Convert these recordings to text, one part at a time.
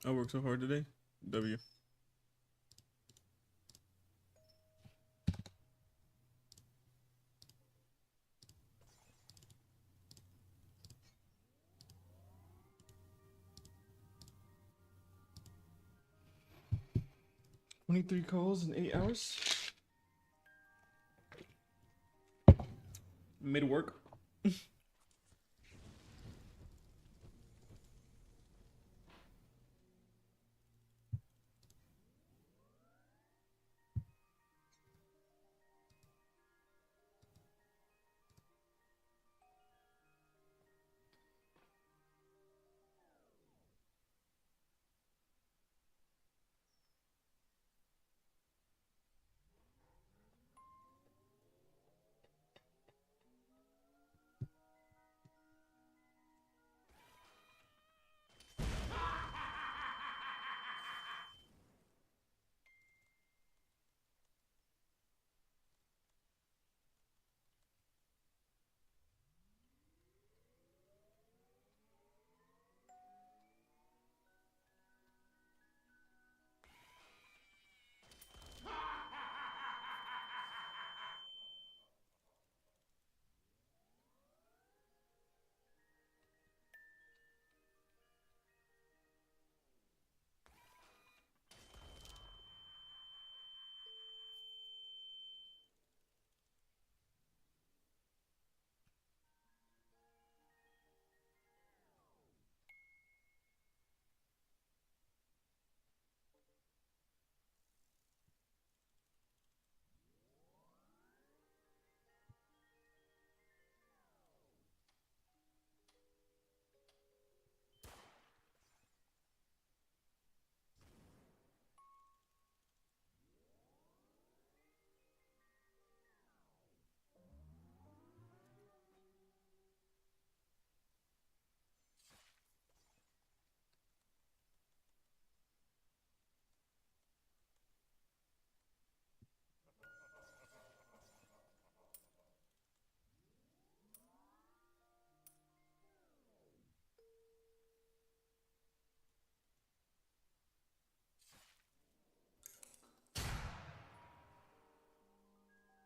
I worked so hard today. W. "23 calls in 8 hours. Made it work.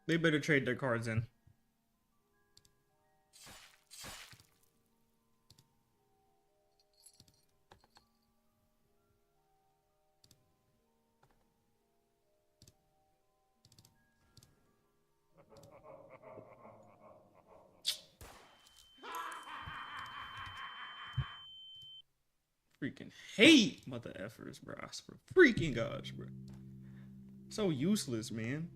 They better trade their cards in. Freaking hate mother effers, bro. I swear, freaking gosh, bro. So useless, man.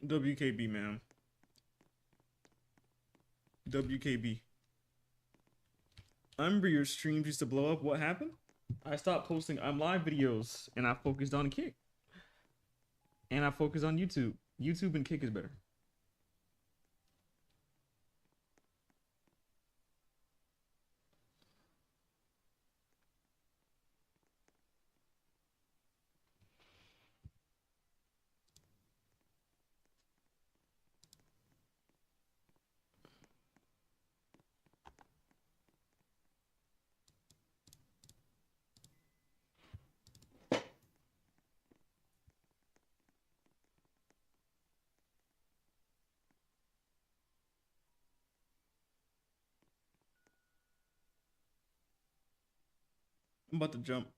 WKB, man. WKB. I remember your streams used to blow up. What happened? I stopped posting I'm live videos and I focused on Kick. And I focused on YouTube. YouTube and Kick is better. I'm about to jump.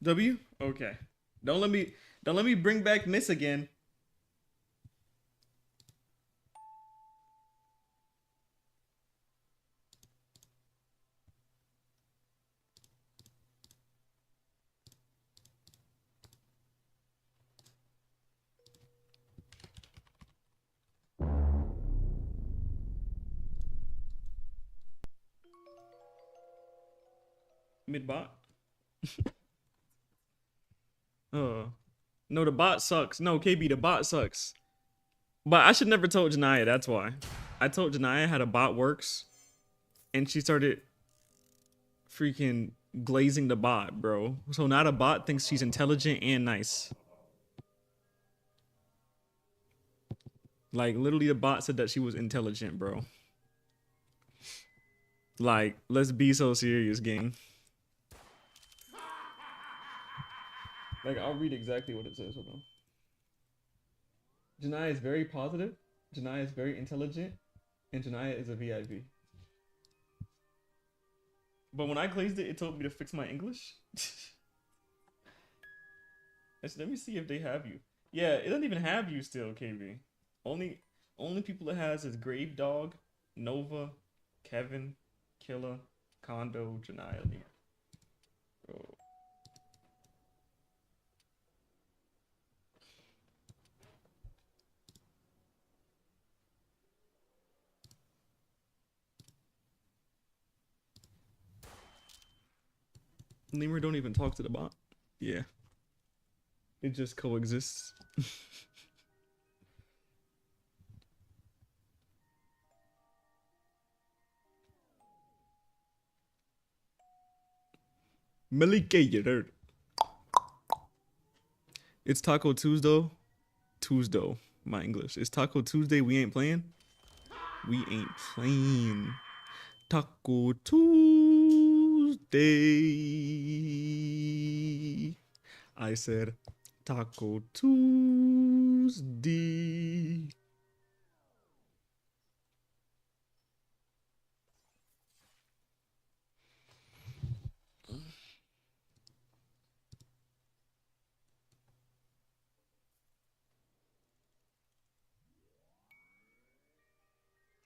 W? Okay. Don't let me bring back Miss again. Mid bot. No, the bot sucks. No, KB, the bot sucks. But I should never told Janaya, that's why. I told Janaya how the bot works, and she started freaking glazing the bot, bro. So now the bot thinks she's intelligent and nice. Like, literally the bot said that she was intelligent, bro. Like, let's be so serious, gang. Like, I'll read exactly what it says. Hold on. Janaya is very positive. Janaya is very intelligent. And Janaya is a VIP. But when I glazed it, it told me to fix my English. Let me see if they have you. Yeah, it doesn't even have you still, KB. Only people it has is Grave Dog, Nova, Kevin, Killa, Kondo, Janaya. Bro. Lemur don't even talk to the bot. Yeah. It just coexists. Melike. It's Taco Tuesday. Tuesday. My English. It's Taco Tuesday. We ain't playing. We ain't playing. Taco Tuesday. I said Taco Tuesday.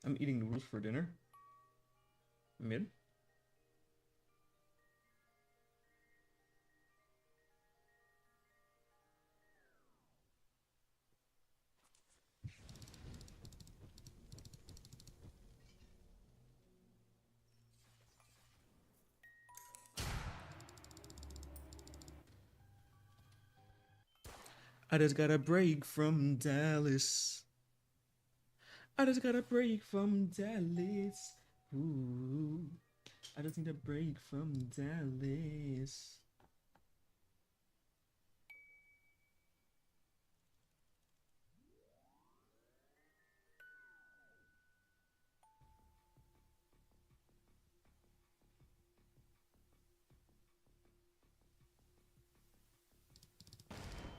I'm eating noodles for dinner. Mid. I just got a break from Dallas. I just got a break from Dallas. Ooh. I just need a break from Dallas.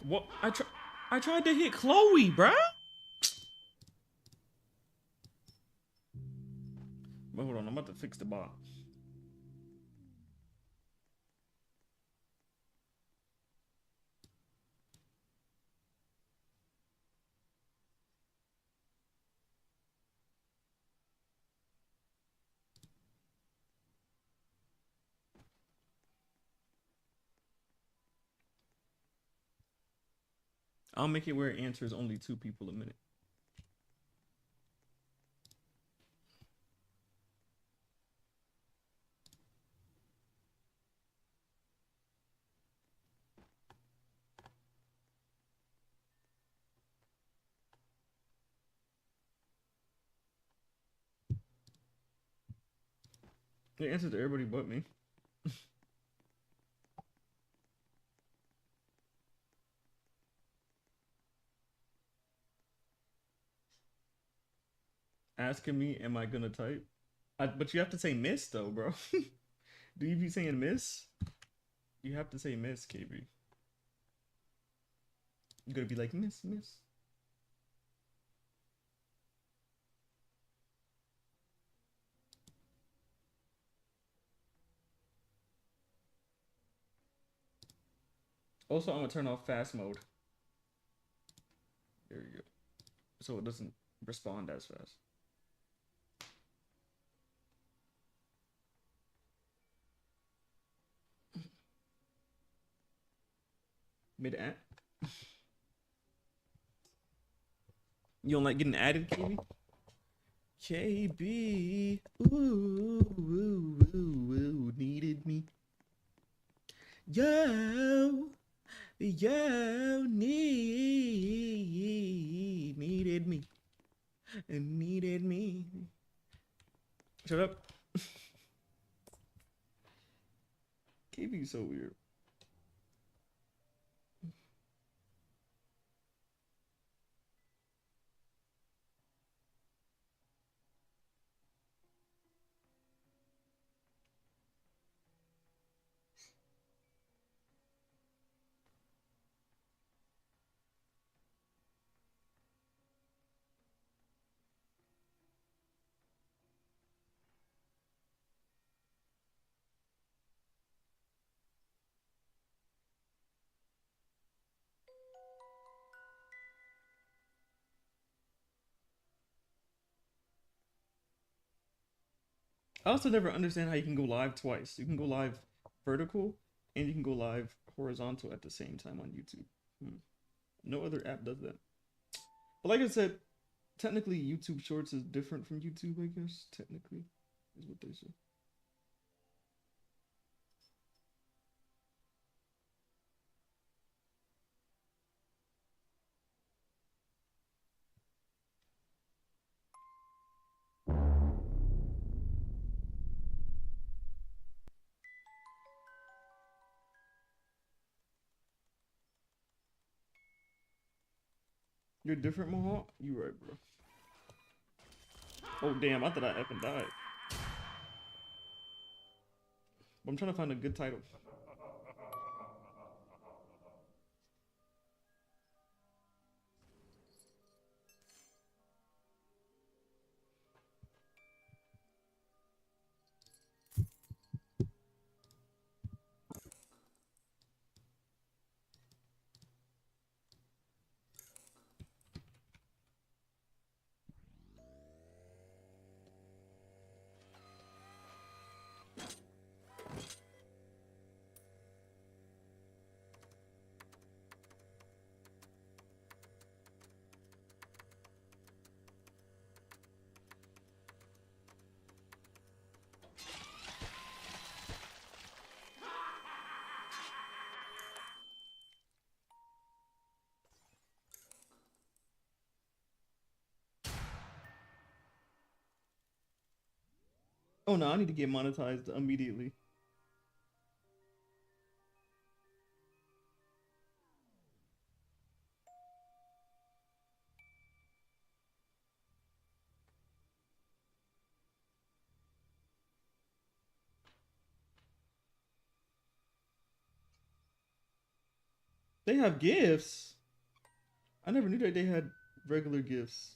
What? I tried to hit Chloe, bruh. But hold on, I'm about to fix the bot. I'll make it where it answers only 2 people a minute. It answers to everybody but me. Asking me, am I gonna type? But you have to say miss though, bro. Do you be saying miss? You have to say miss, KB. You gotta be like miss. Also, I'm gonna turn off fast mode. There you go. So it doesn't respond as fast. Mid-at? You don't like getting added, KB? KB, ooh, needed me. Yo, needed me. And needed me. Shut up. KB's so weird. I also never understand how you can go live twice. You can go live vertical and you can go live horizontal at the same time on YouTube. No other app does that. But like I said, technically YouTube Shorts is different from YouTube, I guess. Technically, is what they say. You're different, Mohawk? You right, bro. Oh, damn, I thought I effing died. But I'm trying to find a good title. Oh no, I need to get monetized immediately. They have gifts. I never knew that they had regular gifts.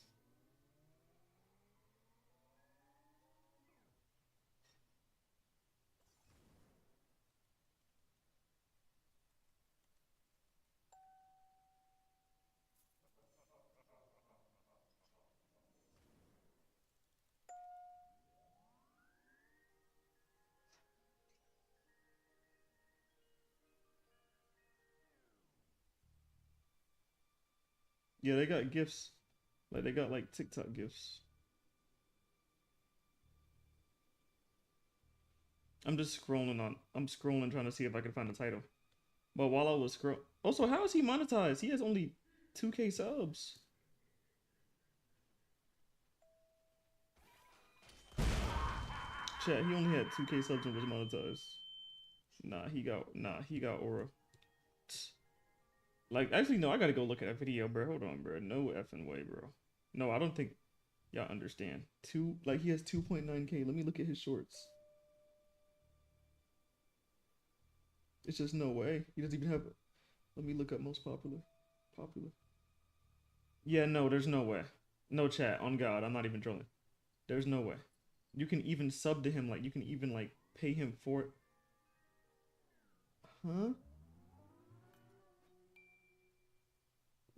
Yeah, they got gifts. Like they got like TikTok gifts. I'm scrolling trying to see if I can find the title. But while I was scroll also, how is he monetized? He has only 2K subs. Chat, he only had 2K subs and was monetized. He got aura. Like, actually, no, I gotta go look at that video, bro. Hold on, bro. No effing way, bro. No, I don't think y'all understand. He has 2.9K. Let me look at his shorts. It's just no way. He doesn't even have. Let me look up most popular. Popular. Yeah, no, there's no way. No, chat. On God, I'm not even trolling. There's no way. You can even sub to him. Like, you can even, like, pay him for it. Huh?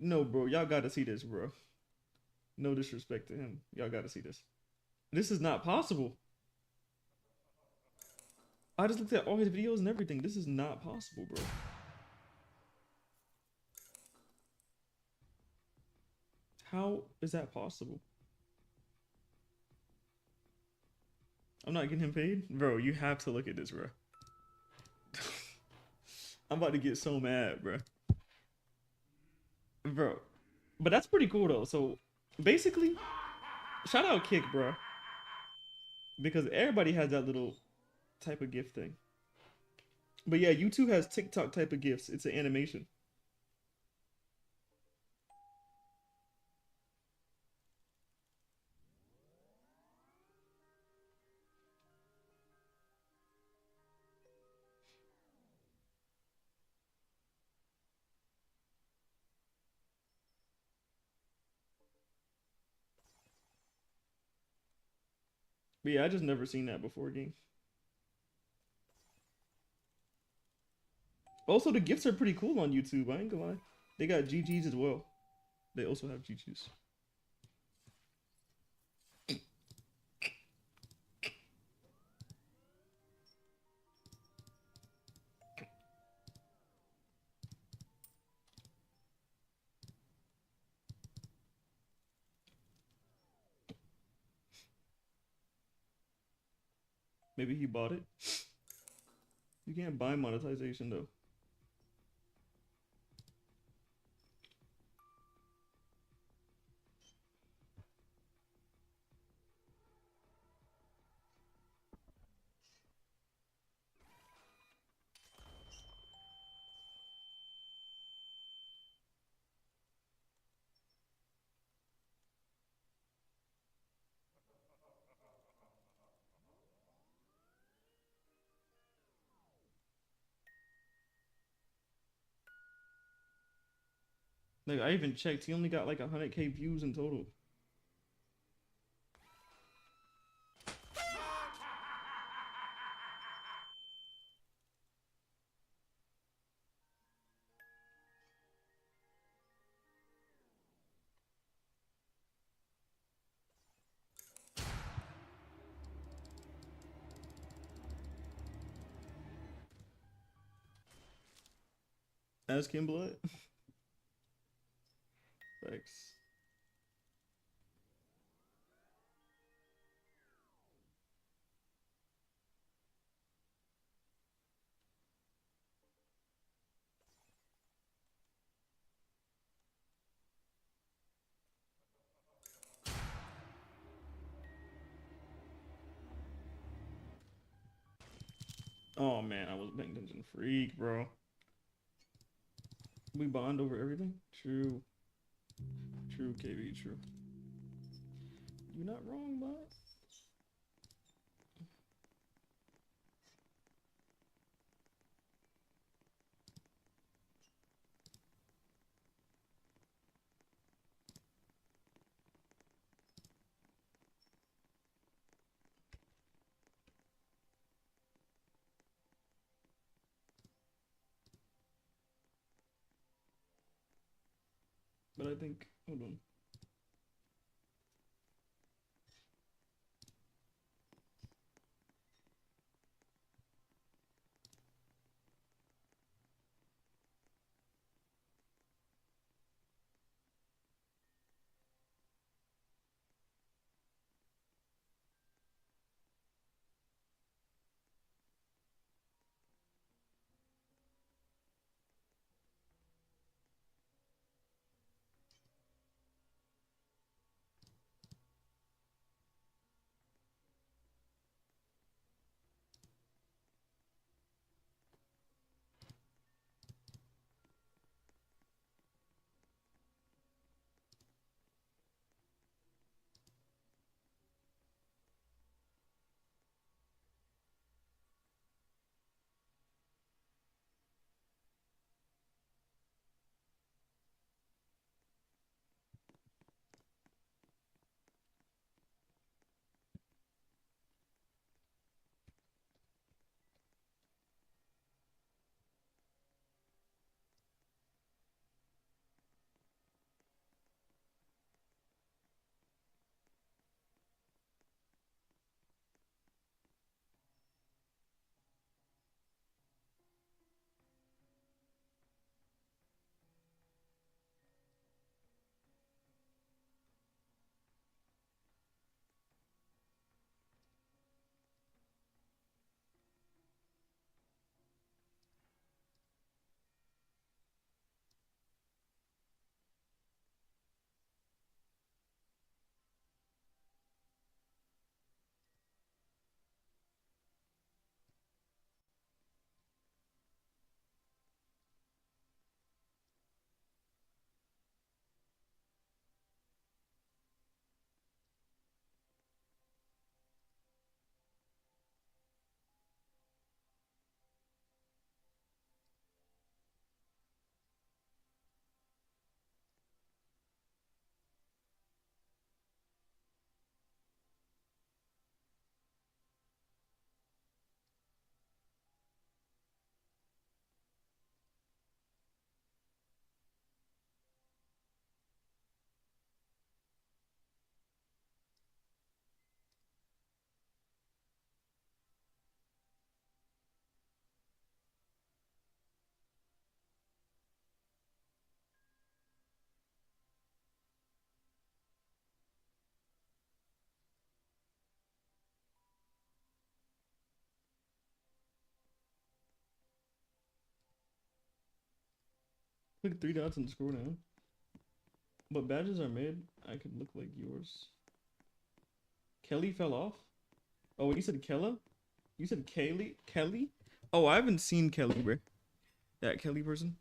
No, bro, y'all gotta see this, bro. No disrespect to him. Y'all gotta see this. This is not possible. I just looked at all his videos and everything. This is not possible, bro. How is that possible? I'm not getting him paid? Bro, you have to look at this, bro. I'm about to get so mad, bro. Bro. But that's pretty cool, though. So, basically, shout out Kick, bro. Because everybody has that little type of gift thing. But yeah, YouTube has TikTok type of gifts. It's an animation. But yeah, I just never seen that before, game. Also, the gifts are pretty cool on YouTube. I ain't gonna lie. They got GGs as well. They also have GGs. Maybe he bought it. You can't buy monetization though. Like I even checked, he only got like 100K views in total. As Kim Blood. Thanks. Oh man, I was paying attention. Freak, bro. We bond over everything? True. True, KB, true. You're not wrong, bud. But I think, hold on. Click 3 dots and scroll down. But badges are made. I could look like yours. Kelly fell off? Oh, you said Kella? You said Kaylee? Kelly? Oh, I haven't seen Kelly, bro. That Kelly person?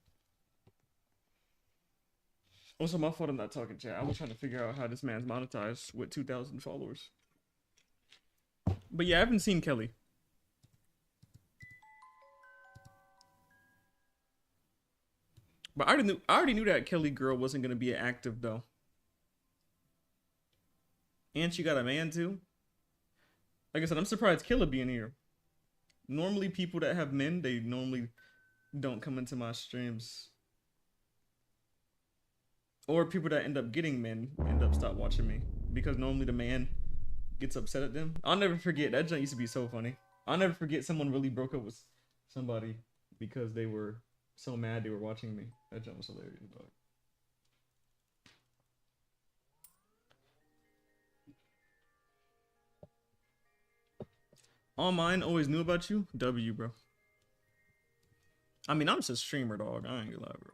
Also, my fault I'm not talking chat. I was trying to figure out how this man's monetized with 2,000 followers. But yeah, I haven't seen Kelly. But I already knew that Kelly girl wasn't gonna be active though. And she got a man too. Like I said, I'm surprised Killa being here. Normally people that have men, they normally don't come into my streams. Or people that end up getting men end up stop watching me. Because normally the man gets upset at them. I'll never forget, that junk used to be so funny. I'll never forget someone really broke up with somebody because they were so mad they were watching me. That jump was hilarious, dog. All mine always knew about you. W, bro. I mean, I'm just a streamer, dog. I ain't gonna lie, bro.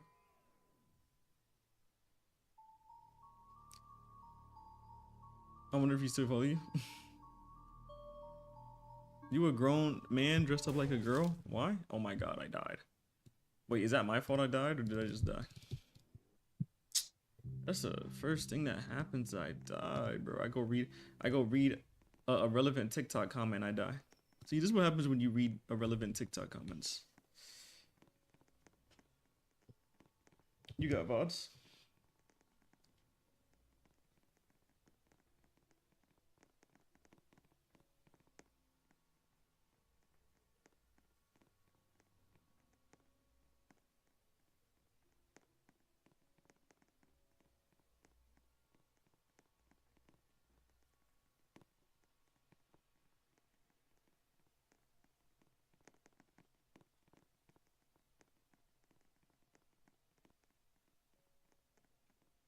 I wonder if he still follow you. You a grown man dressed up like a girl? Why? Oh my god, I died. Wait, is that my fault I died or did I just die? That's the first thing that happens. I die, bro. I go read a relevant TikTok comment. I die. See, this is what happens when you read irrelevant TikTok comments. You got VODs?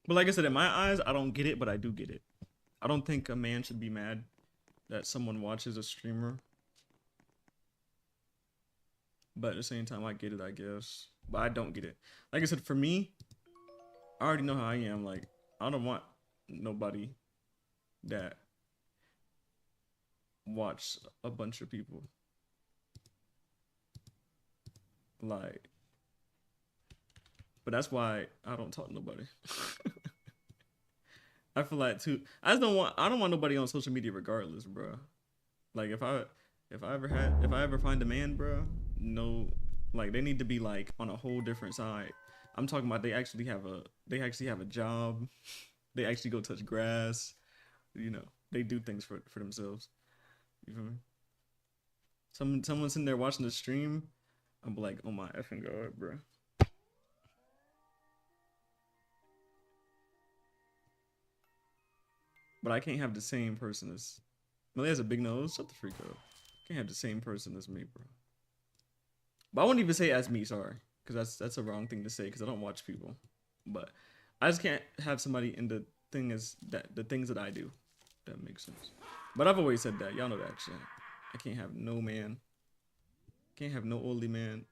But like I said, in my eyes, I don't get it, but I do get it. I don't think a man should be mad that someone watches a streamer. But at the same time, I get it, I guess. But I don't get it. Like I said, for me, I already know how I am. Like, I don't want nobody that watch a bunch of people. Like, but that's why I don't talk to nobody. I feel like too. I don't want nobody on social media regardless, bro. Like if I ever find a man, bro, no, like they need to be like on a whole different side. I'm talking about they actually have a job. They actually go touch grass. You know, they do things for themselves. You feel me? Someone sitting there watching the stream, I'm like, oh my effing god, bro. But I can't have the same person as Melly has a big nose. Shut the freak up. Can't have the same person as me, bro. But I won't even say as me, sorry, because that's a wrong thing to say because I don't watch people. But I just can't have somebody in the thing as that the things that I do. That makes sense. But I've always said that. Y'all know that shit. I can't have no man. Can't have no oldie man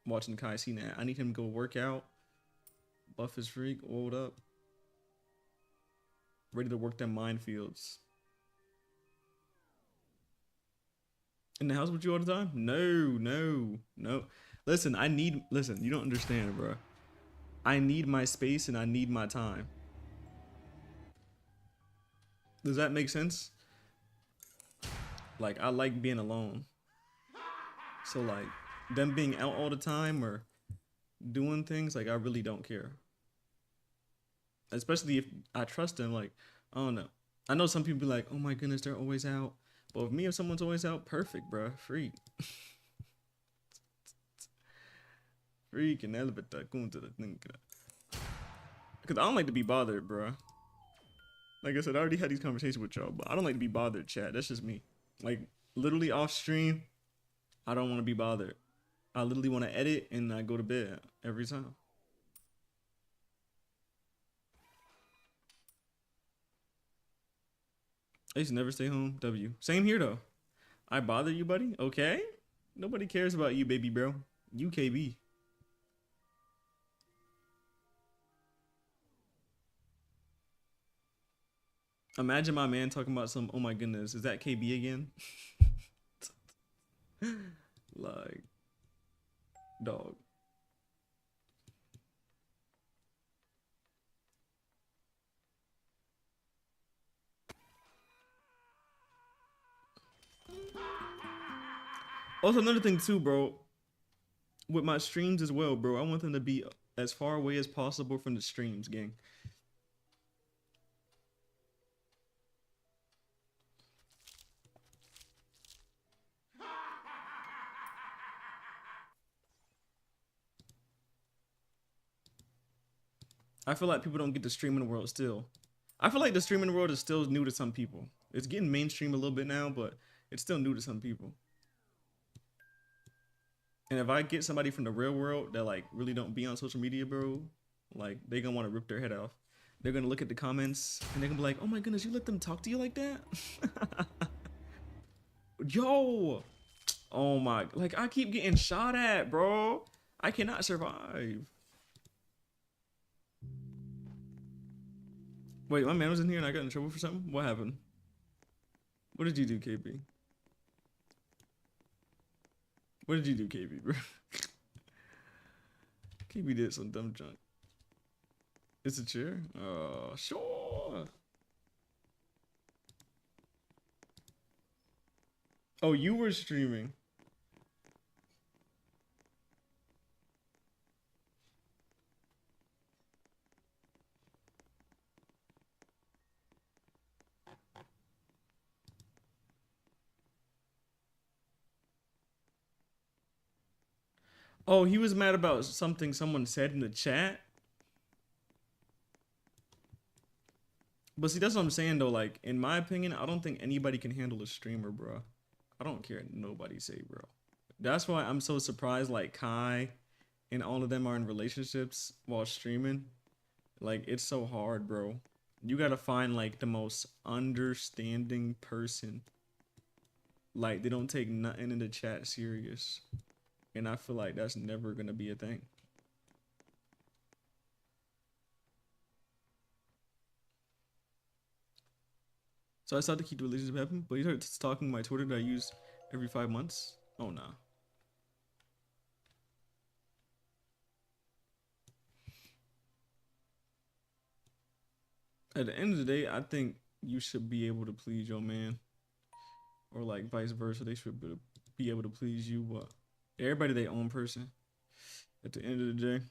watching Kai Cenat. I need him to go work out, buff his freak, oiled up, ready to work them minefields. In the house with you all the time? No. Listen, you don't understand, bro. I need my space and I need my time. Does that make sense? Like, I like being alone. So, like, them being out all the time or doing things, like, I really don't care. Especially if I trust them, like, I don't know. I know some people be like, oh my goodness, they're always out. But with me, if someone's always out, perfect, bro. Freak. Freak and elevate tycoon to the thing. Because I don't like to be bothered, bro. Like I said, I already had these conversations with y'all, but I don't like to be bothered, chat. That's just me. Like, literally off stream, I don't want to be bothered. I literally want to edit and I go to bed every time. I used to never stay home. W. Same here, though. I bother you, buddy? Okay. Nobody cares about you, baby bro. You KB. Imagine my man talking about some. Oh my goodness, is that KB again? Like, dog. Also, another thing too, bro. With my streams as well, bro. I want them to be as far away as possible from the streams, gang. I feel like people don't get the streaming world still. I feel like the streaming world is still new to some people. It's getting mainstream a little bit now, but it's still new to some people. And if I get somebody from the real world that like really don't be on social media, bro, like they gonna want to rip their head off. They're gonna look at the comments and they're gonna be like, "Oh my goodness, you let them talk to you like that?" Yo, oh my, like I keep getting shot at, bro. I cannot survive. Wait, my man was in here and I got in trouble for something? What happened? What did you do, KB? What did you do, KB, bro? KB did some dumb junk. It's a chair? Sure. Oh, you were streaming. Oh, he was mad about something someone said in the chat. But see, that's what I'm saying though. Like, in my opinion, I don't think anybody can handle a streamer, bro. I don't care what nobody say, bro. That's why I'm so surprised. Like Kai and all of them are in relationships while streaming. Like, it's so hard, bro. You gotta find like the most understanding person. Like, they don't take nothing in the chat serious. And I feel like that's never gonna be a thing. So I started to keep the relationship happen, but he started stalking my Twitter that I use every 5 months. Oh nah. At the end of the day, I think you should be able to please your man. Or like vice versa, they should be able to please you. But everybody their own person. At the end of the day,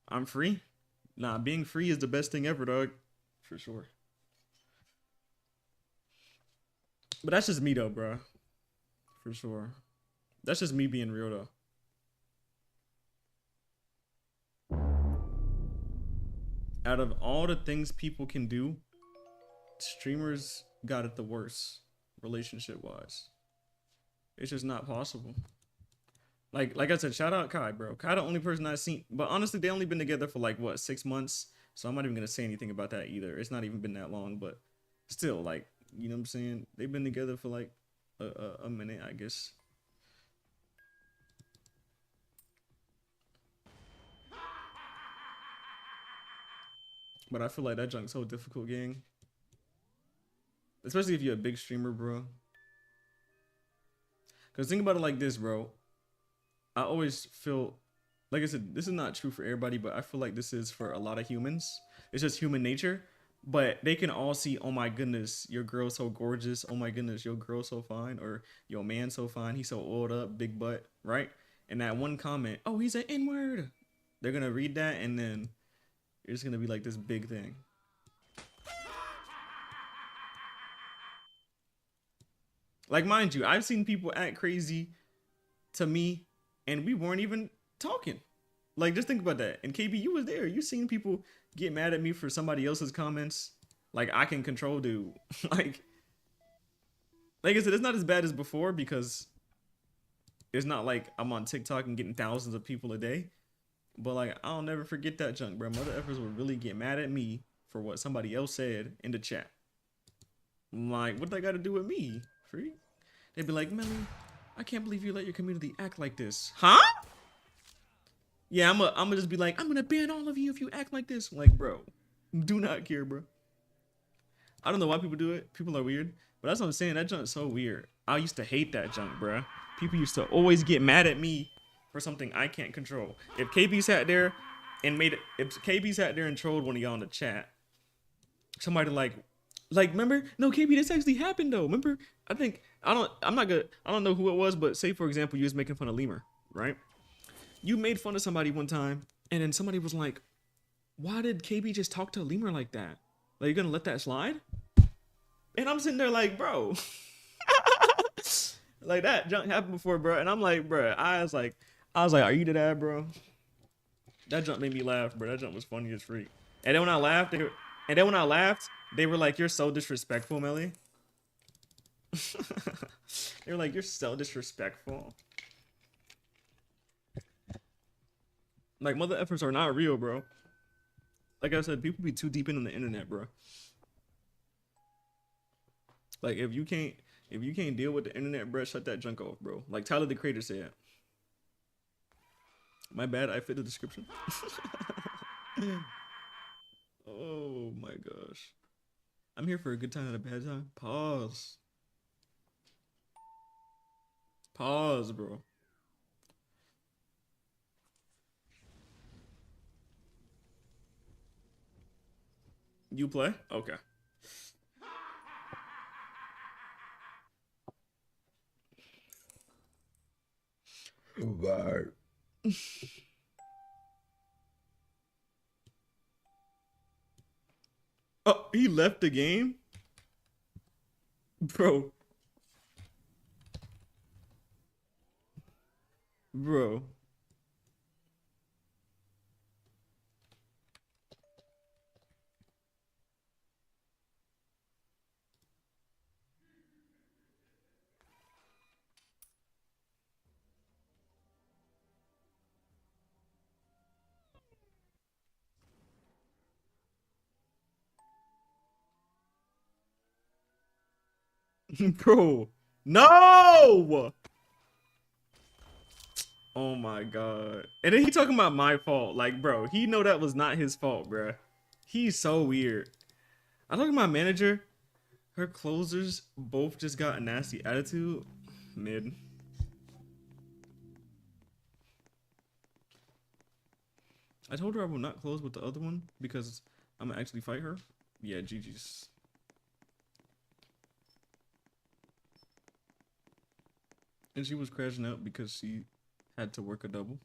I'm free. Nah, being free is the best thing ever, dog. For sure. But that's just me though, bro. For sure. That's just me being real though. Out of all the things people can do, streamers got it the worst, relationship wise. It's just not possible. Like I said, shout out Kai, bro. Kai the only person I've seen, but honestly, they only been together for like what, 6 months. So I'm not even gonna say anything about that either. It's not even been that long, but still, like, you know what I'm saying? They've been together for like a minute, I guess. But I feel like that junk's so difficult, gang. Especially if you're a big streamer, bro. Because think about it like this, bro. I always feel, like I said, this is not true for everybody, but I feel like this is for a lot of humans. It's just human nature. But they can all see, oh my goodness, your girl's so gorgeous. Oh my goodness, your girl's so fine. Or your man's so fine. He's so oiled up, big butt, right? And that one comment, oh, he's an N-word. They're going to read that and then it's going to be like this big thing. Like, mind you, I've seen people act crazy to me and we weren't even talking. Like, just think about that. And KB, you was there. You seen people get mad at me for somebody else's comments. Like, I can control dude. like I said, it's not as bad as before because it's not like I'm on TikTok and getting thousands of people a day. But like, I'll never forget that junk, bro. Mother effers would really get mad at me for what somebody else said in the chat. I'm like, what they got to do with me? Free? They'd be like, Melly, I can't believe you let your community act like this. Huh? Yeah, I'm gonna just be like, I'm gonna ban all of you if you act like this. Like, bro, do not care, bro. I don't know why people do it. People are weird. But that's what I'm saying. That junk's so weird. I used to hate that junk, bruh. People used to always get mad at me for something I can't control. If KB sat there and trolled one of y'all in the chat, somebody like remember? No, KB, this actually happened though. Remember? I don't know who it was, but say for example, you was making fun of Lemur, right? You made fun of somebody one time, and then somebody was like, why did KB just talk to Lemur like that? Like, you're gonna let that slide? And I'm sitting there like, bro. Like, that junk happened before, bro. And I'm like, bro, I was like, are you the dad, bro? That junk made me laugh, bro. That junk was funny as freak. And then when I laughed, they were like, you're so disrespectful, Melly. They were like, you're so disrespectful. Like, mother efforts are not real, bro. Like I said, people be too deep into the internet, bro. Like, if you can't deal with the internet, bro, shut that junk off, bro. Like Tyler the Creator said. My bad, I fit the description. Oh my gosh. I'm here for a good time and a bad time. Pause. Pause, bro. You play? Okay. Bye. Oh, he left the game? Bro. Bro. Bro. No! Oh my god. And then he talking about my fault. Like, bro, he know that was not his fault, bro. He's so weird. I look at my manager. Her closers both just got a nasty attitude. Mid. I told her I will not close with the other one because I'm gonna actually fight her. Yeah, GG's. And she was crashing out because she had to work a double.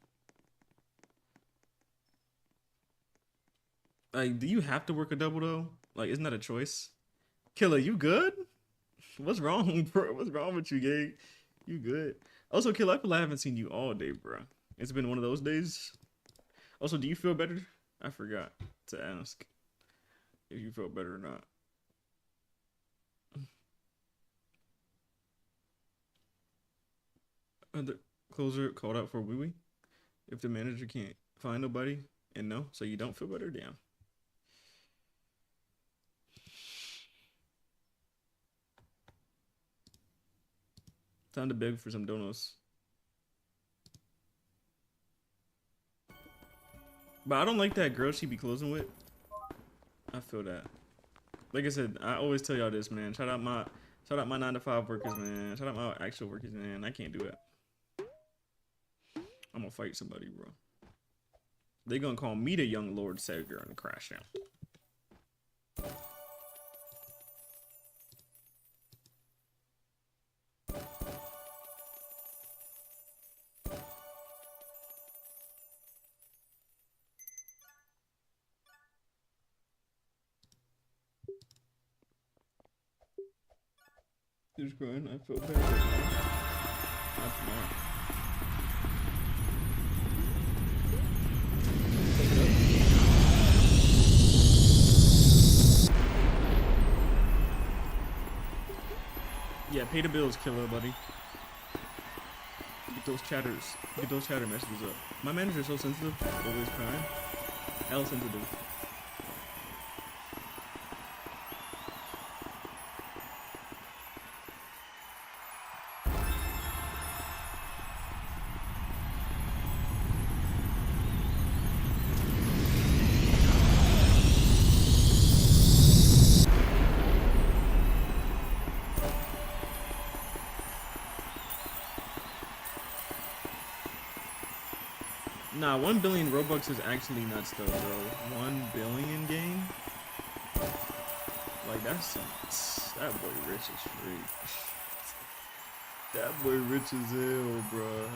Like, do you have to work a double though? Like, isn't that a choice? Killer, you good? What's wrong, bro? What's wrong with you, gang? You good? Also, Killer, I feel like I haven't seen you all day, bro. It's been one of those days. Also, do you feel better? I forgot to ask if you felt better or not. The closer called out for wee wee. If the manager can't find nobody and no, so you don't feel better, damn. Time to beg for some donuts. But I don't like that girl she be closing with. I feel that. Like I said, I always tell y'all this, man. Shout out my 9-to-5 workers, man. Shout out my actual workers, man. I can't do it. I'm gonna fight somebody, bro. They gonna call me the young Lord Savior and crash out. Just crying. I feel bad. That's not. Yeah, pay the bills, Killer, buddy. Get those chatter messages up. My manager's so sensitive, always crying. Hell sensitive. Nah, 1 billion Robux is actually nuts though, bro. 1 billion game? Like that's that boy rich as freak. That boy rich as hell, bro.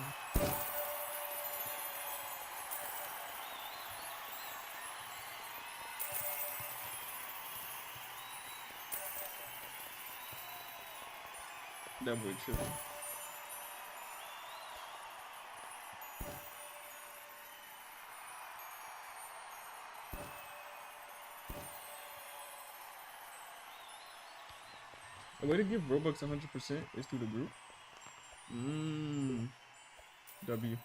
That boy tripping. The way to give Robux 100% is through the group. W.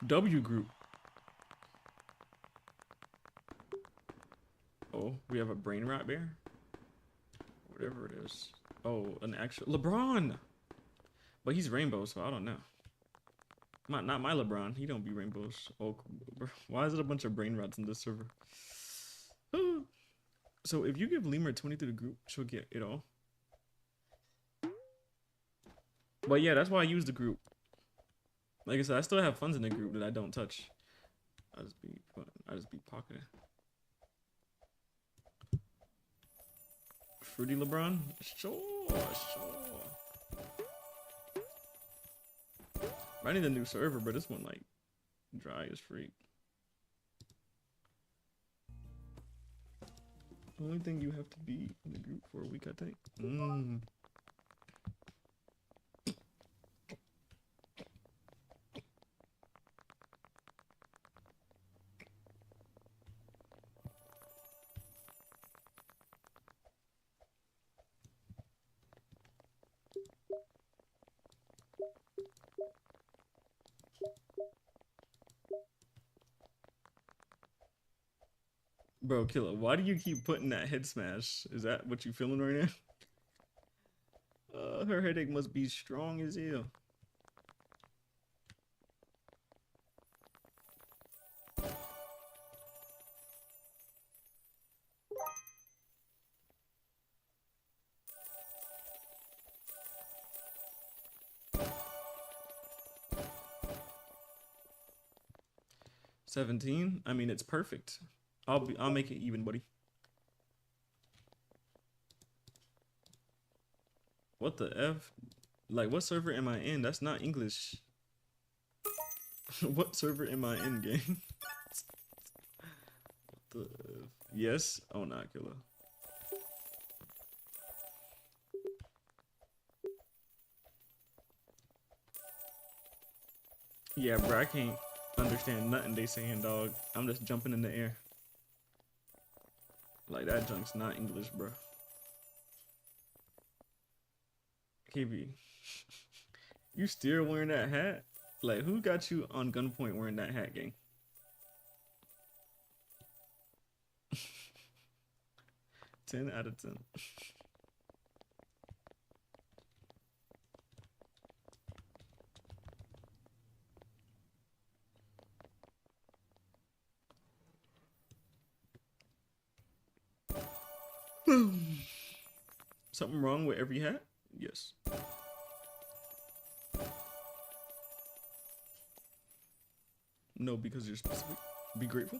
W group. Oh, we have a brain rot bear? Whatever it is. Oh, an actual LeBron! But he's rainbow, so I don't know. Not my LeBron. He don't be rainbows. Oh, why is it a bunch of brain rots in this server? So if you give Lemur 20 to the group, she'll get it all. But yeah, that's why I use the group. Like I said, I still have funds in the group that I don't touch. I just be pocketing. Fruity LeBron? Sure. I need a new server, but this one like dry as freak. The only thing you have to be in the group for a week, I think. Bro, Killer, why do you keep putting that head smash? Is that what you feeling right now? Her headache must be strong as hell. $17? I mean, it's perfect. I'll make it even, buddy. What the F? Like, what server am I in? That's not English. What server am I in, game? What the F? Yes? Oh, nah, Killer. Yeah, bro, I can't understand nothing they saying, dog. I'm just jumping in the air. Like, that junk's not English, bro. KB, you still wearing that hat? Like, who got you on gunpoint wearing that hat, gang? Ten out of 10. Something wrong with every hat? Yes. No, because you're specific. Be grateful.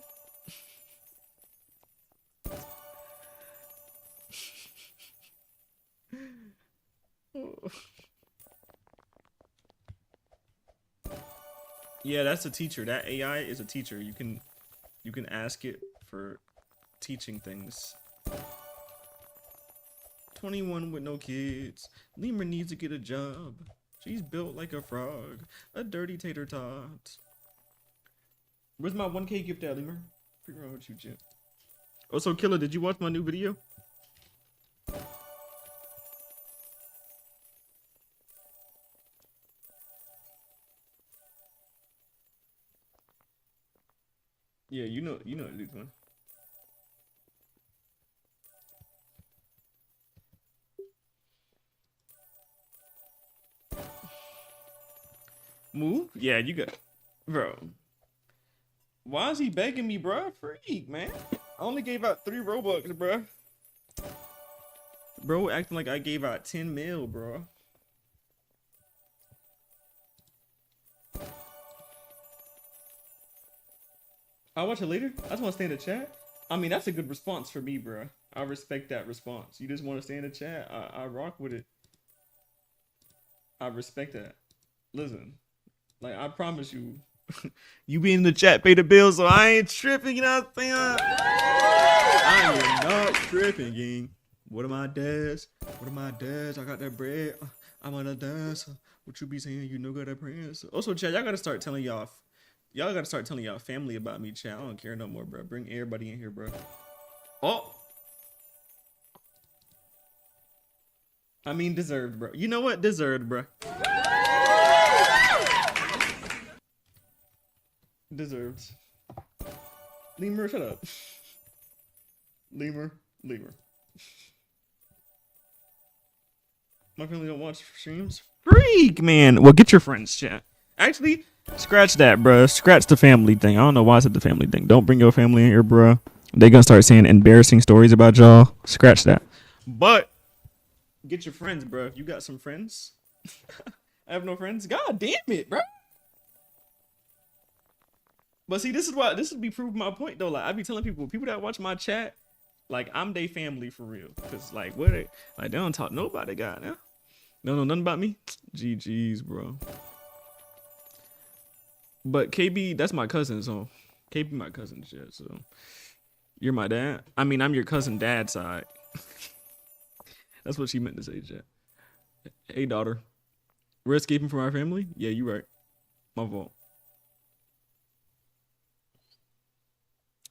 Yeah, that's a teacher. That AI is a teacher. You can ask it for teaching things. 21 with no kids. Lemur needs to get a job. She's built like a frog. A dirty tater tot. Where's my 1K gift at, Lemur? Figure out what you, Jim. Also, Killer, did you watch my new video? Yeah, you know this one. Move? Yeah, you got, bro. Why is he begging me, bro? Freak, man. I only gave out 3 Robux, bro. Bro acting like I gave out 10 mil, bro. I'll watch it later. I just want to stay in the chat. I mean, that's a good response for me, bro. I respect that response. You just want to stay in the chat. I rock with it. I respect that. Listen, like I promise you, you be in the chat, pay the bill, so I ain't tripping. You know what I'm saying? I am not tripping, gang. What am I dads? What am I dads? I got that bread. I'm on a dance. What you be saying? You know got that prayers. Also, chat, y'all gotta start telling y'all. Y'all gotta start telling y'all family about me, chat. I don't care no more, bro. Bring everybody in here, bro. Oh. I mean, deserved, bro. You know what? Deserved, bro. Deserved. Lemur, shut up. Lemur. My family don't watch streams. Freak, man. Well, get your friends, chat. Actually, scratch that, bro. Scratch the family thing. I don't know why I said the family thing. Don't bring your family in here, bro. They gonna start saying embarrassing stories about y'all. Scratch that. But get your friends, bro. You got some friends? I have no friends. God damn it, bro. But see, this would be proving my point though. Like I be telling people that watch my chat, like I'm they family for real. Cause like what they don't talk nobody got now. Don't know nothing about me. GG's, bro. But KB, that's my cousin, so KB my cousin shit. So you're my dad. I mean, I'm your cousin dad's side. That's what she meant to say, chat. Hey, daughter. We're escaping from our family? Yeah, you right. My fault.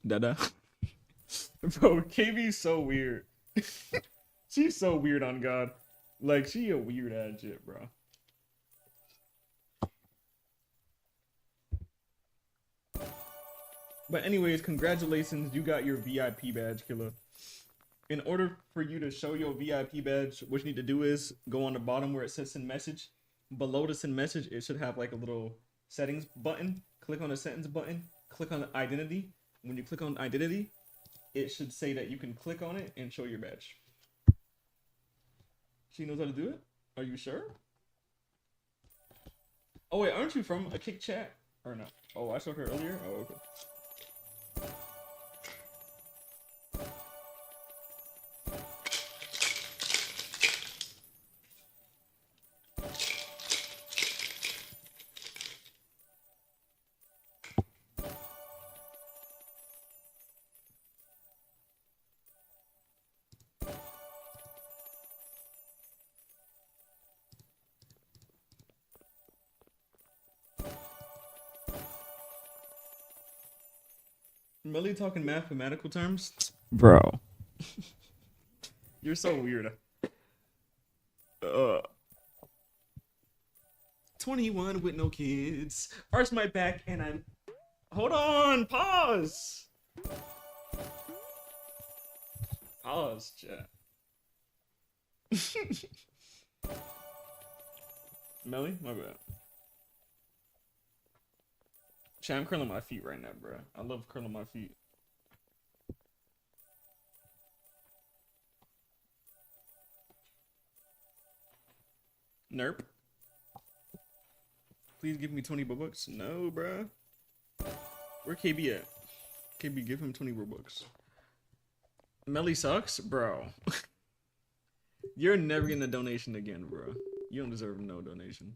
Dada. Bro, KB's so weird. She's so weird on God. Like, she a weird ass shit, bro. But anyways, congratulations. You got your VIP badge, killer. In order for you to show your VIP badge, what you need to do is go on the bottom where it says send message. Below the send message, it should have like a little settings button. Click on the settings button. Click on the identity. When you click on identity, it should say that you can click on it and show your badge. She knows how to do it? Are you sure? Oh wait, aren't you from a kick chat? Or no? Oh, I saw her earlier? Oh, okay. Melly talking mathematical terms? Bro. You're so weird. 21 with no kids. Arch my back and I'm... Hold on! Pause! Pause, chat. Melly? My bad. Chat, I'm curling my feet right now, bro. I love curling my feet. Nerp. Please give me 20 Robux. No, bro. Where KB at? KB, give him 20 Robux. Melly sucks? Bro. You're never getting a donation again, bro. You don't deserve no donation.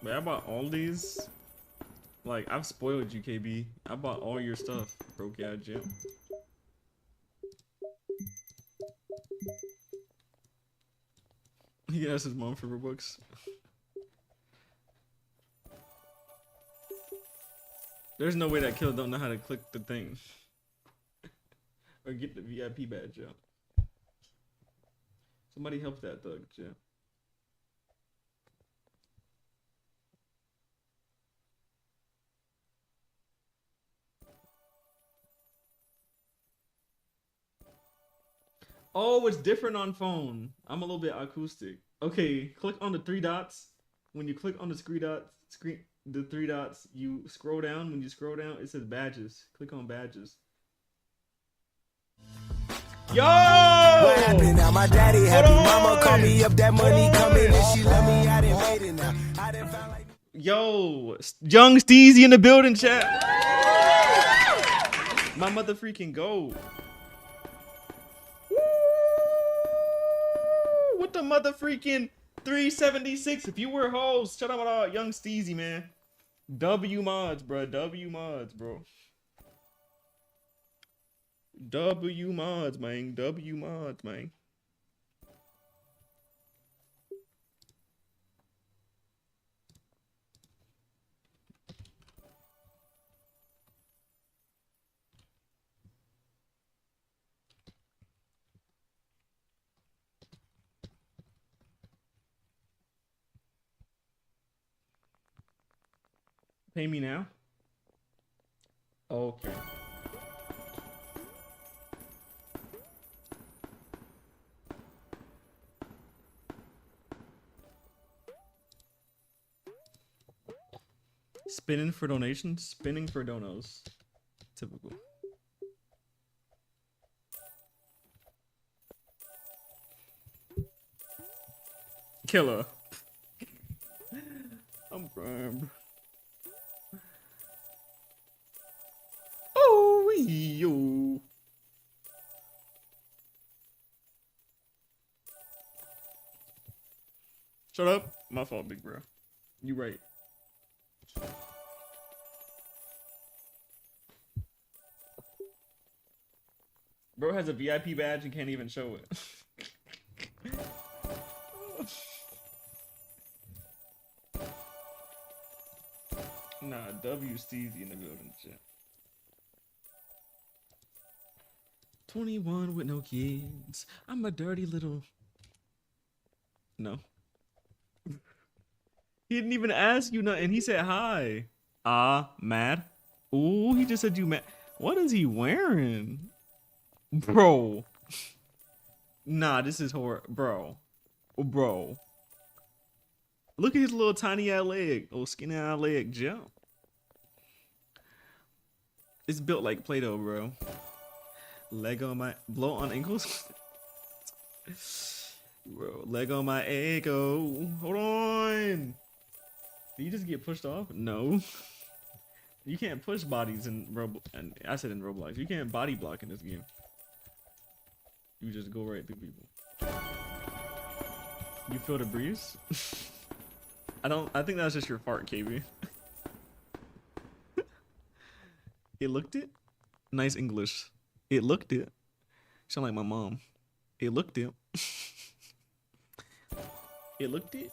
But I bought all these. Like, I've spoiled you, KB. I bought all your stuff, broke out Jim. He asked his mom for Robux. There's no way that killer don't know how to click the thing. Or get the VIP badge up. Somebody help that thug, Jim. Oh, it's different on phone. I'm a little bit acoustic. Okay, click on the 3 dots. When you click on the the 3 dots, you scroll down. When you scroll down, it says badges. Click on badges. Yo! rapping now. My daddy happy, mama call me up, that money coming, and she love me. I done made it now. I done found like. Yo, young Steezy in the building, chat. My mother freaking gold. What the mother freaking 376? If you were hoes, shout out young Steezy, man. W mods, bro. W mods, bro. W mods, man. W mods, man. Pay me now? Okay. Spinning for donations? Spinning for donos. Typical. Killer. I'm burned. Oh, yo. Shut up. My fault, big bro. You right. Bro has a VIP badge and can't even show it. Nah, W Steezy in the building, shit. 21 with no kids. I'm a dirty little. No. He didn't even ask you nothing. He said hi. Mad. Ooh, he just said you mad. What is he wearing? Bro. Nah, this is horror. Bro. Bro. Look at his little tiny ass leg. Little skinny ass leg, jump. It's built like Play-Doh, bro. Leg on my blow on ankles. Bro, leg on my ego. Hold on. Did you just get pushed off? No. You can't push bodies in Roblox. And I said in Roblox. You can't body block in this game. You just go right through people. You feel the breeze? I think that's just your fart, KB. It looked it? Nice English. It looked it. Sound like my mom. It looked it. It looked it.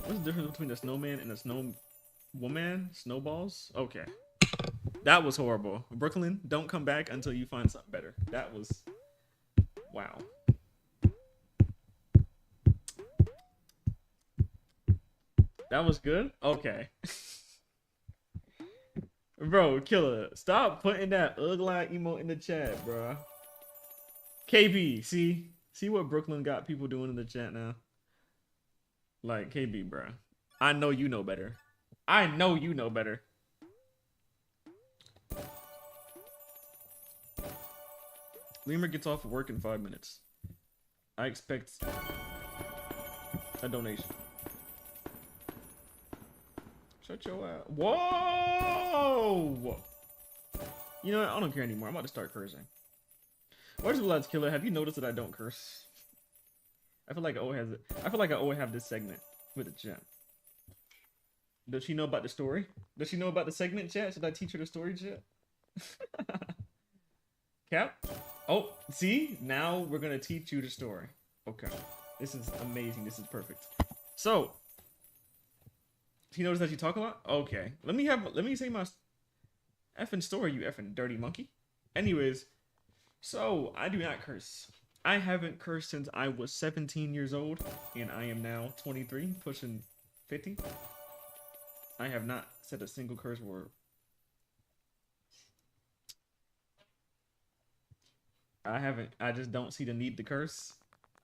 What's the difference between a snowman and a snow woman? Snowballs? Okay. That was horrible. Brooklyn, don't come back until you find something better. That was... Wow. That was good? Okay. Bro, killer. Stop putting that ugly emote in the chat, bro. KB, see? See what Brooklyn got people doing in the chat now? Like, KB, bro. I know you know better. I know you know better. Lemur gets off of work in 5 minutes. I expect a donation. Shut your ass. Whoa! You know what? I don't care anymore. I'm about to start cursing. Where's the Lads Killer? Have you noticed that I don't curse? I feel like I always have this segment with the chat. Does she know about the story? Does she know about the segment, chat? Should I teach her the story, chat? Cap? Oh, see? Now we're gonna teach you the story. Okay. This is amazing. This is perfect. So, he knows that you talk a lot? Okay. Let me say my effing story, you effing dirty monkey. Anyways, so I do not curse. I haven't cursed since I was 17 years old, and I am now 23, pushing 50. I have not said a single curse word. I haven't. I just don't see the need to curse.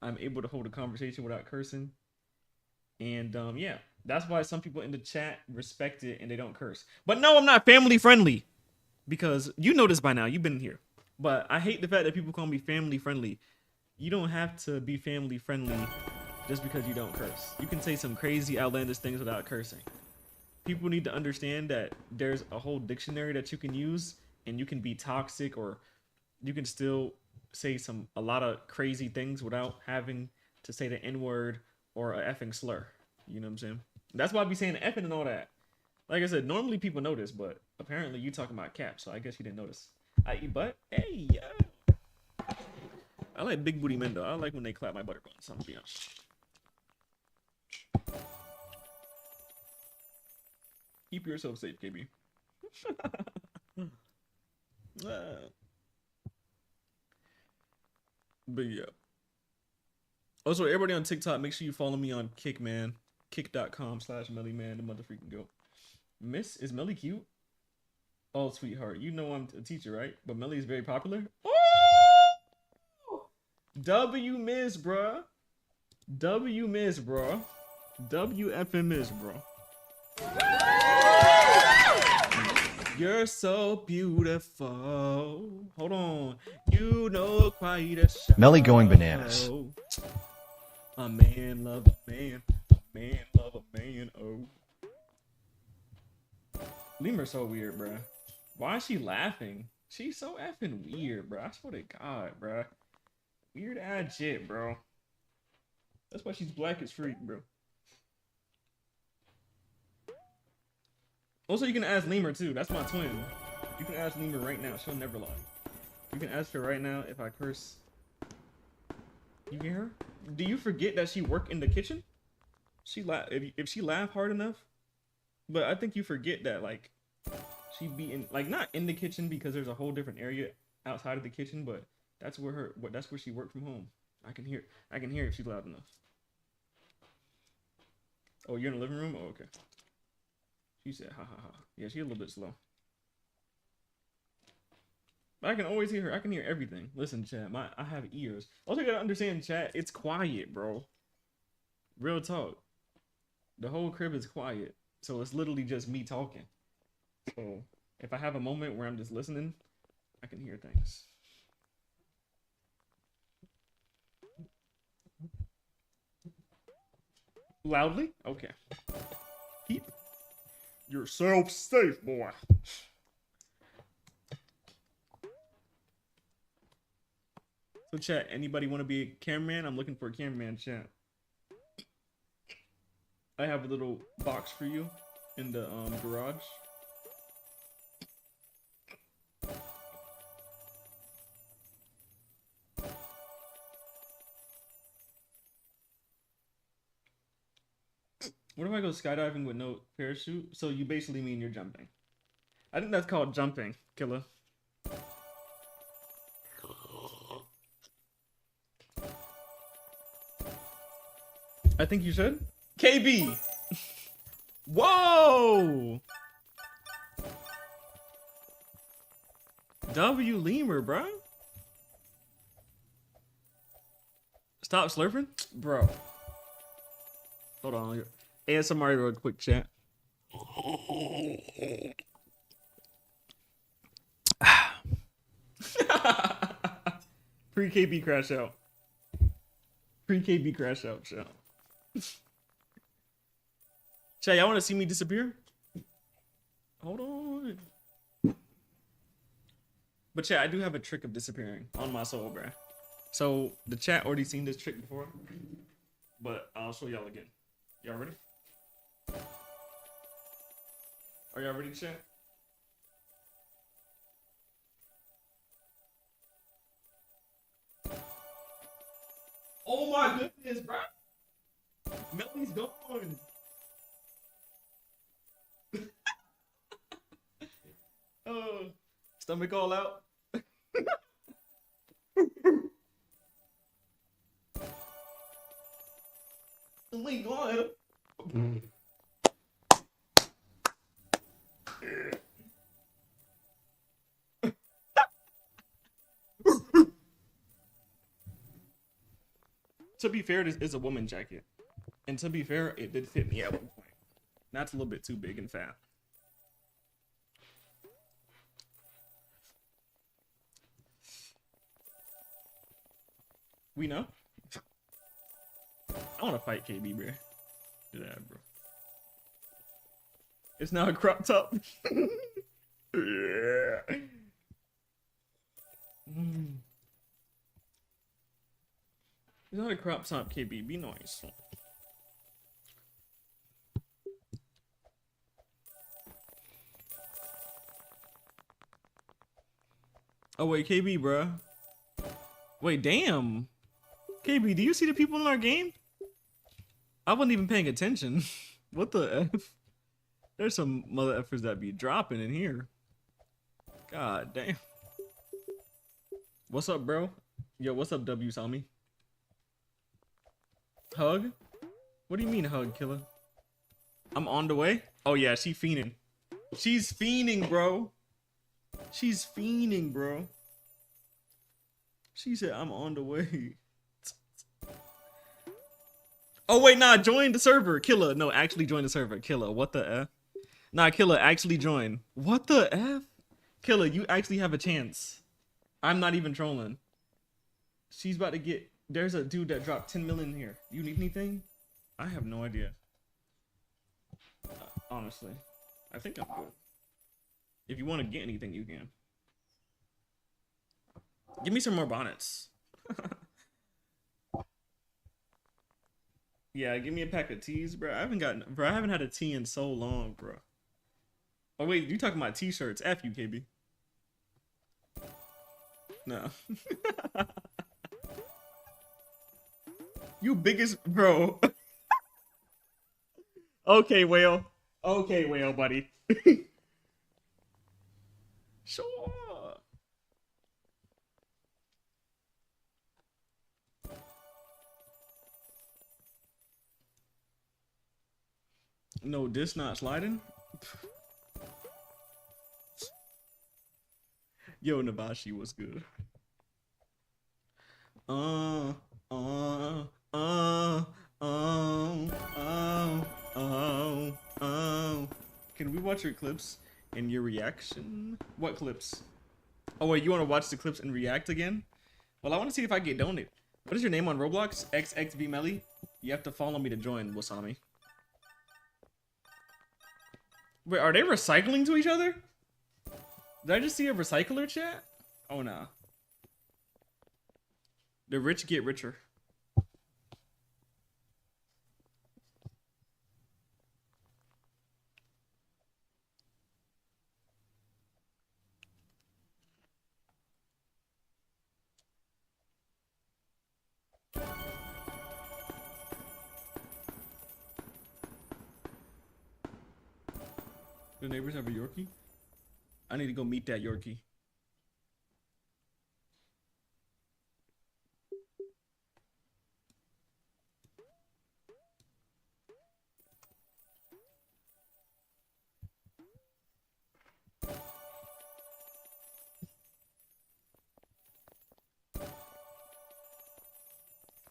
I'm able to hold a conversation without cursing. And yeah, that's why some people in the chat respect it and they don't curse. But no, I'm not family friendly. because you know this by now. You've been here, but I hate the fact that people call me family friendly. You don't have to be family friendly just because you don't curse. You can say some crazy outlandish things without cursing. People need to understand that there's a whole dictionary that you can use, and you can be toxic, or you can still say a lot of crazy things without having to say the N-word or a effing slur. You know what I'm saying? That's why I be saying effing and all that. Like I said, normally people notice, but apparently you talking about cap, so I guess you didn't notice. But hey, I like big booty men though. I like when they clap my butter buttons. I'm gonna be honest. Keep yourself safe, KB. But yeah. Also, everybody on TikTok, make sure you follow me on Kick, man. Kick.com/mellyman, the mother freaking goat. Miss, is Melly cute? Oh, sweetheart. You know I'm a teacher, right? But Melly is very popular. Oh! W Miss, bruh. W Miss, bruh. WFM Miss, bro. You're so beautiful. Hold on. You know quite a show. Melly going bananas. A man love a man. A man love a man. Oh. Lemur's so weird, bro. Why is she laughing? She's so effing weird, bro. I swear to God, bro. Weird ass shit, bro. That's why she's black as freak, bro. Also, you can ask Lemur too. That's my twin. You can ask Lemur right now. She'll never lie. You can ask her right now if I curse. You hear her? Do you forget that she work in the kitchen? She if she laugh hard enough. But I think you forget that, like, she be in, like, not in the kitchen because there's a whole different area outside of the kitchen, but that's where that's where she worked from home. I can hear if she's loud enough. Oh, you're in the living room? Oh, okay. She said, ha ha ha. Yeah, she's a little bit slow. But I can always hear her. I can hear everything. Listen, chat, I have ears. Also, you gotta understand, chat, it's quiet, bro. Real talk. The whole crib is quiet. So it's literally just me talking. So if I have a moment where I'm just listening, I can hear things. Loudly? Okay. Keep yourself safe, boy. So chat, anybody want to be a cameraman? I'm looking for a cameraman, chat. I have a little box for you in the garage. What if I go skydiving with no parachute? So you basically mean you're jumping. I think that's called jumping, killer. I think you should. KB! Whoa! W Lemur, bro. Stop slurping? Bro. Hold on. ASMR real quick, chat. Pre-KB crash out. Pre-KB crash out, chat. Chat, y'all want to see me disappear? Hold on. But chat, I do have a trick of disappearing on my soul, bruh. So the chat already seen this trick before, but I'll show y'all again. Y'all ready? Are y'all ready, chat? Oh my goodness, bruh. Melly's gone. Stomach all out. We gone. To be fair, this is a woman jacket. And to be fair, it did fit me at one point. That's a little bit too big and fat. We know. I want to fight KB, bro. Do that, bro. It's now a crop top. Yeah. It's not a crop top, KB. Be nice. Oh wait, KB, bruh. Wait, damn. KB, do you see the people in our game? I wasn't even paying attention. What the F? There's some mother effers that be dropping in here. God damn. What's up, bro? Yo, what's up, W Sami? Hug? What do you mean hug, killer? I'm on the way? Oh yeah, she fiending. She's fiending, bro. She's fiending, bro. She said, I'm on the way. Oh wait, nah, join the server, killer. No, actually join the server, killer. What the F? Nah, killer, actually join. What the F? Killer, you actually have a chance. I'm not even trolling. She's about to get... There's a dude that dropped 10 million here. You need anything? I have no idea. Honestly. I think I'm good. If you want to get anything, you can. Give me some more bonnets. Yeah, give me a pack of teas, bro. I haven't had a tea in so long, bro. Oh wait, you talking about t-shirts? F you, KB. No. You biggest bro. Okay, whale. Okay, whale, buddy. Sure. No, this not sliding. Yo, Nabashi, what's good? Can we watch your clips and your reaction? What clips? Oh wait, you want to watch the clips and react again? Well, I want to see if I get donated. What is your name on Roblox? xxvmelly. You have to follow me to join, Wasami. Wait, are they recycling to each other? Did I just see a recycler chat? Oh nah. The rich get richer. The neighbors have a Yorkie? I need to go meet that Yorkie.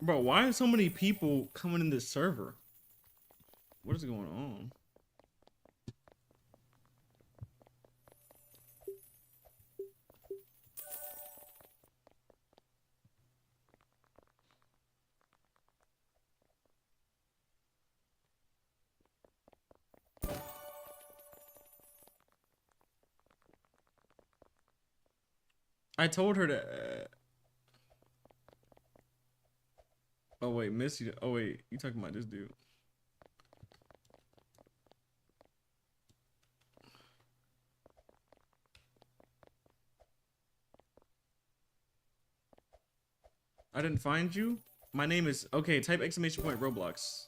Bro, why are so many people coming in this server? What is going on? I told her to... Oh wait, Missy. Oh wait, you talking about this dude? I didn't find you. My name is... Okay, type exclamation point Roblox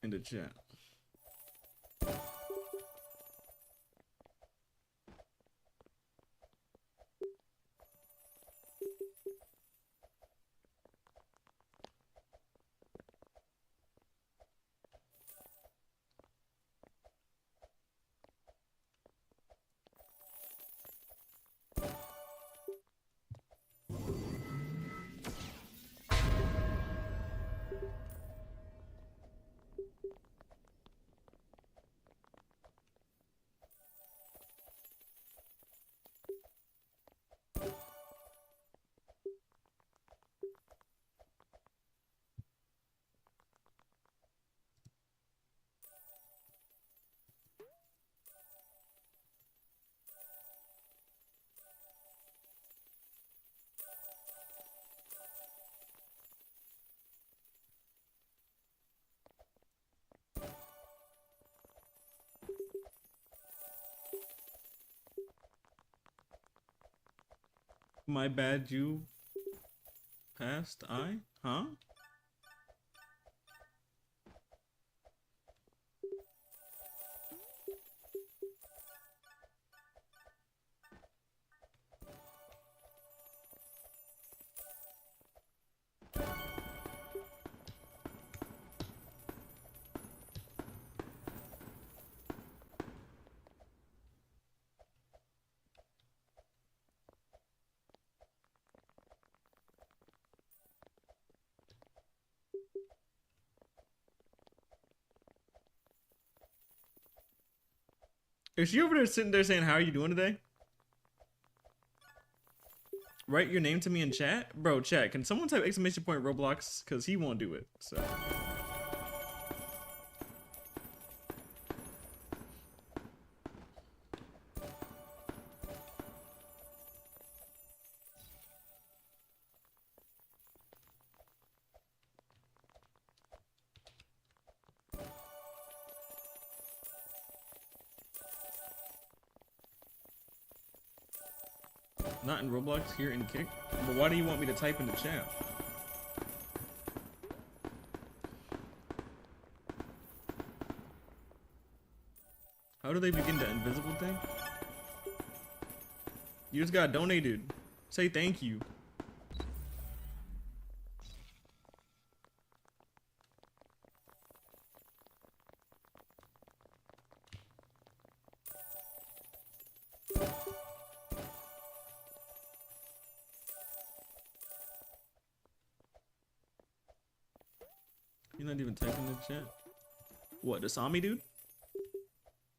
in the chat. My bad, you passed. Huh? Is she over there sitting there saying, how are you doing today? Write your name to me in chat? Bro, chat, can someone type exclamation point Roblox? Because he won't do it, so. Not in Roblox, here in Kick. But why do you want me to type in the chat? How do they begin the invisible thing? You just got donated. Say thank you. He's not even typing in the chat. What, the Sami dude?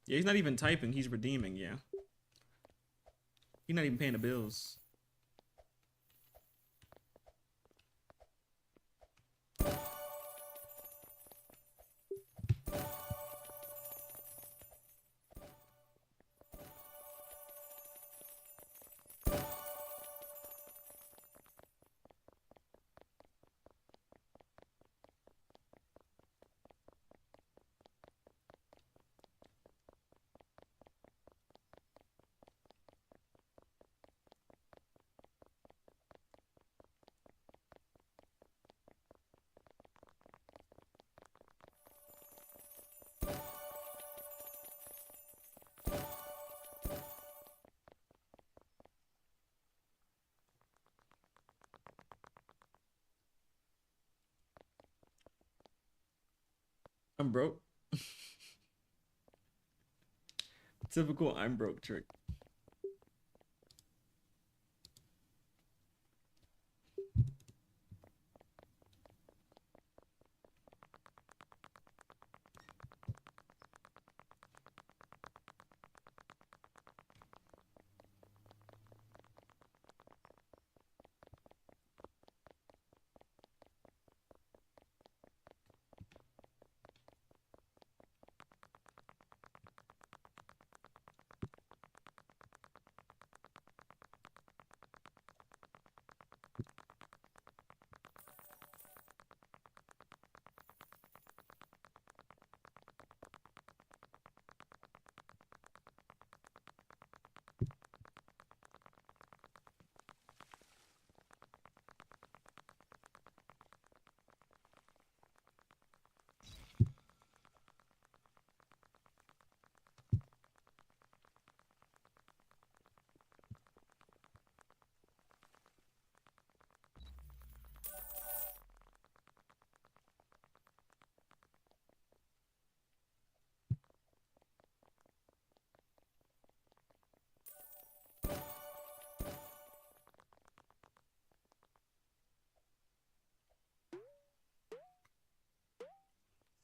Yeah, he's not even typing, he's redeeming, yeah. He's not even paying the bills. I'm broke. Typical I'm broke trick.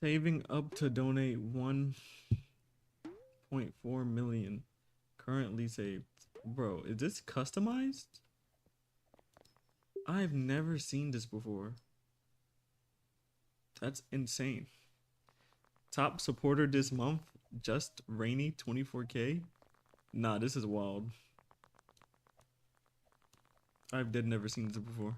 Saving up to donate 1.4 million. Currently saved. Bro, is this customized? I've never seen this before. That's insane. Top supporter this month, just Rainy 24K. Nah, this is wild. I've never seen this before.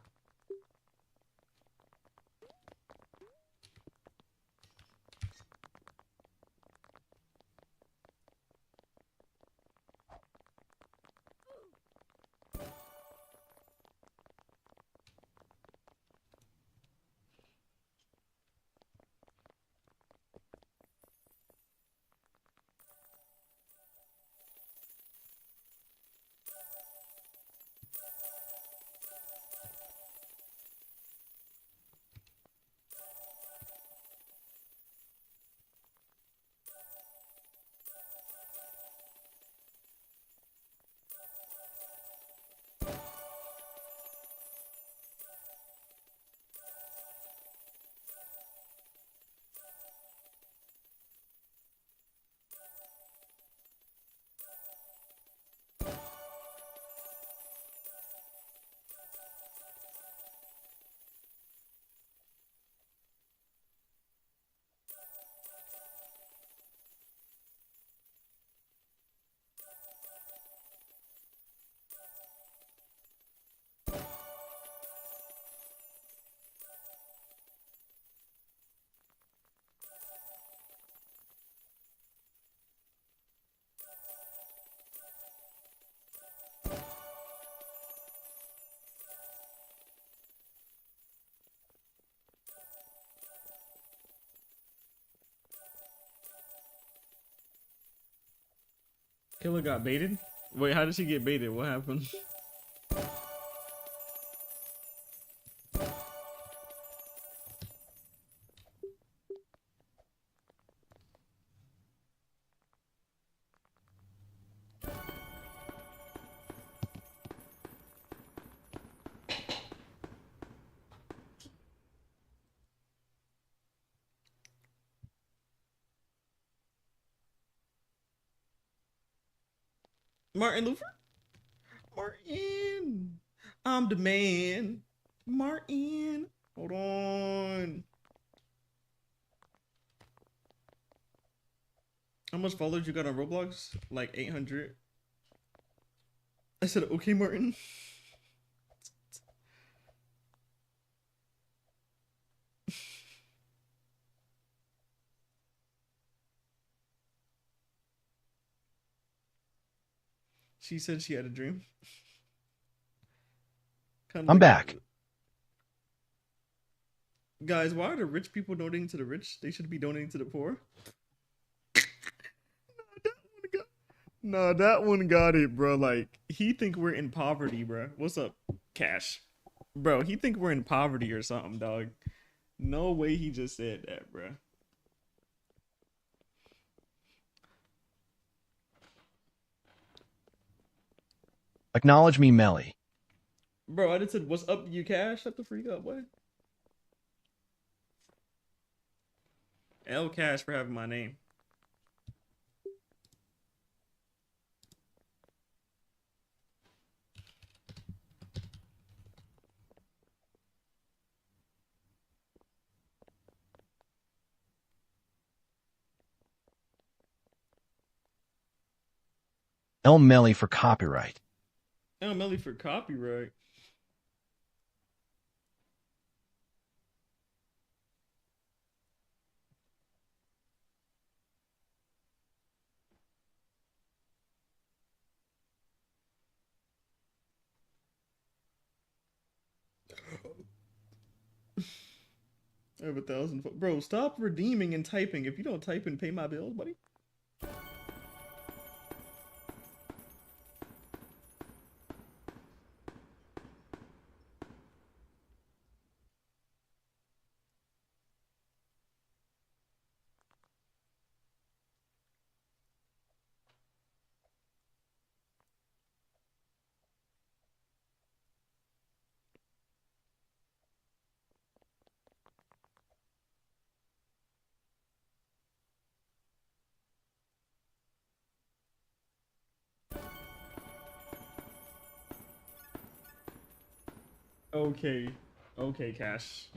Killer got baited? Wait, how did she get baited? What happened? Martin Luther? Martin! I'm the man. Martin. Hold on. How much followers you got on Roblox? Like 800. I said, okay, Martin. She said she had a dream. I'm back. Guys, why are the rich people donating to the rich? They should be donating to the poor. Nah, that one got it, bro. Like, he think we're in poverty, bro. What's up, Cash? Bro, he think we're in poverty or something, dog. No way he just said that, bro. Acknowledge me, Melly. Bro, I just said, what's up, you Cash? Shut the freak up, boy. L Cash for having my name. L Melly for copyright. L Melly for copyright. I have 1,000. Bro, stop redeeming and typing. If you don't type and pay my bills, buddy. Okay. Okay, Cash.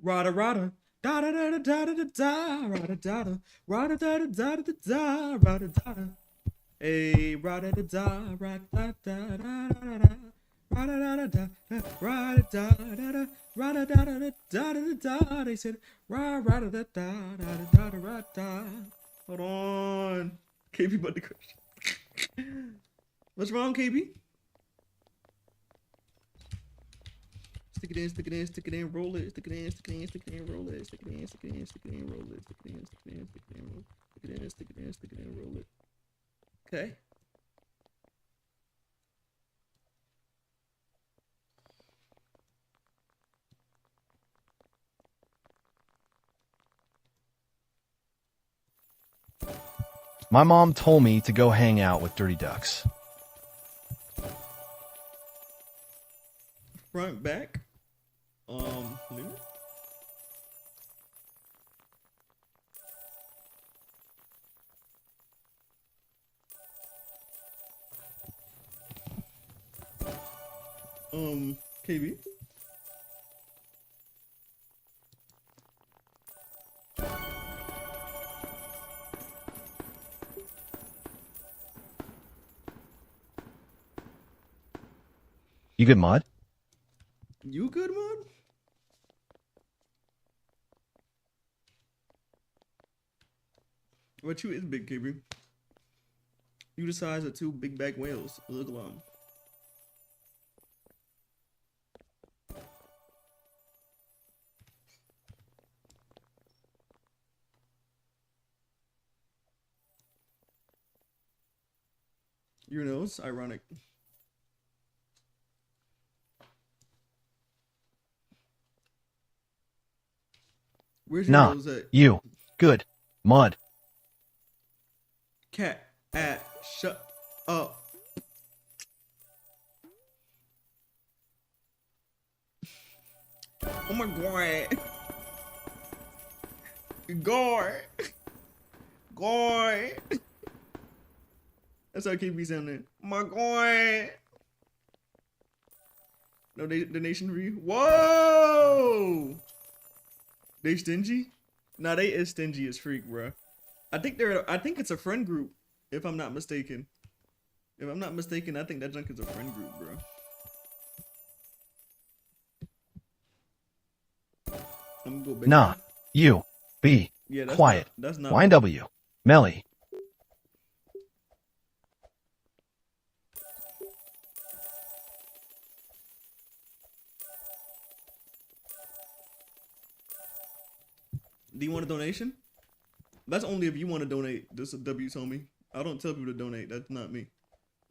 Rada rada. Da da da da da da da. Rada da da. Rada da da da da da. Rada da da. Hey, rada da da. Rada da da da da da. Rada da da da. Rada da da da. Rada da da da da da da. They said rada da da da da da da. Hold on. KB but the question. What's wrong, KB? Stick it in, stick it in, stick it in, roll it, stick it in, stick it in, stick it in, roll it, stick it in, stick it in, stick it in, roll it, stick it in, stick it in, stick it in, roll it, stick it in, stick it in, stick it in, roll it. Okay. My mom told me to go hang out with dirty ducks. Front, back. New. KB. You good, Mod? You good, man? What you is big, KB? You the size of 2 big back whales. Look along. Your nose, ironic. Where's your Nah, nose at? you. Good. Mod. Cat, shut up. Oh my god. God. God. That's how KB sounding. Oh my god. No, the nation re. Whoa. They stingy? Nah, they is stingy as freak, bro. I think it's a friend group, if I'm not mistaken. If I'm not mistaken, I think that junk is a friend group, bro. I'm gonna go back. Nah, you. Be. Yeah, that's Quiet. That's not. YW. Melly. Do you want a donation? That's only if you want to donate. This is W told me. I don't tell people to donate. That's not me.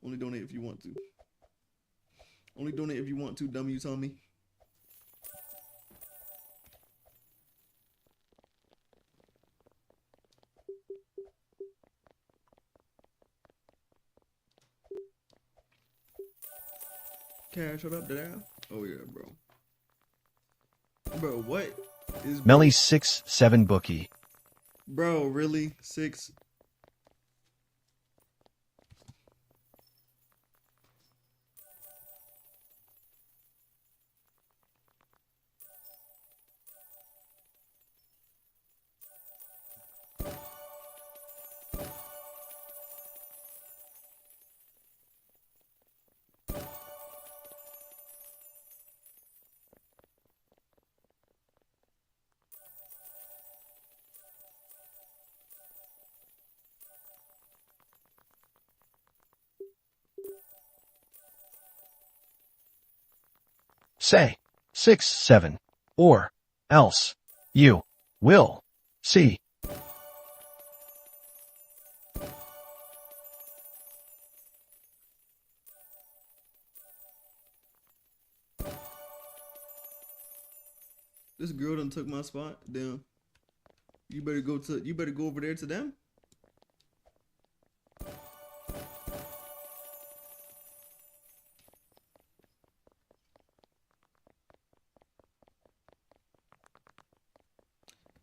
Only donate if you want to. Only donate if you want to. W told me. Cash, shut up, dad. Oh yeah, bro. Bro, what is Melly 6-7 bookie. Bro, really? 6? Say. 6-7. Or. Else. You. Will. See. This girl done took my spot. Damn. You better go over there to them.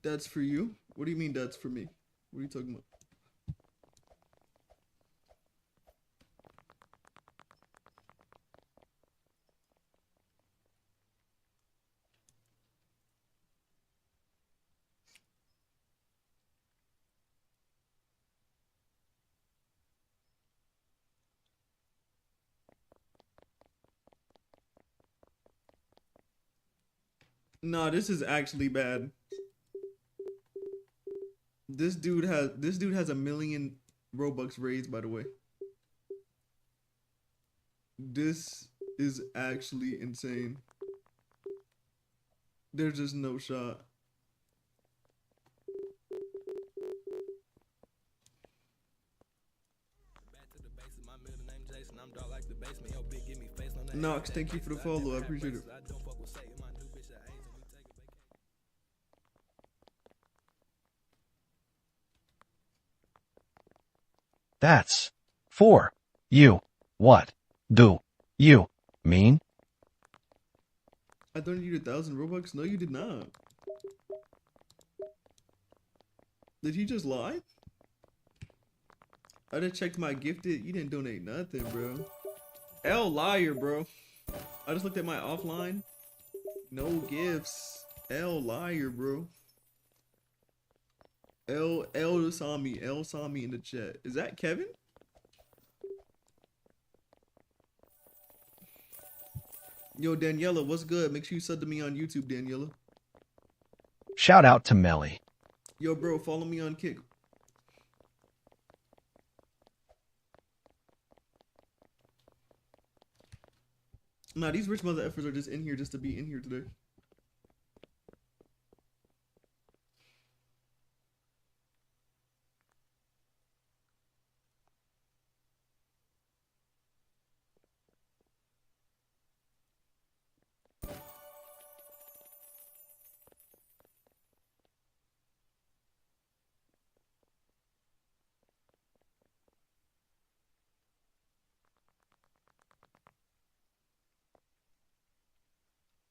That's for you? What do you mean that's for me? What are you talking about? Nah, this is actually bad. This dude has $1 million Robux raised, by the way. This is actually insane. There's just no shot. Knox, thank you for the follow. I appreciate it. That's. For. You. What. Do. You. Mean? I donated you 1,000 Robux? No, you did not. Did he just lie? I just checked my gifted. You didn't donate nothing, bro. L liar, bro. I just looked at my offline. No gifts. L liar, bro. L saw me. L saw me in the chat. Is that Kevin? Yo, Daniela, what's good? Make sure you sub to me on YouTube, Daniela. Shout out to Melly. Yo, bro, follow me on Kick. Nah, these rich mother effers are just in here just to be in here today.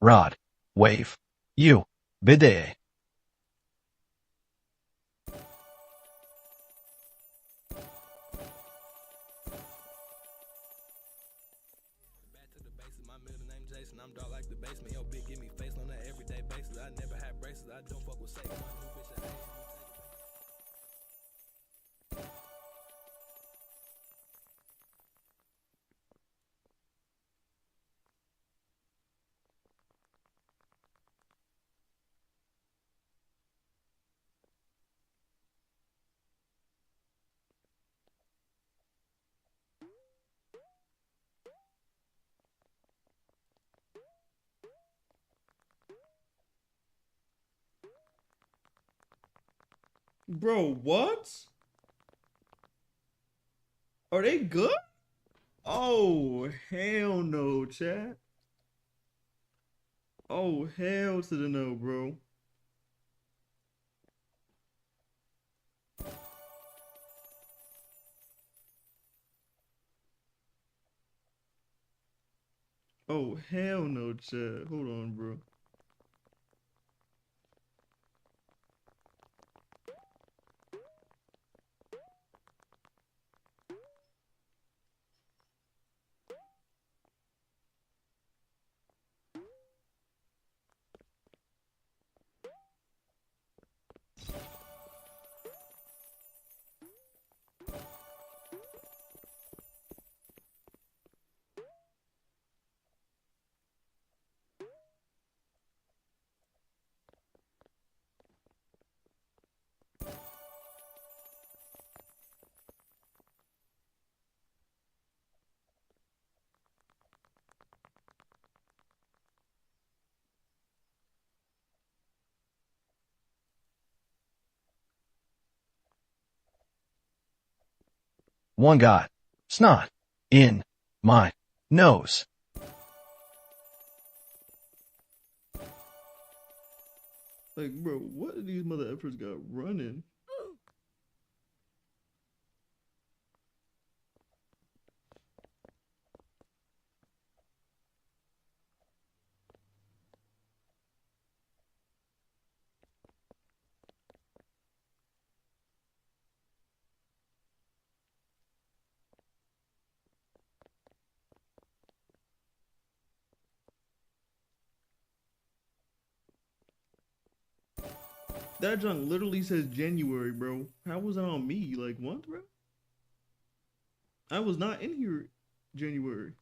Rod. Wave. You. Bidet. Back to the basics, my middle name Jason. I'm dark like the basement. Yo, big give me face on an everyday basis. I never had braces. I don't fuck with Satan. My new bitch, I hate you. Bro, what? Are they good? Oh, hell no, chat. Oh, hell to the no, bro. Oh, hell no, chat. Hold on, bro. One got snot in my nose. Like, bro, what do these mother effers got running? That junk literally says January, bro. How was that on me? Like, what, bro? I was not in here January.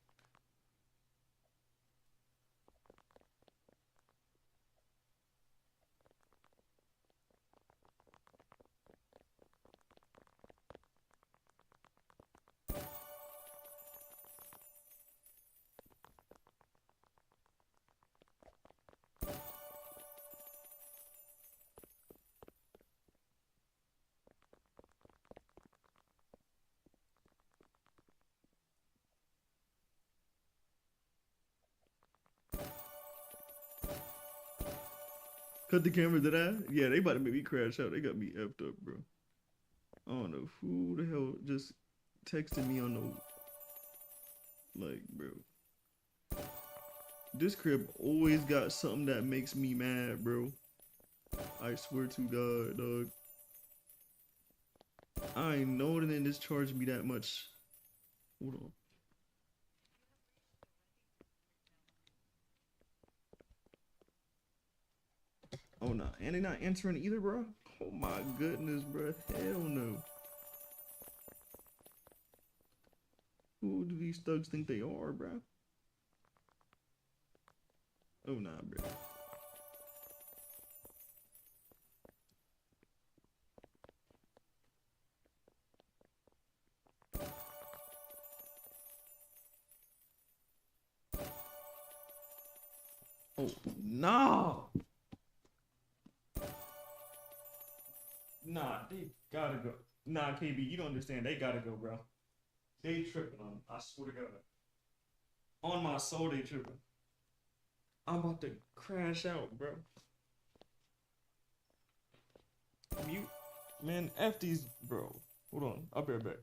Cut the camera, did I? Yeah, they about to make me crash out. They got me effed up, bro. I don't know who the hell just texted me on the, like, bro. This crib always got something that makes me mad, bro. I swear to God, dog. I ain't know they didn't discharge me that much. Hold on. Oh, no. And they not answering either, bro? Oh, my goodness, bro. Hell no. Who do these thugs think they are, bro? Oh nah, bro. Oh no. Nah, they gotta go. Nah, KB, you don't understand. They gotta go, bro. They tripping on. I swear to God. On my soul, they tripping. I'm about to crash out, bro. Mute. Man, F these, bro. Hold on. I'll be right back.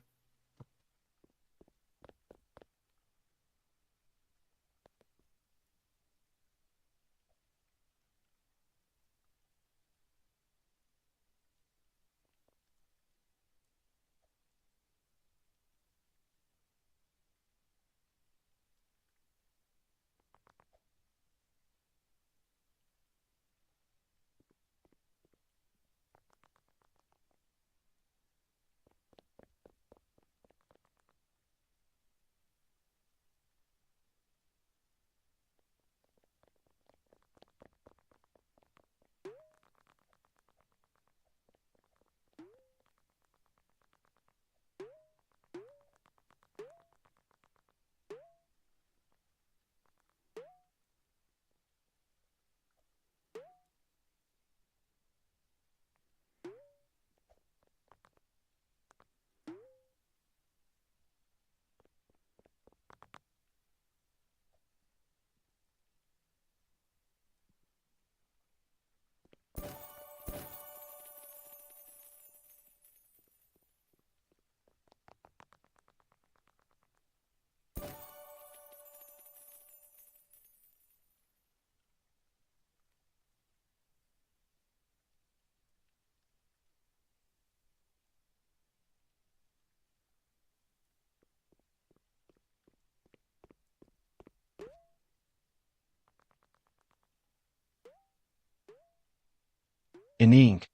In ink.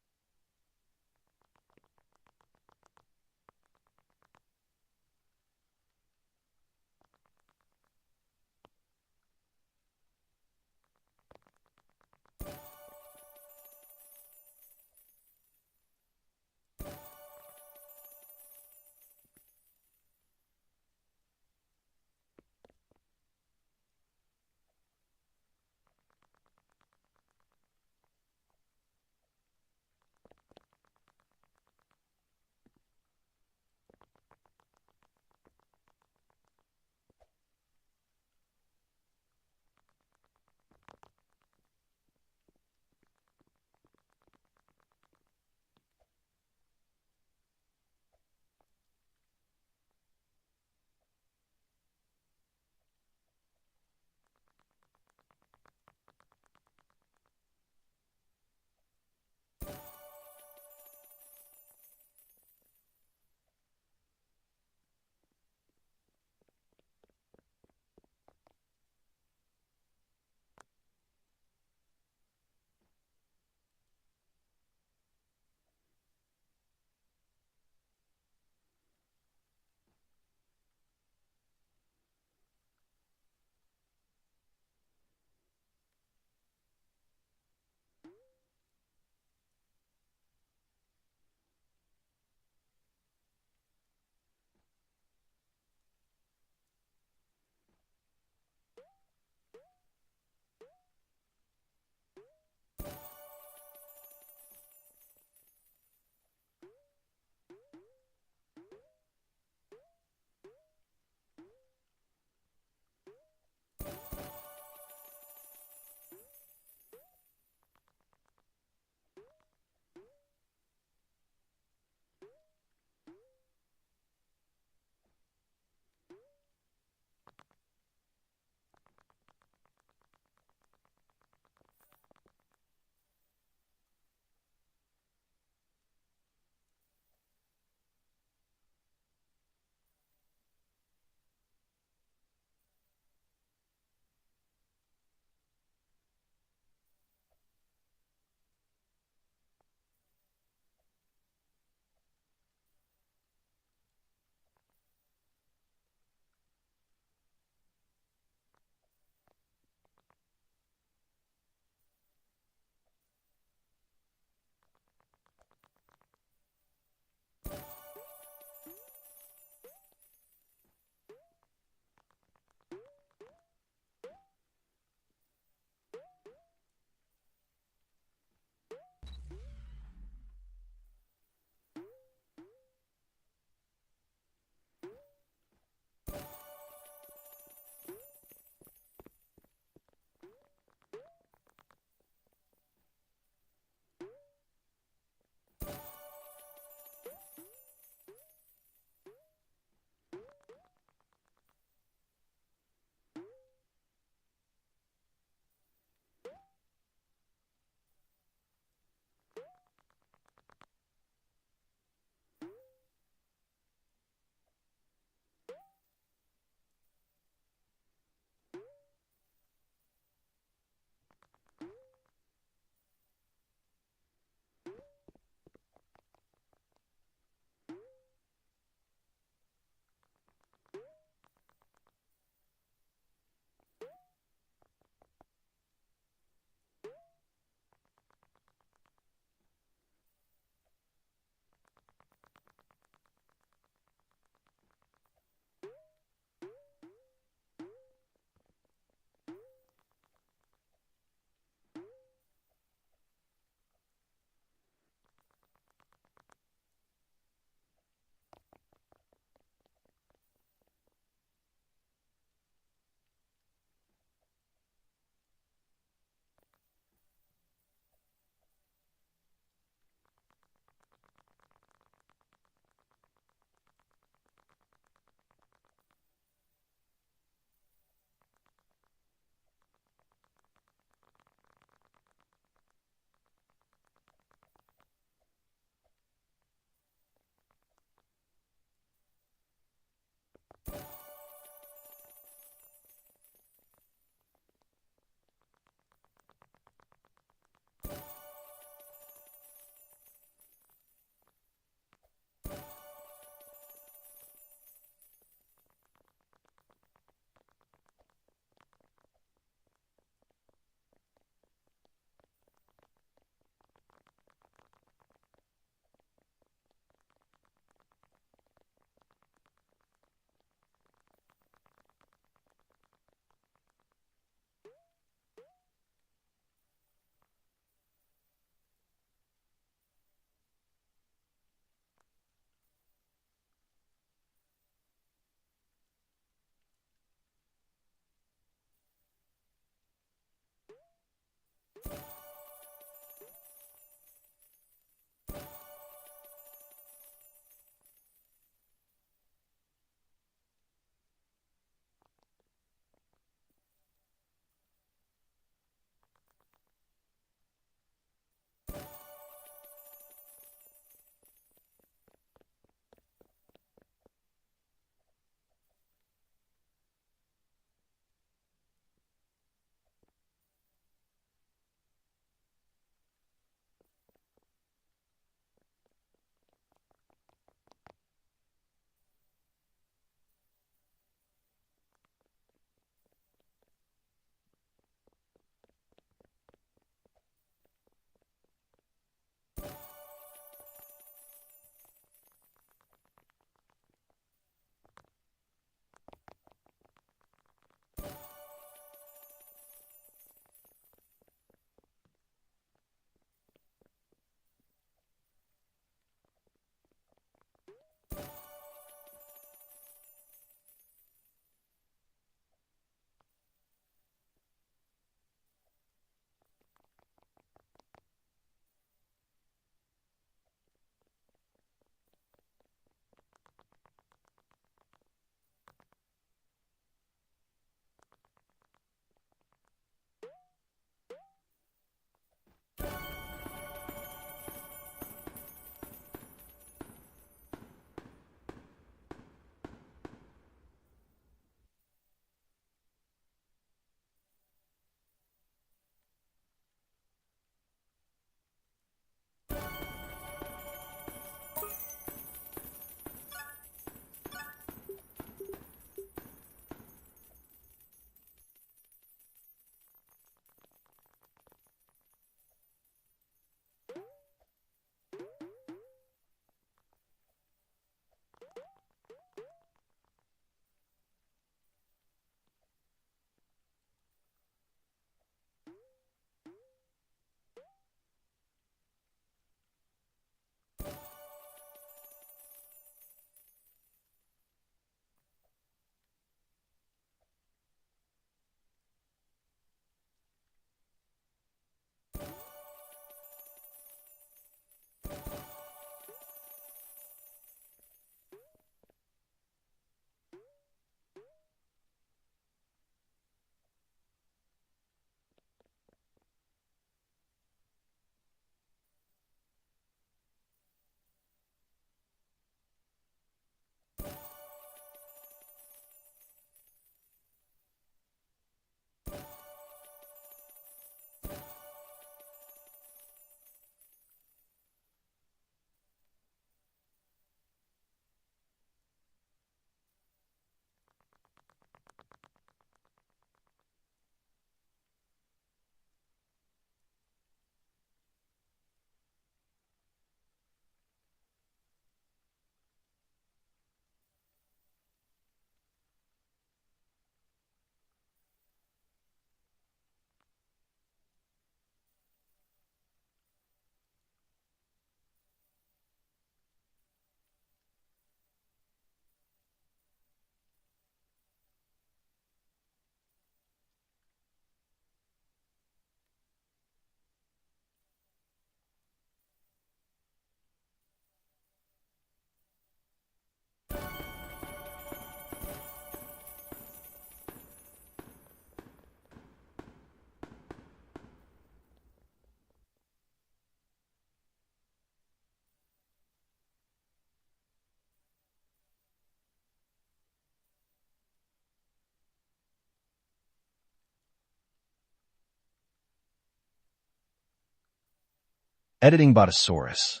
Editing Botosaurus.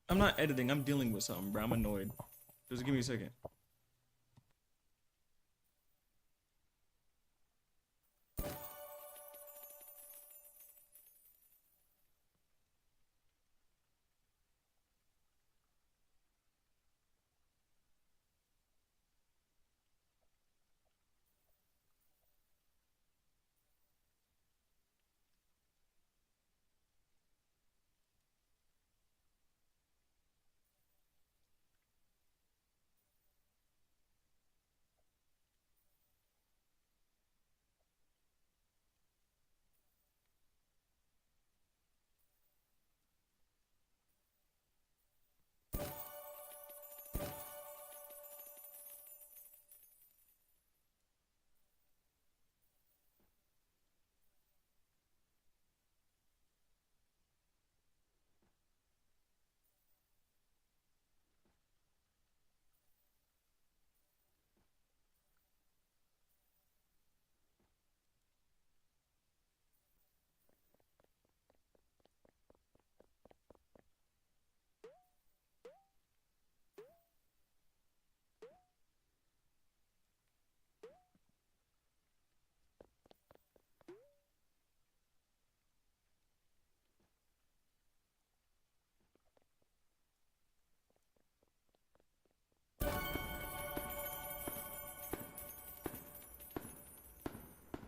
I'm not editing. I'm dealing with something, bro. I'm annoyed. Just give me a second.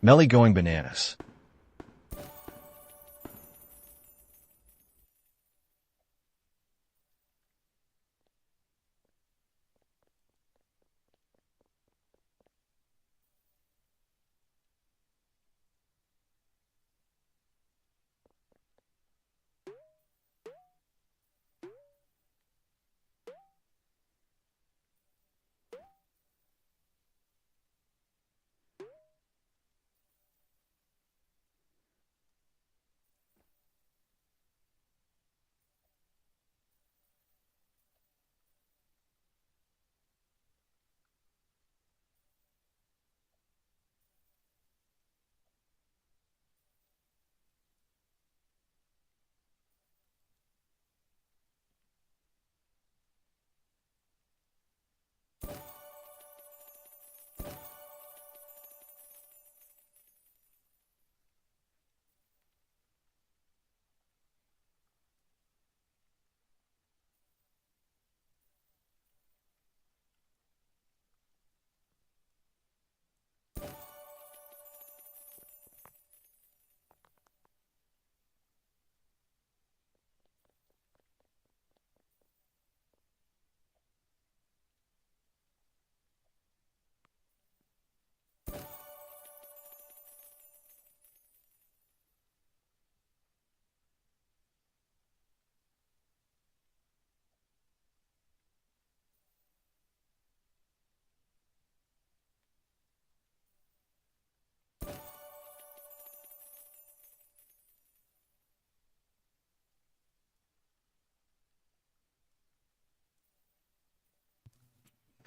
Melly going bananas.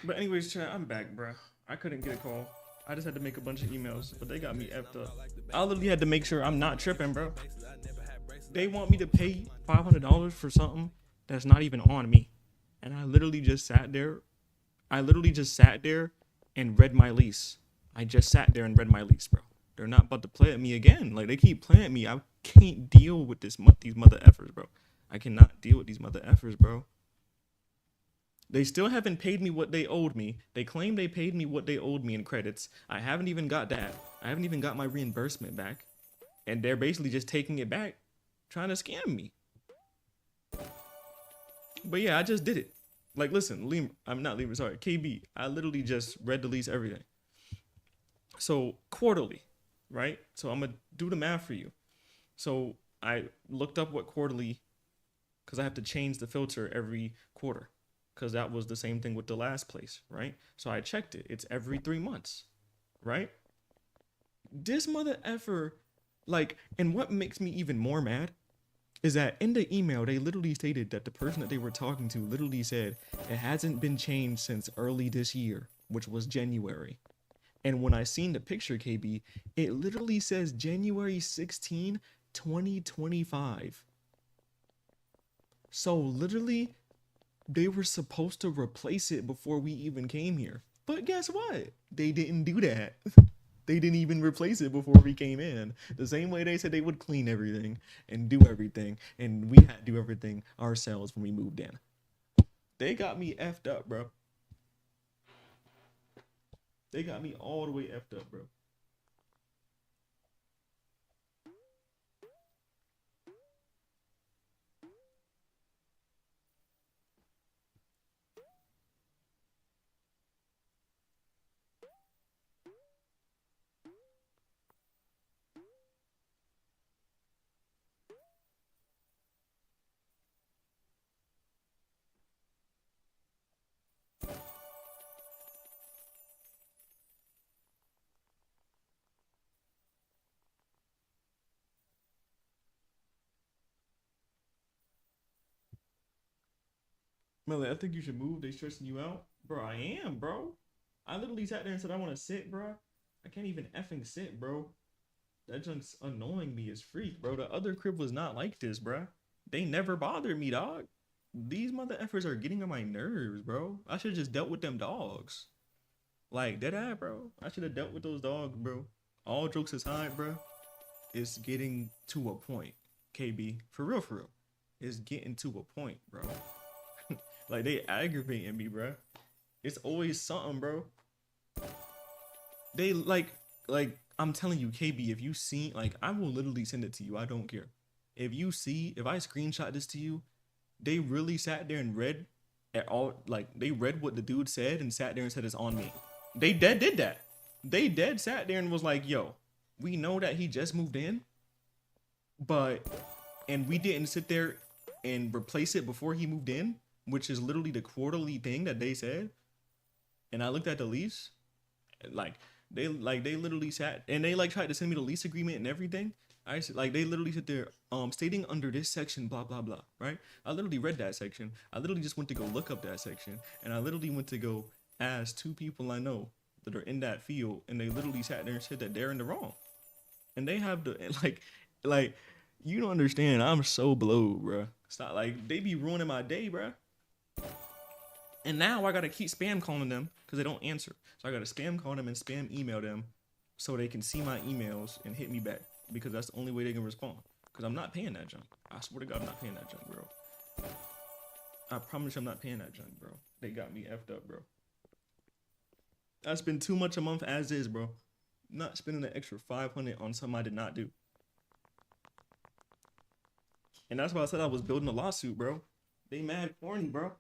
But anyways, chat, I'm back, bro. I couldn't get a call. I just had to make a bunch of emails, but they got me effed up. I literally had to make sure I'm not tripping, bro. They want me to pay $500 for something that's not even on me. And I literally just sat there. And read my lease. I just sat there and read my lease, bro. They're not about to play at me again. Like, they keep playing at me. I can't deal with these mother effers, bro. I cannot deal with these mother effers, bro. They still haven't paid me what they owed me. They claim they paid me what they owed me in credits. I haven't even got that. I haven't even got my reimbursement back. And they're basically just taking it back, trying to scam me. But yeah, I just did it. Like, listen, I'm not Lemur, sorry, KB. I literally just read the lease, everything. So, quarterly, right? So, I'm going to do the math for you. So, I looked up what quarterly, because I have to change the filter every quarter. Because that was the same thing with the last place, right? So I checked it. It's every 3 months, right? This mother effer, like, and what makes me even more mad is that in the email, they literally stated that the person that they were talking to literally said it hasn't been changed since early this year, which was January. And when I seen the picture, KB, it literally says January 16, 2025. So literally, they were supposed to replace it before we even came here. But guess what? They didn't do that. They didn't even replace it before we came in. The same way they said they would clean everything and do everything, and we had to do everything ourselves when we moved in. They got me effed up, bro. They got me all the way effed up, bro. Melly, I think you should move. They stressing you out, bro. I am, bro. I literally sat there and said I want to sit, bro. I can't even effing sit, bro. That junk's annoying me as freak, bro. The other crib was not like this, bro. They never bothered me, dog. These mother effers are getting on my nerves, bro. I should have just dealt with them dogs. Like, dead bro. I should have dealt with those dogs, bro. All jokes aside, bro. It's getting to a point, KB. For real, for real. It's getting to a point, bro. Like, they aggravating me, bro. It's always something, bro. They, like, I'm telling you, KB, if you see, like, I will literally send it to you. I don't care. If you see, if I screenshot this to you, they really sat there and read at all, like, they read what the dude said and sat there and said it's on me. They dead did that. They dead sat there and was like, yo, we know that he just moved in, but, and we didn't sit there and replace it before he moved in, which is literally the quarterly thing that they said. And I looked at the lease, like, they literally sat and they like tried to send me the lease agreement and everything. I said, like, they literally sit there stating under this section blah blah blah, right? I literally read that section. I literally just went to go look up that section, and I literally went to go ask 2 people I know that are in that field, and they literally sat there and said that they're in the wrong. And they have the like you don't understand. I'm so blowed, bro. Stop, like, they be ruining my day, bro. And now I gotta keep spam calling them because they don't answer. So I gotta spam call them and spam email them so they can see my emails and hit me back, because that's the only way they can respond. Because I'm not paying that junk. I swear to God, I'm not paying that junk, bro. I promise you I'm not paying that junk, bro. They got me effed up, bro. I spend too much a month as is, bro. Not spending an extra $500 on something I did not do. And that's why I said I was building a lawsuit, bro. They mad corny, bro.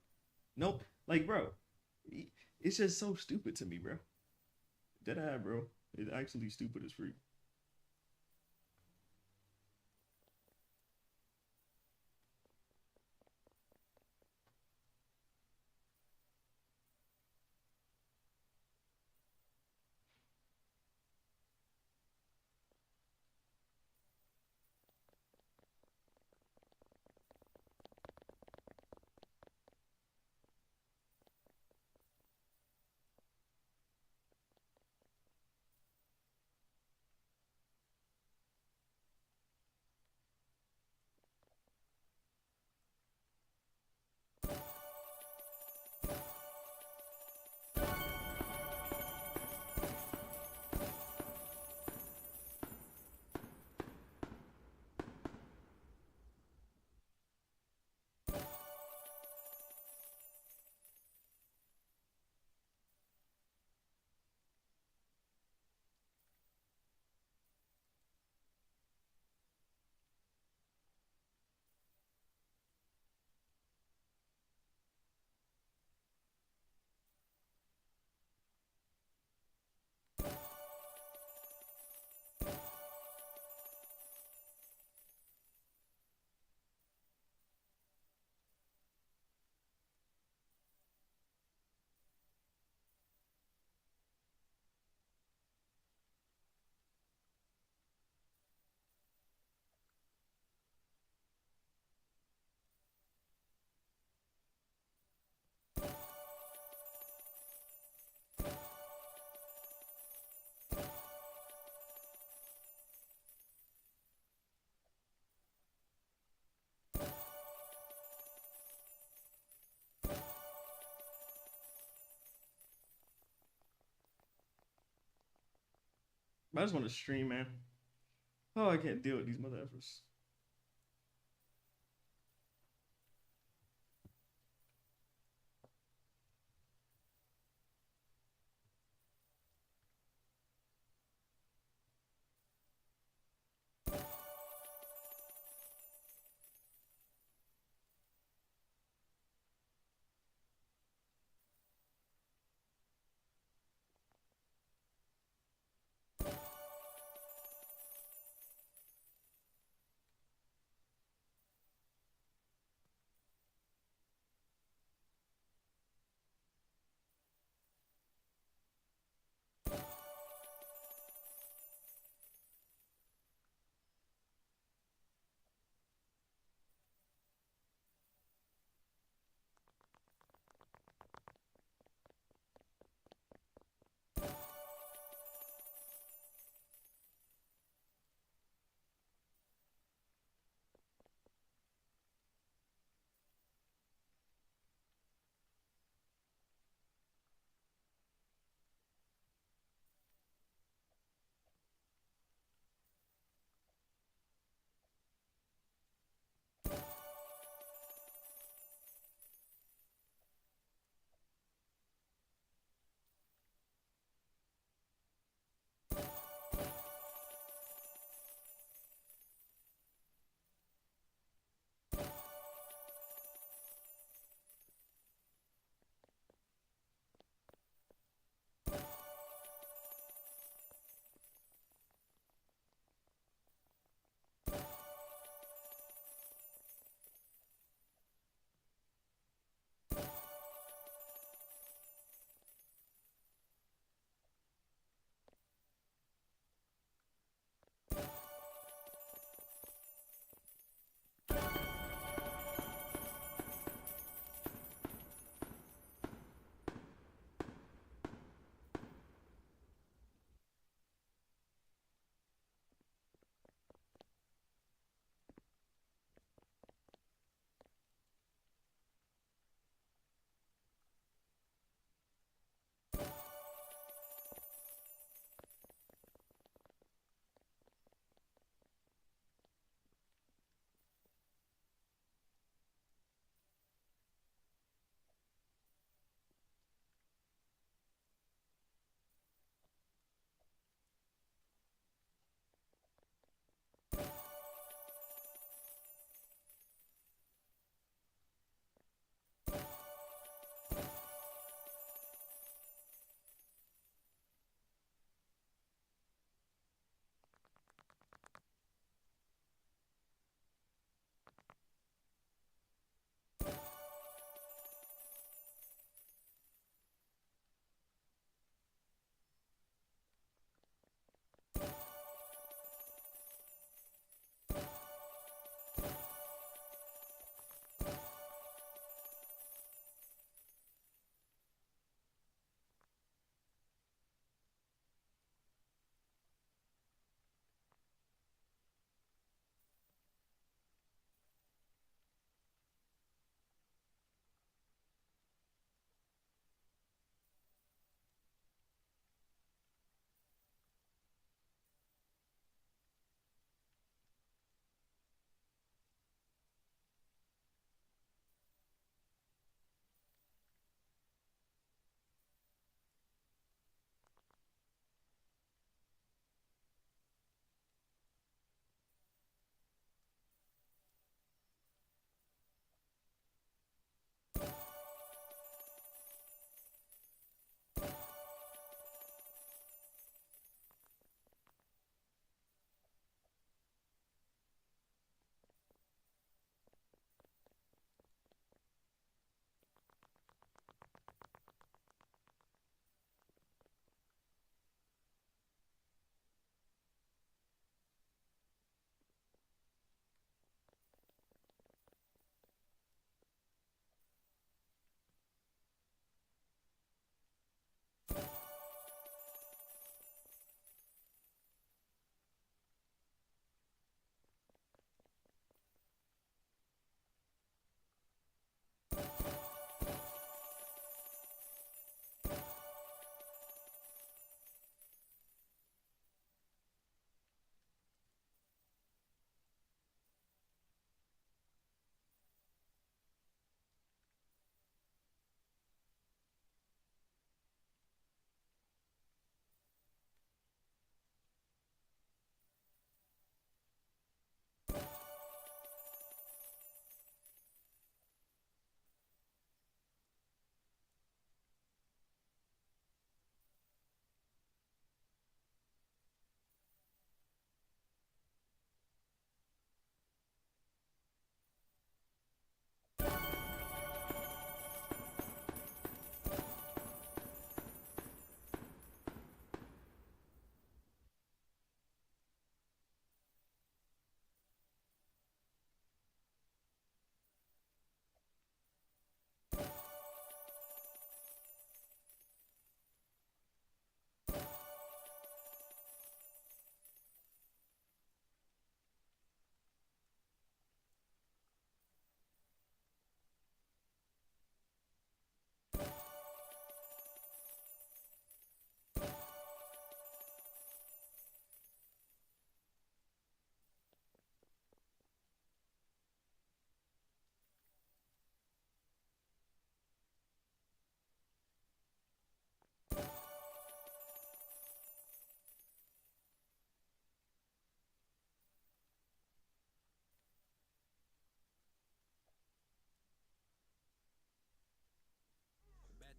Nope. Like, bro, it's just so stupid to me, bro. Dead bro. It's actually stupid as freak. I just want to stream, man. Oh, I can't deal with these mother effers.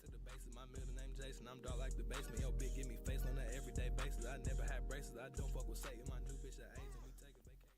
to the basics. My middle name Jason. I'm dark like the basement. Yo, bitch, give me face on an everyday basis. I never had braces. I don't fuck with Satan. My new bitch at age and we take a vacation.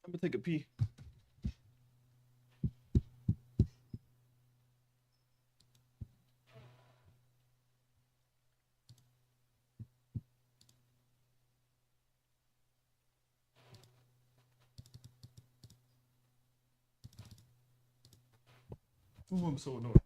I'm gonna take a pee. Ooh, I'm so annoyed.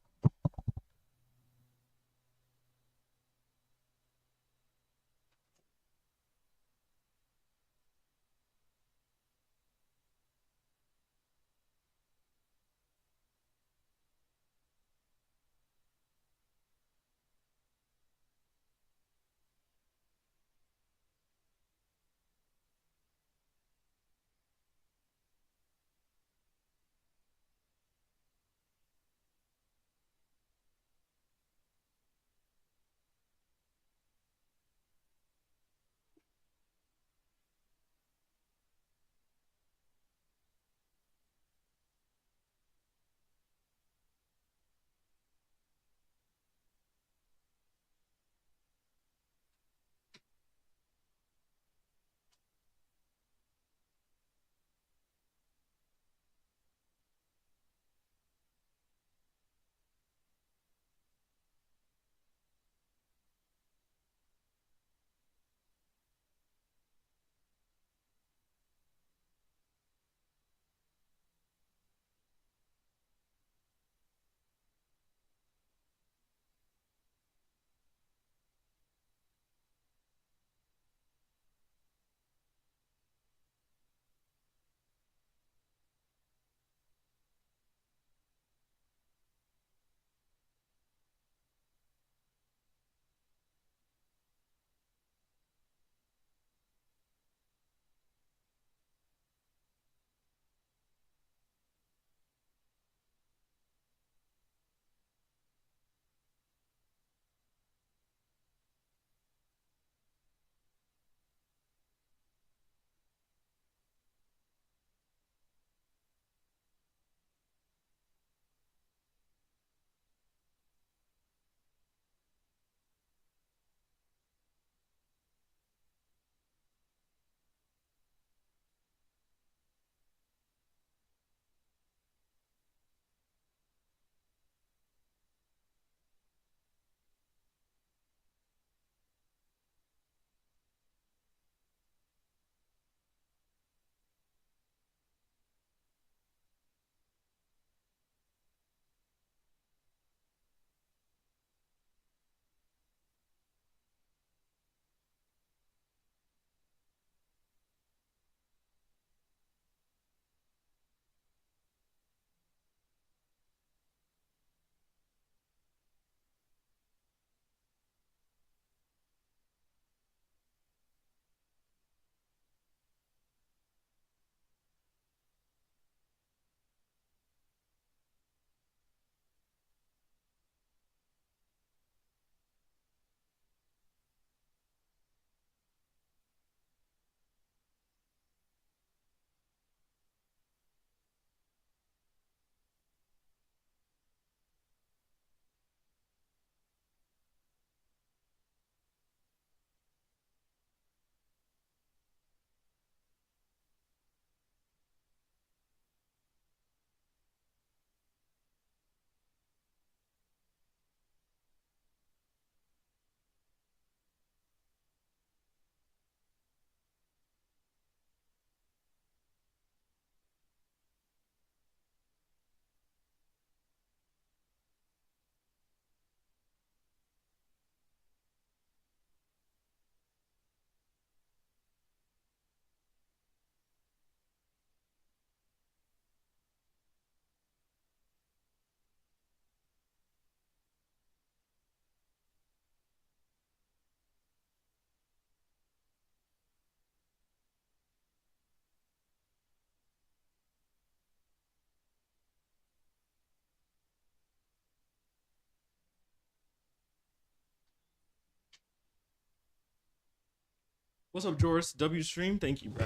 What's up, Joris? W stream. Thank you, bro.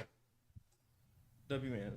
W man.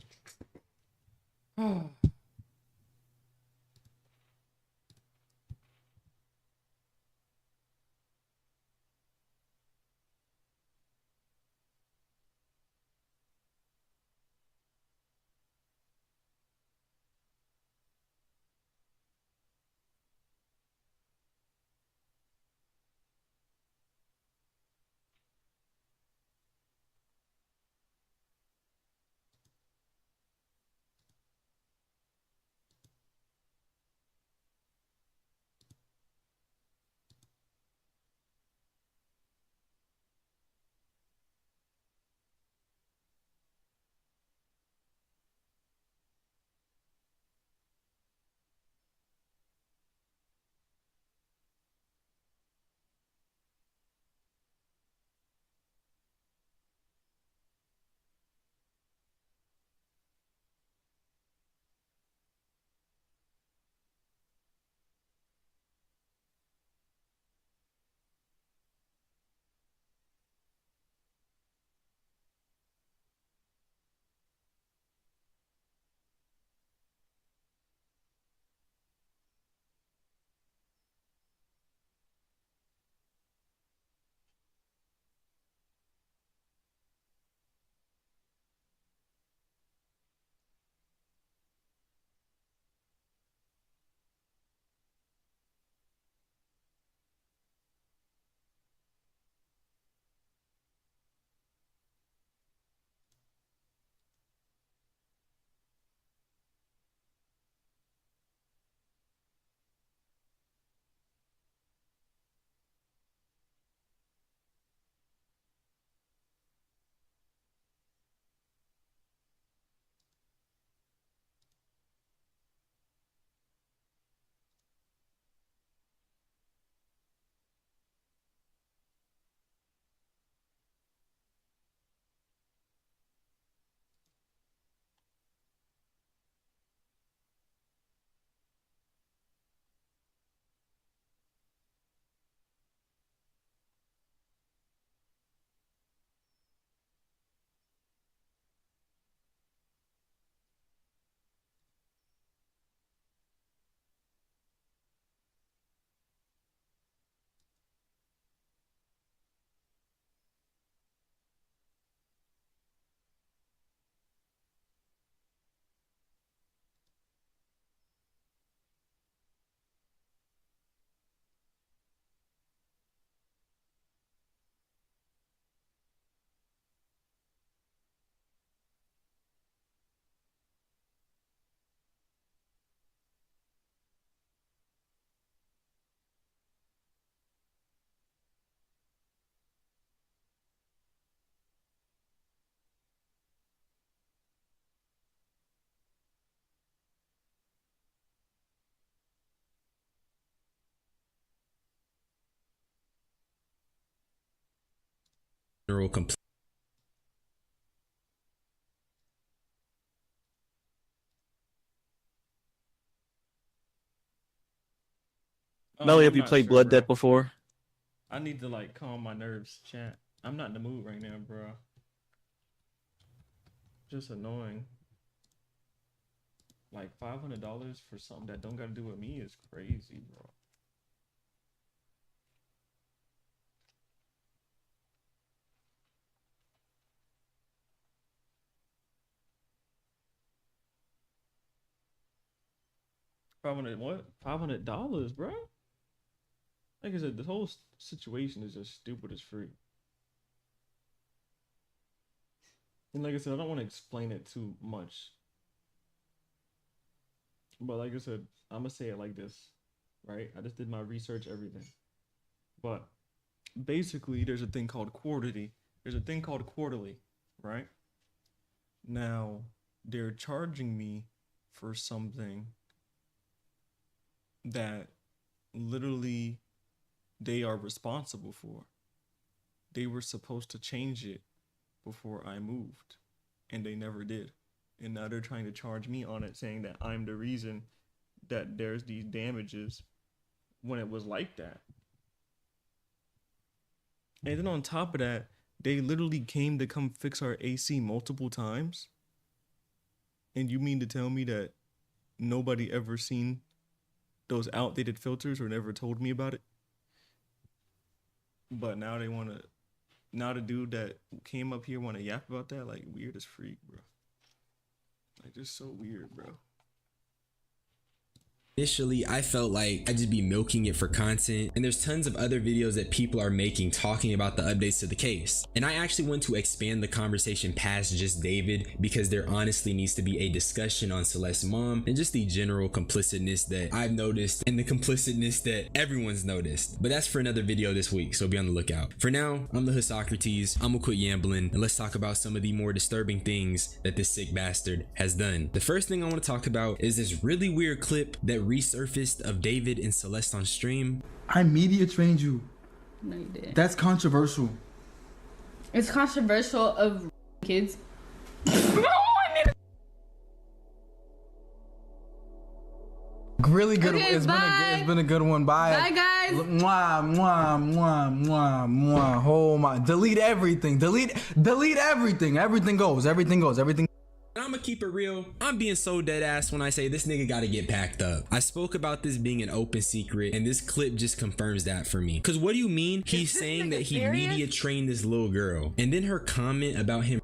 General complaint. Melly, have I'm you not played sure, Blood bro. Debt before? I need to like calm my nerves, chat. I'm not in the mood right now, bro. Just annoying. Like $500 for something that don't got to do with me is crazy, bro. What? $500, bro? Like I said, this whole situation is just stupid as freak. And like I said, I don't want to explain it too much. But like I said, I'm gonna say it like this, right? I just did my research, everything. But basically, there's a thing called quarterly. There's a thing called quarterly, right? Now, they're charging me for something that literally they are responsible for. They were supposed to change it before I moved, and they never did. And now they're trying to charge me on it, saying that I'm the reason that there's these damages when it was like that. And then on top of that, They literally came to come fix our AC multiple times. And you mean to tell me that nobody ever seen those outdated filters or never told me about it? But now they want to, now the dude that came up here want to yap about that? Like, weird as freak, bro. Like, just so weird, bro. Initially, I felt like I'd just be milking it for content, and there's tons of other videos that people are making talking about the updates to the case. And I actually want to expand the conversation past just David, because there honestly needs to be a discussion on Celeste's mom and just the general complicitness that I've noticed and the complicitness that everyone's noticed. But that's for another video this week, so be on the lookout. For now, I'm the Socrates. I'm gonna quit yambling and let's talk about some of the more disturbing things that this sick bastard has done. The first thing I want to talk about is this really weird clip that resurfaced of David and Celeste on stream. I media trained you. No, you didn't. That's controversial. It's controversial of kids. Really good. Okay, It's bye. been a good one. Bye. Bye, guys. Mwah, mwah, mwah, mwah, mwah. Oh my. Delete everything. Delete everything. Everything goes. I'm gonna keep it real. I'm being so dead ass when I say this nigga gotta get packed up. I spoke about this being an open secret, and this clip just confirms that for me. Cause what do you mean? He's saying that he media trained this little girl, and then her comment about him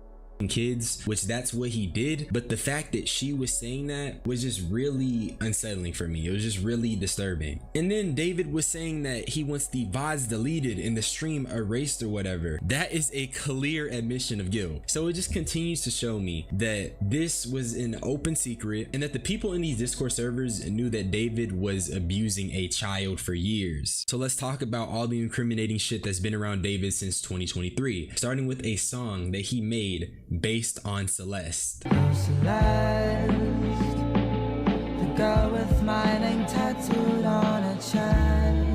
kids, which that's what he did, but the fact that she was saying that was just really unsettling for me. It was just really disturbing. And then David was saying that he wants the VODs deleted and the stream erased or whatever. That is a clear admission of guilt. So it just continues to show me that this was an open secret and that the people in these Discord servers knew that David was abusing a child for years. So let's talk about all the incriminating shit that's been around David since 2023, starting with a song that he made based on Celeste. Celeste, the girl with my name tattooed on her chest.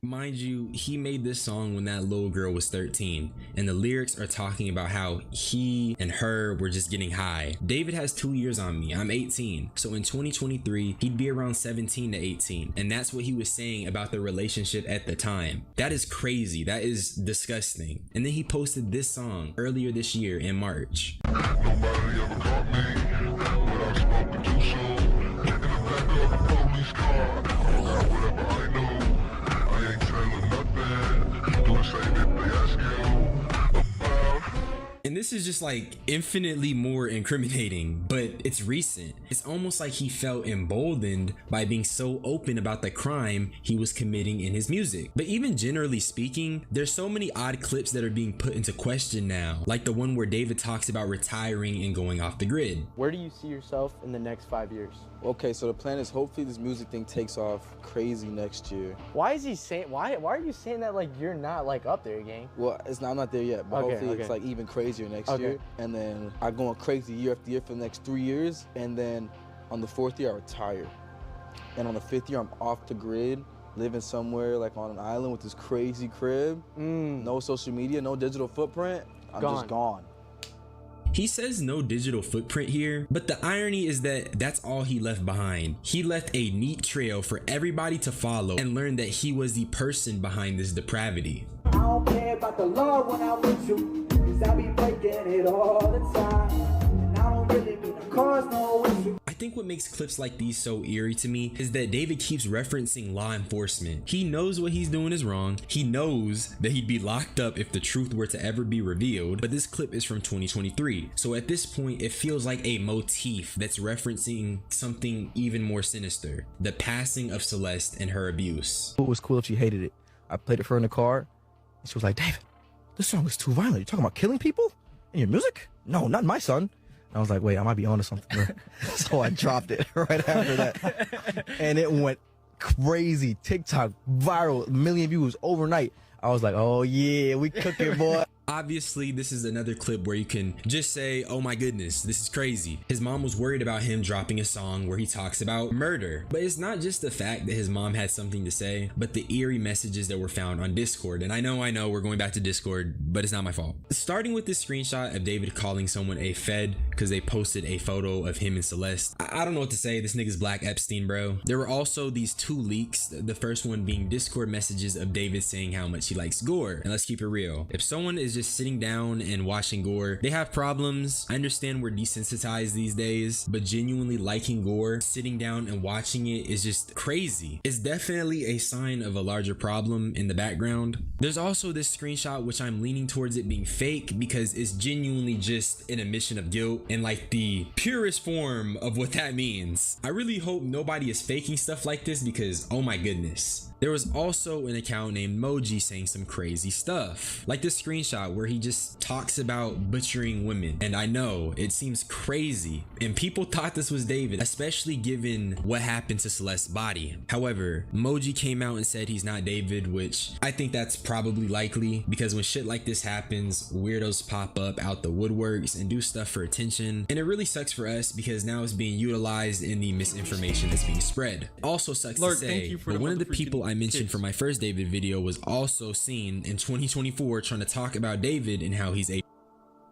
Mind you, he made this song when that little girl was 13, and the lyrics are talking about how he and her were just getting high. David has 2 years on me. I'm 18. So in 2023, he'd be around 17 to 18. And that's what he was saying about the relationship at the time. That is crazy. That is disgusting. And then he posted this song earlier this year in March. Nobody ever caught me without smoking too soon. In the back of the police car, whatever I know. I ain't telling nothing. Do the same if they ask you about. And this is just like infinitely more incriminating, but it's recent. It's almost like he felt emboldened by being so open about the crime he was committing in his music. But even generally speaking, there's so many odd clips that are being put into question now, like the one where David talks about retiring and going off the grid. Where do you see yourself in the next 5 years? Okay, so the plan is hopefully this music thing takes off crazy next year. Why is he saying, why are you saying that like you're not like up there, gang? Well, I'm not there yet, but hopefully it's like even crazier next year. And then I'm going crazy year after year for the next 3 years. And then on the 4th year, I retire. And on the 5th year, I'm off the grid, living somewhere like on an island with this crazy crib. No social media, no digital footprint. I'm just gone. He says no digital footprint here, but the irony is that that's all he left behind. He left a neat trail for everybody to follow and learn that he was the person behind this depravity. I don't care about the law when I'm with you, 'cause I be breaking it all the time. And I don't really mean to cause no issue. I think what makes clips like these so eerie to me is that David keeps referencing law enforcement. He knows what he's doing is wrong. He knows that he'd be locked up if the truth were to ever be revealed, but this clip is from 2023. So at this point, it feels like a motif that's referencing something even more sinister, the passing of Celeste and her abuse. It was cool if she hated it. I played it for her in the car, and she was like, David, this song is too violent. You're talking about killing people in your music? No, not my son. I was like, wait, I might be onto something, bro. So I dropped it right after that. And it went crazy. TikTok, viral, 1 million views overnight. I was like, oh yeah, we cooking, boy. Obviously, this is another clip where you can just say, oh my goodness, this is crazy. His mom was worried about him dropping a song where he talks about murder. But it's not just the fact that his mom had something to say, but the eerie messages that were found on Discord. And I know we're going back to Discord, but it's not my fault. Starting with this screenshot of David calling someone a fed because they posted a photo of him and Celeste. I don't know what to say. This nigga's Black Epstein, bro. There were also these 2 leaks. The first one being Discord messages of David saying how much he likes gore. And let's keep it real. If someone is just just sitting down and watching gore. They have problems. I understand we're desensitized these days, but genuinely liking gore, sitting down and watching it is just crazy. It's definitely a sign of a larger problem in the background. There's also this screenshot which I'm leaning towards it being fake because it's genuinely just an admission of guilt and like the purest form of what that means. I really hope nobody is faking stuff like this because oh my goodness. There was also an account named Moji saying some crazy stuff, like this screenshot where he just talks about butchering women. And I know it seems crazy and people thought this was David, especially given what happened to Celeste's body. However, Moji came out and said he's not David, which I think that's probably likely because when shit like this happens, weirdos pop up out the woodworks and do stuff for attention. And it really sucks for us because now it's being utilized in the misinformation that's being spread. Also sucks to say, but one of the people I mentioned for my first David video was also seen in 2024 trying to talk about David and how he's a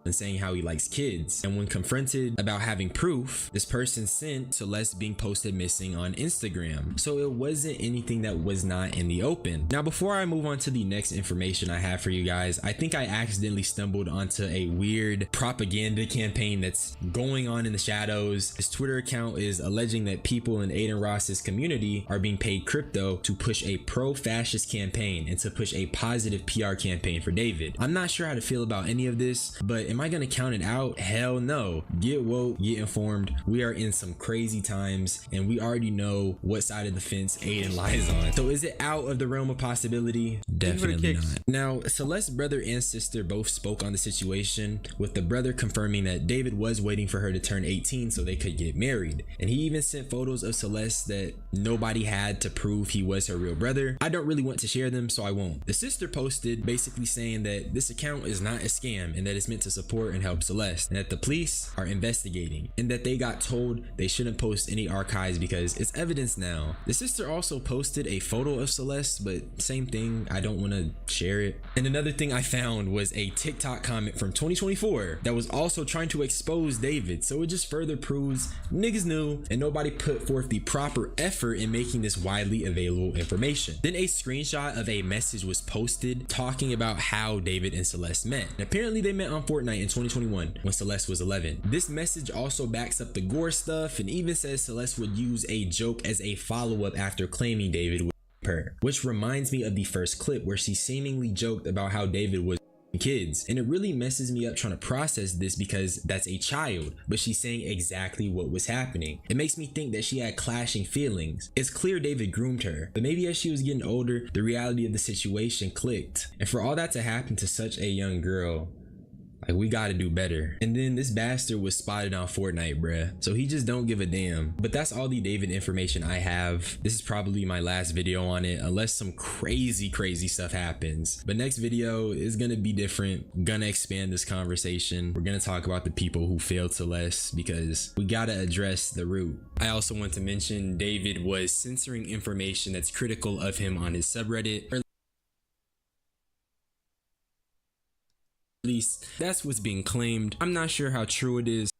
and saying how he likes kids. And when confronted about having proof, this person sent Celeste being posted missing on Instagram. So it wasn't anything that was not in the open. Now, before I move on to the next information I have for you guys, I think I accidentally stumbled onto a weird propaganda campaign that's going on in the shadows. His Twitter account is alleging that people in Aiden Ross's community are being paid crypto to push a pro-fascist campaign and to push a positive PR campaign for David. I'm not sure how to feel about any of this, but am I gonna count it out? Hell no. Get woke, get informed. We are in some crazy times and we already know what side of the fence Aiden lies on. So is it out of the realm of possibility? Definitely not. Now, Celeste's brother and sister both spoke on the situation, with the brother confirming that David was waiting for her to turn 18 so they could get married. And he even sent photos of Celeste that nobody had to prove he was her real brother. I don't really want to share them, so I won't. The sister posted basically saying that this account is not a scam and that it's meant to support and help Celeste, and that the police are investigating, and that they got told they shouldn't post any archives because it's evidence now. The sister also posted a photo of Celeste, but same thing, I don't want to share it. And another thing I found was a TikTok comment from 2024 that was also trying to expose David, so it just further proves niggas knew and nobody put forth the proper effort in making this widely available information. Then a screenshot of a message was posted talking about how David and Celeste met, and apparently they met on Fortnite in 2021 when Celeste was 11. This message also backs up the gore stuff and even says Celeste would use a joke as a follow-up after claiming David would her, which reminds me of the first clip where she seemingly joked about how David was kids, and it really messes me up trying to process this because that's a child, but she's saying exactly what was happening. It makes me think that she had clashing feelings. It's clear David groomed her, but maybe as she was getting older, the reality of the situation clicked. And for all that to happen to such a young girl, like, we gotta do better. And then this bastard was spotted on Fortnite, bruh, so he just don't give a damn. But that's all the David information I have. This is probably my last video on it unless some crazy stuff happens. But next video is gonna be different. Gonna expand this conversation. We're gonna talk about the people who failed Celeste because we gotta address the root. I also want to mention David was censoring information that's critical of him on his subreddit. At least that's what's being claimed. I'm not sure how true it is.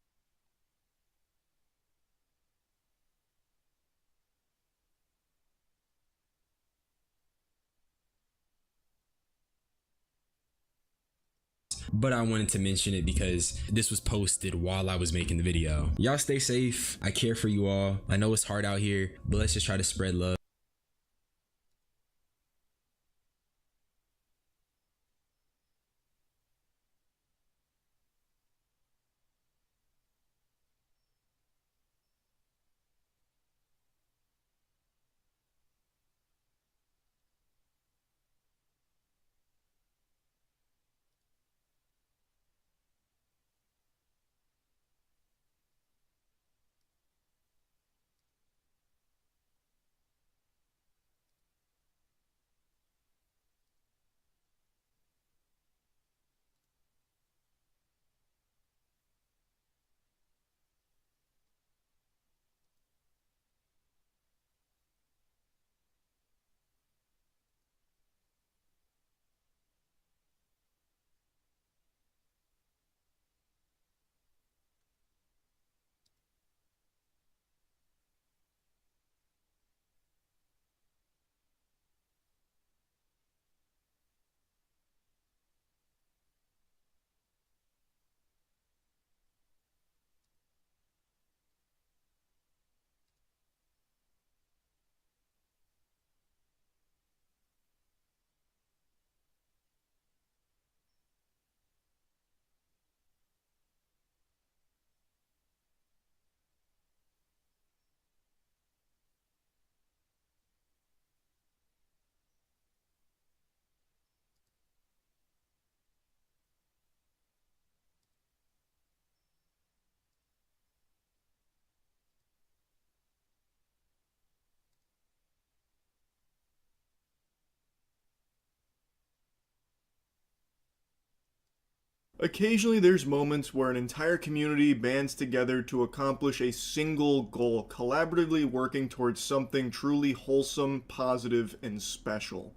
But I wanted to mention it because this was posted while I was making the video. Y'all stay safe. I care for you all. I know it's hard out here, but let's just try to spread love. Occasionally there's moments where an entire community bands together to accomplish a single goal, collaboratively working towards something truly wholesome, positive, and special.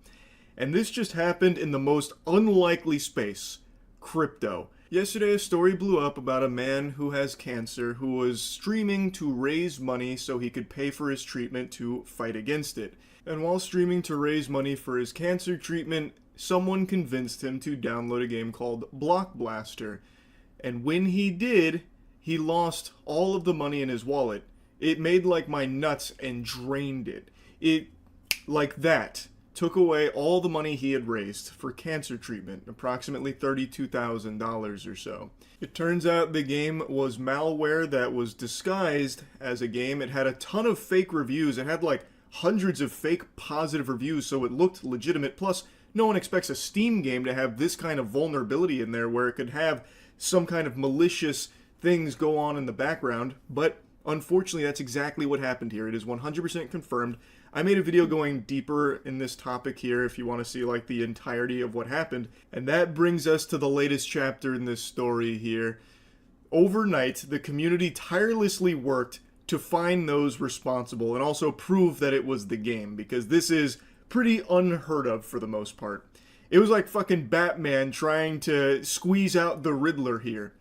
And this just happened in the most unlikely space, crypto. Yesterday a story blew up about a man who has cancer who was streaming to raise money so he could pay for his treatment to fight against it. And while streaming to raise money for his cancer treatment, someone convinced him to download a game called Block Blaster. And when he did, he lost all of the money in his wallet. It made like my nuts and drained it. It, like that, took away all the money he had raised for cancer treatment, approximately $32,000 or so. It turns out the game was malware that was disguised as a game. It had a ton of fake reviews. It had like hundreds of fake positive reviews, so it looked legitimate. Plus, no one expects a Steam game to have this kind of vulnerability in there where it could have some kind of malicious things go on in the background, but unfortunately that's exactly what happened here. It is 100% confirmed. I made a video going deeper in this topic here if you want to see like the entirety of what happened, and that brings us to the latest chapter in this story here. Overnight, the community tirelessly worked to find those responsible and also prove that it was the game, because this is pretty unheard of for the most part. It was like fucking Batman trying to squeeze out the Riddler here.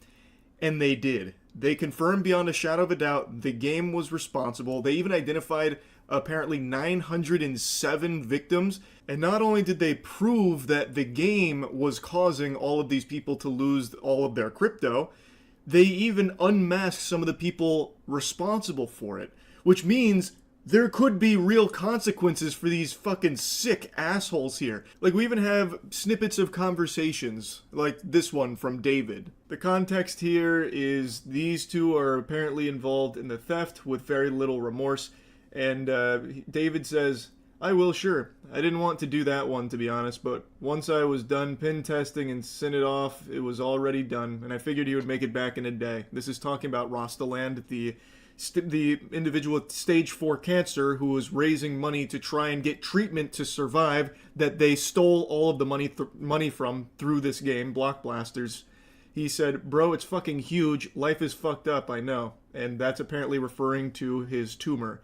And they did. They confirmed beyond a shadow of a doubt the game was responsible. They even identified apparently 907 victims. And not only did they prove that the game was causing all of these people to lose all of their crypto, they even unmasked some of the people responsible for it. Which means there could be real consequences for these fucking sick assholes here. Like, we even have snippets of conversations, like this one from David. The context here is these two are apparently involved in the theft with very little remorse, and David says, "I will, sure. I didn't want to do that one, to be honest, but once I was done pin testing and sent it off, it was already done, and I figured he would make it back in a day." This is talking about Rostaland, the individual with stage 4 cancer who was raising money to try and get treatment to survive that they stole all of the money from through this game, Block Blasters. He said, "Bro, it's fucking huge. Life is fucked up, I know." And that's apparently referring to his tumor.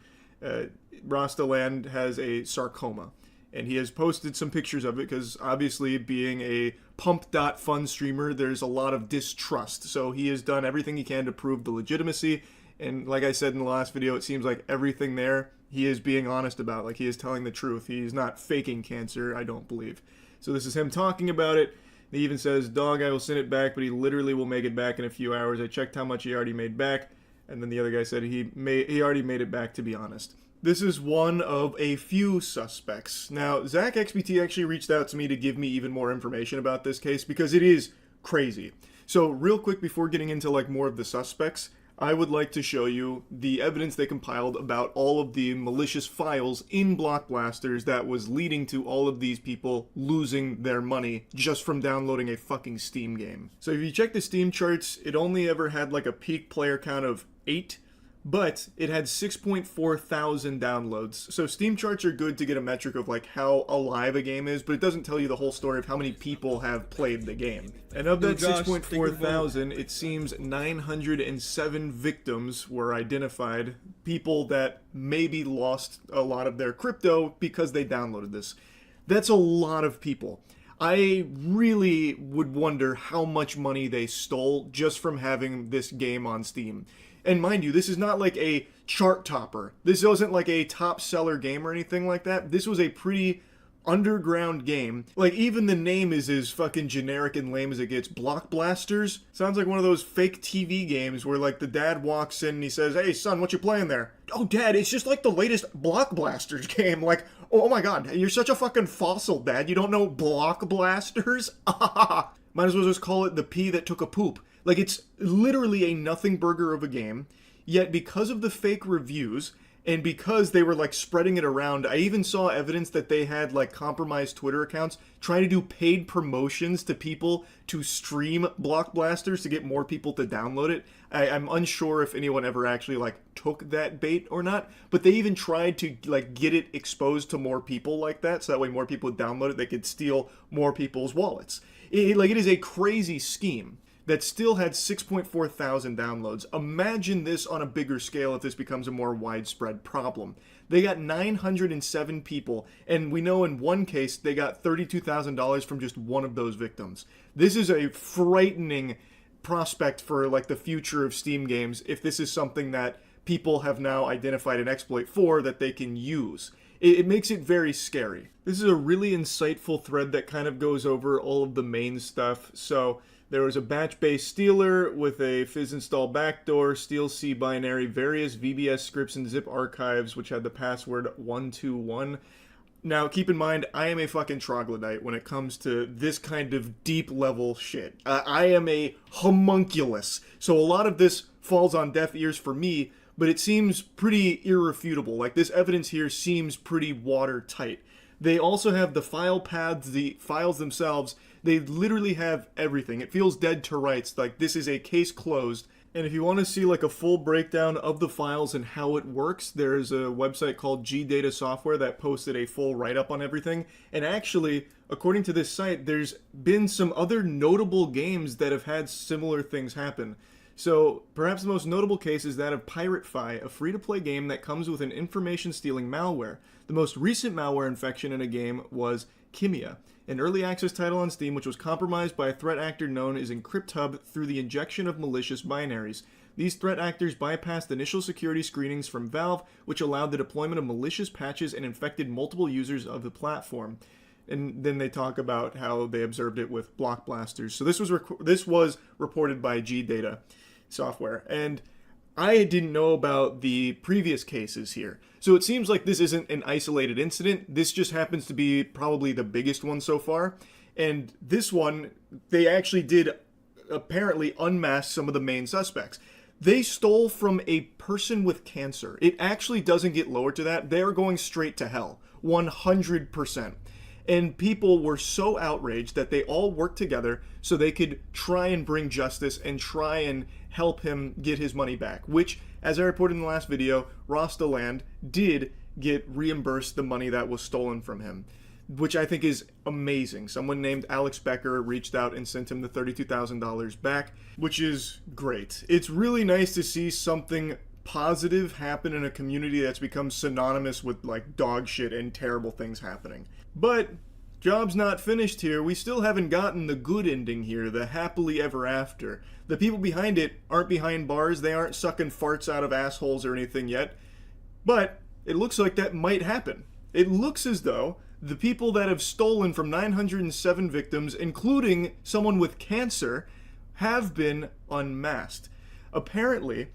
Rostaland has a sarcoma. And he has posted some pictures of it because obviously being a pump.fun streamer, there's a lot of distrust. So he has done everything he can to prove the legitimacy. And like I said in the last video, it seems like everything there he is being honest about. Like, he is telling the truth. He's not faking cancer, I don't believe. So this is him talking about it. He even says, "Dog, I will send it back, but he literally will make it back in a few hours. I checked how much he already made back." And then the other guy said he already made it back, to be honest. This is one of a few suspects. Now, Zach XBT actually reached out to me to give me even more information about this case because it is crazy. So real quick before getting into like more of the suspects, I would like to show you the evidence they compiled about all of the malicious files in Block Blasters that was leading to all of these people losing their money just from downloading a fucking Steam game. So if you check the Steam charts, it only ever had like a peak player count of 8, but it had 6.4 thousand downloads. So Steam charts are good to get a metric of like how alive a game is, but it doesn't tell you the whole story of how many people have played the game. And of that 6.4 thousand, it seems 907 victims were identified, people that maybe lost a lot of their crypto because they downloaded this. That's a lot of people. I really would wonder how much money they stole just from having this game on Steam. And mind you, this is not like a chart topper. This wasn't like a top seller game or anything like that. This was a pretty underground game. Like, even the name is as fucking generic and lame as it gets. Block Blasters? Sounds like one of those fake TV games where like the dad walks in and he says, "Hey son, what you playing there?" "Oh dad, it's just like the latest Block Blasters game." Like, oh my god, you're such a fucking fossil, dad. You don't know Block Blasters? Might as well just call it the pea that took a poop. Like, it's literally a nothing burger of a game, yet because of the fake reviews, and because they were, like, spreading it around, I even saw evidence that they had, like, compromised Twitter accounts trying to do paid promotions to people to stream Block Blasters to get more people to download it. I'm unsure if anyone ever actually, like, took that bait or not, but they even tried to, like, get it exposed to more people like that, so that way more people would download it, they could steal more people's wallets. It is a crazy scheme. that still had 6.4 thousand downloads. Imagine this on a bigger scale if this becomes a more widespread problem. They got 907 people, and we know in one case they got $32,000 from just one of those victims. This is a frightening prospect for like the future of Steam games if this is something that people have now identified an exploit for that they can use. It makes it very scary. This is a really insightful thread that kind of goes over all of the main stuff. So there was a batch-based stealer with a fizz install backdoor, steal C binary, various VBS scripts and zip archives, which had the password 121. Now, keep in mind, I am a fucking troglodyte when it comes to this kind of deep-level shit. I am a homunculus, so a lot of this falls on deaf ears for me, but it seems pretty irrefutable. Like, this evidence here seems pretty watertight. They also have the file paths, the files themselves. They literally have everything. It feels dead to rights, like this is a case closed. And if you want to see like a full breakdown of the files and how it works, there's a website called G-Data Software that posted a full write-up on everything. And actually, according to this site, there's been some other notable games that have had similar things happen. So, perhaps the most notable case is that of PirateFi, a free-to-play game that comes with an information-stealing malware. The most recent malware infection in a game was Kimia, an early access title on Steam which was compromised by a threat actor known as EncryptHub through the injection of malicious binaries. These threat actors bypassed initial security screenings from Valve, which allowed the deployment of malicious patches and infected multiple users of the platform. And then they talk about how they observed it with block blasters. So this was reported by G-Data Software, and I didn't know about the previous cases here. So it seems like this isn't an isolated incident. This just happens to be probably the biggest one so far. And this one, they actually did apparently unmask some of the main suspects. They stole from a person with cancer. It actually doesn't get lower to that. They're going straight to hell, 100%. And people were so outraged that they all worked together so they could try and bring justice and try and help him get his money back, which, as I reported in the last video, Rostaland did get reimbursed the money that was stolen from him, which I think is amazing. Someone named Alex Becker reached out and sent him the $32,000 back, which is great. It's really nice to see something positive happen in a community that's become synonymous with like dog shit and terrible things happening. But job's not finished here. We still haven't gotten the good ending here, the happily ever after. The people behind it aren't behind bars. They aren't sucking farts out of assholes or anything yet. But it looks like that might happen. It looks as though the people that have stolen from 907 victims, including someone with cancer, have been unmasked. Apparently,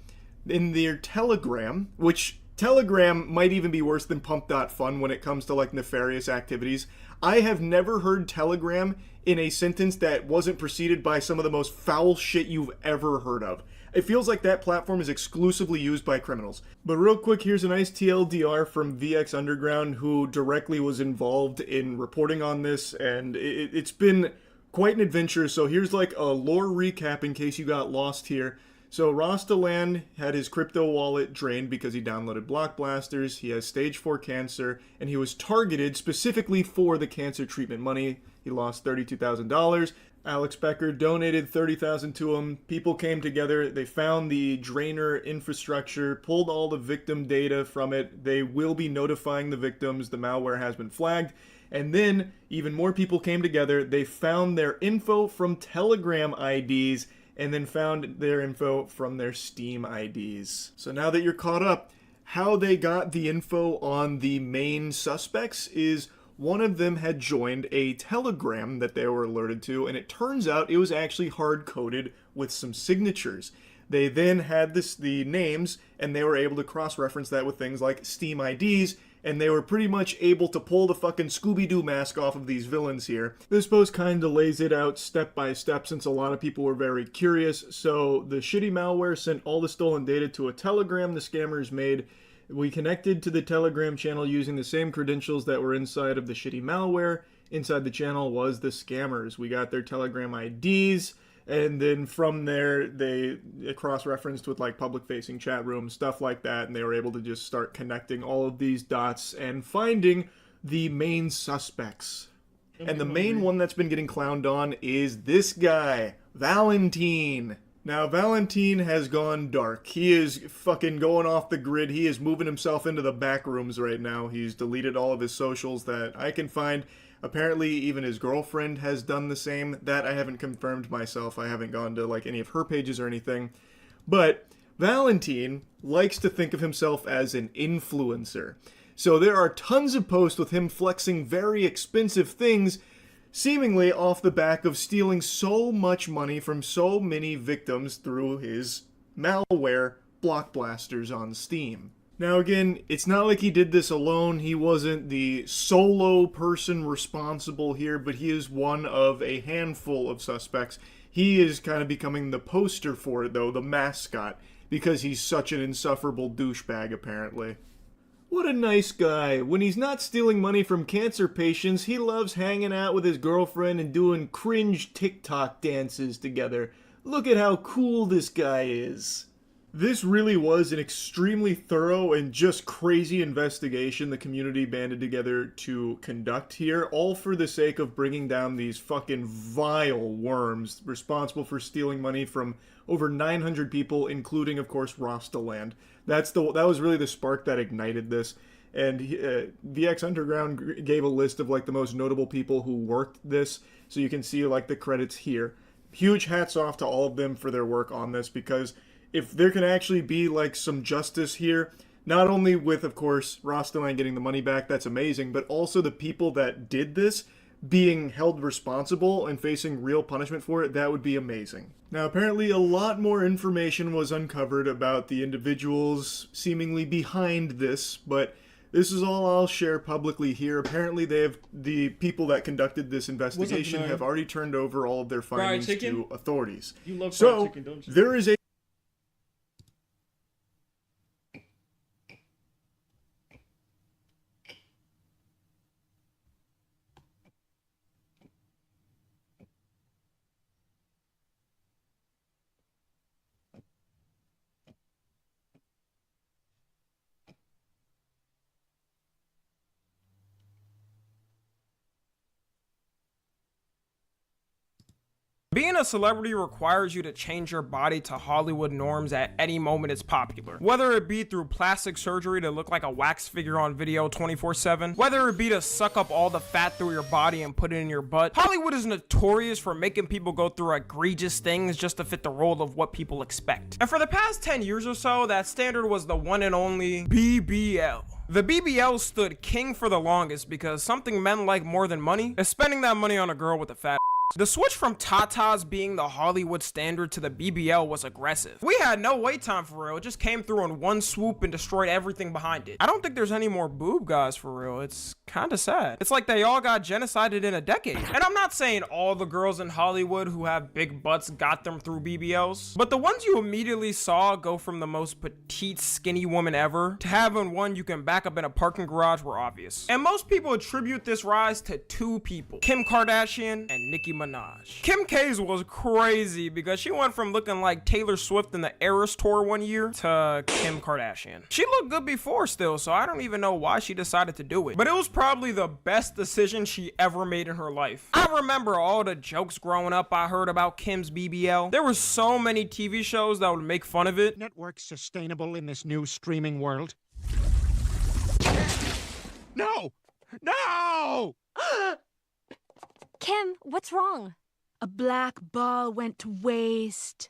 in their Telegram, which Telegram might even be worse than Pump.fun when it comes to like nefarious activities. I have never heard Telegram in a sentence that wasn't preceded by some of the most foul shit you've ever heard of. It feels like that platform is exclusively used by criminals. But real quick, here's a nice TLDR from VX Underground, who directly was involved in reporting on this, and it's been quite an adventure. So here's like a lore recap in case you got lost here. So Rostaland had his crypto wallet drained because he downloaded block blasters, he has stage 4 cancer, and he was targeted specifically for the cancer treatment money. He lost $32,000. Alex Becker donated $30,000 to him. People came together, they found the drainer infrastructure, pulled all the victim data from it. They will be notifying the victims. The malware has been flagged. And then even more people came together. They found their info from Telegram IDs and then found their info from their Steam IDs. So now that you're caught up, how they got the info on the main suspects is one of them had joined a Telegram that they were alerted to, and it turns out it was actually hard-coded with some signatures. They then had the names, and they were able to cross-reference that with things like Steam IDs, and they were pretty much able to pull the fucking Scooby-Doo mask off of these villains here. This post kind of lays it out step by step since a lot of people were very curious. So the shitty malware sent all the stolen data to a Telegram the scammers made. We connected to the Telegram channel using the same credentials that were inside of the shitty malware. Inside the channel was the scammers. We got their Telegram IDs, and then from there they cross-referenced with like public-facing chat rooms, stuff like that, and they were able to just start connecting all of these dots and finding the main suspects. And the main one that's been getting clowned on is this guy, Valentine. Now, Valentine has gone dark. He is fucking going off the grid. He is moving himself into the back rooms right now. He's deleted all of his socials that I can find. Apparently, even his girlfriend has done the same. That I haven't confirmed myself. I haven't gone to, like, any of her pages or anything. But Valentine likes to think of himself as an influencer. So there are tons of posts with him flexing very expensive things, seemingly off the back of stealing so much money from so many victims through his malware block blasters on Steam. Now again, it's not like he did this alone. He wasn't the solo person responsible here, but he is one of a handful of suspects. He is kind of becoming the poster for it though, the mascot, because he's such an insufferable douchebag apparently. What a nice guy. When he's not stealing money from cancer patients, he loves hanging out with his girlfriend and doing cringe TikTok dances together. Look at how cool this guy is. This really was an extremely thorough and just crazy investigation the community banded together to conduct here, all for the sake of bringing down these fucking vile worms responsible for stealing money from over 900 people, including, of course, Rostaland. That was really the spark that ignited this. And VX Underground gave a list of like the most notable people who worked this, so you can see like the credits here. Huge hats off to all of them for their work on this, because if there can actually be like some justice here, not only with, of course, Rostaland getting the money back, that's amazing, but also the people that did this being held responsible and facing real punishment for it, that would be amazing. Now, apparently a lot more information was uncovered about the individuals seemingly behind this, but this is all I'll share publicly here. Apparently the people that conducted this investigation have already turned over all of their findings to authorities. You love fried chicken, don't you? There is a Being a celebrity requires you to change your body to Hollywood norms at any moment it's popular. Whether it be through plastic surgery to look like a wax figure on video 24/7, whether it be to suck up all the fat through your body and put it in your butt, Hollywood is notorious for making people go through egregious things just to fit the role of what people expect. And for the past 10 years or so, that standard was the one and only BBL. The BBL stood king for the longest because something men like more than money is spending that money on a girl with a fat. The switch from tatas being the Hollywood standard to the BBL was aggressive. We had no wait time for real, it just came through in one swoop and destroyed everything behind it. I don't think there's any more boob guys for real, it's kinda sad. It's like they all got genocided in a decade. And I'm not saying all the girls in Hollywood who have big butts got them through BBLs, but the ones you immediately saw go from the most petite skinny woman ever to having one you can back up in a parking garage were obvious. And most people attribute this rise to two people, Kim Kardashian and Nicki Minaj. Kim K's was crazy because she went from looking like Taylor Swift in the Eras tour one year to Kim Kardashian. She looked good before still, so I don't even know why she decided to do it. But it was probably the best decision she ever made in her life. I remember all the jokes growing up I heard about Kim's BBL. There were so many TV shows that would make fun of it. Networks sustainable in this new streaming world? No! No! Kim, what's wrong? A black ball went to waste.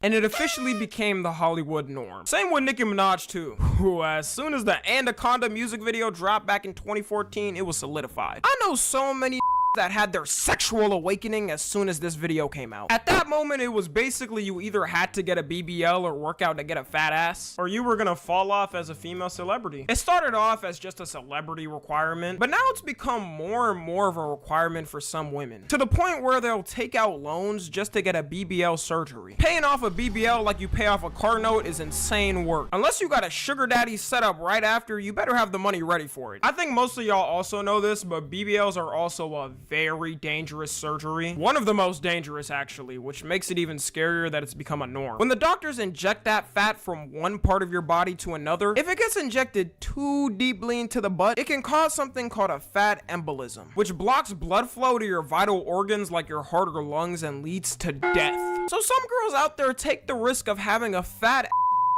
And it officially became the Hollywood norm. Same with Nicki Minaj too, who as soon as the Anaconda music video dropped back in 2014, it was solidified. I know so many that had their sexual awakening as soon as this video came out. At that moment, it was basically you either had to get a BBL or work out to get a fat ass, or you were gonna fall off as a female celebrity. It started off as just a celebrity requirement, but now it's become more and more of a requirement for some women, to the point where they'll take out loans just to get a BBL surgery. Paying off a BBL like you pay off a car note is insane work. Unless you got a sugar daddy set up right after, you better have the money ready for it. I think most of y'all also know this, but BBLs are also a very dangerous surgery. One of the most dangerous, actually, which makes it even scarier that it's become a norm. When the doctors inject that fat from one part of your body to another, if it gets injected too deeply into the butt, it can cause something called a fat embolism, which blocks blood flow to your vital organs like your heart or lungs and leads to death. So some girls out there take the risk of having a fat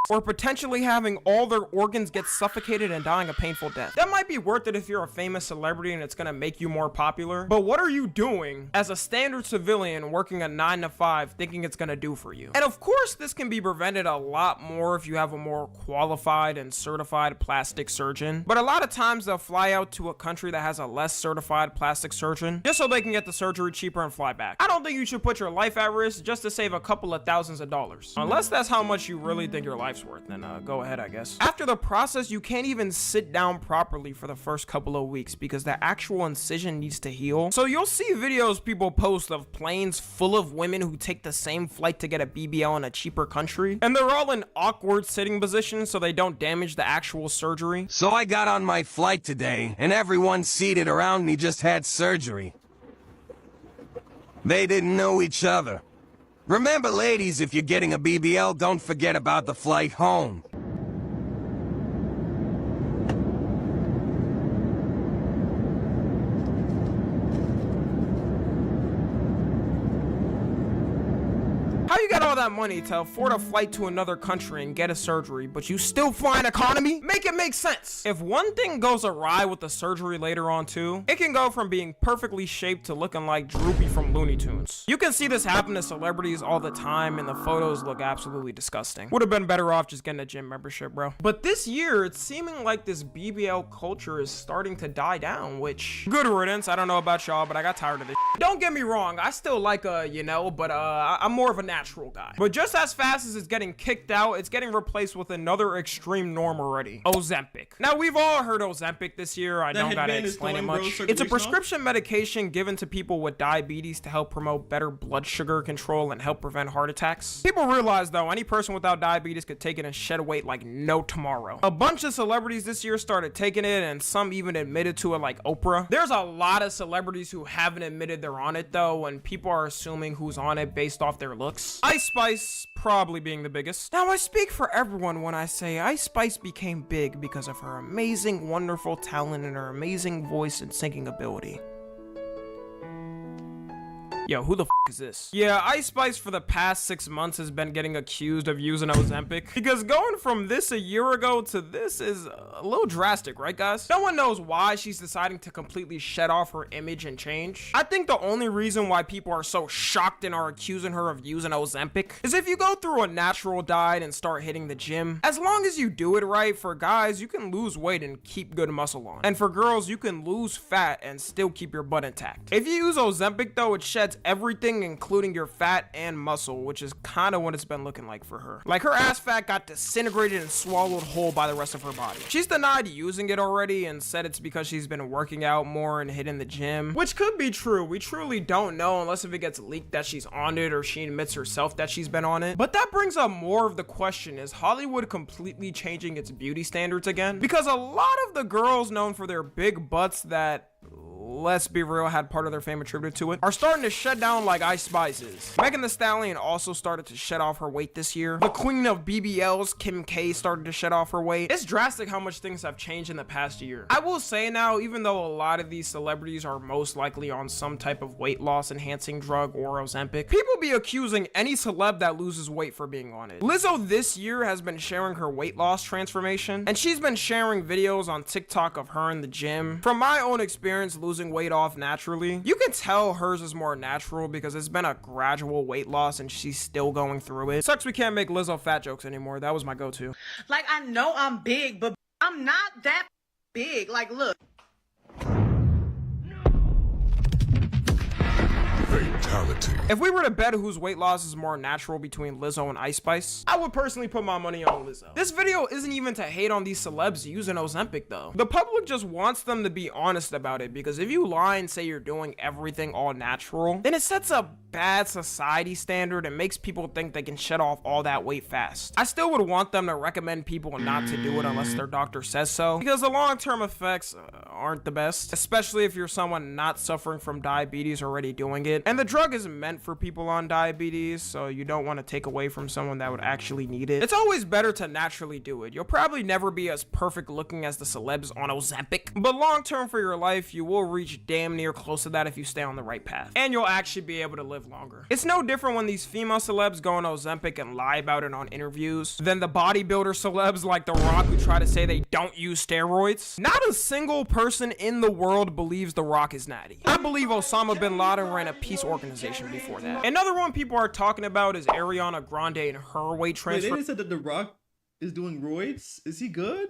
or potentially having all their organs get suffocated and dying a painful death. That might be worth it if you're a famous celebrity and it's gonna make you more popular, but what are you doing as a standard civilian working a 9 to 5 thinking it's gonna do for you? And of course, this can be prevented a lot more if you have a more qualified and certified plastic surgeon, but a lot of times they'll fly out to a country that has a less certified plastic surgeon just so they can get the surgery cheaper and fly back. I don't think you should put your life at risk just to save a couple of thousands of dollars. Unless that's how much you really think your life's worth, then go ahead, I guess. After the process, you can't even sit down properly for the first couple of weeks because the actual incision needs to heal. So you'll see videos people post of planes full of women who take the same flight to get a BBL in a cheaper country, and they're all in awkward sitting positions so they don't damage the actual surgery. So I got on my flight today, and everyone seated around me just had surgery. They didn't know each other. Remember, ladies, if you're getting a BBL, don't forget about the flight home. How you got all that money to afford a flight to another country and get a surgery, but you still fly an economy? Make it make sense. If one thing goes awry with the surgery later on too, it can go from being perfectly shaped to looking like Droopy from Looney Tunes. You can see this happen to celebrities all the time, and the photos look absolutely disgusting. Would have been better off just getting a gym membership, bro. But this year, it's seeming like this BBL culture is starting to die down, which, good riddance. I don't know about y'all, but I got tired of this. Don't get me wrong, I still like I'm more of a natural guy. But just as fast as it's getting kicked out, it's getting replaced with another extreme norm already: Ozempic. Now, we've all heard Ozempic this year. I don't gotta explain it much. It's a prescription medication given to people with diabetes to help promote better blood sugar control and help prevent heart attacks. People realize, though, any person without diabetes could take it and shed weight like no tomorrow. A bunch of celebrities this year started taking it, and some even admitted to it, like Oprah. There's a lot of celebrities who haven't admitted they're on it, though, and people are assuming who's on it based off their looks. Ice Spice probably being the biggest. Now, I speak for everyone when I say Ice Spice became big because of her amazing, wonderful talent and her amazing voice and singing ability. Yo, who the f is this? Yeah, Ice Spice for the past 6 months has been getting accused of using Ozempic, because going from this a year ago to this is a little drastic, right guys? No one knows why she's deciding to completely shed off her image and change. I think the only reason why people are so shocked and are accusing her of using Ozempic is if you go through a natural diet and start hitting the gym, as long as you do it right, for guys, you can lose weight and keep good muscle on. And for girls, you can lose fat and still keep your butt intact. If you use Ozempic though, it sheds everything, including your fat and muscle, which is kind of what it's been looking like for her. Like, her ass fat got disintegrated and swallowed whole by the rest of her body. She's denied using it already and said it's because she's been working out more and hitting the gym, which could be true. We truly don't know unless if it gets leaked that she's on it or she admits herself that she's been on it. But that brings up more of the question: is Hollywood completely changing its beauty standards again? Because a lot of the girls known for their big butts that, let's be real, had part of their fame attributed to it, are starting to shed down like Ice Spice is. Megan Thee Stallion also started to shed off her weight this year. The queen of BBLs, Kim K, started to shed off her weight. It's drastic how much things have changed in the past year. I will say now, even though a lot of these celebrities are most likely on some type of weight loss enhancing drug or Ozempic, people be accusing any celeb that loses weight for being on it. Lizzo this year has been sharing her weight loss transformation, and she's been sharing videos on TikTok of her in the gym. From my own experience losing weight off naturally, you can tell hers is more natural because it's been a gradual weight loss and she's still going through it. Sucks we can't make Lizzo fat jokes anymore. That was my go-to. Like, I know I'm big, but I'm not that big. Like, look. fatality. If we were to bet whose weight loss is more natural between Lizzo and Ice Spice, I would personally put my money on Lizzo. This video isn't even to hate on these celebs using Ozempic though. The public just wants them to be honest about it, because if you lie and say you're doing everything all natural, then it sets a bad society standard and makes people think they can shed off all that weight fast. I still would want them to recommend people not to do it unless their doctor says so, because the long-term effects aren't the best, especially if you're someone not suffering from diabetes already doing it. And the drug is meant for people on diabetes, so you don't want to take away from someone that would actually need it. It's always better to naturally do it. You'll probably never be as perfect looking as the celebs on Ozempic, but long-term for your life, you will reach damn near close to that if you stay on the right path. And you'll actually be able to live longer. It's no different when these female celebs go on Ozempic and lie about it on interviews than the bodybuilder celebs like The Rock who try to say they don't use steroids. Not a single person in the world believes The Rock is natty. I believe Osama bin Laden ran a peace organization before that. Another one people are talking about is Ariana Grande and her weight transfer. Wait, they just said that The Rock is doing roids? Is he good?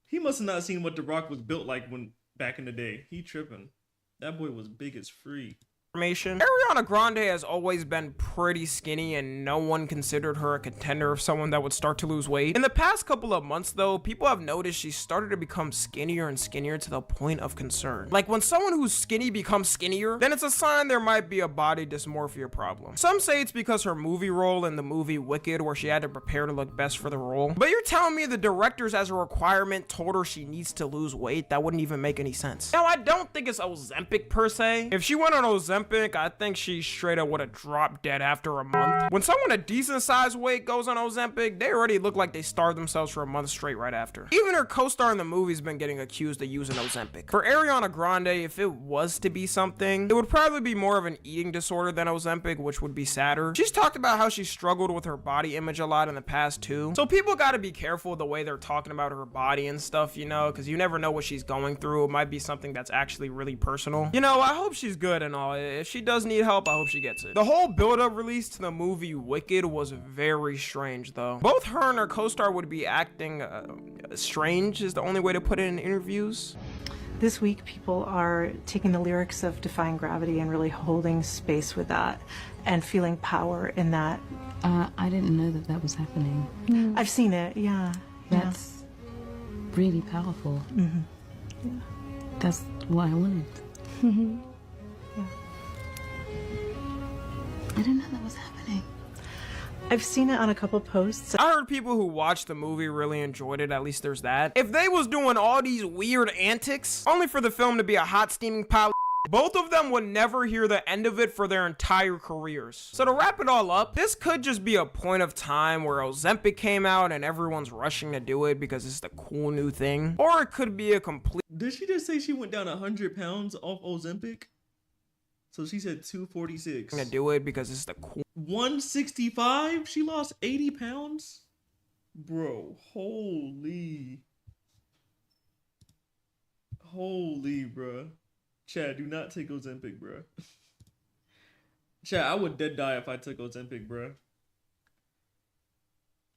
He must have not seen what The Rock was built like when back in the day. He tripping. That boy was big as free. Ariana Grande has always been pretty skinny and no one considered her a contender of someone that would start to lose weight. In the past couple of months though, people have noticed she started to become skinnier and skinnier to the point of concern. Like when someone who's skinny becomes skinnier, then it's a sign there might be a body dysmorphia problem. Some say it's because her movie role in the movie Wicked, where she had to prepare to look best for the role. But you're telling me the directors as a requirement told her she needs to lose weight? That wouldn't even make any sense. Now I don't think it's Ozempic per se. If she went on Ozempic, I think she straight up would have dropped dead after a month. When someone a decent sized weight goes on Ozempic, they already look like they starved themselves for a month straight right after. Even her co-star in the movie's been getting accused of using Ozempic. For Ariana Grande, if it was to be something, it would probably be more of an eating disorder than Ozempic, which would be sadder. She's talked about how she struggled with her body image a lot in the past too. So people gotta be careful the way they're talking about her body and stuff, you know, because you never know what she's going through. It might be something that's actually really personal. You know, I hope she's good and all. If she does need help, I hope she gets it. The whole build-up release to the movie Wicked was very strange though. Both her and her co-star would be acting strange is the only way to put it in interviews. This week, people are taking the lyrics of Defying Gravity and really holding space with that and feeling power in that. I didn't know that that was happening. I've seen it, yeah. That's really powerful. Mm-hmm. Yeah. That's what I wanted. Mm-hmm. I didn't know that was happening. I've seen it on a couple posts. I heard people who watched the movie really enjoyed it, at least there's that. If they was doing all these weird antics, only for the film to be a hot steaming pile of both of them would never hear the end of it for their entire careers. So to wrap it all up, this could just be a point of time where Ozempic came out and everyone's rushing to do it because it's the cool new thing. Or it could be a complete... Did she just say she went down 100 pounds off Ozempic? So she said 246. To do it because it's the cool... 165? She lost 80 pounds? Bro, holy. Holy, bruh. Chad, do not take Ozempic, bruh. Chad, I would dead die if I took Ozempic, bruh.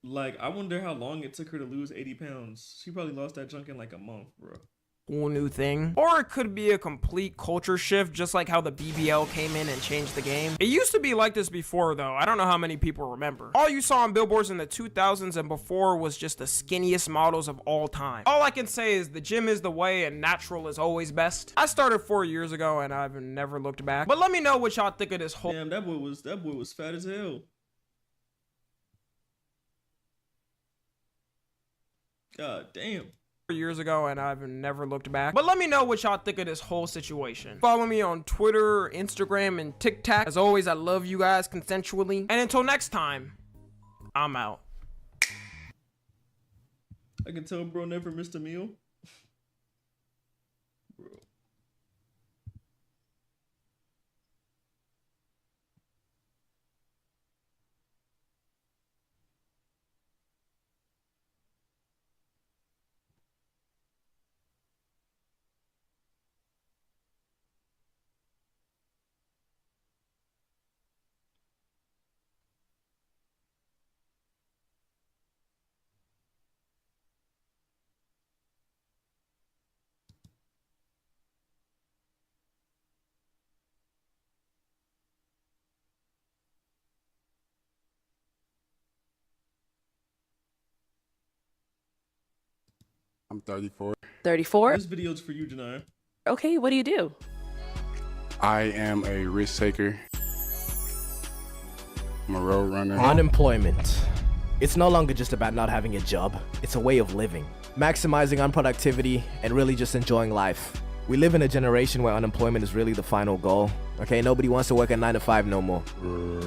Like, I wonder how long it took her to lose 80 pounds. She probably lost that junk in like a month, bro. Cool new thing. Or it could be a complete culture shift, just like how the BBL came in and changed the game. It used to be like this before though. I don't know how many people remember. All you saw on billboards in the 2000s and before was just the skinniest models of all time. All I can say is the gym is the way and natural is always best. I started 4 years ago and I've never looked back. But let me know what y'all think of this whole... Damn, that boy was fat as hell. God damn. Years ago and I've never looked back. But let me know what y'all think of this whole situation. Follow me on Twitter, Instagram, and TikTok. As always, I love you guys consensually. And until next time, I'm out. I can tell bro never missed a meal. Bro. I'm 34. 34? This video's for you, Janaya. Okay, what do you do? I am a risk taker. I'm a road runner. Unemployment. It's no longer just about not having a job. It's a way of living. Maximizing on productivity and really just enjoying life. We live in a generation where unemployment is really the final goal. Okay, nobody wants to work a 9 to 5 no more.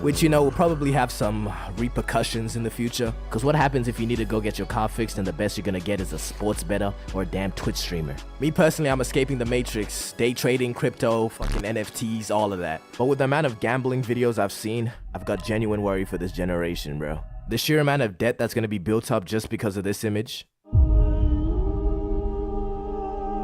Which, you know, will probably have some repercussions in the future. Because what happens if you need to go get your car fixed and the best you're gonna get is a sports bettor or a damn Twitch streamer? Me personally, I'm escaping the matrix. Day trading, crypto, fucking NFTs, all of that. But with the amount of gambling videos I've seen, I've got genuine worry for this generation, bro. The sheer amount of debt that's gonna be built up just because of this image.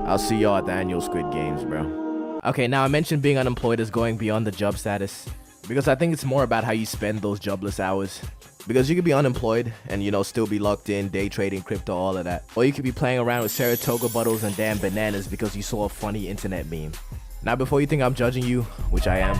I'll see y'all at the annual Squid Games, bro. Okay, now I mentioned being unemployed is going beyond the job status, because I think it's more about how you spend those jobless hours. Because you could be unemployed and, you know, still be locked in, day trading, crypto, all of that. Or you could be playing around with Saratoga bottles and damn bananas because you saw a funny internet meme. Now, before you think I'm judging you, which I am,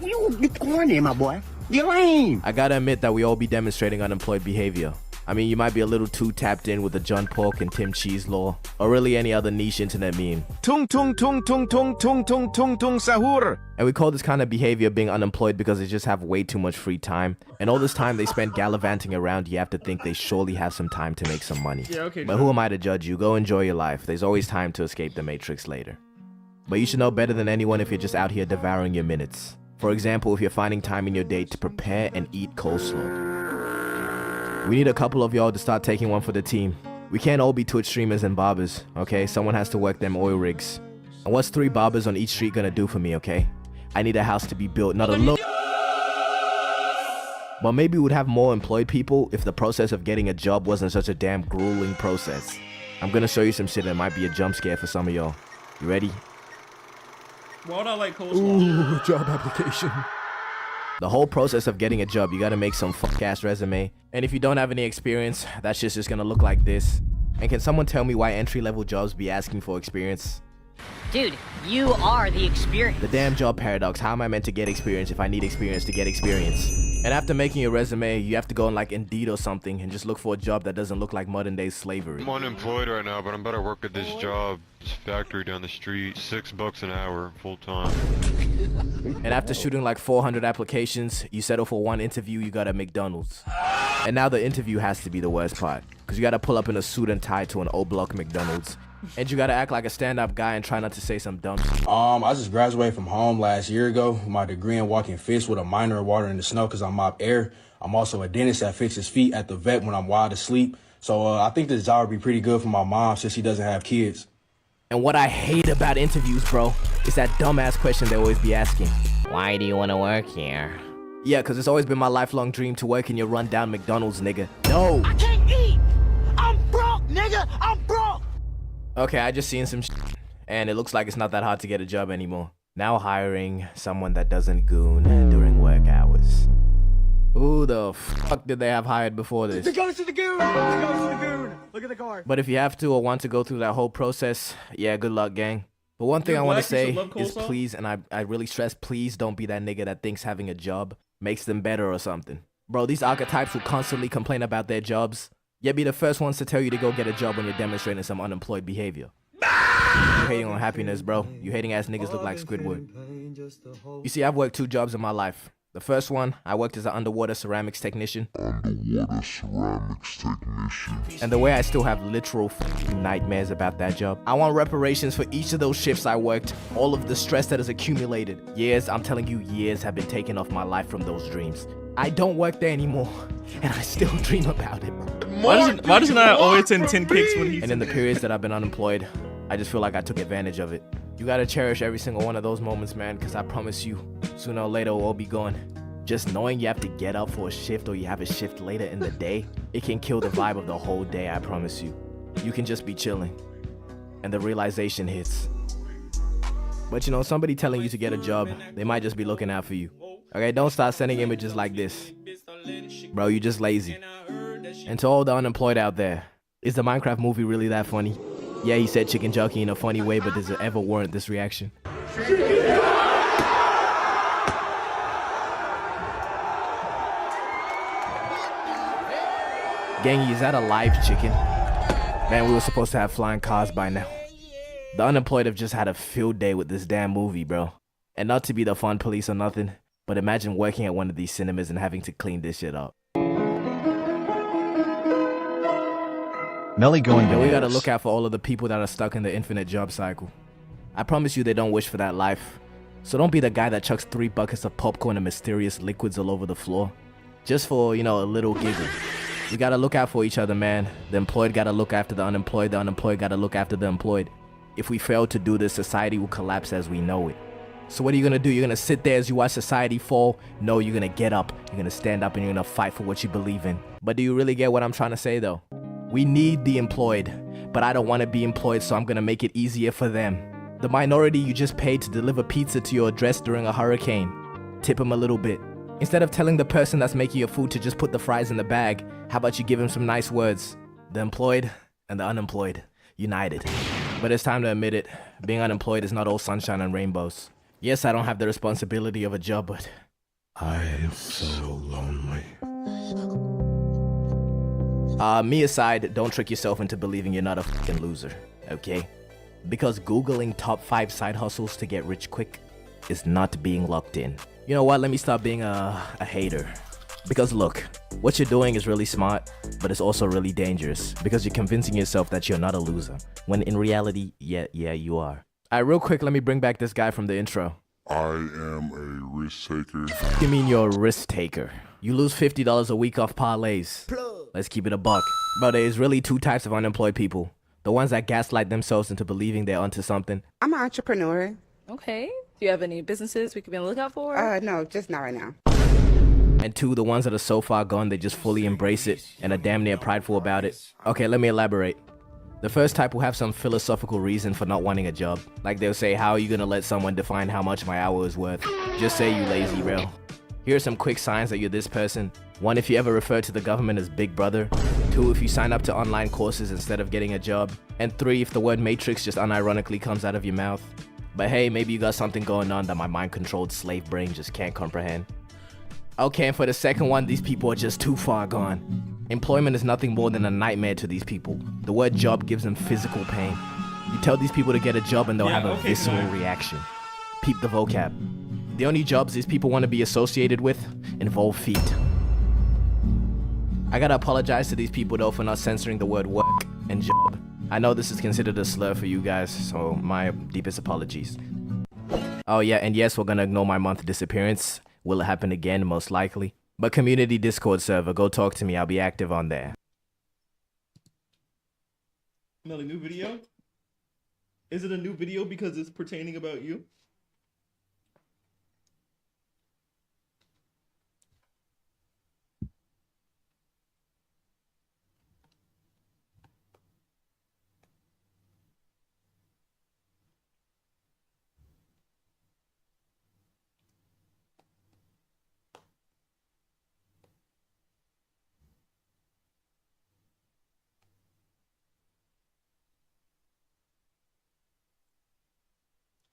You corny, my boy. You lame. I gotta admit that we all be demonstrating unemployed behavior. I mean, you might be a little too tapped in with the John Pork and Tim Cheese law, or really any other niche internet meme. Tung tung tung tung tung tung tung tung tung sahur. And we call this kind of behavior being unemployed because they just have way too much free time. And all this time they spend gallivanting around, you have to think they surely have some time to make some money. Yeah, okay. But who am I to judge you? Go enjoy your life. There's always time to escape the matrix later. But you should know better than anyone if you're just out here devouring your minutes. For example, if you're finding time in your day to prepare and eat coleslaw. We need a couple of y'all to start taking one for the team. We can't all be Twitch streamers and barbers, okay? Someone has to work them oil rigs. And what's 3 barbers on each street gonna do for me, okay? I need a house to be built, not a look. But maybe we'd have more employed people if the process of getting a job wasn't such a damn grueling process. I'm gonna show you some shit that might be a jump scare for some of y'all. You ready? Why would I like coleslaw? Ooh, job application. The whole process of getting a job, you gotta make some fuck-ass resume. And if you don't have any experience, that shit's just gonna look like this. And can someone tell me why entry-level jobs be asking for experience? Dude, you are the experience. The damn job paradox. How am I meant to get experience if I need experience to get experience? And after making your resume, you have to go on like Indeed or something and just look for a job that doesn't look like modern day slavery. I'm unemployed right now, but I'm about to work at this job, this factory down the street, $6 an hour, full time. And after shooting like 400 applications, you settle for one interview, you got a McDonald's. And now the interview has to be the worst part, because you gotta pull up in a suit and tie to an O-block McDonald's. And you gotta act like a stand-up guy and try not to say some dumb shit. I just graduated from home last year ago with my degree in walking fish with a minor in water in the snow because I mop air. I'm also a dentist that fixes feet at the vet when I'm wild asleep. So I think this job would be pretty good for my mom since she doesn't have kids. And what I hate about interviews, bro, is that dumbass question they always be asking. Why do you want to work here? Yeah, because it's always been my lifelong dream to work in your rundown McDonald's, nigga. No! I can't eat. I'm broke, nigga. I'm broke. Okay, I just seen some shit, and it looks like it's not that hard to get a job anymore. Now hiring someone that doesn't goon during work hours. Who the fuck did they have hired before this? It goes to the goon. It goes to the goon. Look at the car. But if you have to or want to go through that whole process, yeah, good luck, gang. But one thing I want to say is please, and I really stress, please don't be that nigga that thinks having a job makes them better or something. Bro, these archetypes who constantly complain about their jobs, yet be the first ones to tell you to go get a job when you're demonstrating some unemployed behavior. You hating on happiness, bro. You hating ass niggas look like Squidward. You see, I've worked 2 jobs in my life. The first one, I worked as an underwater ceramics technician. And the way I still have literal nightmares about that job. I want reparations for each of those shifts I worked, all of the stress that has accumulated. Years, I'm telling you, years have been taken off my life from those dreams. I don't work there anymore, and I still dream about it. Why doesn't I always send 10 pics when he's And in the periods that I've been unemployed, I just feel like I took advantage of it. You gotta cherish every single one of those moments, man, because I promise you, sooner or later we'll all be gone. Just knowing you have to get up for a shift or you have a shift later in the day, it can kill the vibe of the whole day, I promise you. You can just be chilling, and the realization hits. But you know, somebody telling you to get a job, they might just be looking out for you. Okay, don't start sending images like this. Bro, you just lazy. And to all the unemployed out there, is the Minecraft movie really that funny? Yeah, he said chicken jockey in a funny way, but does it ever warrant this reaction? Gangy, is that a live chicken? Man, we were supposed to have flying cars by now. The unemployed have just had a field day with this damn movie, bro. And not to be the fun police or nothing, but imagine working at one of these cinemas and having to clean this shit up. Melly going And we gotta bananas. look out for all of the people that are stuck in the infinite job cycle. I promise you they don't wish for that life. So don't be the guy that chucks 3 buckets of popcorn and mysterious liquids all over the floor. Just for, you know, a little giggle. We gotta look out for each other, man. The employed gotta look after the unemployed gotta look after the employed. If we fail to do this, society will collapse as we know it. So what are you gonna do? You're gonna sit there as you watch society fall? No, you're gonna get up. You're gonna stand up and you're gonna fight for what you believe in. But do you really get what I'm trying to say though? We need the employed, but I don't want to be employed, so I'm gonna make it easier for them. The minority you just paid to deliver pizza to your address during a hurricane. Tip them a little bit. Instead of telling the person that's making your food to just put the fries in the bag, how about you give him some nice words? The employed and the unemployed, united. But it's time to admit it, being unemployed is not all sunshine and rainbows. Yes, I don't have the responsibility of a job, but I am so lonely. Me aside, don't trick yourself into believing you're not a fucking loser, okay? Because Googling top 5 side hustles to get rich quick is not being locked in. You know what, let me stop being a hater. Because look, what you're doing is really smart, but it's also really dangerous because you're convincing yourself that you're not a loser, when in reality, yeah, you are. Alright, real quick, let me bring back this guy from the intro. I am a risk taker. You mean you're a risk taker? You lose $50 a week off parlays. Let's keep it a buck. Bro, there is really 2 types of unemployed people. The ones that gaslight themselves into believing they're onto something. I'm an entrepreneur. Okay. Do you have any businesses we could be on the lookout for? No, just not right now. And 2, the ones that are so far gone they just fully embrace it and are damn near prideful about it. Okay, let me elaborate. The first type will have some philosophical reason for not wanting a job. Like they'll say, how are you gonna let someone define how much my hour is worth? Just say you lazy, bro. Here are some quick signs that you're this person. 1, if you ever refer to the government as Big Brother. 2, if you sign up to online courses instead of getting a job. And 3, if the word matrix just unironically comes out of your mouth. But hey, maybe you got something going on that my mind-controlled slave brain just can't comprehend. Okay, and for the second one, these people are just too far gone. Employment is nothing more than a nightmare to these people. The word job gives them physical pain. You tell these people to get a job and they'll have a visceral reaction. Peep the vocab. The only jobs these people want to be associated with involve feet. I gotta apologize to these people though for not censoring the word work and job. I know this is considered a slur for you guys, so my deepest apologies. Oh yeah, and yes, we're gonna ignore my month disappearance. Will it happen again? Most likely. But community Discord server, go talk to me, I'll be active on there. Melly, new video? Is it a new video because it's pertaining about you?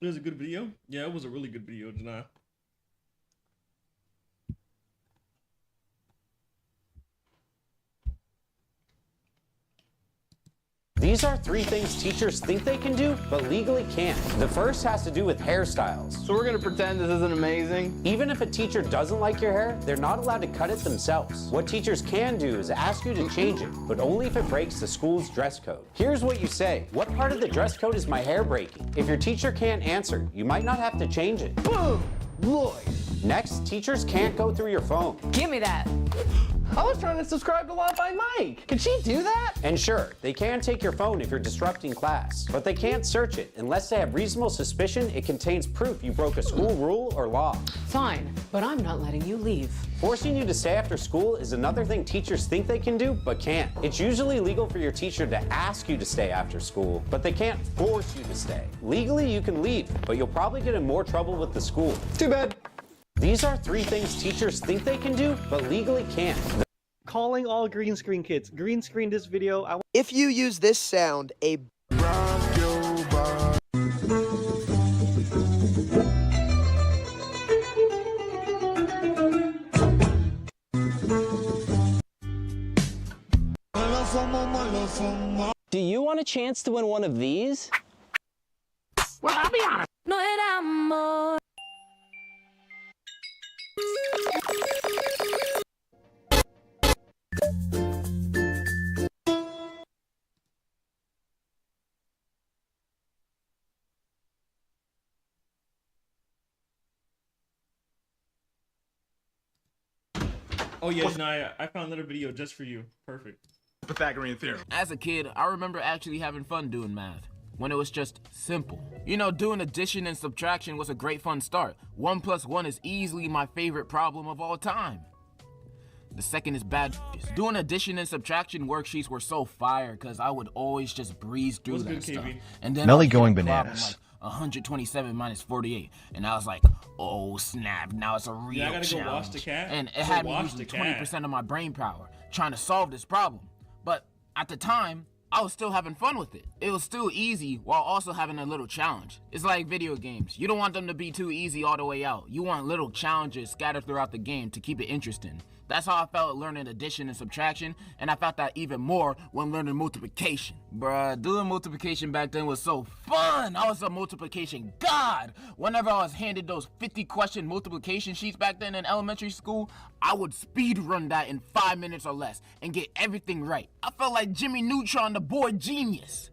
It was a good video? Yeah, it was a really good video, Janai. These are 3 things teachers think they can do, but legally can't. The first has to do with hairstyles. So we're gonna pretend this isn't amazing? Even if a teacher doesn't like your hair, they're not allowed to cut it themselves. What teachers can do is ask you to change it, but only if it breaks the school's dress code. Here's what you say. What part of the dress code is my hair breaking? If your teacher can't answer, you might not have to change it. Boom! Lloyd. Next, teachers can't go through your phone. Give me that. I was trying to subscribe to Wi-Fi Mike. Can she do that? And sure, they can take your phone if you're disrupting class, but they can't search it unless they have reasonable suspicion it contains proof you broke a school rule or law. Fine, but I'm not letting you leave. Forcing you to stay after school is another thing teachers think they can do, but can't. It's usually legal for your teacher to ask you to stay after school, but they can't force you to stay. Legally, you can leave, but you'll probably get in more trouble with the school. Too bad. These are 3 things teachers think they can do, but legally can't. Calling all green screen kids. Green screen this video. If you use this sound, a Do you want a chance to win one of these? Well, I'll be honest. No era amor. Oh yeah, Janaya, I found another video just for you. Perfect. Pythagorean theorem. As a kid, I remember actually having fun doing math, when it was just simple. You know, doing addition and subtraction was a great fun start. 1 + 1 is easily my favorite problem of all time. The second is bad. Doing addition and subtraction worksheets were so fire because I would always just breeze through that stuff. And then Melly I'd going hit a problem bananas. like 127 minus 48, and I was like, oh snap, now it's a real Yeah, I gotta challenge. go wash the cat. And it Go had me wash using the cat. 20% of my brain power trying to solve this problem. But at the time, I was still having fun with it. It was still easy while also having a little challenge. It's like video games. You don't want them to be too easy all the way out. You want little challenges scattered throughout the game to keep it interesting. That's how I felt learning addition and subtraction, and I felt that even more when learning multiplication. Bruh, doing multiplication back then was so fun! I was a multiplication god! Whenever I was handed those 50-question multiplication sheets back then in elementary school, I would speed run that in 5 minutes or less and get everything right. I felt like Jimmy Neutron, the boy genius.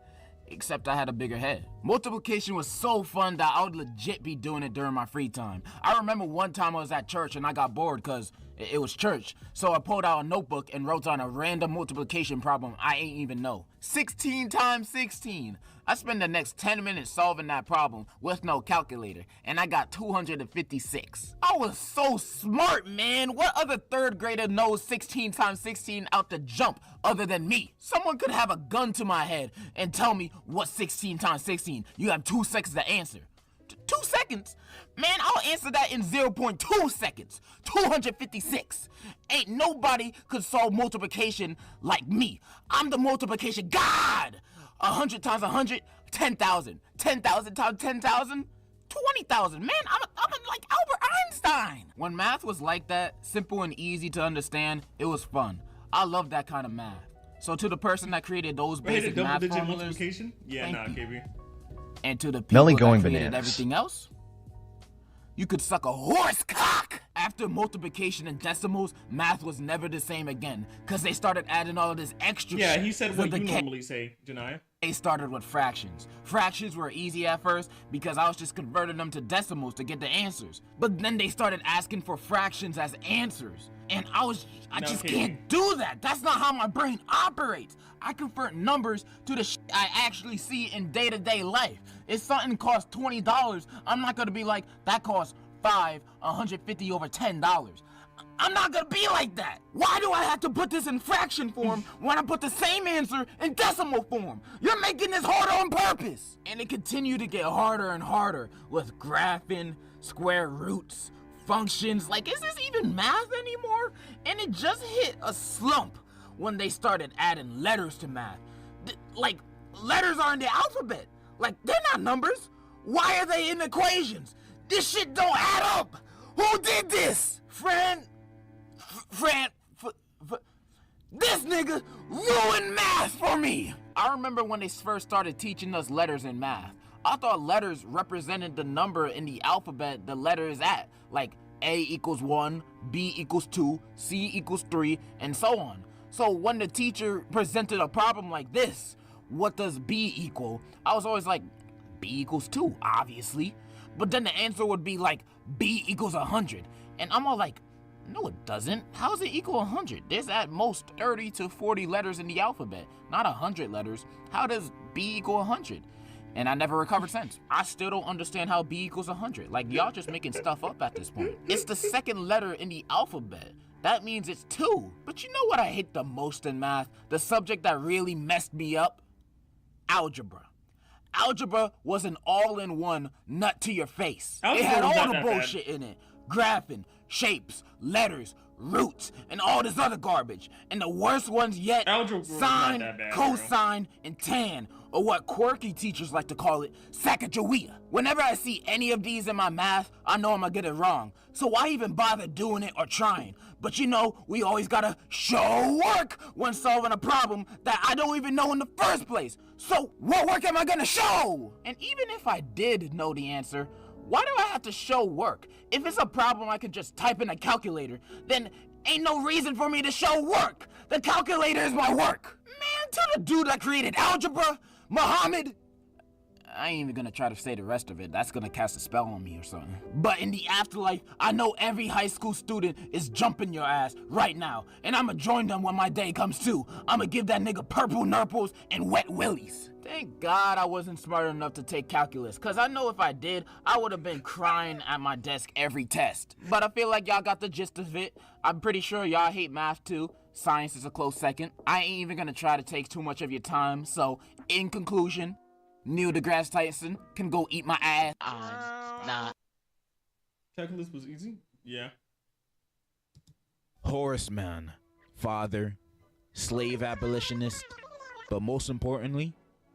Except I had a bigger head. Multiplication was so fun that I would legit be doing it during my free time. I remember one time I was at church and I got bored because it was church. So I pulled out a notebook and wrote down a random multiplication problem I ain't even know. 16 times 16. I spent the next 10 minutes solving that problem with no calculator, and I got 256. I was so smart, man. What other third grader knows 16 times 16 out the jump other than me? Someone could have a gun to my head and tell me what's 16 times 16. You have 2 seconds to answer. 2 seconds? Man, I'll answer that in 0.2 seconds. 256. Ain't nobody could solve multiplication like me. I'm the multiplication god. 100 times 100, 10,000. 10,000 times 10,000, 20,000. Man, I'm like Albert Einstein. When math was like that, simple and easy to understand, it was fun. I love that kind of math. So to the person that created those basic math formulas, multiplication? Yeah, nah, KB. And to the people Melly that going created bananas. everything else, you could suck a horse cock! After multiplication and decimals, math was never the same again, because they started adding all of this extra Yeah, shit. he said with what the you K. normally say, Janaya. They started with fractions. Fractions were easy at first because I was just converting them to decimals to get the answers. But then they started asking for fractions as answers. And I just can't do that. That's not how my brain operates. I convert numbers to the shit I actually see in day-to-day life. If something costs $20, I'm not gonna be like, that costs $150 over $10. I'm not gonna be like that. Why do I have to put this in fraction form when I put the same answer in decimal form? You're making this harder on purpose. And it continued to get harder and harder with graphing, square roots, functions. Like, is this even math anymore? And it just hit a slump when they started adding letters to math. Like, letters are in the alphabet. Like, they're not numbers. Why are they in equations? This shit don't add up. Who did this? This nigga ruined math for me. I remember when they first started teaching us letters in math. I thought letters represented the number in the alphabet the letter is at, like A equals 1, B equals 2, C equals 3, and so on. So when the teacher presented a problem like this, what does B equal? I was always like, B equals 2, obviously. But then the answer would be like, B equals 100. And I'm all like, no it doesn't. How does it equal 100? There's at most 30 to 40 letters in the alphabet, not 100 letters. How does B equal 100? And I never recovered since. I still don't understand how B equals 100. Like, y'all just making stuff up at this point. It's the second letter in the alphabet. That means it's 2. But you know what I hate the most in math? The subject that really messed me up? Algebra. Algebra was an all-in-one nut to your face. It had all the bullshit in it. Graphing, shapes, letters, roots, and all this other garbage. And the worst ones yet, sine, cosine, and tan, or what quirky teachers like to call it, Sacagawea. Whenever I see any of these in my math, I know I'm gonna get it wrong. So why even bother doing it or trying? But you know, we always gotta show work when solving a problem that I don't even know in the first place. So what work am I gonna show? And even if I did know the answer, why do I have to show work? If it's a problem I could just type in a calculator, then ain't no reason for me to show work. The calculator is my work. Man, to the dude that created algebra, Muhammad. I ain't even gonna try to say the rest of it. That's gonna cast a spell on me or something. But in the afterlife, I know every high school student is jumping your ass right now. And I'ma join them when my day comes too. I'ma give that nigga purple nurples and wet willies. Thank God I wasn't smart enough to take calculus, cause I know if I did, I would have been crying at my desk every test. But I feel like y'all got the gist of it. I'm pretty sure y'all hate math too. Science is a close second. I ain't even gonna try to take too much of your time, so in conclusion, Neil deGrasse Tyson can go eat my ass. Nah. Calculus was easy? Yeah. Horseman, father, slave abolitionist, but most importantly,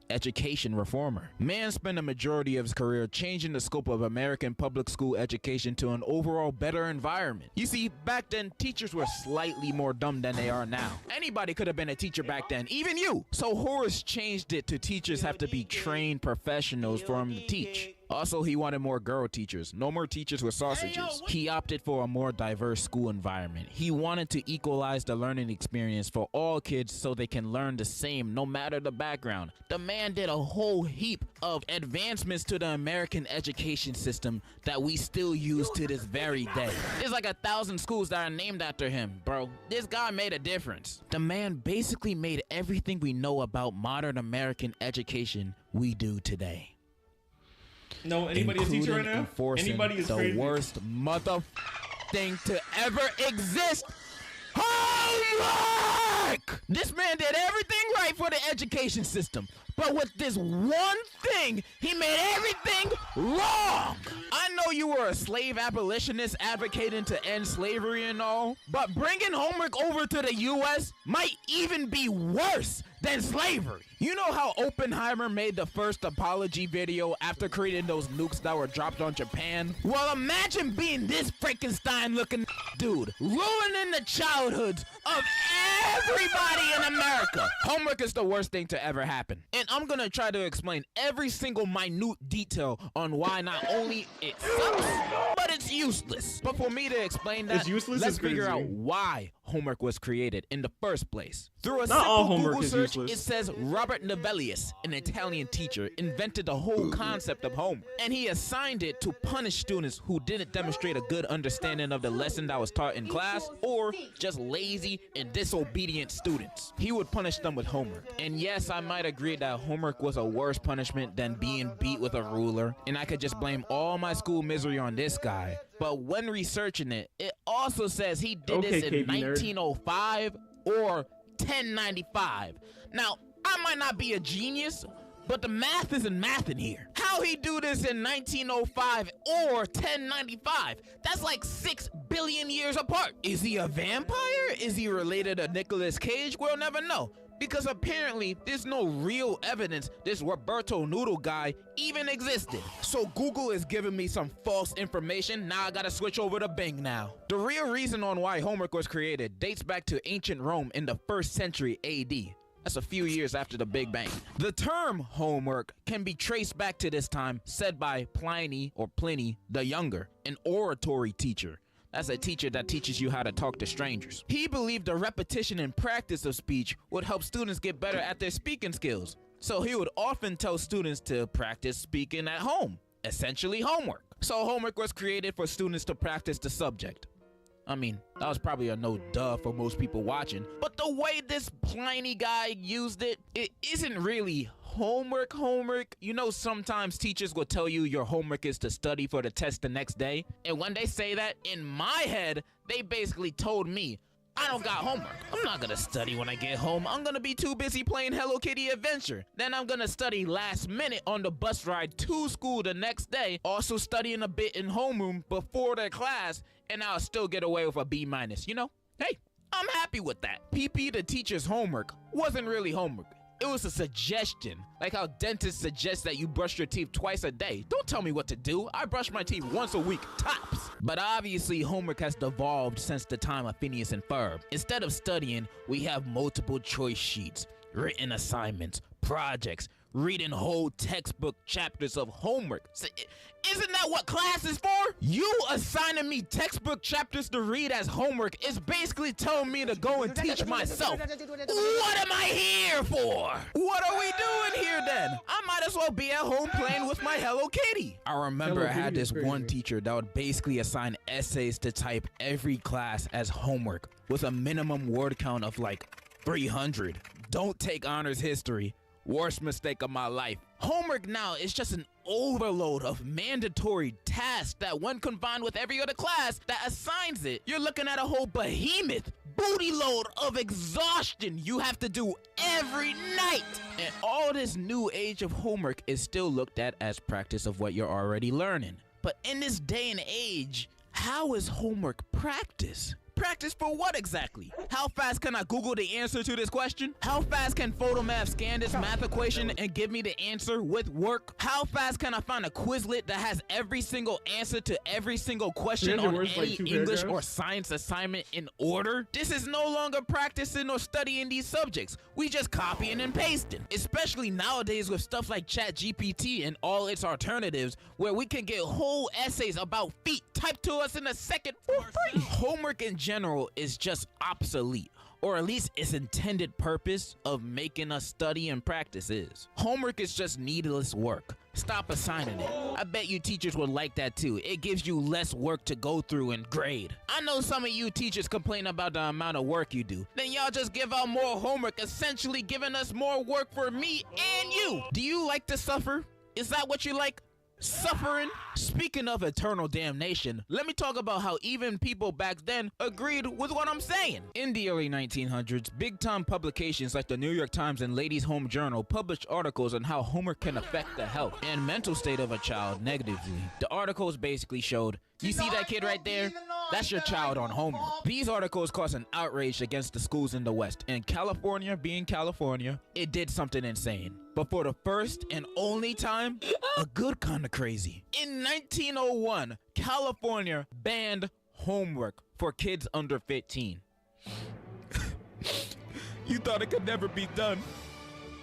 education reformer. Man spent a majority of his career changing the scope of American public school education to an overall better environment. You see, back then, teachers were slightly more dumb than they are now. Anybody could have been a teacher back then, even you. So Horace changed it to teachers have to be trained professionals for him to teach. Also, he wanted more girl teachers, no more teachers with sausages. He opted for a more diverse school environment. He wanted to equalize the learning experience for all kids so they can learn the same no matter the background. The man did a whole heap of advancements to the American education system that we still use to this very day. There's like 1,000 schools that are named after him, bro. This guy made a difference. The man basically made everything we know about modern American education we do today. No, anybody a teacher right now? Anybody is crazy. The worst mother thing to ever exist. Homework! This man did everything right for the education system. But with this one thing, he made everything wrong. I know you were a slave abolitionist advocating to end slavery and all, but bringing homework over to the U.S. might even be worse than slavery. You know how Oppenheimer made the first apology video after creating those nukes that were dropped on Japan? Well, imagine being this Frankenstein looking dude, ruining the childhoods of everybody in America. Homework is the worst thing to ever happen. And I'm gonna try to explain every single minute detail on why not only it sucks, but it's useless. But for me to explain that, let's figure out why homework was created in the first place. Through a simple Google search, it says Robert Novellius, an Italian teacher, invented the whole concept of homework, and he assigned it to punish students who didn't demonstrate a good understanding of the lesson that was taught in class, or just lazy and disobedient students. He would punish them with homework. And yes, I might agree that homework was a worse punishment than being beat with a ruler, and I could just blame all my school misery on this guy. But when researching it, it also says he did this in 1905 or 1095. Now, I might not be a genius, but the math isn't mathin' here. How he do this in 1905 or 1095? That's like 6 billion years apart. Is he a vampire? Is he related to Nicolas Cage? We'll never know. Because apparently, there's no real evidence this Roberto Noodle guy even existed. So Google is giving me some false information. Now I gotta switch over to Bing now. The real reason on why homework was created dates back to ancient Rome in the 1st century AD. That's a few years after the Big Bang. The term homework can be traced back to this time, said by Pliny or Pliny the Younger, an oratory teacher. That's a teacher that teaches you how to talk to strangers. He believed the repetition and practice of speech would help students get better at their speaking skills. So he would often tell students to practice speaking at home, essentially homework. So homework was created for students to practice the subject. I mean, that was probably a no duh for most people watching, but the way this Pliny guy used it, it isn't really homework. You know, sometimes teachers will tell you your homework is to study for the test the next day, and when they say that, in my head, they basically told me, I don't got homework. I'm not gonna study when I get home. I'm gonna be too busy playing Hello Kitty Adventure. Then I'm gonna study last minute on the bus ride to school the next day, also studying a bit in homeroom before their class, and I'll still get away with a B-, you know? Hey, I'm happy with that. PP, the teacher's homework, wasn't really homework. It was a suggestion, like how dentists suggest that you brush your teeth twice a day. Don't tell me what to do. I brush my teeth once a week, tops. But obviously, homework has devolved since the time of Phineas and Ferb. Instead of studying, we have multiple choice sheets, written assignments, projects, reading whole textbook chapters of homework. Isn't that what class is for? You assigning me textbook chapters to read as homework is basically telling me to go and teach myself. What am I here for? What are we doing here then? I might as well be at home playing with my Hello Kitty. I remember I had this one teacher that would basically assign essays to type every class as homework with a minimum word count of like 300. Don't take honors history. Worst mistake of my life. Homework now is just an overload of mandatory tasks that when combined with every other class that assigns it, you're looking at a whole behemoth booty load of exhaustion you have to do every night. And all this new age of homework is still looked at as practice of what you're already learning. But in this day and age, how is homework practice? Practice for what exactly? How fast can I Google the answer to this question? How fast can Photomath scan this math equation and give me the answer with work? How fast can I find a Quizlet that has every single answer to every single question on any English or science assignment in order? This is no longer practicing or studying these subjects. We just copying and pasting. Especially nowadays with stuff like ChatGPT and all its alternatives, where we can get whole essays about feet typed to us in a second for free. Homework in general is just obsolete, or at least its intended purpose of making us study and practice is. Homework is just needless work. Stop assigning it. I bet you teachers would like that too. It gives you less work to go through and grade. I know some of you teachers complain about the amount of work you do. Then y'all just give out more homework, essentially giving us more work for me and you. Do you like to suffer? Is that what you like? Suffering? Speaking of eternal damnation, let me talk about how even people back then agreed with what I'm saying. In the early 1900s, big-time publications like the New York Times and Ladies' Home Journal published articles on how homework can affect the health and mental state of a child negatively. The articles basically showed, you see that kid right there? That's your child on homework. These articles caused an outrage against the schools in the West, and California being California, it did something insane. But for the first and only time, a good kind of crazy. In 1901, California banned homework for kids under 15. You thought it could never be done,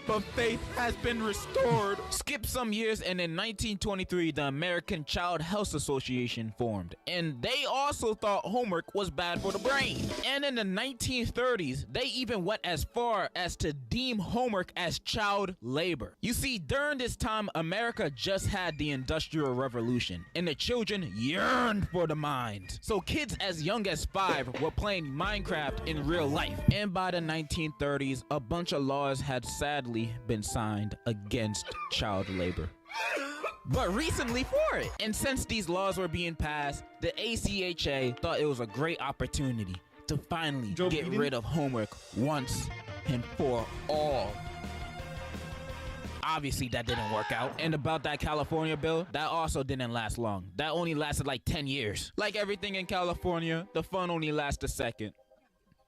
but faith has been restored. Skip some years, and in 1923, the American Child Health Association formed, and they also thought homework was bad for the brain. And in the 1930s, they even went as far as to deem homework as child labor. You see, during this time, America just had the Industrial Revolution, and the children yearned for the mind. So kids as young as 5 were playing Minecraft in real life. And by the 1930s, a bunch of laws had sadly been signed against child labor, but recently for it. And since these laws were being passed, the ACHA thought it was a great opportunity to finally get rid of homework once and for all. Obviously that didn't work out. And about that California bill, that also didn't last long. That only lasted like 10 years. Like everything in California, the fun only lasts a second.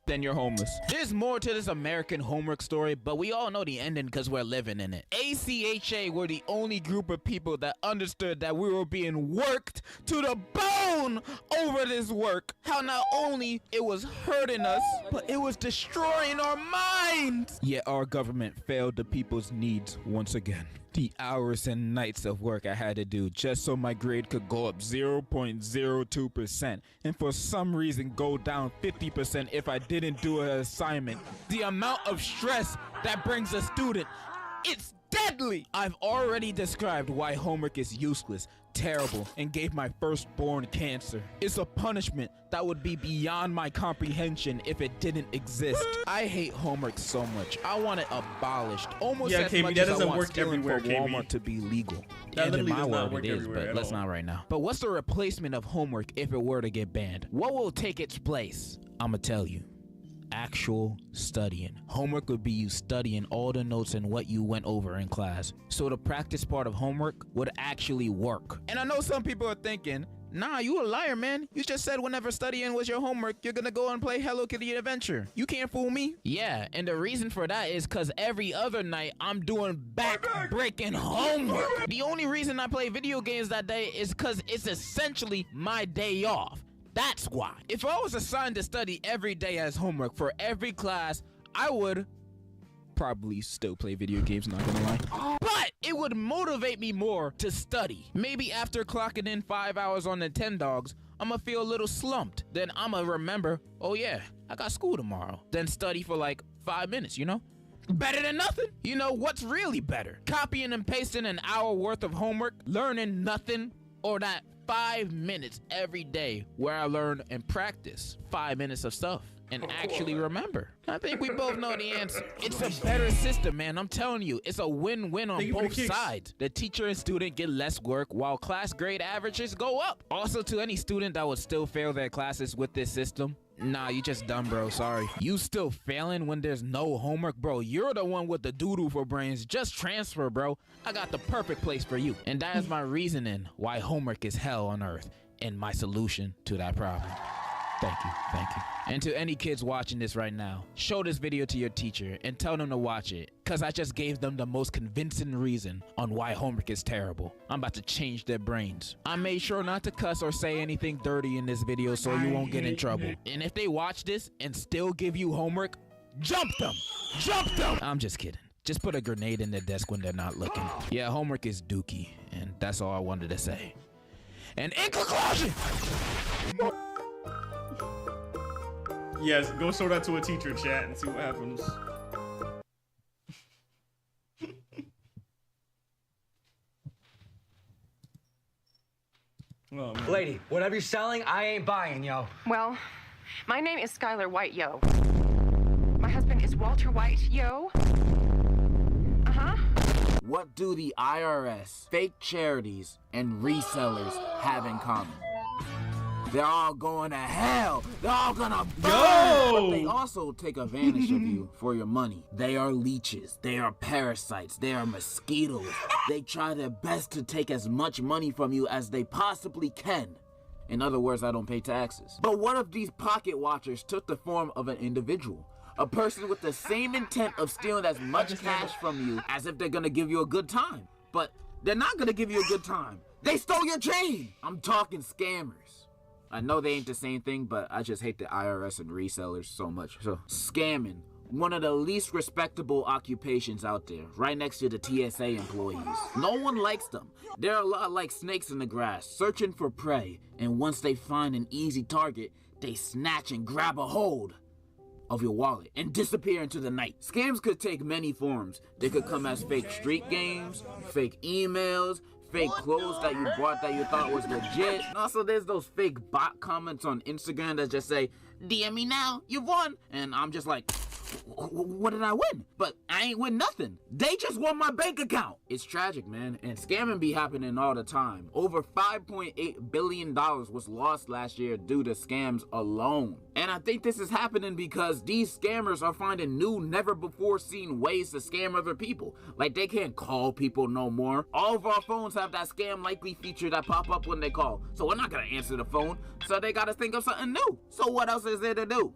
Then you're homeless. There's more to this American homework story, but we all know the ending because we're living in it. ACHA were the only group of people that understood that we were being worked to the bone over this work. How not only it was hurting us, but it was destroying our minds. Yet our government failed the people's needs once again. The hours and nights of work I had to do just so my grade could go up 0.02% and for some reason go down 50% if I didn't do an assignment. The amount of stress that brings a student, it's deadly. I've already described why homework is useless, terrible, and gave my firstborn cancer. It's a punishment that would be beyond my comprehension if it didn't exist. I hate homework so much. I want it abolished almost as KB, much that as I doesn't want work stealing everywhere, for KB. Walmart to be legal. That And in literally my does not world work it is, everywhere but at let's all. not right now. But what's the replacement of homework if it were to get banned? What will take its place? I'ma tell you. Actual studying. Homework would be you studying all the notes and what you went over in class. So the practice part of homework would actually work. And I know some people are thinking, Nah, you a liar, man. You just said whenever studying was your homework, you're gonna go and play Hello Kitty Adventure. You can't fool me. Yeah, and the reason for that is cause every other night I'm doing back-breaking homework. The only reason I play video games that day is cause it's essentially my day off. That's why. If I was assigned to study every day as homework for every class, I would probably still play video games, not gonna lie. But it would motivate me more to study. Maybe after clocking in 5 hours on the 10 dogs, I'ma feel a little slumped. Then I'ma remember, oh yeah, I got school tomorrow. Then study for like 5 minutes, you know? Better than nothing. You know what's really better? Copying and pasting an hour worth of homework, learning nothing, or that 5 minutes every day where I learn and practice 5 minutes of stuff and actually remember. I think we both know the answer. It's a better system, man. I'm telling you, it's a win-win on both sides. The teacher and student get less work while class grade averages go up. Also, to any student that would still fail their classes with this system, nah, you just dumb, bro. Sorry. You still failing when there's no homework, bro. You're the one with the doo-doo for brains. Just transfer, bro. I got the perfect place for you. And that is my reasoning why homework is hell on earth and my solution to that problem. Thank you, thank you. And to any kids watching this right now, show this video to your teacher and tell them to watch it, cause I just gave them the most convincing reason on why homework is terrible. I'm about to change their brains. I made sure not to cuss or say anything dirty in this video so you won't get in trouble. And if they watch this and still give you homework, jump them! Jump them! I'm just kidding. Just put a grenade in their desk when they're not looking. Yeah, homework is dookie, and that's all I wanted to say. And in conclusion, yes, go show that to a teacher, chat, and see what happens. Oh, lady, whatever you're selling, I ain't buying, yo. Well, my name is Skylar White, yo. My husband is Walter White, yo. Uh-huh. What do the IRS, fake charities, and resellers have in common? They're all going to hell. They're all gonna burn. But they also take advantage of you for your money. They are leeches. They are parasites. They are mosquitoes. They try their best to take as much money from you as they possibly can. In other words, I don't pay taxes. But what if these pocket watchers took the form of an individual? A person with the same intent of stealing as much cash from you as if they're gonna give you a good time. But they're not gonna give you a good time. They stole your chain. I'm talking scammers. I know they ain't the same thing, but I just hate the IRS and resellers so much. So, scamming, one of the least respectable occupations out there, right next to the TSA employees. No one likes them. They're a lot like snakes in the grass, searching for prey, and once they find an easy target, they snatch and grab a hold of your wallet and disappear into the night. Scams could take many forms. They could come as fake street games, fake emails, fake clothes that you bought that you thought was legit. And also, there's those fake bot comments on Instagram that just say, DM me now, you won. And I'm just like, what did I win? But I ain't win nothing. They just won my bank account. It's tragic, man. And scamming be happening all the time. Over $5.8 billion was lost last year due to scams alone. And I think this is happening because these scammers are finding new, never before seen ways to scam other people. Like they can't call people no more. All of our phones have that scam likely feature that pop up when they call. So we're not gonna answer the phone. So they gotta think of something new. So what else is there to do?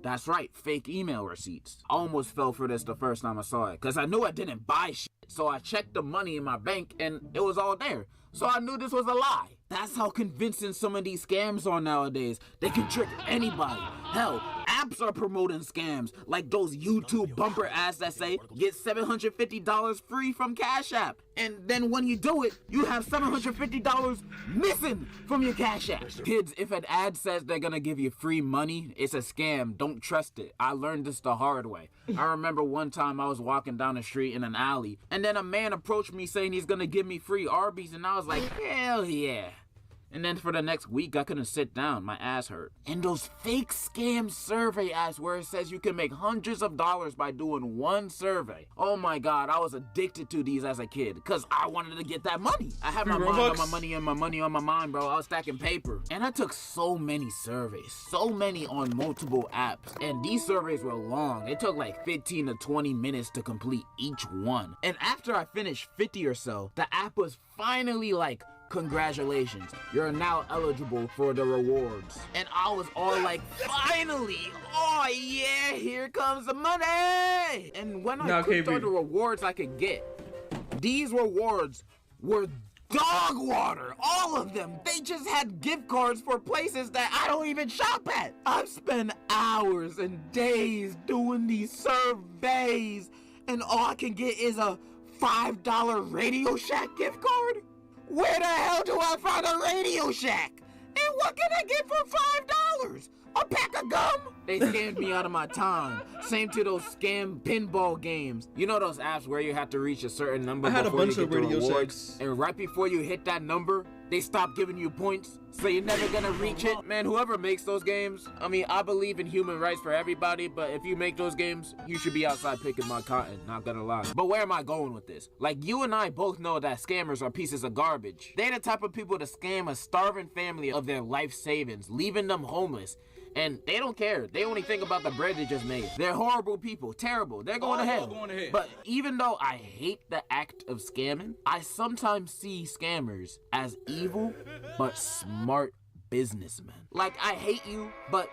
That's right, fake email receipts. I almost fell for this the first time I saw it, because I knew I didn't buy shit. So I checked the money in my bank and it was all there. So I knew this was a lie. That's how convincing some of these scams are nowadays. They can trick anybody. Hell, apps are promoting scams, like those YouTube bumper ads that say, get $750 free from Cash App. And then when you do it, you have $750 missing from your Cash App. Kids, if an ad says they're gonna give you free money, it's a scam. Don't trust it. I learned this the hard way. I remember one time I was walking down the street in an alley, and then a man approached me saying he's gonna give me free Arby's, and I was like, hell yeah. And then for the next week, I couldn't sit down. My ass hurt. And those fake scam survey ads where it says you can make hundreds of dollars by doing one survey. Oh my God, I was addicted to these as a kid because I wanted to get that money. I had my mind on my money and my money on my mind, bro. I was stacking paper. And I took so many surveys, so many on multiple apps. And these surveys were long. It took like 15 to 20 minutes to complete each one. And after I finished 50 or so, the app was finally like, congratulations, you're now eligible for the rewards. And I was all like, finally, oh yeah, here comes the money. And when I clicked on the rewards I could get, these rewards were dog water, all of them. They just had gift cards for places that I don't even shop at. I've spent hours and days doing these surveys, and all I can get is a $5 Radio Shack gift card? Where the hell do I find a Radio Shack? And what can I get for $5? A pack of gum? They scammed me out of my time. Same to those scam pinball games. You know those apps where you have to reach a certain number before you get the rewards? And right before you hit that number, they stop giving you points, so you're never gonna reach it. Man, whoever makes those games, I mean, I believe in human rights for everybody, but if you make those games, you should be outside picking my cotton, not gonna lie. But where am I going with this? Like, you and I both know that scammers are pieces of garbage. They're the type of people to scam a starving family of their life savings, leaving them homeless. And they don't care. They only think about the bread they just made. They're horrible people. Terrible. They're going to hell. But even though I hate the act of scamming, I sometimes see scammers as evil but smart businessmen. Like, I hate you, but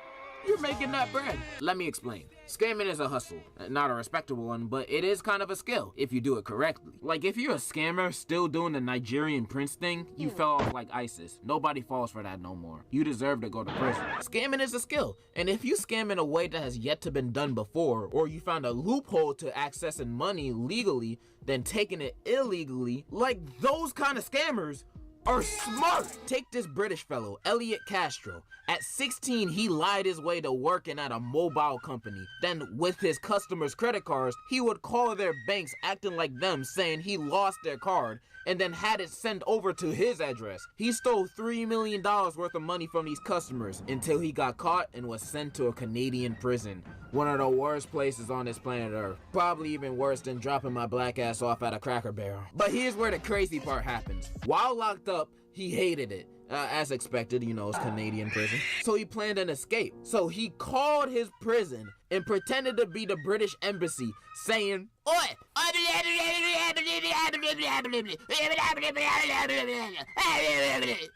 you're making that bread. Let me explain. Scamming is a hustle, not a respectable one, but it is kind of a skill if you do it correctly. Like, if you're a scammer still doing the Nigerian prince thing, you fell off like ISIS. Nobody falls for that no more. You deserve to go to prison. Scamming is a skill, and if you scam in a way that has yet to been done before, or you found a loophole to accessing money legally, then taking it illegally, like those kind of scammers are smart. Take this British fellow, Elliot Castro. At 16, he lied his way to working at a mobile company. Then with his customers' credit cards, he would call their banks acting like them, saying he lost their card, and then had it sent over to his address. He stole $3 million worth of money from these customers until he got caught and was sent to a Canadian prison. One of the worst places on this planet Earth. Probably even worse than dropping my black ass off at a Cracker Barrel. But here's where the crazy part happens. While locked up, he hated it. As expected, you know, it's Canadian prison. So he planned an escape. So he called his prison and pretended to be the British embassy, saying, "Oi!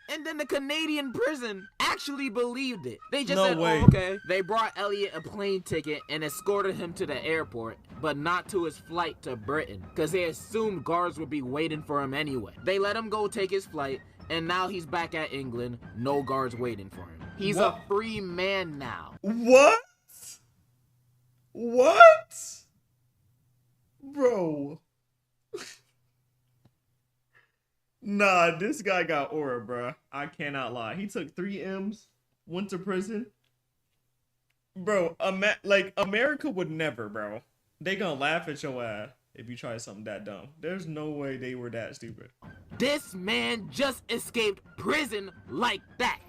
And then the Canadian prison actually believed it. They just said, "Oh, okay." They brought Elliot a plane ticket and escorted him to the airport, but not to his flight to Britain, because they assumed guards would be waiting for him anyway. They let him go take his flight, and now he's back at England, no guards waiting for him. He's a free man now. What? What? Bro. Nah, this guy got aura, bro. I cannot lie. He took 3 M's, went to prison. Bro, like, America would never, bro. They gonna laugh at your ass if you try something that dumb. There's no way they were that stupid. This man just escaped prison like that.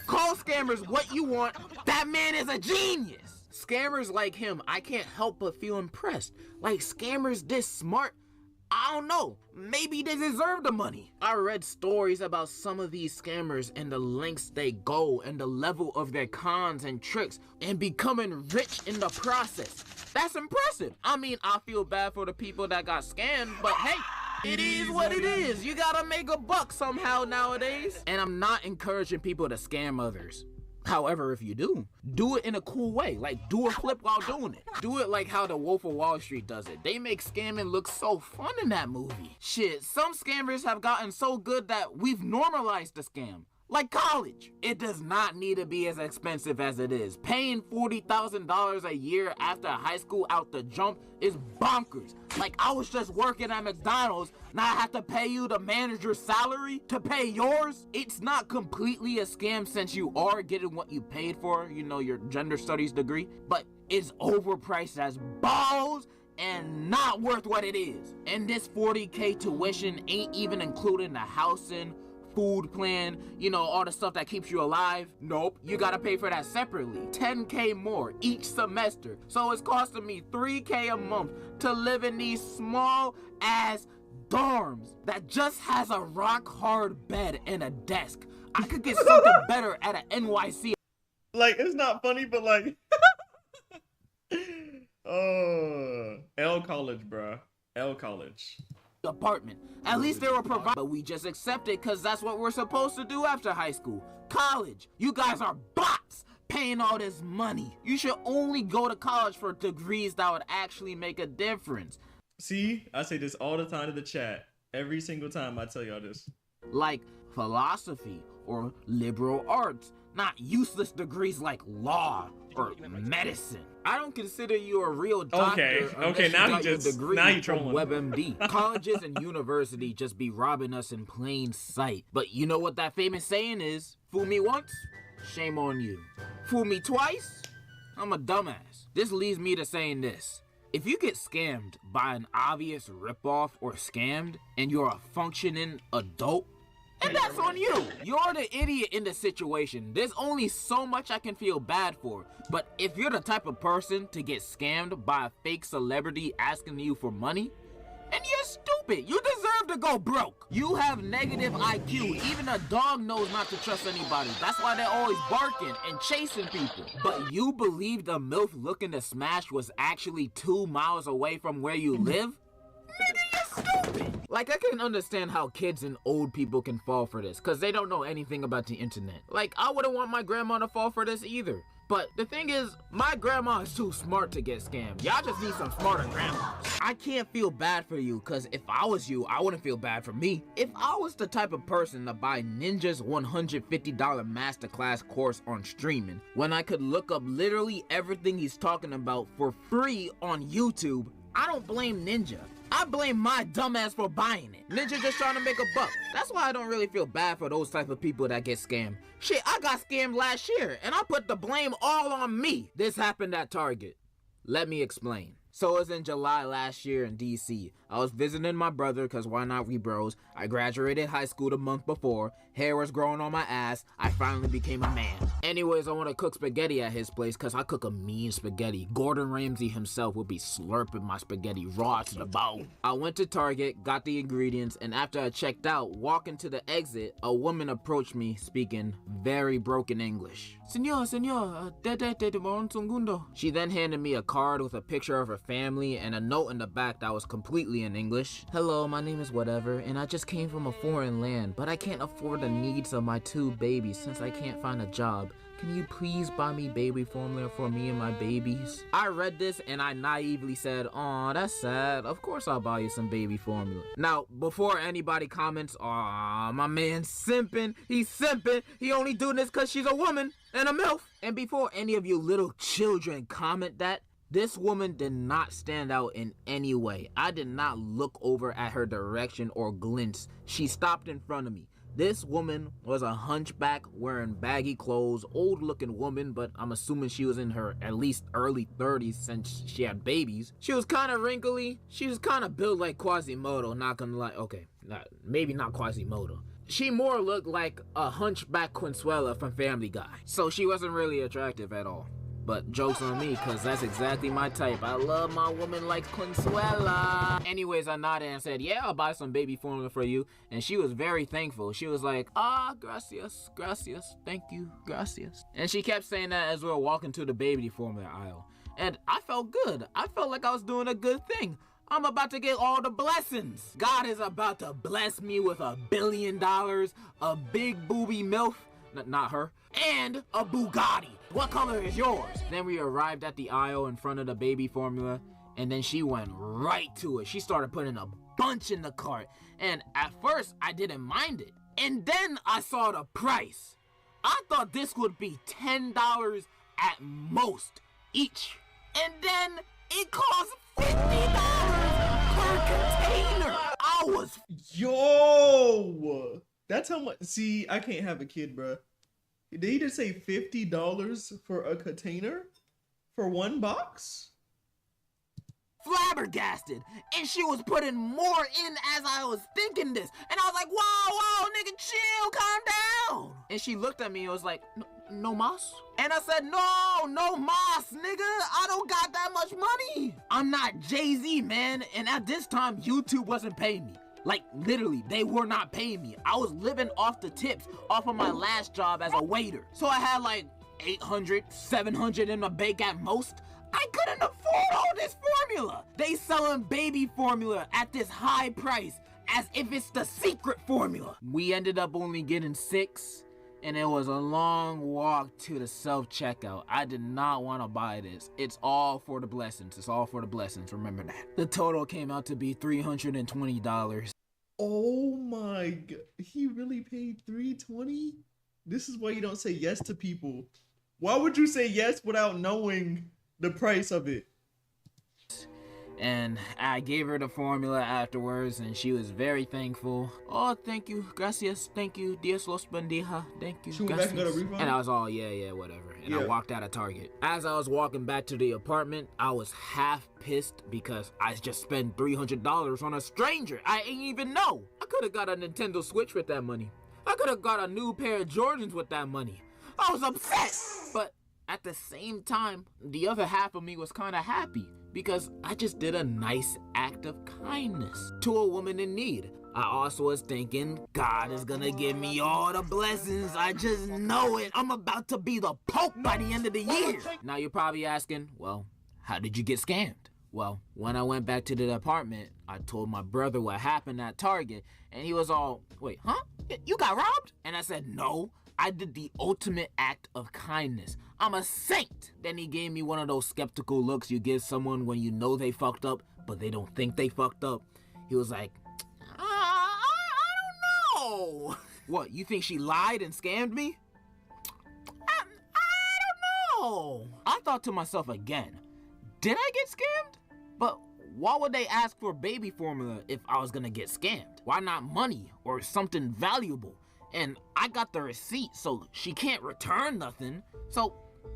Call scammers what you want. That man is a genius. Scammers like him, I can't help but feel impressed. Like, scammers this smart, I don't know. Maybe they deserve the money. I read stories about some of these scammers and the lengths they go and the level of their cons and tricks and becoming rich in the process. That's impressive. I mean, I feel bad for the people that got scammed, but hey, it is what it is. You gotta make a buck somehow nowadays. And I'm not encouraging people to scam others. However, if you do it in a cool way. Like, do a flip while doing it. Do it like how the Wolf of Wall Street does it. They make scamming look so fun in that movie. Shit, some scammers have gotten so good that we've normalized the scam. Like college. It does not need to be as expensive as it is. Paying $40,000 a year after high school out the jump is bonkers. Like, I was just working at McDonald's, now I have to pay you the manager's salary to pay yours? It's not completely a scam since you are getting what you paid for, you know, your gender studies degree, but it's overpriced as balls and not worth what it is. And this $40K tuition ain't even including the housing, food plan, you know, all the stuff that keeps you alive. Nope, you gotta pay for that separately. $10K more each semester. So it's costing me $3K a month to live in these small ass dorms that just has a rock hard bed and a desk. I could get something better at an NYC. Like, it's not funny, but like, oh, L College, bruh. L College. apartment. At least they were provided, but we just accept it because that's what we're supposed to do after high school. College, you guys are bots paying all this money. You should only go to college for degrees that would actually make a difference. See, I say this all the time to the chat. Every single time I tell y'all this. Like philosophy or liberal arts, not useless degrees like law or medicine. I don't consider you a real doctor. Okay, now you trolling. WebMD. Colleges and universities just be robbing us in plain sight. But you know what that famous saying is? Fool me once, shame on you. Fool me twice, I'm a dumbass. This leads me to saying this. If you get scammed by an obvious ripoff or scammed and you're a functioning adult, and that's on you. You're the idiot in the situation. There's only so much I can feel bad for. But if you're the type of person to get scammed by a fake celebrity asking you for money, then you're stupid. You deserve to go broke. You have negative IQ. Even a dog knows not to trust anybody. That's why they're always barking and chasing people. But you believe the MILF looking to smash was actually 2 miles away from where you live? Nigga, you're stupid. Like, I can understand how kids and old people can fall for this, because they don't know anything about the internet. Like, I wouldn't want my grandma to fall for this either. But the thing is, my grandma is too smart to get scammed. Y'all just need some smarter grandmas. I can't feel bad for you, because if I was you, I wouldn't feel bad for me. If I was the type of person to buy Ninja's $150 masterclass course on streaming, when I could look up literally everything he's talking about for free on YouTube, I don't blame Ninja. I blame my dumbass for buying it. Ninja just trying to make a buck. That's why I don't really feel bad for those type of people that get scammed. Shit, I got scammed last year, and I put the blame all on me. This happened at Target. Let me explain. So it was in July last year in DC. I was visiting my brother, cause why not, we bros. I graduated high school the month before. Hair was growing on my ass. I finally became a man. Anyways, I want to cook spaghetti at his place, cause I cook a mean spaghetti. Gordon Ramsay himself will be slurping my spaghetti raw to the bone. I went to Target, got the ingredients, and after I checked out, walking to the exit, a woman approached me speaking very broken English. Señor, She then handed me a card with a picture of her family and a note in the back that was completely in English. Hello, my name is whatever, and I just came from a foreign land, but I can't afford the needs of my 2 babies since I can't find a job. Can you please buy me baby formula for me and my babies? I read this and I naively said, "Aw, that's sad. Of course I'll buy you some baby formula." Now, before anybody comments, "Aw, my man's simping. He's simping. He only doing this because she's a woman and a MILF." And before any of you little children comment that, this woman did not stand out in any way. I did not look over at her direction or glance. She stopped in front of me. This woman was a hunchback wearing baggy clothes, old looking woman, but I'm assuming she was in her at least early 30s since she had babies. She was kind of wrinkly. She was kind of built like Quasimodo, not gonna lie. Okay, maybe not Quasimodo. She more looked like a hunchback Consuela from Family Guy. So she wasn't really attractive at all. But joke's on me, cause that's exactly my type. I love my woman like Consuela. Anyways, I nodded and said, "Yeah, I'll buy some baby formula for you." And she was very thankful. She was like, "Ah, gracias, gracias, thank you, gracias." And she kept saying that as we were walking to the baby formula aisle. And I felt good. I felt like I was doing a good thing. I'm about to get all the blessings. God is about to bless me with $1 billion, a big booby MILF, not her, and a Bugatti. What color is yours? Then we arrived at the aisle in front of the baby formula, and then she went right to it. She started putting a bunch in the cart, and at first I didn't mind it. And then I saw the price. I thought this would be $10 at most each. And then it cost $50 per container. I was... Yo! That's how much... See, I can't have a kid, bruh. Did he just say $50 for a container? For 1 box? Flabbergasted. And she was putting more in as I was thinking this. And I was like, whoa, nigga, chill, calm down. And she looked at me and was like, no mas? And I said, no mas, nigga. I don't got that much money. I'm not Jay-Z, man. And at this time, YouTube wasn't paying me. Like, literally, they were not paying me. I was living off the tips off of my last job as a waiter. So I had like 800, 700 in my bank at most. I couldn't afford all this formula. They selling baby formula at this high price as if it's the secret formula. We ended up only getting 6, and it was a long walk to the self-checkout. I did not want to buy this. It's all for the blessings. It's all for the blessings. Remember that. The total came out to be $320. Oh my god, he really paid $320? This is why you don't say yes to people. Why would you say yes without knowing the price of it? And I gave her the formula afterwards, and she was very thankful. Oh, thank you, gracias, thank you, Dios los bendiga, thank you, She went back and got a refund? And I was all, yeah, whatever. And I walked out of Target. As I was walking back to the apartment, I was half pissed because I just spent $300 on a stranger I ain't even know. I could have got a Nintendo Switch with that money. I could have got a new pair of Jordans with that money. I was upset, but at the same time, the other half of me was kind of happy because I just did a nice act of kindness to a woman in need. I also was thinking, God is gonna give me all the blessings. I just know it. I'm about to be the Pope by the end of the year. Now you're probably asking, well, how did you get scammed? Well, when I went back to the apartment, I told my brother what happened at Target, and he was all, wait, huh? You got robbed? And I said, no, I did the ultimate act of kindness. I'm a saint. Then he gave me one of those skeptical looks you give someone when you know they fucked up, but they don't think they fucked up. He was like, I don't know. What, you think she lied and scammed me? I don't know. I thought to myself again, did I get scammed? But why would they ask for baby formula if I was gonna get scammed? Why not money or something valuable? And I got the receipt, so she can't return nothing. So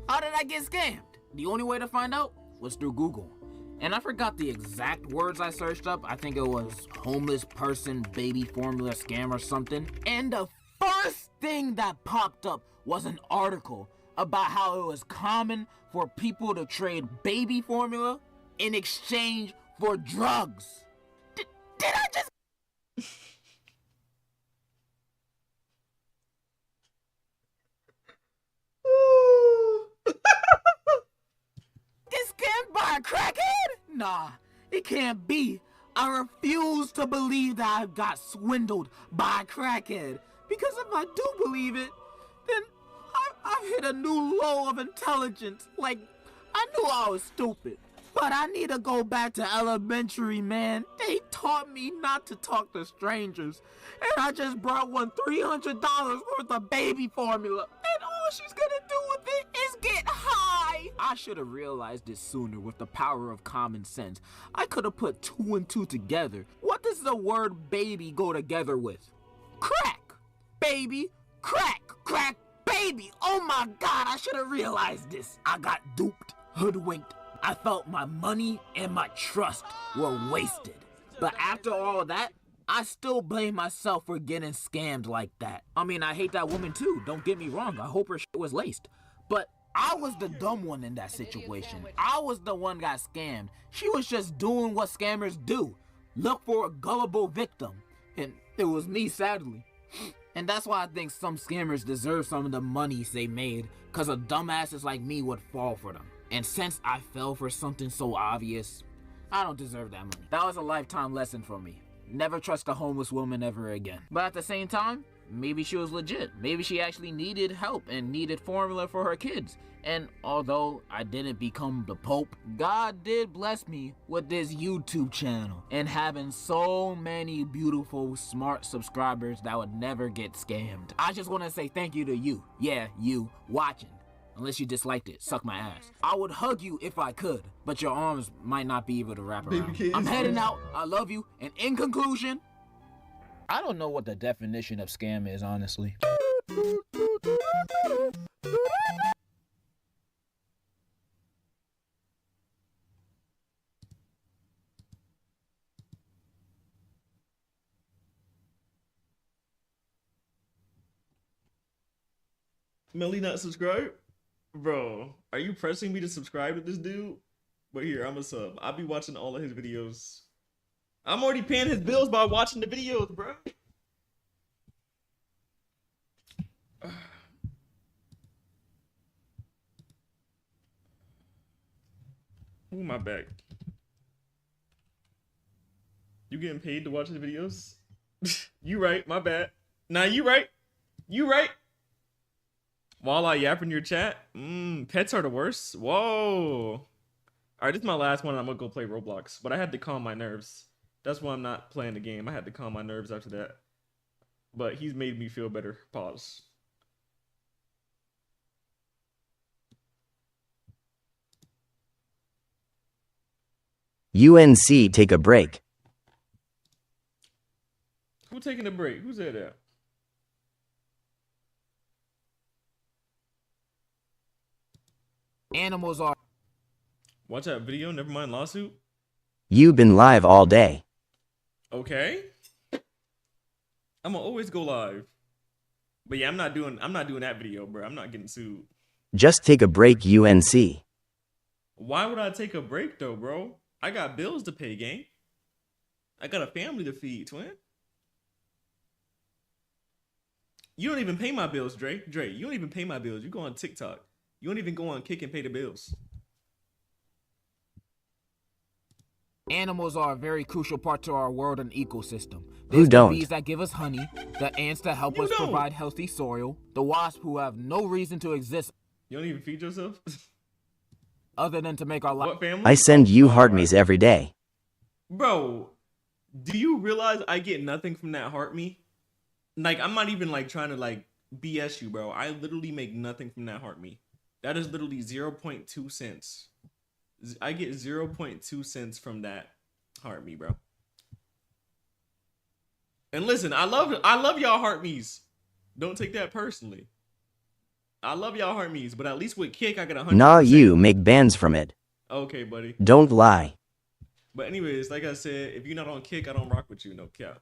how did I get scammed? The only way to find out was through Google. And I forgot the exact words I searched up. I think it was homeless person baby formula scam or something. And the first thing that popped up was an article about how it was common for people to trade baby formula in exchange for drugs. Did I just... Get scammed by a crackhead? Nah, it can't be. I refuse to believe that I got swindled by a crackhead. Because if I do believe it, then I've hit a new low of intelligence. Like, I knew I was stupid. But I need to go back to elementary, man. They taught me not to talk to strangers. And I just brought one $300 worth of baby formula. And all she's gonna do with it is get high. I should have realized this sooner with the power of common sense. I could have put 2 and 2 together. What does the word baby go together with? Crack. Baby. Crack. Crack. Baby. Oh my God, I should have realized this. I got duped. Hoodwinked. I felt my money and my trust were wasted. But after all that, I still blame myself for getting scammed like that. I mean, I hate that woman too, don't get me wrong. I hope her shit was laced. But I was the dumb one in that situation. I was the one got scammed. She was just doing what scammers do. Look for a gullible victim. And it was me, sadly. And that's why I think some scammers deserve some of the monies they made, cause a dumbasses like me would fall for them. And since I fell for something so obvious, I don't deserve that money. That was a lifetime lesson for me. Never trust a homeless woman ever again. But at the same time, maybe she was legit. Maybe she actually needed help and needed formula for her kids. And although I didn't become the Pope, God did bless me with this YouTube channel and having so many beautiful, smart subscribers that would never get scammed. I just want to say thank you to you. Yeah, you watching. Unless you disliked it, suck my ass. I would hug you if I could, but your arms might not be able to wrap around. I'm heading out. I love you. And in conclusion, I don't know what the definition of scam is, honestly. Melly not subscribed? Bro, are you pressing me to subscribe to this dude? But here, I'm a sub. I'll be watching all of his videos. I'm already paying his bills by watching the videos, bro. Ooh, my back. You getting paid to watch the videos? You right, my bad. Nah, you right. You right. While I yap in your chat. Pets are the worst. Whoa. Alright, this is my last one. I'm gonna go play Roblox. But I had to calm my nerves. That's why I'm not playing the game. I had to calm my nerves after that. But he's made me feel better. Pause. UNC take a break. Who taking a break? Who's that? Animals are. Watch that video. Never mind lawsuit. You've been live all day. Okay. I'm gonna always go live. But yeah, I'm not doing that video, bro. I'm not getting sued. Just take a break, UNC. Why would I take a break though, bro? I got bills to pay, gang. I got a family to feed, twin. You don't even pay my bills, Dre. You don't even pay my bills. You go on TikTok. You don't even go on Kick and pay the bills. Animals are a very crucial part to our world and ecosystem. Who There's don't? the bees that give us honey, the ants that help us provide healthy soil, the wasps who have no reason to exist. You don't even feed yourself? Other than to make our life. I send you heart me's every day. Bro, do you realize I get nothing from that heart me? Like, I'm not even like trying to like BS you, bro. I literally make nothing from that heart me. That is literally 0.2 cents. I get 0.2 cents from that heart me, bro. And listen, I love y'all heart me's. Don't take that personally. I love y'all heart me's, but at least with Kick, I get 100%. Nah, you make bands from it. Okay, buddy. Don't lie. But anyways, like I said, if you're not on Kick, I don't rock with you, no cap.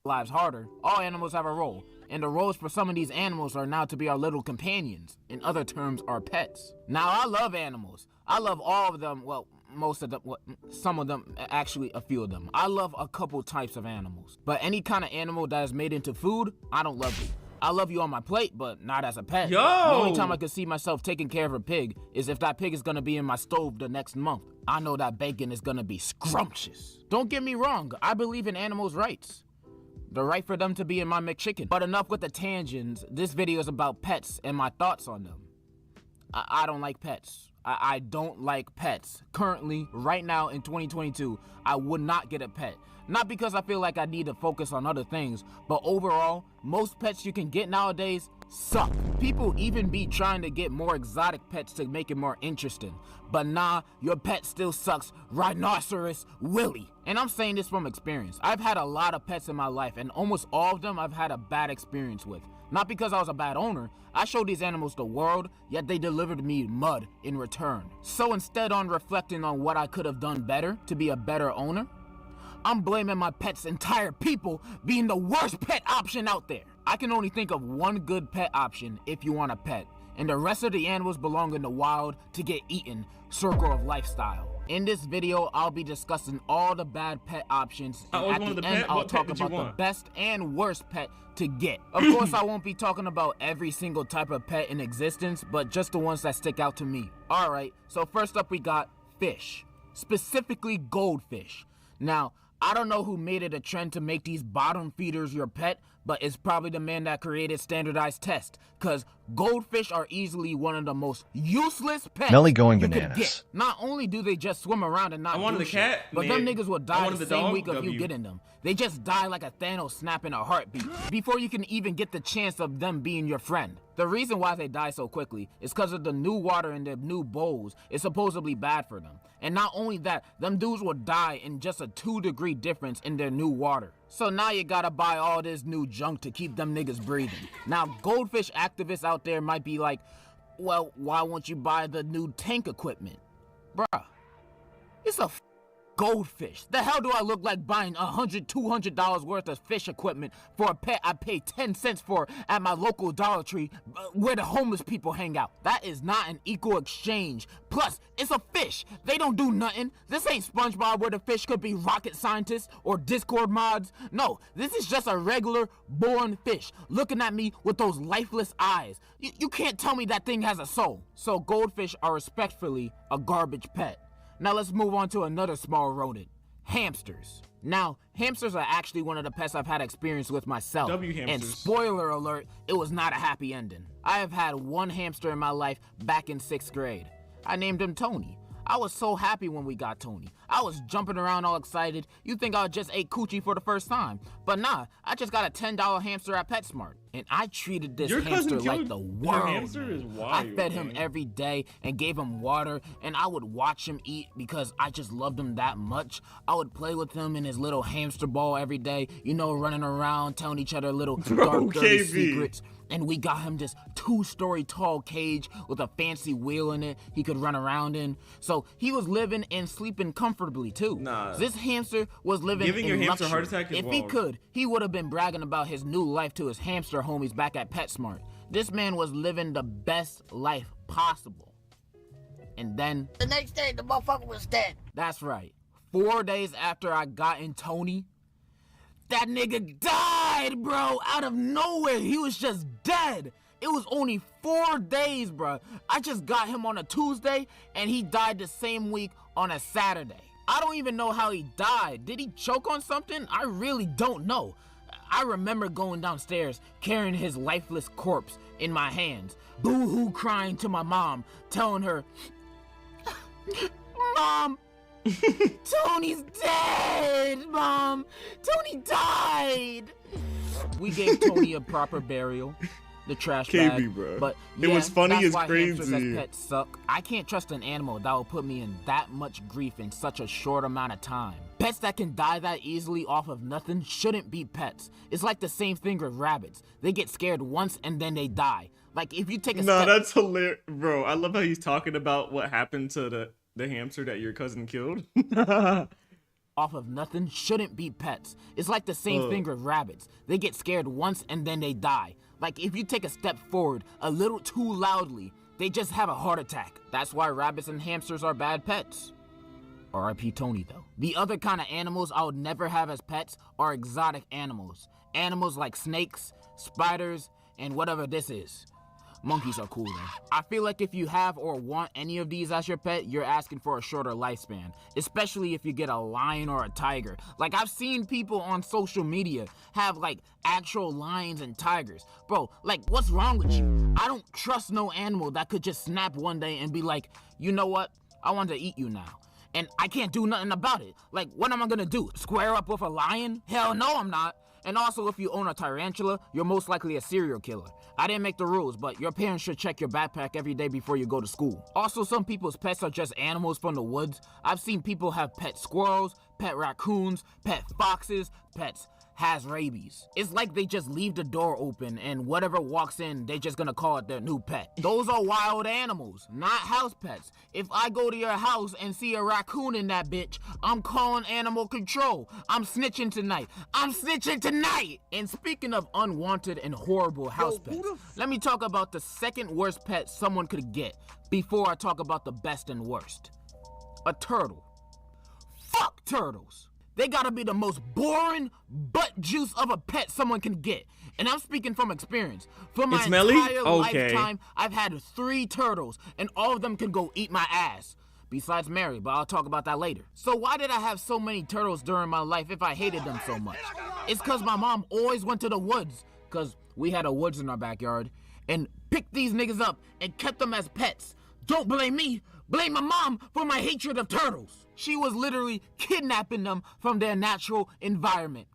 Lives harder. All animals have a role, and the roles for some of these animals are now to be our little companions. In other terms, our pets. Now, I love animals. I love all of them. Well, most of them. Well, some of them. Actually, a few of them. I love a couple types of animals. But any kind of animal that is made into food, I don't love it. I love you on my plate, but not as a pet. Yo! The only time I can see myself taking care of a pig is if that pig is gonna be in my stove the next month. I know that bacon is gonna be scrumptious. Don't get me wrong, I believe in animals' rights. The right for them to be in my McChicken. But enough with the tangents. This video is about pets and my thoughts on them. I don't like pets. I don't like pets. Currently, right now in 2022, I would not get a pet. Not because I feel like I need to focus on other things, but overall, most pets you can get nowadays suck. People even be trying to get more exotic pets to make it more interesting. But nah, your pet still sucks. Rhinoceros Willie. And I'm saying this from experience. I've had a lot of pets in my life, and almost all of them I've had a bad experience with. Not because I was a bad owner. I showed these animals the world, yet they delivered me mud in return. So instead on reflecting on what I could have done better to be a better owner, I'm blaming my pet's entire people being the worst pet option out there. I can only think of one good pet option if you want a pet, and the rest of the animals belong in the wild to get eaten, circle of lifestyle. In this video, I'll be discussing all the bad pet options, and at the end, I'll talk about the best and worst pet to get. Of course, I won't be talking about every single type of pet in existence, but just the ones that stick out to me. Alright, so first up we got fish, specifically goldfish. Now, I don't know who made it a trend to make these bottom feeders your pet, but it's probably the man that created standardized tests, cause goldfish are easily one of the most useless pets Melly going you bananas. could get. Not only do they just swim around and not do shit, but man. them niggas will I die wanted the the same dog, week of you W. getting them. They just die like a Thanos snapping a heartbeat before you can even get the chance of them being your friend. The reason why they die so quickly is because of the new water in their new bowls is supposedly bad for them. And not only that, them dudes will die in just a 2-degree difference in their new water. So now you gotta buy all this new junk to keep them niggas breathing. Now goldfish activists out there might be like, well, why won't you buy the new tank equipment? Bruh, it's a goldfish. The hell do I look like buying $100, $200 worth of fish equipment for a pet I pay 10 cents for at my local Dollar Tree where the homeless people hang out? That is not an equal exchange. Plus, it's a fish. They don't do nothing. This ain't SpongeBob where the fish could be rocket scientists or Discord mods. No, this is just a regular born fish looking at me with those lifeless eyes. You can't tell me that thing has a soul. So goldfish are respectfully a garbage pet. Now let's move on to another small rodent, hamsters. Now, hamsters are actually one of the pets I've had experience with myself. And spoiler alert, it was not a happy ending. I have had one hamster in my life back in 6th grade. I named him Tony. I was so happy when we got Tony. I was jumping around all excited. You'd think I just ate coochie for the first time. But nah, I just got a $10 hamster at PetSmart. And I treated this hamster like the world. Hamster is wild, I fed him every day and gave him water, and I would watch him eat because I just loved him that much. I would play with him in his little hamster ball every day, you know, running around, telling each other little dark, dirty secrets. And we got him this 2-story tall cage with a fancy wheel in it he could run around in. So he was living and sleeping comfortably too. This hamster was living Giving in your hamster luxury. a heart attack is If he wild. could, he would have been bragging about his new life to his hamster homies back at PetSmart. This man was living the best life possible. And then the next day, the motherfucker was dead. That's right. 4 days after I got in Tony, that nigga died, bro, out of nowhere. He was just dead. It was only 4 days, bro. I just got him on a Tuesday, and he died the same week on a Saturday. I don't even know how he died. Did he choke on something? I really don't know. I remember going downstairs, carrying his lifeless corpse in my hands, boo-hoo crying to my mom, telling her, Mom, Tony's dead, Mom. Tony died. We gave Tony a proper burial, the trash bag. bro. But It was funny that's as why hamsters crazy. as pets suck. I can't trust an animal that will put me in that much grief in such a short amount of time. Pets that can die that easily off of nothing shouldn't be pets. It's like the same thing with rabbits. They get scared once and then they die. Like if you take a No, step... that's hilarious, bro. I love how he's talking about what happened to the hamster that your cousin killed. off of nothing shouldn't be pets. It's like the same thing with rabbits. They get scared once and then they die. Like if you take a step forward a little too loudly, they just have a heart attack. That's why rabbits and hamsters are bad pets. R.I.P. Tony though. The other kind of animals I would never have as pets are exotic animals. Animals like snakes, spiders, and whatever this is. Monkeys are cool though. I feel like if you have or want any of these as your pet, you're asking for a shorter lifespan. Especially if you get a lion or a tiger. Like I've seen people on social media have like actual lions and tigers. Bro, like what's wrong with you? I don't trust no animal that could just snap one day and be like, you know what? I want to eat you now. And I can't do nothing about it. Like what am I gonna do? Square up with a lion? Hell no, I'm not. And also, if you own a tarantula, you're most likely a serial killer. I didn't make the rules, but your parents should check your backpack every day before you go to school. Also, some people's pets are just animals from the woods. I've seen people have pet squirrels, pet raccoons, pet foxes, pets has rabies. It's like they just leave the door open and whatever walks in, they just gonna call it their new pet. Those are wild animals, not house pets. If I go to your house and see a raccoon in that bitch, I'm calling animal control. I'm snitching tonight. I'm snitching tonight! And speaking of unwanted and horrible house pets, let me talk about the second worst pet someone could get before I talk about the best and worst. A turtle. Fuck turtles. They gotta be the most boring butt juice of a pet someone can get. And I'm speaking from experience. For my entire lifetime, I've had 3 turtles, and all of them can go eat my ass. Besides Mary, but I'll talk about that later. So why did I have so many turtles during my life if I hated them so much? It's cause my mom always went to the woods, cause we had a woods in our backyard, and picked these niggas up and kept them as pets. Don't blame me, blame my mom for my hatred of turtles. She was literally kidnapping them from their natural environment.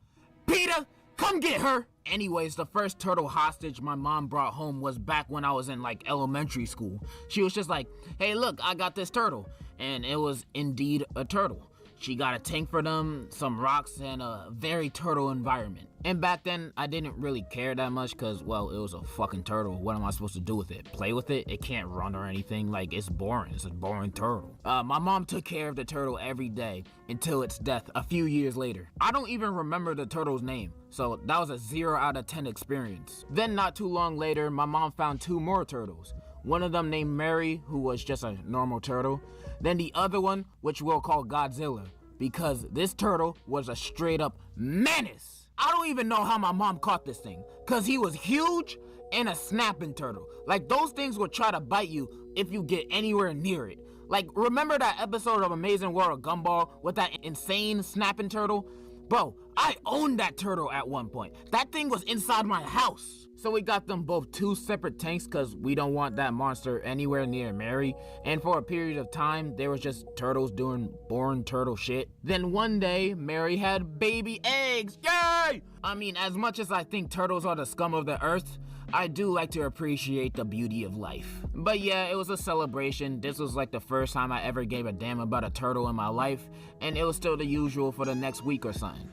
Peter, come get her! Anyways, the first turtle hostage my mom brought home was back when I was in like elementary school. She was just like, hey look, I got this turtle. And it was indeed a turtle. She got a tank for them, some rocks, and a very turtle environment. And back then, I didn't really care that much because, well, it was a fucking turtle. What am I supposed to do with it? Play with it? It can't run or anything. Like, it's boring. It's a boring turtle. My mom took care of the turtle every day until its death a few years later. I don't even remember the turtle's name, so that was a 0 out of 10 experience. Then not too long later, my mom found 2 more turtles. One of them named Mary, who was just a normal turtle. Then the other one, which we'll call Godzilla, because this turtle was a straight up menace. I don't even know how my mom caught this thing, cause he was huge and a snapping turtle. Like those things will try to bite you if you get anywhere near it. Like, remember that episode of Amazing World of Gumball with that insane snapping turtle? Bro, I owned that turtle at one point. That thing was inside my house. So we got them both 2 separate tanks because we don't want that monster anywhere near Mary. And for a period of time, there was just turtles doing boring turtle shit. Then one day, Mary had baby eggs. Yay! I mean, as much as I think turtles are the scum of the earth, I do like to appreciate the beauty of life. But yeah, it was a celebration. This was like the first time I ever gave a damn about a turtle in my life, and it was still the usual for the next week or something.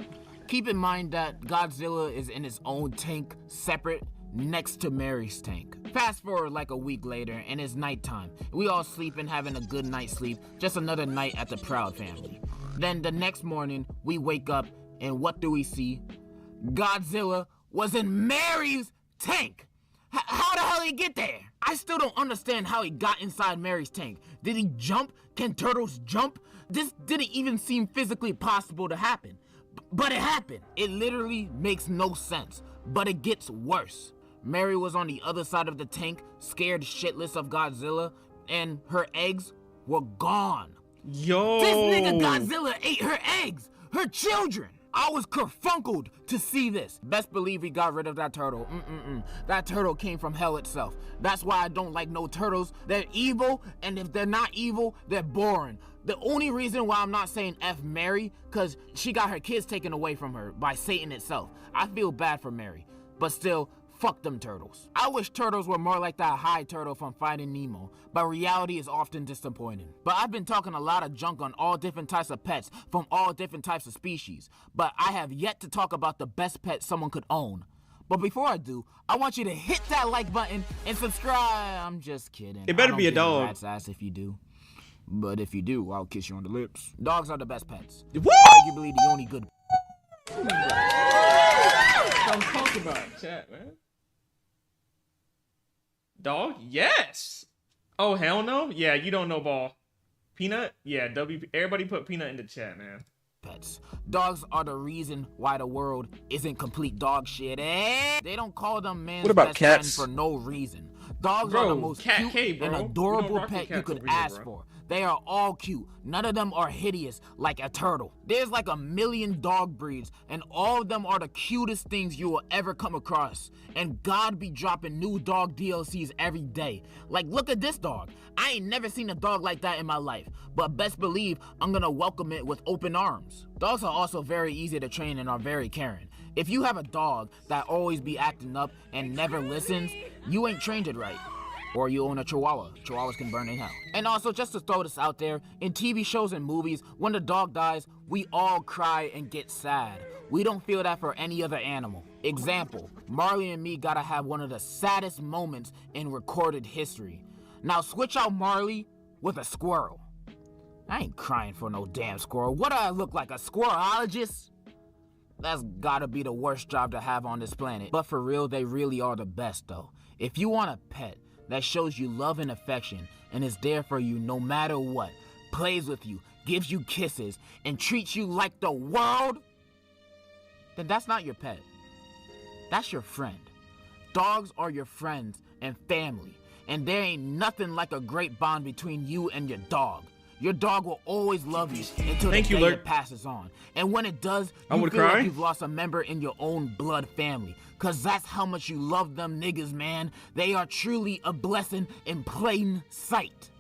Keep in mind that Godzilla is in his own tank, separate, next to Mary's tank. Fast forward like a week later, and it's nighttime. We all sleeping, having a good night's sleep, just another night at the Proud family. Then the next morning, we wake up, and what do we see? Godzilla was in Mary's tank! How the hell did he get there? I still don't understand how he got inside Mary's tank. Did he jump? Can turtles jump? This didn't even seem physically possible to happen. But it happened. It literally makes no sense. But it gets worse. Mary was on the other side of the tank, scared shitless of Godzilla, and her eggs were gone. Yo! This nigga Godzilla ate her eggs! Her children! I was kerfunkled to see this. Best believe we got rid of that turtle. That turtle came from hell itself. That's why I don't like no turtles. They're evil, and if they're not evil, they're boring. The only reason why I'm not saying F Mary, cause she got her kids taken away from her by Satan itself. I feel bad for Mary, but still, fuck them turtles. I wish turtles were more like that high turtle from Finding Nemo, but reality is often disappointing. But I've been talking a lot of junk on all different types of pets from all different types of species, but I have yet to talk about the best pet someone could own. But before I do, I want you to hit that like button and subscribe. I'm just kidding. It better be a dog. Rat's ass if you do. But if you do, I'll kiss you on the lips. Dogs are the best pets. Woo! Arguably the only good. Don't talk about it, chat, man. Dog? Yes! Oh, hell no? Yeah, you don't know ball. Peanut? Yeah, everybody put Peanut in the chat, man. Pets. Dogs are the reason why the world isn't complete dog shit. They don't call them man's best friend for no reason. Dogs are the most cute and adorable pet you could ask for. They are all cute. None of them are hideous like a turtle. There's like 1 million dog breeds, and all of them are the cutest things you will ever come across. And God be dropping new dog DLCs every day. Like, look at this dog. I ain't never seen a dog like that in my life, but best believe I'm gonna welcome it with open arms. Dogs are also very easy to train and are very caring. If you have a dog that always be acting up and never listens, you ain't trained it right. Or you own a chihuahua. Chihuahuas can burn in hell. And also, just to throw this out there, in TV shows and movies, when the dog dies, we all cry and get sad. We don't feel that for any other animal. Example, Marley and me gotta have one of the saddest moments in recorded history. Now switch out Marley with a squirrel. I ain't crying for no damn squirrel. What do I look like, a squirrelologist? That's gotta be the worst job to have on this planet. But for real, they really are the best though. If you want a pet that shows you love and affection and is there for you no matter what, plays with you, gives you kisses, and treats you like the world, then that's not your pet. That's your friend. Dogs are your friends and family, and there ain't nothing like a great bond between you and your dog. Your dog will always love you until the day it passes on. And when it does, you feel like you've lost a member in your own blood family. Cause that's how much you love them niggas, man. They are truly a blessing in plain sight.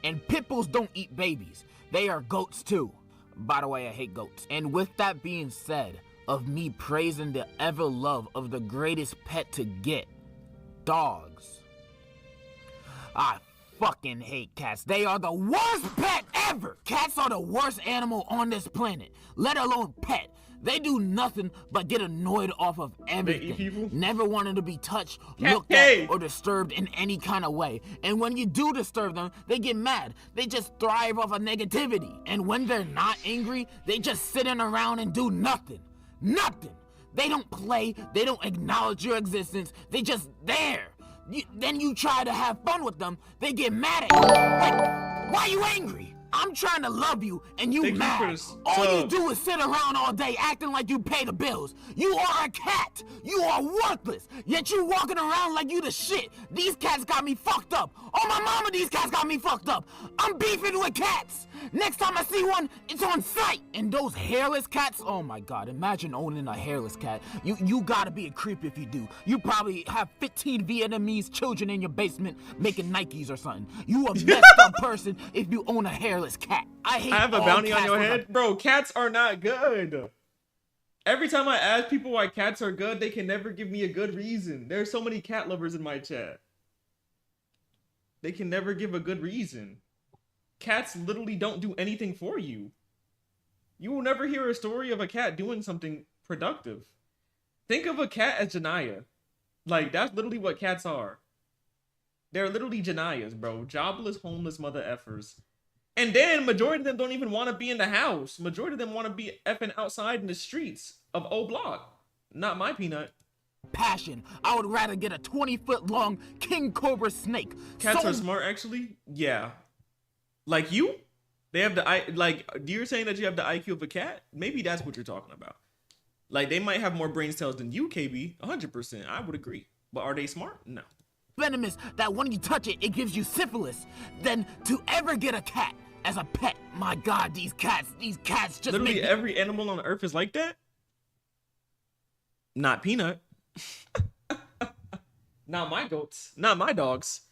And pit bulls don't eat babies. They are goats too. By the way, I hate goats. And with that being said, of me praising the ever love of the greatest pet to get, dogs. I fucking hate cats. They are the worst pet ever. Cats are the worst animal on this planet, let alone pet. They do nothing but get annoyed off of everything. Never wanting to be touched, looked at, or disturbed in any kind of way. And when you do disturb them, they get mad. They just thrive off of negativity. And when they're not angry, they just sitting around and do nothing. Nothing. They don't play. They don't acknowledge your existence. They just there. Then you try to have fun with them, they get mad at you. Like, why are you angry? I'm trying to love you, and you Thank you for mad. this All you sub. do is sit around all day acting like you pay the bills. You are a cat. You are worthless. Yet you walking around like you the shit. These cats got me fucked up. Oh my mama, these cats got me fucked up. I'm beefing with cats. Next time I see one, it's on sight. And those hairless cats, oh my god, imagine owning a hairless cat. You gotta be a creep if you do. You probably have 15 Vietnamese children in your basement making Nikes or something. You a messed up person if you own a hairless cat. I have a all bounty on cats your with a- head? Bro, cats are not good. Every time I ask people why cats are good, they can never give me a good reason. There's so many cat lovers in my chat. They can never give a good reason. Cats literally don't do anything for you. You will never hear a story of a cat doing something productive. Think of a cat as Janaya. Like, that's literally what cats are. They're literally Janayas, bro. Jobless, homeless mother effers. And then majority of them don't even want to be in the house. Majority of them want to be effing outside in the streets of O Block. Not my peanut. Passion. I would rather get a 20-foot long king cobra snake. Cats are smart, actually. Yeah. Like you? They have the like. You're saying that you have the IQ of a cat? Maybe that's what you're talking about. Like they might have more brain cells than you, KB. 100%. I would agree. But are they smart? No. Venomous that when you touch it, it gives you syphilis. Than to ever get a cat as a pet. My God, these cats just literally make me... every animal on earth is like that. Not Peanut. Not my goats. Not my dogs.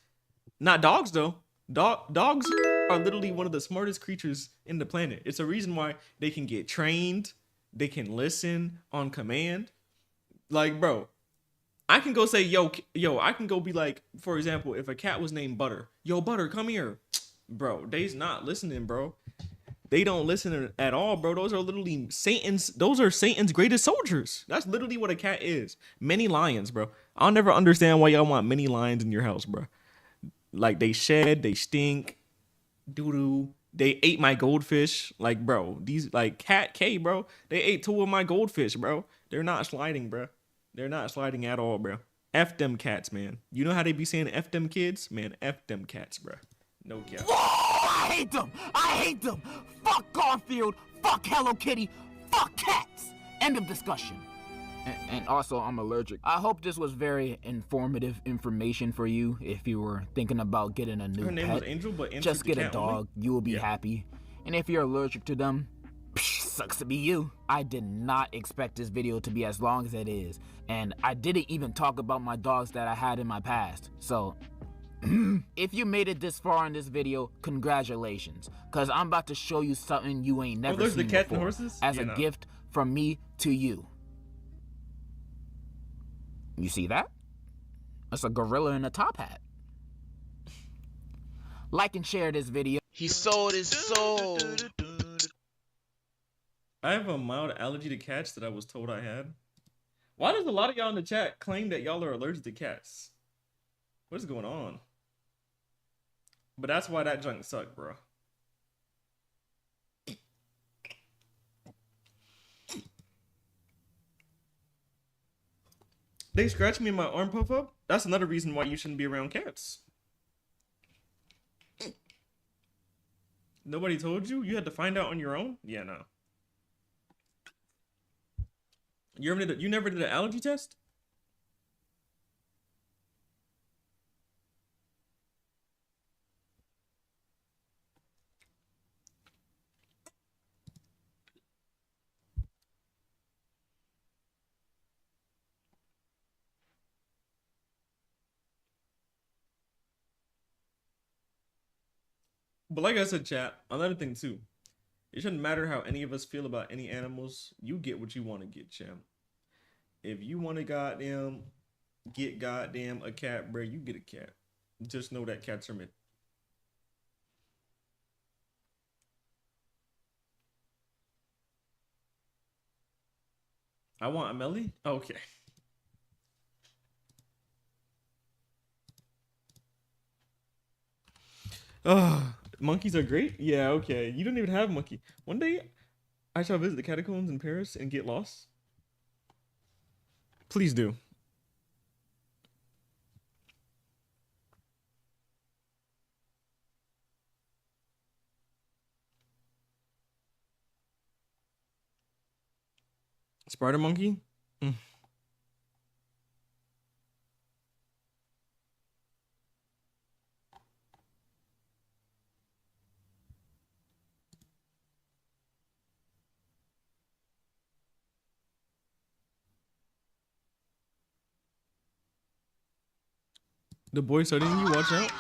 Not dogs though. Dogs are literally one of the smartest creatures in the planet. It's a reason why they can get trained. They can listen on command. Like, bro, I can go say, yo, I can go be like, for example, if a cat was named Butter, yo, Butter, come here. Bro, they's not listening, bro. They don't listen at all, bro. Those are literally those are Satan's greatest soldiers. That's literally what a cat is. Many lions, bro. I'll never understand why y'all want many lions in your house, bro. Like, they shed, they stink, doo-doo. They ate my goldfish. Like, bro, these, like, Cat K, bro. They ate 2 of my goldfish, bro. They're not sliding, bro. They're not sliding at all, bro. F them cats, man. You know how they be saying F them kids? Man, F them cats, bro. No cap. Oh, I hate them. I hate them. Fuck Garfield. Fuck Hello Kitty. Fuck cats. End of discussion. And also, I'm allergic. I hope this was very informative information for you if you were thinking about getting a new Her name pet. was Angel, but Angel just get a dog. You will be happy. And if you're allergic to them, sucks to be you. I did not expect this video to be as long as it is. And I didn't even talk about my dogs that I had in my past. So, if you made it this far in this video, congratulations. Because I'm about to show you something you ain't never there's seen the cat before. and horses? As Yeah, a no. gift from me to you. You see that? That's a gorilla in a top hat. Like and share this video. He sold his soul. I have a mild allergy to cats that I was told I had. Why does a lot of y'all in the chat claim that y'all are allergic to cats? What is going on? But that's why that junk sucked, bro. They scratch me in my arm puff up. That's another reason why you shouldn't be around cats. Nobody told you? You had to find out on your own? Yeah, no. You never did an allergy test? But like I said, chat, another thing too. It shouldn't matter how any of us feel about any animals. You get what you want to get, champ. If you want to get goddamn a cat, bro, you get a cat. Just know that cats are meant. I want a Melly? Okay. Monkeys are great? Yeah, okay. You don't even have a monkey. One day, I shall visit the catacombs in Paris and get lost. Please do. Spider monkey? The boy studying you, watch out.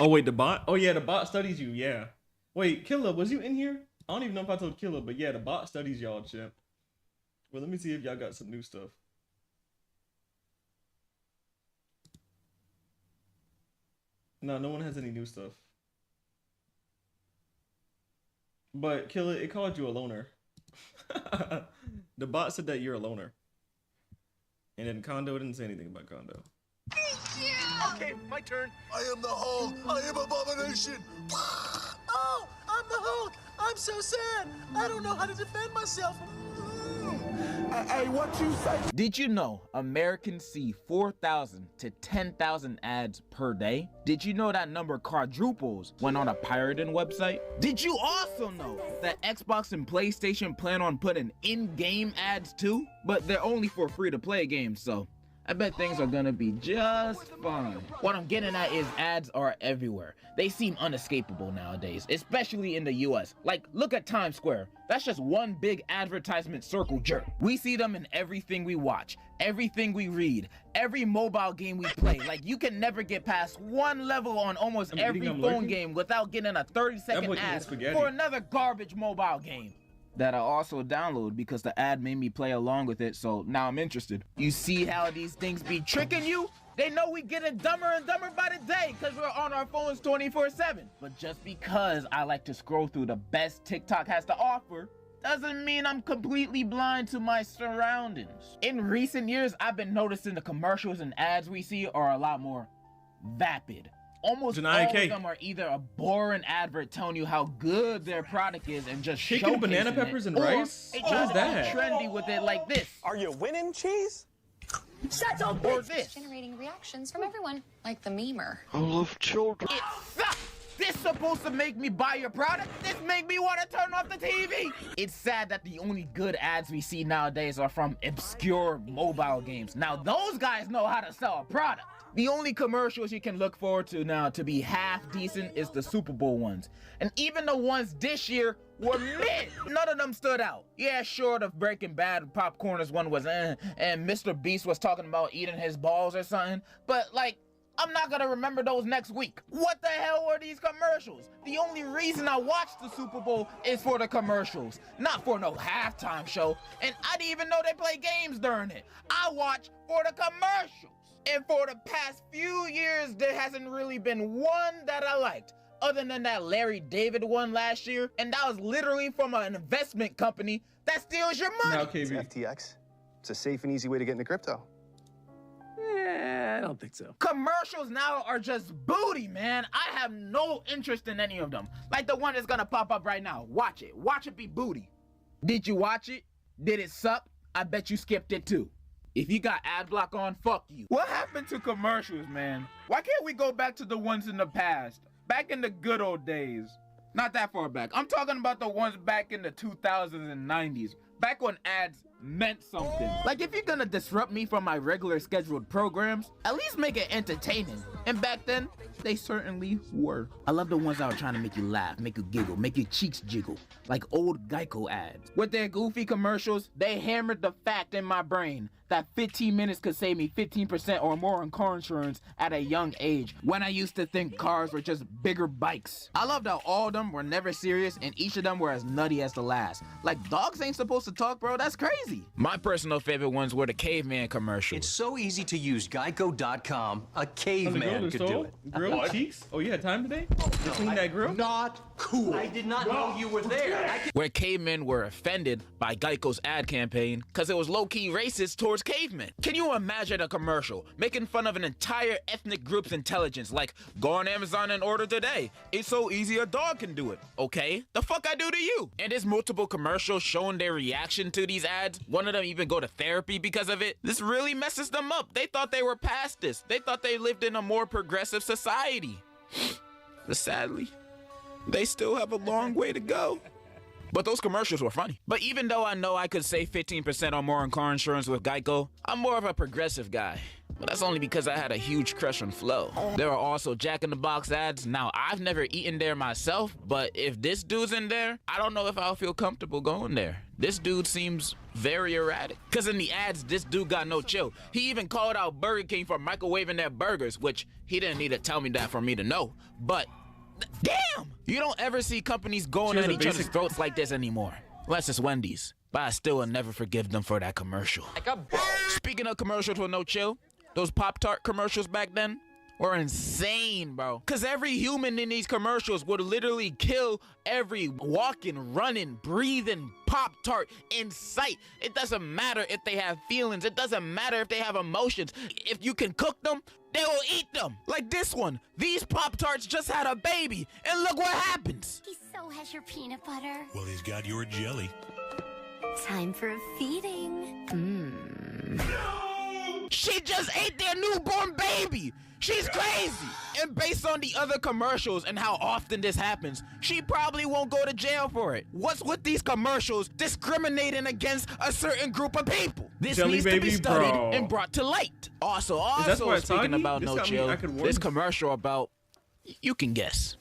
Oh wait, the bot? Oh yeah, the bot studies you, yeah. Wait, Killa, was you in here? I don't even know if I told Killa, but yeah, the bot studies y'all, champ. Well, let me see if y'all got some new stuff. No, no one has any new stuff. But Killa, it called you a loner. The bot said that you're a loner. And then Kondo didn't say anything about Kondo. Okay, my turn. I am the Hulk. I am Abomination. Oh, I'm the Hulk. I'm so sad. I don't know how to defend myself. Hey, what you say? Did you know Americans see 4,000 to 10,000 ads per day? Did you know that number quadruples when on a pirated website? Did you also know that Xbox and PlayStation plan on putting in-game ads too? But they're only for free-to-play games, so I bet things are gonna be just fine. What I'm getting at is ads are everywhere. They seem unescapable nowadays, especially in the US. Like, look at Times Square. That's just one big advertisement circle jerk. We see them in everything we watch, everything we read, every mobile game we play. Like, you can never get past one level on almost every phone game without getting a 30-second ad for another garbage mobile game that I also download because the ad made me play along with it, so now I'm interested. You see how these things be tricking you? They know we getting dumber and dumber by the day because we're on our phones 24/7. But just because I like to scroll through the best TikTok has to offer doesn't mean I'm completely blind to my surroundings. In recent years, I've been noticing the commercials and ads we see are a lot more vapid. Almost all of them are either a boring advert telling you how good their product is and just showcasing banana peppers and rice? It What is just that? trendy with it like this. Are you winning, Cheese? Shut up, Or this. generating reactions from everyone, like the memer. I love children. It sucks. This supposed to make me buy your product? This make me want to turn off the TV? It's sad that the only good ads we see nowadays are from obscure mobile games. Now those guys know how to sell a product. The only commercials you can look forward to now to be half decent is the Super Bowl ones. And even the ones this year were mid. None of them stood out. Yeah, short of Breaking Bad, Popcorners one was and Mr. Beast was talking about eating his balls or something. But like, I'm not gonna remember those next week. What the hell were these commercials? The only reason I watched the Super Bowl is for the commercials, not for no halftime show. And I didn't even know they play games during it. I watch for the commercials. And for the past few years, there hasn't really been one that I liked, other than that Larry David one last year, and that was literally from an investment company that steals your money. It's FTX. It's a safe and easy way to get into crypto. I don't think so. Commercials now are just booty, man. I have no interest in any of them. Like the one that's gonna pop up right now. Watch it. Watch it be booty. Did you watch it? Did it suck? I bet you skipped it too. If you got ad block on, fuck you. What happened to commercials, man? Why can't we go back to the ones in the past? Back in the good old days. Not that far back. I'm talking about the ones back in the 2000s and 90s. Back when ads meant something. Like if you're gonna disrupt me from my regular scheduled programs, at least make it entertaining. And back then, they certainly were. I love the ones that were trying to make you laugh, make you giggle, make your cheeks jiggle, like old Geico ads. With their goofy commercials, they hammered the fact in my brain that 15 minutes could save me 15% or more on car insurance at a young age, when I used to think cars were just bigger bikes. I loved how all of them were never serious and each of them were as nutty as the last. Like dogs ain't supposed to talk, bro, that's crazy. My personal favorite ones were the caveman commercials. It's so easy to use. Geico.com. A caveman could do it. Grilled cheeks? Oh, you had time today? To clean that grill? Not cool. I did not know you were there. Where cavemen were offended by Geico's ad campaign because it was low-key racist towards cavemen. Can you imagine a commercial making fun of an entire ethnic group's intelligence, like go on Amazon and order today? It's so easy a dog can do it. Okay, the fuck I do to you? And there's multiple commercials showing their reaction to these ads. One of them even go to therapy because of it. This really messes them up. They thought they were past this. They thought they lived in a more progressive society. But sadly, they still have a long way to go. But those commercials were funny. But even though I know I could save 15% or more on car insurance with Geico, I'm more of a progressive guy. But that's only because I had a huge crush on Flo. There are also Jack in the Box ads. Now, I've never eaten there myself, but if this dude's in there, I don't know if I'll feel comfortable going there. This dude seems very erratic. Cause in the ads, this dude got no chill. He even called out Burger King for microwaving their burgers, which he didn't need to tell me that for me to know. But, damn! You don't ever see companies going at each other's throats like this anymore. Unless it's Wendy's. But I still will never forgive them for that commercial. Speaking of commercials with no chill, those Pop-Tart commercials back then were insane, bro. Cause every human in these commercials would literally kill every walking, running, breathing Pop-Tart in sight. It doesn't matter if they have feelings. It doesn't matter if they have emotions. If you can cook them, they will eat them. Like this one. These Pop-Tarts just had a baby, and look what happens. He so has your peanut butter. Well, he's got your jelly. Time for a feeding. She just ate their newborn baby. She's crazy. And based on the other commercials and how often this happens, she probably won't go to jail for it. What's with these commercials discriminating against a certain group of people? This needs to be studied and brought to light. Also speaking about no chill, this commercial about, you can guess.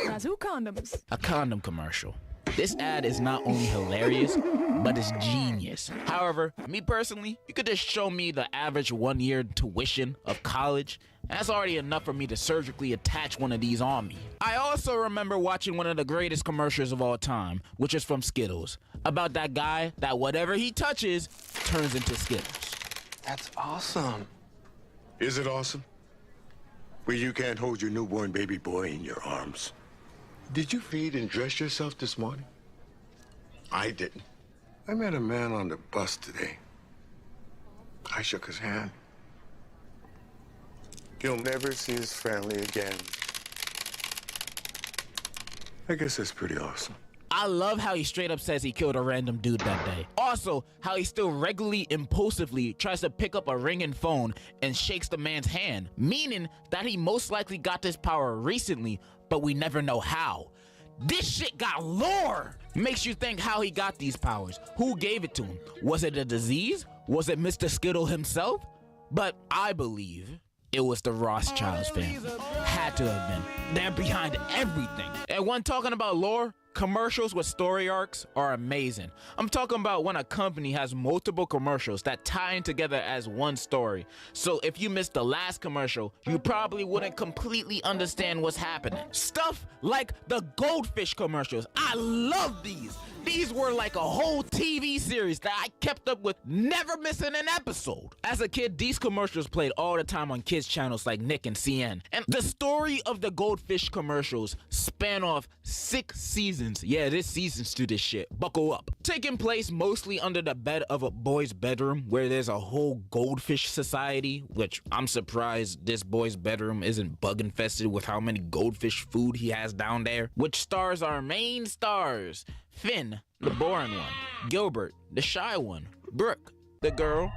Razoo condoms. A condom commercial. This ad is not only hilarious, but it's genius. However, me personally, you could just show me the average 1-year tuition of college, and that's already enough for me to surgically attach one of these on me. I also remember watching one of the greatest commercials of all time, which is from Skittles, about that guy that whatever he touches turns into Skittles. That's awesome. Is it awesome? Well, you can't hold your newborn baby boy in your arms. Did you feed and dress yourself this morning? I didn't. I met a man on the bus today. I shook his hand. You'll never see his family again. I guess that's pretty awesome. I love how he straight up says he killed a random dude that day. Also, how he still regularly, impulsively tries to pick up a ringing phone and shakes the man's hand, meaning that he most likely got this power recently, but we never know how. This shit got lore! Makes you think how he got these powers. Who gave it to him? Was it a disease? Was it Mr. Skittle himself? But I believe it was the Rothschilds family. Had to have been. They're behind everything. And when talking about lore, commercials with story arcs are amazing. I'm talking about when a company has multiple commercials that tie in together as one story. So if you missed the last commercial, you probably wouldn't completely understand what's happening. Stuff like the goldfish commercials. I love these. These were like a whole TV series that I kept up with, never missing an episode. As a kid, these commercials played all the time on kids channels like Nick and CN. And the story of the goldfish commercials span off 6 seasons. Yeah, there's seasons to this shit. Buckle up. Taking place mostly under the bed of a boy's bedroom where there's a whole goldfish society, which I'm surprised this boy's bedroom isn't bug infested with how many goldfish food he has down there. Which stars our main stars: Finn, the boring one; Gilbert, the shy one; Brooke, the girl;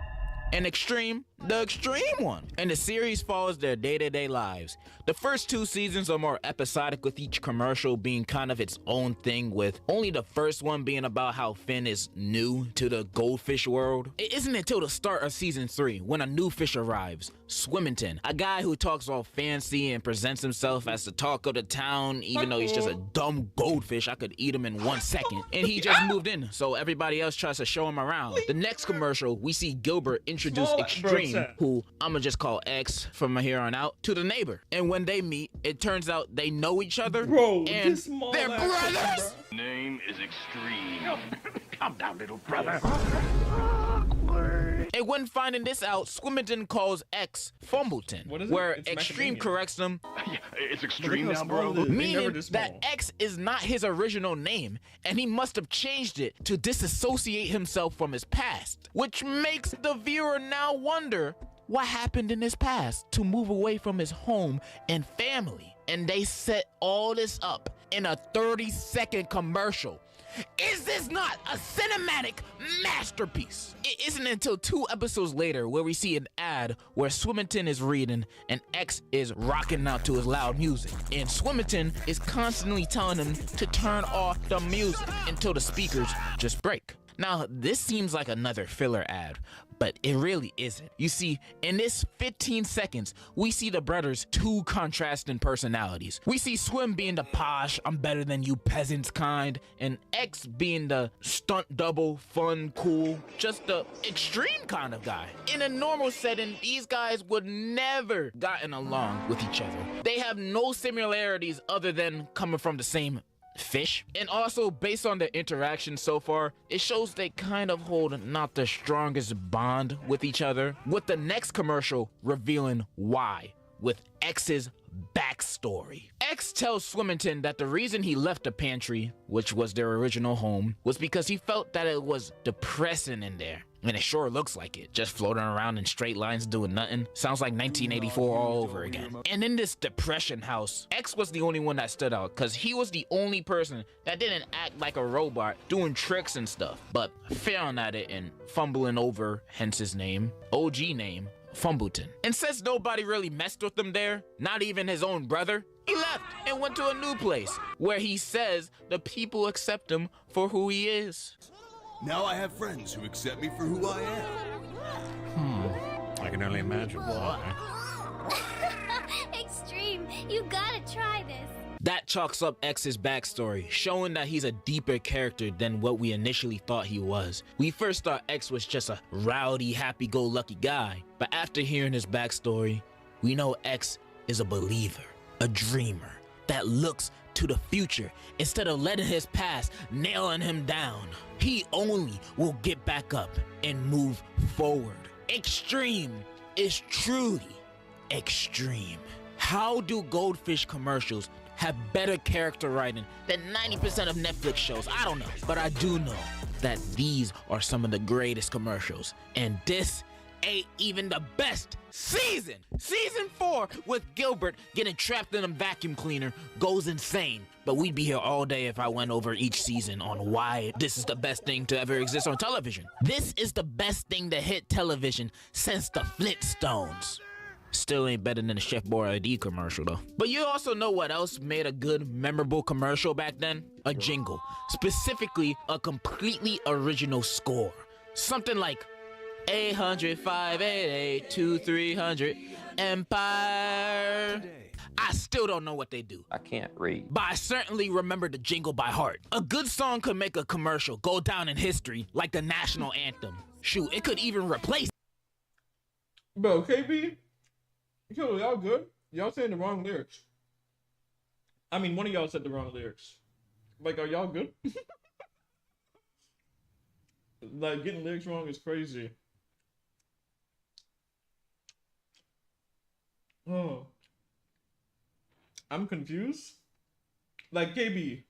and Extreme, the extreme one. And the series follows their day-to-day lives. The first 2 seasons are more episodic, with each commercial being kind of its own thing, with only the first one being about how Finn is new to the goldfish world. It isn't until the start of season 3 when a new fish arrives, Swimmington, a guy who talks all fancy and presents himself as the talk of the town, even though he's just a dumb goldfish. I could eat him in 1 second. And he just moved in, so everybody else tries to show him around. The next commercial, we see Gilbert introduce Extreme, who I'ma just call X from here on out, to the neighbor. And when they meet, it turns out they know each other, and they're brothers! Name is Extreme. Calm down, little brother. And when finding this out, Swimmington calls X Fumbleton, where Extreme corrects them. It's Extreme now, bro. Meaning that X is not his original name, and he must have changed it to disassociate himself from his past. Which makes the viewer now wonder, what happened in his past to move away from his home and family. And they set all this up in a 30-second commercial. Is this not a cinematic masterpiece? It isn't until 2 episodes later where we see an ad where Swimmington is reading and X is rocking out to his loud music. And Swimmington is constantly telling him to turn off the music until the speakers just break. Now, this seems like another filler ad, but it really isn't. You see, in this 15 seconds, we see the brothers' 2 contrasting personalities. We see Swim being the posh, I'm better than you peasants kind, and X being the stunt double, fun, cool, just the extreme kind of guy. In a normal setting, these guys would never gotten along with each other. They have no similarities other than coming from the same fish. And also, based on their interaction so far, it shows they kind of hold not the strongest bond with each other, with the next commercial revealing why, with X's backstory. X tells Swimmington that the reason he left the pantry, which was their original home, was because he felt that it was depressing in there. And it sure looks like it. Just floating around in straight lines doing nothing. Sounds like 1984 all over again. And in this depression house, X was the only one that stood out because he was the only person that didn't act like a robot doing tricks and stuff, but failing at it and fumbling over, hence his name, OG name, Fumbleton. And since nobody really messed with him there, not even his own brother, he left and went to a new place where he says the people accept him for who he is. Now I have friends who accept me for who I am. I can only imagine why. Extreme, you gotta try this. That chalks up X's backstory, showing that he's a deeper character than what we initially thought he was. We first thought X was just a rowdy, happy-go-lucky guy, but after hearing his backstory, we know X is a believer, a dreamer, that looks to the future instead of letting his past nailing him down. He only will get back up and move forward. Extreme is truly extreme. How do goldfish commercials have better character writing than 90% of Netflix shows? I don't know, but I do know that these are some of the greatest commercials, and this ain't even the best season. Season 4 with Gilbert getting trapped in a vacuum cleaner goes insane, but we'd be here all day if I went over each season on why this is the best thing to ever exist on television. This is the best thing to hit television since the Flintstones. Still ain't better than the Chef Boyardee commercial though. But you also know what else made a good, memorable commercial back then? A jingle. Specifically, a completely original score. Something like 800 588 2300 Empire. I still don't know what they do. I can't read. But I certainly remember the jingle by heart. A good song could make a commercial go down in history like the national anthem. Shoot, it could even replace. Bro, KB, yo, y'all good? Y'all saying the wrong lyrics. I mean, one of y'all said the wrong lyrics. Like, are y'all good? Like, getting lyrics wrong is crazy. Oh. I'm confused. Like, KB,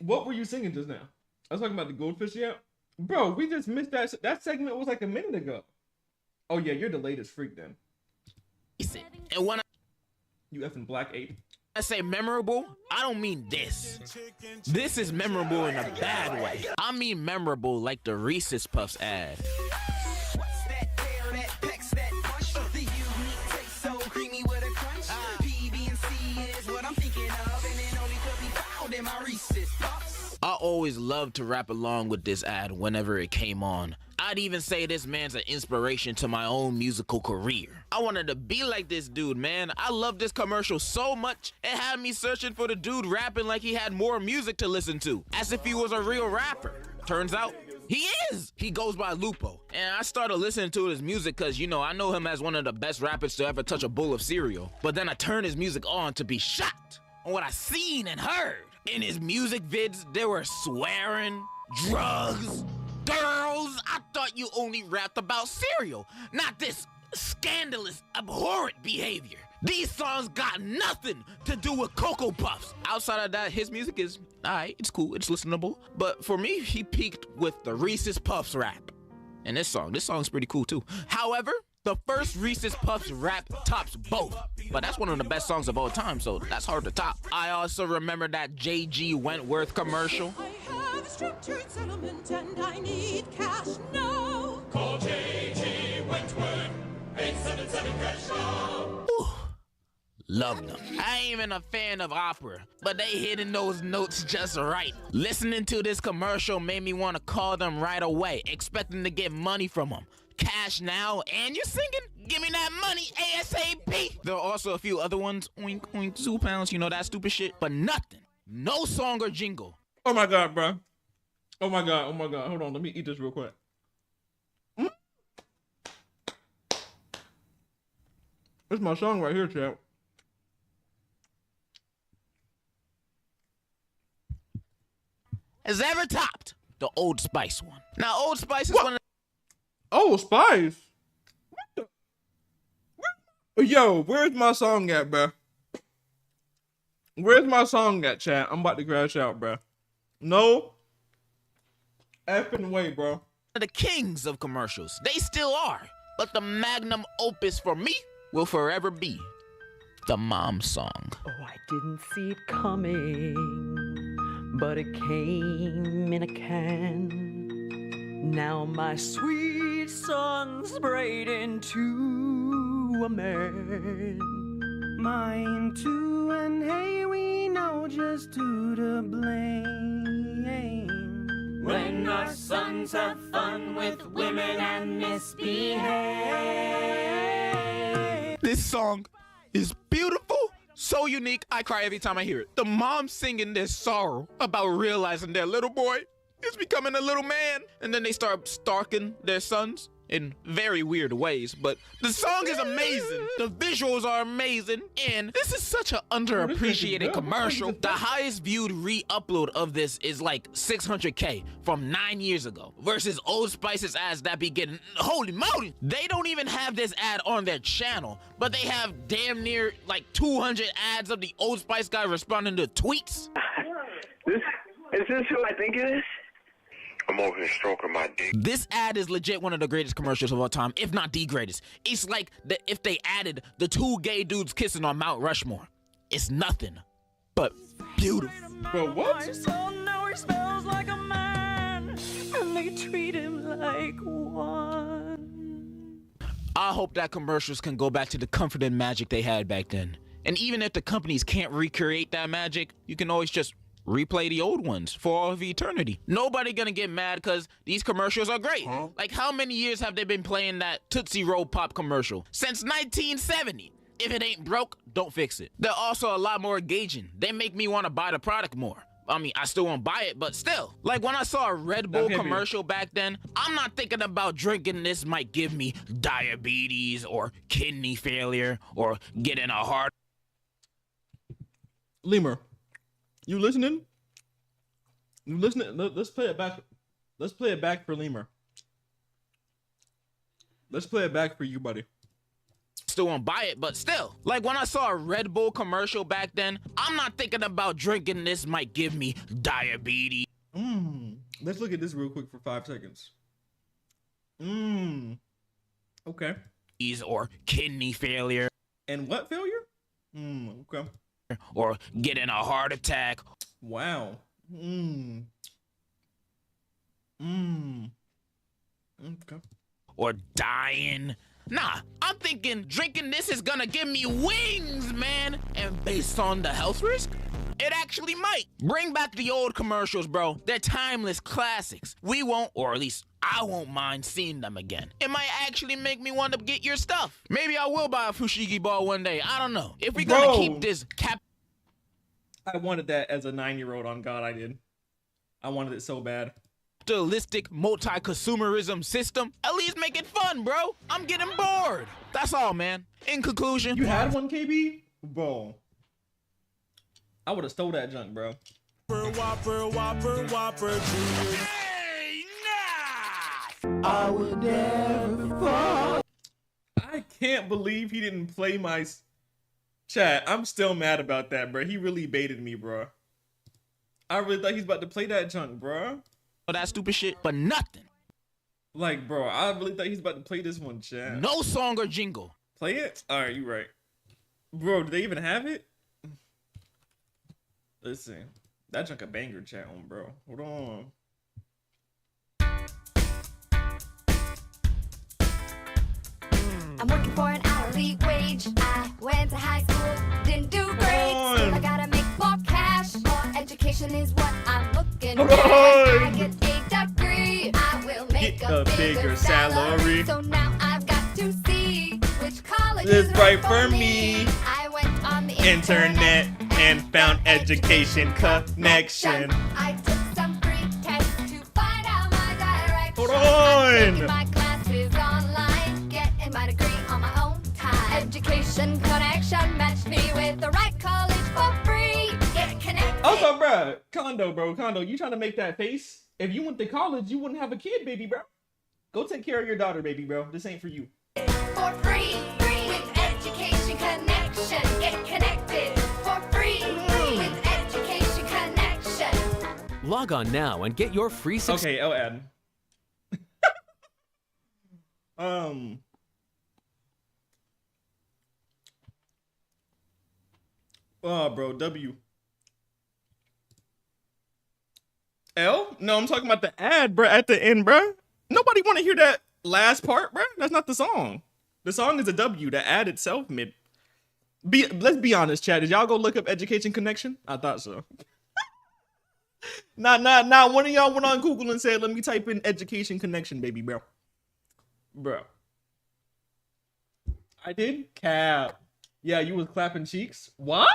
what were you singing just now? I was talking about the goldfish, yeah? Bro, we just missed that. That segment was like a minute ago. Oh, yeah, you're the latest freak then. And when you effing black ape. I say memorable, I don't mean this. This is memorable in a bad way. I mean memorable like the Reese's Puffs ad. I always loved to rap along with this ad whenever it came on. I'd even say this man's an inspiration to my own musical career. I wanted to be like this dude, man. I love this commercial so much, it had me searching for the dude rapping like he had more music to listen to, as if he was a real rapper. Turns out, he is! He goes by Lupo. And I started listening to his music because, you know, I know him as one of the best rappers to ever touch a bowl of cereal. But then I turned his music on to be shocked on what I seen and heard. In his music vids, there were swearing, drugs, girls. I thought you only rapped about cereal, not this scandalous, abhorrent behavior. These songs got nothing to do with Cocoa Puffs. Outside of that, his music is alright, it's cool, it's listenable. But for me, he peaked with the Reese's Puffs rap. And this song's pretty cool too. However, the first Reese's Puffs rap tops both. But that's one of the best songs of all time, so that's hard to top. I also remember that J.G. Wentworth commercial. I have a structured settlement and I need cash now. Call J.G. Wentworth, 877 cash now. Love them. I ain't even a fan of opera, but they hitting those notes just right. Listening to this commercial made me want to call them right away, expecting to get money from them. Cash now, and you're singing? Give me that money ASAP. There are also a few other ones, oink, oink, 2 pounds, you know, that stupid shit, but nothing. No song or jingle. Oh my God, bro. Oh my God, oh my God. Hold on, let me eat this real quick. It's my song right here, chat. Has ever topped the Old Spice one. Now, Old Spice is one of Old Spice? What the? Yo, where's my song at, bro? Where's my song at, chat? I'm about to crash out, bro. No effing way, bro. the kings of commercials. They still are. But the magnum opus for me will forever be the mom song. Oh, I didn't see it coming, but it came in a can. Now my sweet son's sprayed into a man. Mine too, and hey, we know just who to blame. When our sons have fun with women and misbehave. This song is beautiful, so unique, I cry every time I hear it. The mom singing their sorrow about realizing their little boy is becoming a little man, and then they start stalking their sons in very weird ways, but the song is amazing. The visuals are amazing, and this is such an underappreciated commercial. The highest viewed re-upload of this is like 600K from 9 years ago versus Old Spice's ads that be getting, holy moly, they don't even have this ad on their channel, but they have damn near like 200 ads of the Old Spice guy responding to tweets. Is this who I think it is? I'm over here stroking my dick. This ad is legit one of the greatest commercials of all time, if not the greatest. It's like if they added the two gay dudes kissing on Mount Rushmore. It's nothing but beautiful. But what? My son now he smells like a man, and they treat him like one. I hope that commercials can go back to the comfort and magic they had back then. And even if the companies can't recreate that magic, you can always just replay the old ones for all of eternity. Nobody gonna get mad because these commercials are great. Like, how many years have they been playing that Tootsie Roll Pop commercial? Since 1970. If it ain't broke, don't fix it. They're also a lot more engaging. They make me want to buy the product more. I mean, I still won't buy it, but still. Like, when I saw a Red Bull commercial back then, I'm not thinking about drinking this might give me diabetes or kidney failure or getting a heart. Lemur, you listening? You listening? Let's play it back. Let's play it back for Lemur. Let's play it back for you, buddy. Still won't buy it, but still. Like, when I saw a Red Bull commercial back then, I'm not thinking about drinking this might give me diabetes. Let's look at this real quick for 5 seconds. Okay. Or kidney failure. And what failure? Okay. Or getting a heart attack. Wow. Okay. Or dying. Nah, I'm thinking drinking this is gonna give me wings, man. And based on the health risk, it actually might. Bring back the old commercials, bro. They're timeless classics. We won't, or at least I won't mind seeing them again. It might actually make me want to get your stuff. Maybe I will buy a fushigi ball one day. I don't know. If we're gonna keep this I wanted that as a 9-year-old, on God I did. I wanted it so bad. Capitalistic multi-consumerism system, at least make it fun, bro. I'm getting bored. That's all, man. In conclusion, you had one, KB? Bro, I would have stole that junk, bro. Whopper, hey, nah! I would never fall. I can't believe he didn't play my chat. I'm still mad about that, bro. He really baited me, bro. I really thought he's about to play that junk, bro. That stupid shit, but nothing. Like, bro, I really thought he's about to play this one, chat. No song or jingle. Play it? All right, you right. Bro, do they even have it? Let's see. That junk a banger, chat on, bro. Hold on. I'm working for an hourly wage. I went to high school, didn't do great. Still, I gotta make more cash. More education is what I'm looking for. I get a degree, I will make a bigger salary. So now I've got to see which college is right for me. I went on the internet and found education connection. I took some free tests to find out my direction. Hold I'm taking on. my classes online, getting my degree on my own time. Education connection matched me with the right college for free. Get connected. Also, bro, Condo, you trying to make that face? If you went to college, you wouldn't have a kid, baby, bro. Go take care of your daughter, baby, bro. This ain't for you. For free with education connection. Get connected for free with education connection. Log on now and get your free Okay, I'll add. Oh, bro, W. L? No, I'm talking about the ad, bro, at the end, bro. Nobody want to hear that last part, bro. That's not the song. The song is a W. The ad itself, let's be honest, chat. Did y'all go look up Education Connection? I thought so. Not one of y'all went on Google and said, let me type in Education Connection, baby, bro. Bro. I did? Cap. Yeah, you was clapping cheeks. What?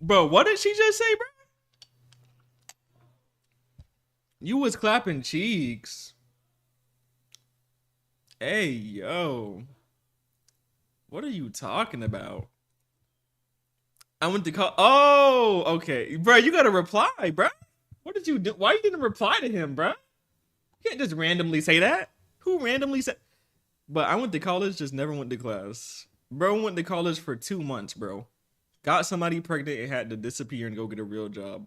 Bro, what did she just say, bro? You was clapping cheeks. Hey, yo. What are you talking about? I went to call. Oh, okay. Bro, you got to reply, bro. What did you do? Why you didn't reply to him, bro? You can't just randomly say that. Who randomly said? But I went to college, just never went to class. Bro went to college for 2 months, bro. Got somebody pregnant and had to disappear and go get a real job.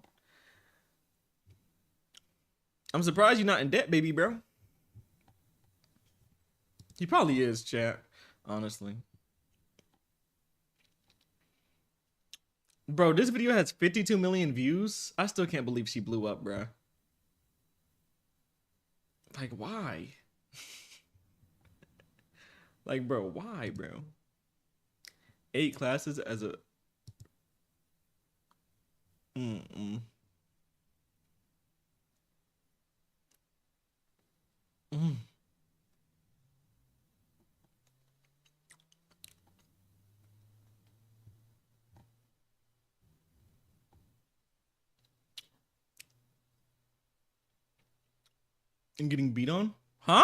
I'm surprised you're not in debt, baby, bro. He probably is, chat. Honestly. Bro, this video has 52 million views. I still can't believe she blew up, bro. Like, why? Like, bro, why, bro? 8 classes as a... And getting beat on? Huh?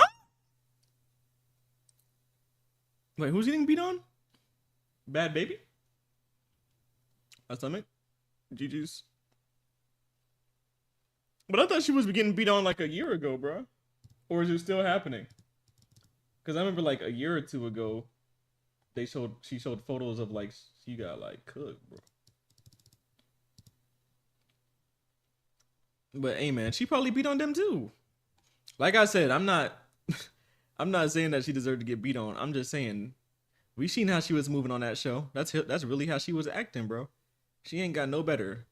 Wait, who's getting beat on? Bad baby? My stomach? GG's. But I thought she was getting beat on like a year ago, bro. Or is it still happening? Because I remember like a year or two ago, she showed photos of like she got like cooked, bro. But hey, man, she probably beat on them too. Like I said, I'm not saying that she deserved to get beat on. I'm just saying, we seen how she was moving on that show. That's really how she was acting, bro. She ain't got no better.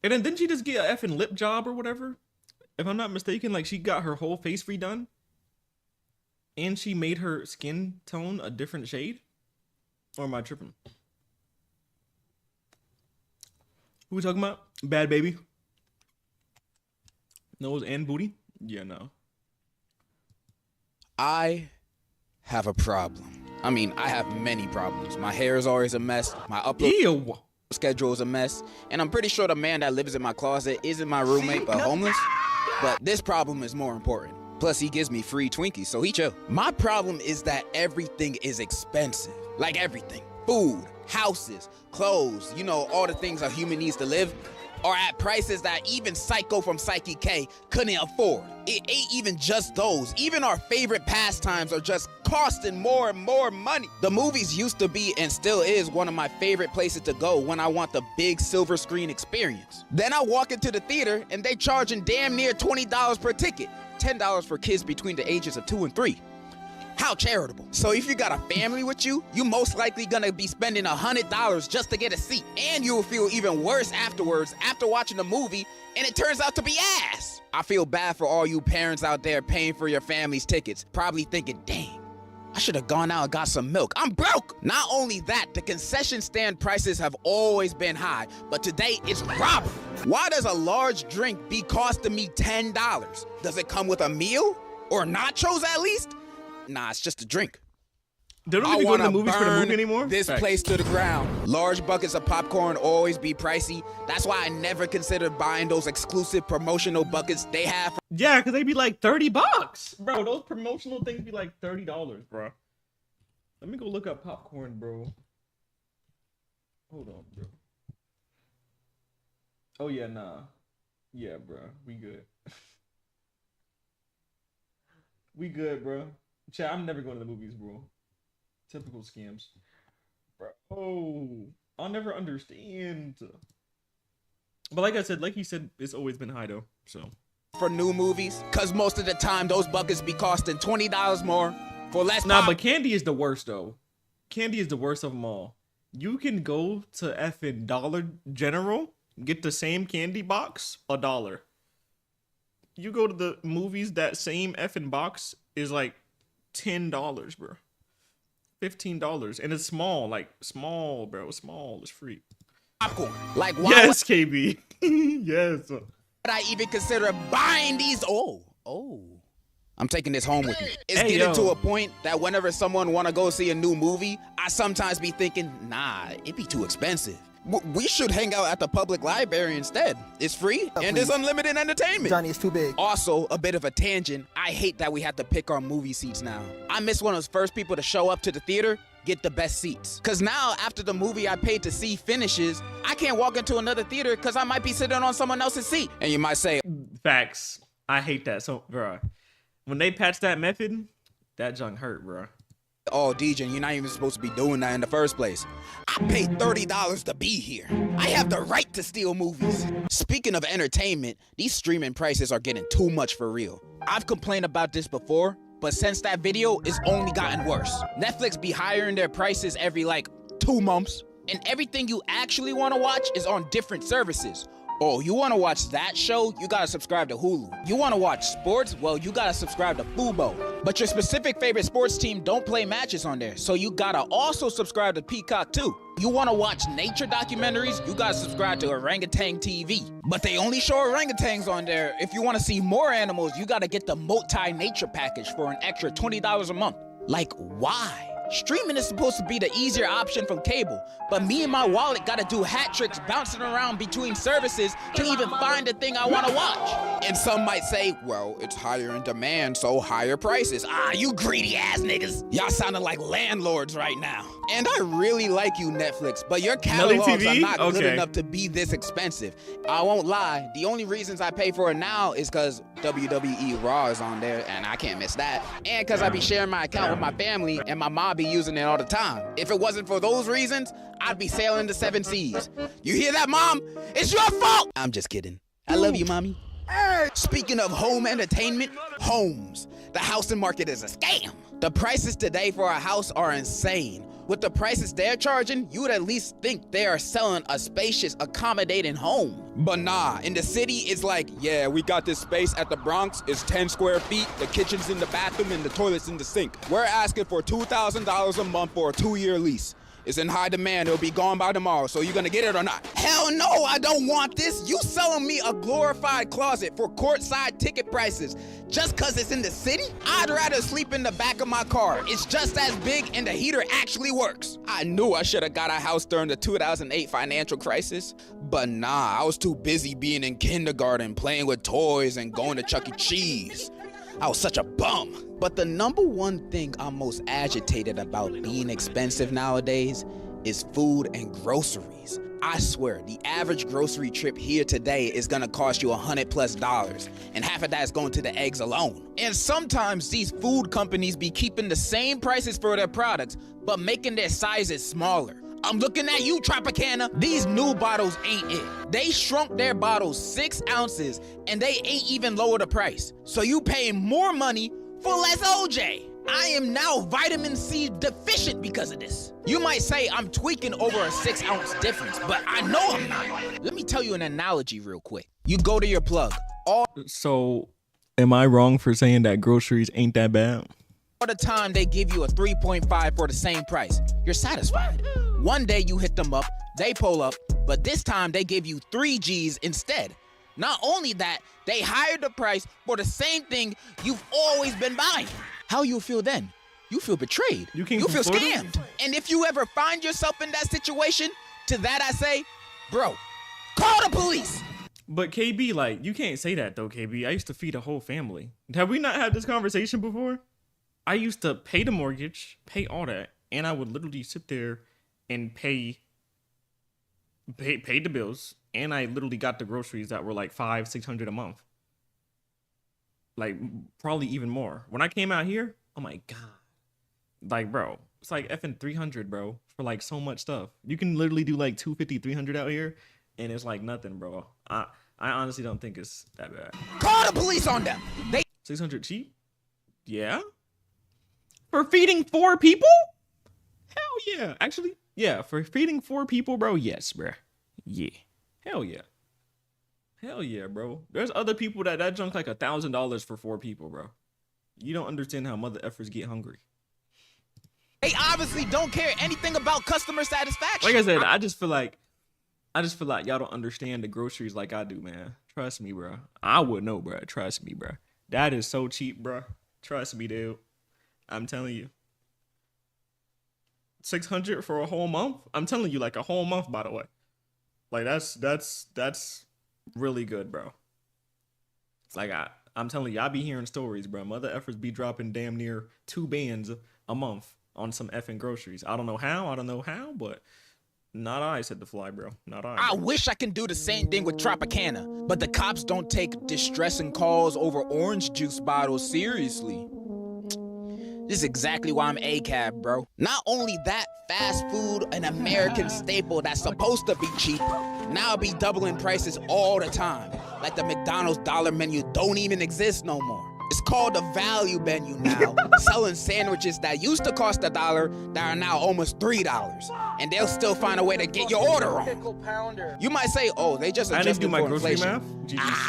And then didn't she just get an effing lip job or whatever? If I'm not mistaken, like she got her whole face redone. And she made her skin tone a different shade? Or am I tripping? Who we talking about? Bad baby? Nose and booty? Yeah, no. I have a problem. I mean, I have many problems. My hair is always a mess. My upload schedule is a mess. And I'm pretty sure the man that lives in my closet isn't my roommate, but homeless. But this problem is more important. Plus, he gives me free Twinkies, so he chill. My problem is that everything is expensive. Like everything. Food, houses, clothes, you know, all the things a human needs to live. are at prices that even Psycho from Psyche K couldn't afford. It ain't even just those. Even our favorite pastimes are just costing more and more money. The movies used to be and still is one of my favorite places to go when I want the big silver screen experience. Then I walk into the theater and they charging damn near $20 per ticket, $10 for kids between the ages of 2 and 3. How charitable. So if you got a family with you, you most likely gonna be spending $100 just to get a seat. And you'll feel even worse afterwards after watching the movie and it turns out to be ass. I feel bad for all you parents out there paying for your family's tickets, probably thinking, dang, I should have gone out and got some milk. I'm broke. Not only that, the concession stand prices have always been high, but today it's robbery. Why does a large drink be costing me $10? Does it come with a meal? Or nachos at least? Nah, it's just a drink. They don't even go to the movies for the movie anymore? This place to the ground. Large buckets of popcorn always be pricey. That's why I never considered buying those exclusive promotional buckets they have. Yeah, because they be like $30. Bro, those promotional things be like $30, bro. Let me go look up popcorn, bro. Hold on, bro. Oh, yeah, nah. Yeah, bro. We good. We good, bro. Chat, I'm never going to the movies, bro. Typical scams. Bro, oh, I'll never understand. But like I said, like he said, it's always been high though, so. For new movies, cause most of the time those buckets be costing $20 more for less. Nah, but candy is the worst though. Candy is the worst of them all. You can go to effing Dollar General, get the same candy box, $1. You go to the movies, that same effing box is like $10, bro. $15, and it's small, like small, bro. Small, it's free. Popcorn, like why? Yes, KB. Yes. Would I even consider buying these? Oh, I'm taking this home with me. It's getting to a point that whenever someone want to go see a new movie, I sometimes be thinking, nah, it'd be too expensive. We should hang out at the public library instead. It's free and there's unlimited entertainment. Johnny, it's too big. Also, a bit of a tangent, I hate that we have to pick our movie seats now. I miss one of those first people to show up to the theater, get the best seats. Cause now, after the movie I paid to see finishes, I can't walk into another theater cause I might be sitting on someone else's seat. And you might say, facts. I hate that. So, bro, when they patch that method, that junk hurt, bro. Oh, DJ, you're not even supposed to be doing that in the first place. I paid $30 to be here. I have the right to steal movies. Speaking of entertainment, these streaming prices are getting too much for real. I've complained about this before, but since that video, it's only gotten worse. Netflix be hiring their prices every like 2 months, and everything you actually want to watch is on different services. Oh, you want to watch that show? You gotta subscribe to Hulu. You want to watch sports? Well, you gotta subscribe to Fubo. But your specific favorite sports team don't play matches on there, so you gotta also subscribe to Peacock too. You want to watch nature documentaries? You gotta subscribe to Orangutan TV. But they only show orangutans on there. If you want to see more animals, you gotta get the multi-nature package for an extra $20 a month. Like, why? Streaming is supposed to be the easier option from cable, but me and my wallet gotta do hat tricks bouncing around between services to even find the thing I wanna watch. And some might say, well, it's higher in demand, so higher prices. Ah, you greedy ass niggas. Y'all sounding like landlords right now. And I really like you, Netflix, but your catalogs are not good enough to be this expensive. I won't lie, the only reasons I pay for it now is because WWE Raw is on there, and I can't miss that. And because I be sharing my account with my family, and my mom be using it all the time. If it wasn't for those reasons, I'd be sailing the 7 seas. You hear that, Mom? It's your fault! I'm just kidding. I love you, Mommy. Speaking of home entertainment, homes. The housing market is a scam. The prices today for a house are insane. With the prices they're charging, you would at least think they are selling a spacious, accommodating home. But nah, in the city, it's like, yeah, we got this space at the Bronx. It's 10 square feet, the kitchen's in the bathroom, and the toilet's in the sink. We're asking for $2,000 a month for a 2-year lease. It's in high demand. It'll be gone by tomorrow. So you gonna get it or not? Hell no, I don't want this. You selling me a glorified closet for courtside ticket prices just cause it's in the city? I'd rather sleep in the back of my car. It's just as big and the heater actually works. I knew I should have got a house during the 2008 financial crisis, but nah, I was too busy being in kindergarten, playing with toys and going to Chuck E. Cheese. I was such a bum. But the number one thing I'm most agitated about being expensive nowadays is food and groceries. I swear, the average grocery trip here today is gonna cost you $100+, and half of that is going to the eggs alone. And sometimes these food companies be keeping the same prices for their products, but making their sizes smaller. I'm looking at you, Tropicana. These new bottles ain't it. They shrunk their bottles 6 ounces, and they ain't even lower the price. So you paying more money for less OJ. I am now vitamin C deficient because of this. You might say I'm tweaking over a 6-ounce difference, but I know I'm not. Let me tell you an analogy real quick. You go to your plug. So, am I wrong for saying that groceries ain't that bad? All the time they give you a 3.5 for the same price. You're satisfied. One day you hit them up, they pull up, but this time they give you 3 G's instead. Not only that, they higher the price for the same thing you've always been buying. How you feel then? You feel betrayed. You feel scammed. And if you ever find yourself in that situation, to that I say, bro, call the police. But KB, like, you can't say that though, KB. I used to feed a whole family. Have we not had this conversation before? I used to pay the mortgage, pay all that, and I would literally sit there and pay the bills, and I literally got the groceries that were like $500-600 a month. Like, probably even more. When I came out here, oh my God. Like, bro, it's like effing $300, bro, for like so much stuff. You can literally do like $250-300 out here, and it's like nothing, bro. I honestly don't think it's that bad. Call the police on them. They 600 cheap? Yeah? For feeding 4 people? Hell yeah. Actually, yeah, for feeding 4 people, bro, yes, bro. Yeah. Hell yeah. Hell yeah, bro. There's other people that junk like $1,000 for 4 people, bro. You don't understand how mother effers get hungry. They obviously don't care anything about customer satisfaction. Like I said, I just feel like y'all don't understand the groceries like I do, man. Trust me, bro. I would know, bro. Trust me, bro. That is so cheap, bro. Trust me, dude. I'm telling you. 600 for a whole month? I'm telling you, like a whole month, by the way. Like that's really good, bro. It's like I'm telling you, I be hearing stories, bro. Mother effers be dropping damn near 2 bands a month on some effing groceries. I don't know how, but not I, said the fly, bro. Not I. I wish I can do the same thing with Tropicana, but the cops don't take distressing calls over orange juice bottles seriously. This is exactly why I'm ACAB, bro. Not only that, fast food, an American staple that's supposed to be cheap, now be doubling prices all the time. Like the McDonald's dollar menu don't even exist no more. It's called the value menu now, selling sandwiches that used to cost $1 that are now almost $3, and they'll still find a way to get your order wrong. You might say, oh, they just adjusted for inflation.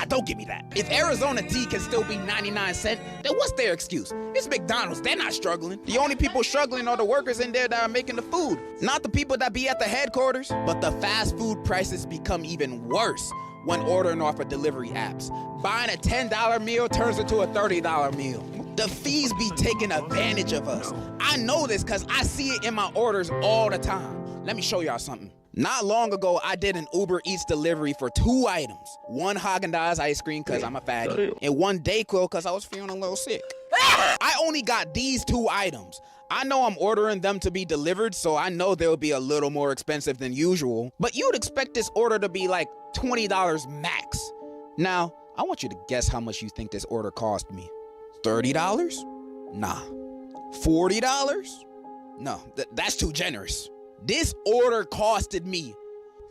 Don't give me that. If Arizona tea can still be 99 cents, then what's their excuse? It's McDonald's, they're not struggling. The only people struggling are the workers in there that are making the food, not the people that be at the headquarters. But the fast food prices become even worse when ordering off of delivery apps. Buying a $10 meal turns into a $30 meal. The fees be taking advantage of us. I know this because I see it in my orders all the time. Let me show y'all something. Not long ago, I did an Uber Eats delivery for 2 items. 1 Haagen-Dazs ice cream because I'm a fatty, and 1 Dayquil because I was feeling a little sick. I only got these 2 items. I know I'm ordering them to be delivered, so I know they'll be a little more expensive than usual, but you'd expect this order to be like $20 max. Now, I want you to guess how much you think this order cost me. $30? Nah. $40? No, that's too generous. This order costed me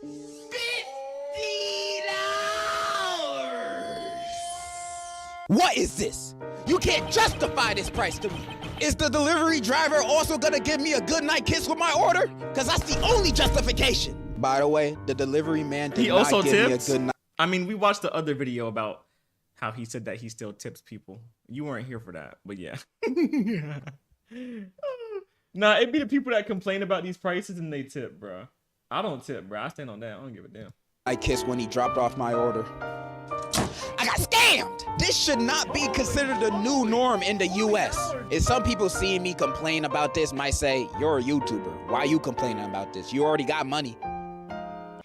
$50. What is this? You can't justify this price to me. Is the delivery driver also gonna give me a goodnight kiss with my order? Cause that's the only justification. By the way, the delivery man did not give me a good night. I mean, we watched the other video about how he said that he still tips people. You weren't here for that, but yeah. Nah, it'd be the people that complain about these prices and they tip, bro. I don't tip, bro. I stand on that. I don't give a damn. I kissed when he dropped off my order. I got scammed! This should not be considered a new norm in the US. And some people seeing me complain about this might say, you're a YouTuber. Why are you complaining about this? You already got money.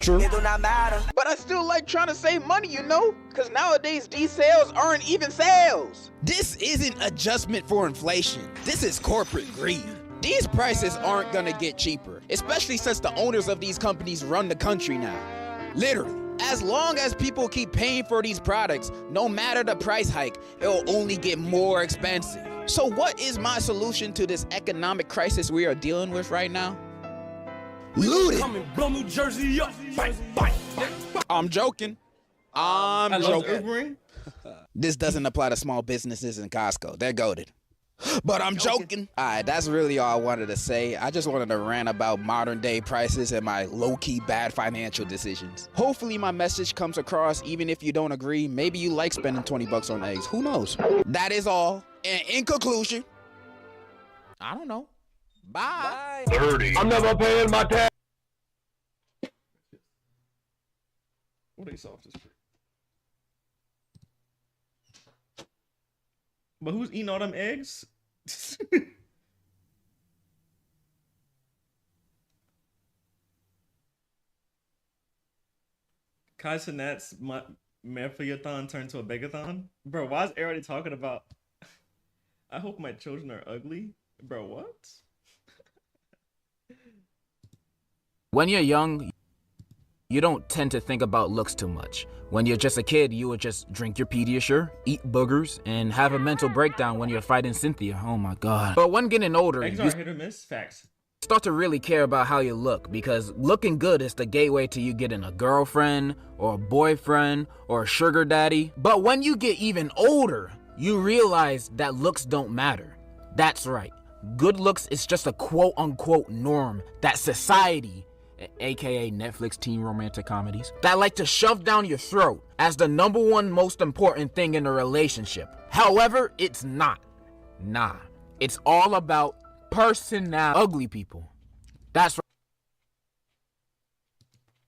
True. It do not matter. But I still like trying to save money, you know? Because nowadays, these sales aren't even sales. This isn't adjustment for inflation. This is corporate greed. These prices aren't gonna get cheaper, especially since the owners of these companies run the country now. Literally. As long as people keep paying for these products, no matter the price hike, it'll only get more expensive. So what is my solution to this economic crisis we are dealing with right now? Loot it! Blow New Jersey up. Bang, bang. I'm joking. I'm joking. Ubering? This doesn't apply to small businesses in Costco. They're goated. But I'm joking. Alright, that's really all I wanted to say. I just wanted to rant about modern day prices and my low-key bad financial decisions. Hopefully my message comes across even if you don't agree. Maybe you like spending 20 bucks on eggs. Who knows? That is all. And in conclusion, I don't know. Bye. 30. I'm never paying my tax. What are they soft as fruit? But who's eating all them eggs? Kai Sinat's Marathon turned to a begathon? Bro, why is everybody talking about I hope my children are ugly? Bro, what? When you're young, you don't tend to think about looks too much. When you're just a kid, you would just drink your Pediasure, eat boogers, and have a mental breakdown when you're fighting Cynthia. Oh my god. But when getting older, Eggs you are hit or miss? Facts. start to really care about how you look, because looking good is the gateway to you getting a girlfriend, or a boyfriend, or a sugar daddy. But when you get even older, you realize that looks don't matter. That's right. Good looks is just a quote-unquote norm that society, aka Netflix teen romantic comedies, that like to shove down your throat as the #1 most important thing in a relationship. However, it's not. Nah. It's all about personality. Ugly people. That's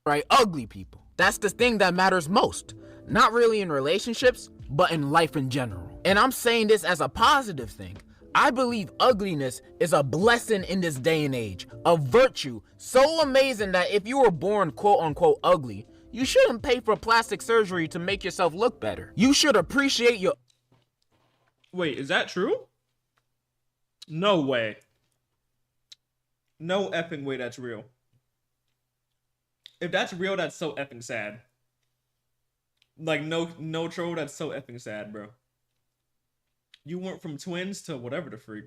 right. Ugly people. That's the thing that matters most. Not really in relationships, but in life in general. And I'm saying this as a positive thing. I believe ugliness is a blessing in this day and age, a virtue so amazing that if you were born quote-unquote ugly, you shouldn't pay for plastic surgery to make yourself look better. You should appreciate your... Wait, is that true? No way. No effing way that's real. If that's real, that's so effing sad. Like, no troll, that's so effing sad, bro. You went from twins to whatever the freak.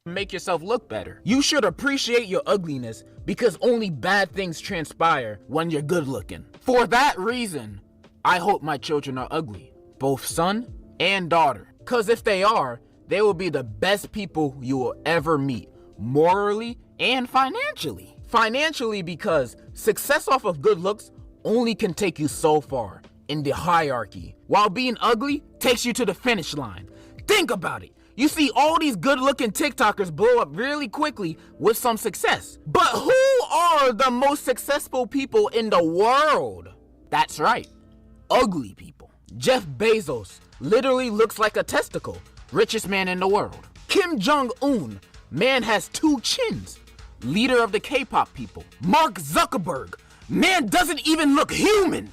Make yourself look better. You should appreciate your ugliness because only bad things transpire when you're good looking. For that reason, I hope my children are ugly, both son and daughter. Cause if they are, they will be the best people you will ever meet, morally and financially. Financially because success off of good looks only can take you so far in the hierarchy, while being ugly takes you to the finish line. Think about it. You see all these good-looking TikTokers blow up really quickly with some success. But who are the most successful people in the world? That's right, ugly people. Jeff Bezos literally looks like a testicle. Richest man in the world. Kim Jong-un, man has 2 chins. Leader of the K-pop people. Mark Zuckerberg, man doesn't even look human.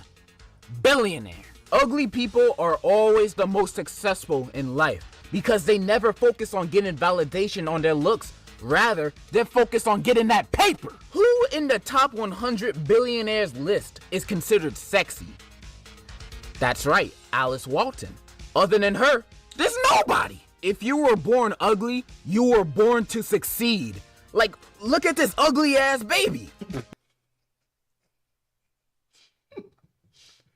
Billionaire. Ugly people are always the most successful in life because they never focus on getting validation on their looks. Rather, they're focused on getting that paper. Who in the top 100 billionaires list is considered sexy? That's right, Alice Walton. Other than her, there's nobody. If you were born ugly, you were born to succeed. Like, look at this ugly ass baby.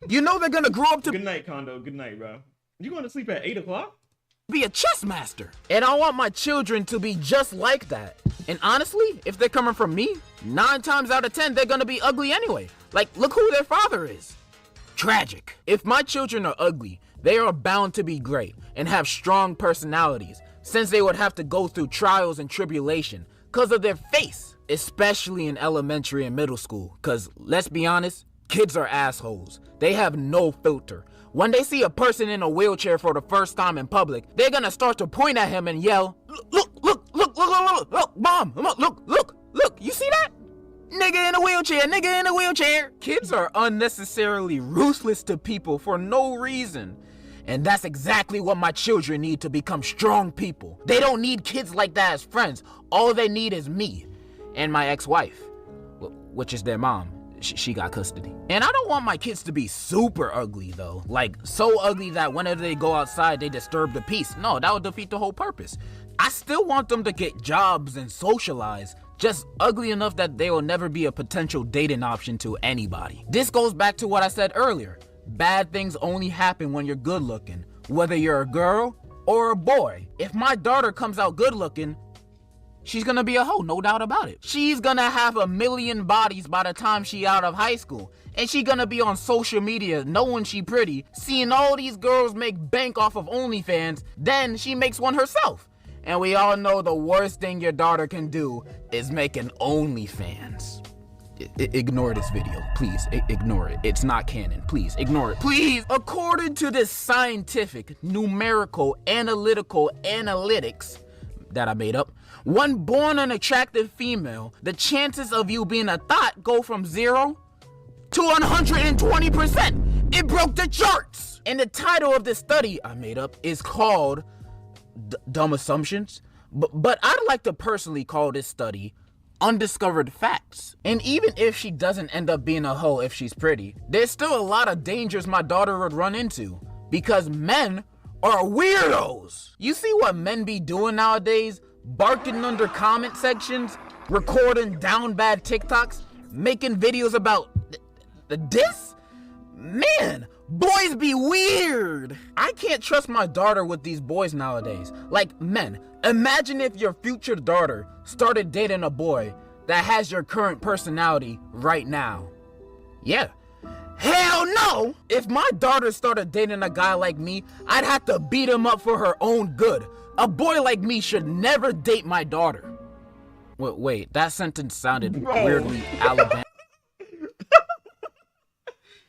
You know they're gonna grow up to... Good night, Kondo. Good night, bro. You going to sleep at 8 o'clock? Be a chess master. And I want my children to be just like that. And honestly, if they're coming from me, 9 times out of 10, they're gonna be ugly anyway. Like, look who their father is. Tragic. If my children are ugly, they are bound to be great and have strong personalities, since they would have to go through trials and tribulation because of their face, especially in elementary and middle school. Because let's be honest, kids are assholes. They have no filter. When they see a person in a wheelchair for the first time in public, they're gonna start to point at him and yell, look, Mom, look, you see that? Nigga in a wheelchair. Kids are unnecessarily ruthless to people for no reason. And that's exactly what my children need to become strong people. They don't need kids like that as friends. All they need is me and my ex-wife, which is their mom. She got custody. And I don't want my kids to be super ugly though. Like so ugly that whenever they go outside, they disturb the peace. No, that would defeat the whole purpose. I still want them to get jobs and socialize, just ugly enough that they will never be a potential dating option to anybody. This goes back to what I said earlier. Bad things only happen when you're good looking, whether you're a girl or a boy. If my daughter comes out good looking, she's gonna be a hoe, no doubt about it. She's gonna have 1,000,000 bodies by the time she out of high school. And she gonna be on social media knowing she pretty, seeing all these girls make bank off of OnlyFans, then she makes one herself. And we all know the worst thing your daughter can do is make an OnlyFans. Ignore this video, please. Ignore it. It's not canon. Please ignore it. Please. According to this scientific, numerical, analytical analytics that I made up, when born an attractive female, the chances of you being a thought go from 0 to 120%. It broke the charts. And the title of this study I made up is called Dumb Assumptions. But I'd like to personally call this study Undiscovered Facts. And even if she doesn't end up being a hoe if she's pretty, there's still a lot of dangers my daughter would run into because men are weirdos. You see what men be doing nowadays? Barking under comment sections, recording down bad TikToks, making videos about this? Man, boys be weird. I can't trust my daughter with these boys nowadays. Like, men, imagine if your future daughter started dating a boy that has your current personality right now. Yeah. Hell no! If my daughter started dating a guy like me, I'd have to beat him up for her own good. A boy like me should never date my daughter. Wait, that sentence sounded weirdly Alabama.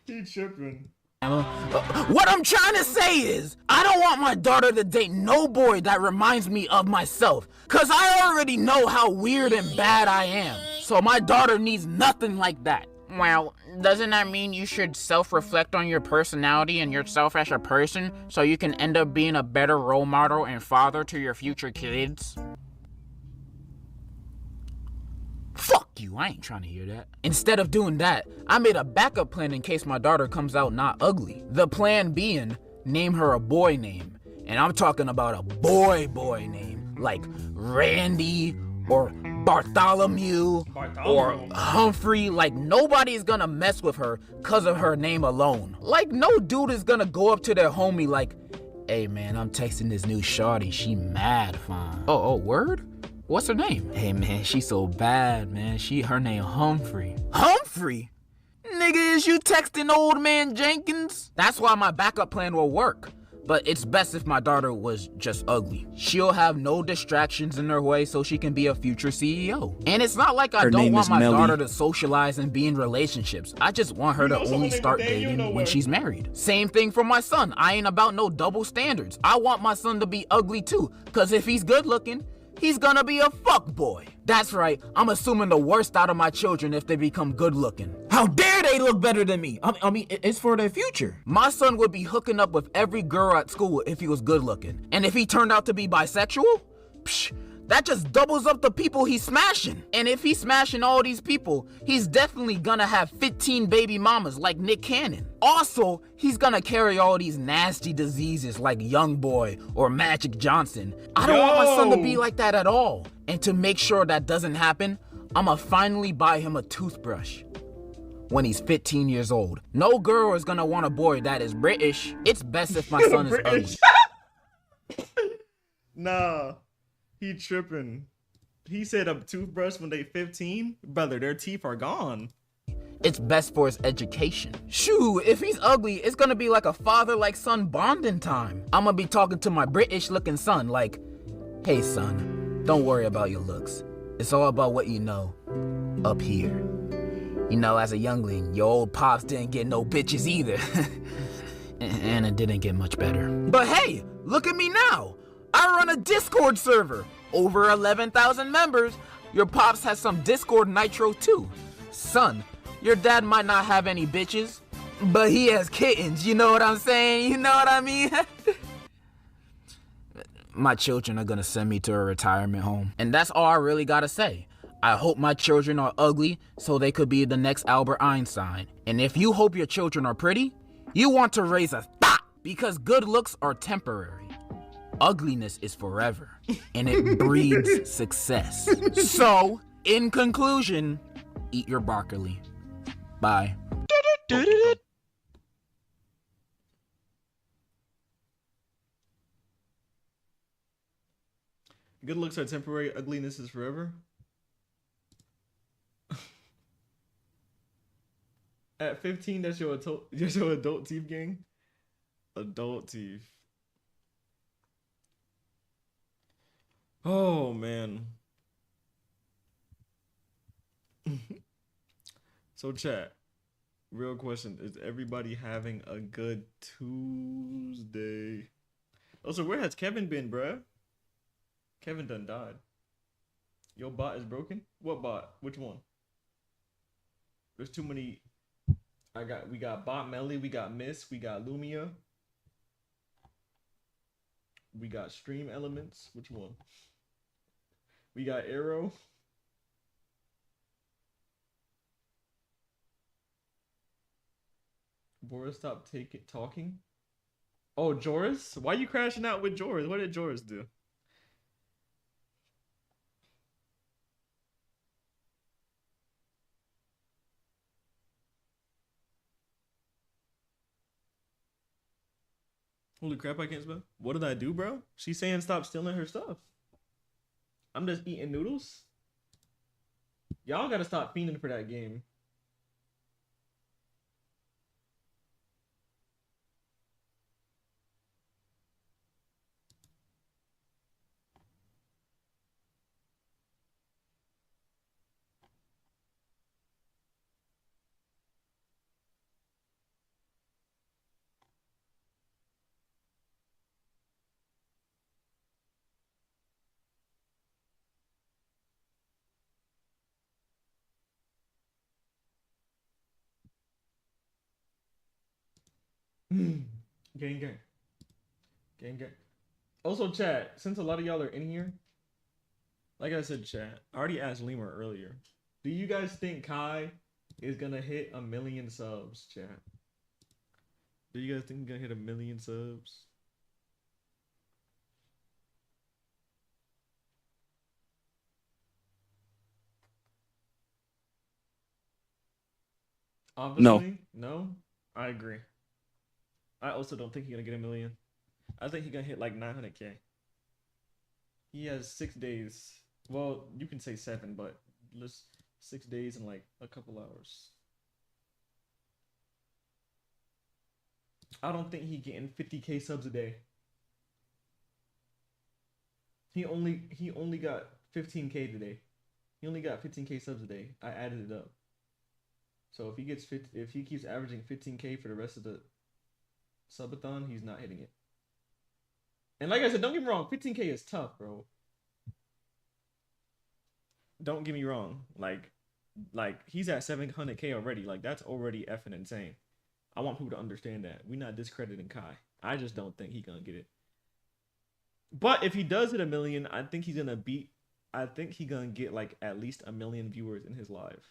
He tripping. What I'm trying to say is, I don't want my daughter to date no boy that reminds me of myself. Cause I already know how weird and bad I am. So my daughter needs nothing like that. Well, doesn't that mean you should self-reflect on your personality and yourself as a person so you can end up being a better role model and father to your future kids? Fuck you, I ain't trying to hear that. Instead of doing that, I made a backup plan in case my daughter comes out not ugly. The plan being, name her a boy name. And I'm talking about a boy name, like Randy or Bartholomew or Humphrey. Like, nobody's gonna mess with her cause of her name alone. Like, no dude is gonna go up to their homie like, hey man, I'm texting this new shawty, she mad fine. Oh, word? What's her name? Hey man, she so bad, man. Her name Humphrey. Humphrey? Nigga, is you texting old man Jenkins? That's why my backup plan will work. But it's best if my daughter was just ugly. She'll have no distractions in her way so she can be a future CEO. And it's not like I don't want my daughter to socialize and be in relationships. I just want her to only start dating when she's married. Same thing for my son. I ain't about no double standards. I want my son to be ugly too, cause if he's good looking, he's gonna be a fuckboy. That's right, I'm assuming the worst out of my children if they become good looking. How dare they look better than me? I mean, it's for their future. My son would be hooking up with every girl at school if he was good looking. And if he turned out to be bisexual, psh, that just doubles up the people he's smashing. And if he's smashing all these people, he's definitely gonna have 15 baby mamas like Nick Cannon. Also, he's gonna carry all these nasty diseases like Young Boy or Magic Johnson. I don't want my son to be like that at all. And to make sure that doesn't happen, I'ma finally buy him a toothbrush when he's 15 years old. No girl is gonna want a boy that is British. It's best if my son is ugly. Nah, he tripping. He said a toothbrush when they 15? Brother, their teeth are gone. It's best for his education. Shoo, if he's ugly, it's gonna be like a father like son bonding time. I'm gonna be talking to my British looking son like, hey son, don't worry about your looks. It's all about what you know up here. You know, as a youngling, your old pops didn't get no bitches either. And it didn't get much better. But hey, look at me now. I run a Discord server. Over 11,000 members. Your pops has some Discord nitro too. Son, your dad might not have any bitches, But he has kittens, you know what I'm saying? You know what I mean? My children are gonna send me to a retirement home. And that's all I really gotta say. I hope my children are ugly so they could be the next Albert Einstein. And if you hope your children are pretty, you want to raise a thought, because good looks are temporary. Ugliness is forever, and it breeds success. So, in conclusion, eat your broccoli. Bye. Good looks are temporary, ugliness is forever. At 15, that's your adult teeth gang? Adult teeth. Oh, man. So, chat. Real question. Is everybody having a good Tuesday? Also, where has Kevin been, bruh? Kevin done died. Your bot is broken? What bot? Which one? There's too many. We got Bot Melly, we got Miss, we got Lumia. We got Stream Elements. Which one? We got Arrow. Boris, stop talking. Oh, Joris? Why you crashing out with Joris? What did Joris do? Holy crap, I can't spell. What did I do, bro? She's saying stop stealing her stuff. I'm just eating noodles. Y'all gotta stop fiending for that game. Gang, gang. Gang, gang. Also, chat, since a lot of y'all are in here, like I said, chat, I already asked Lima earlier. Do you guys think Kai is gonna hit 1 million subs, chat? Do you guys think he's gonna hit 1 million subs? Obviously, no. I agree. I also don't think he's gonna get 1 million. I think he's gonna hit like 900K. He has 6 days. Well, you can say 7, but let's 6 days and like a couple hours. I don't think he's getting 50K subs a day. He only got 15K today. He only got 15K subs a day. I added it up. So if he keeps averaging 15K for the rest of the subathon, he's not hitting it. And like I said, don't get me wrong, 15K is tough, bro. Don't get me wrong. Like he's at 700K already. Like, that's already effing insane. I want people to understand that. We're not discrediting Kai. I just don't think he's gonna get it. But if he does hit 1 million, I think he's gonna get like at least 1 million viewers in his live.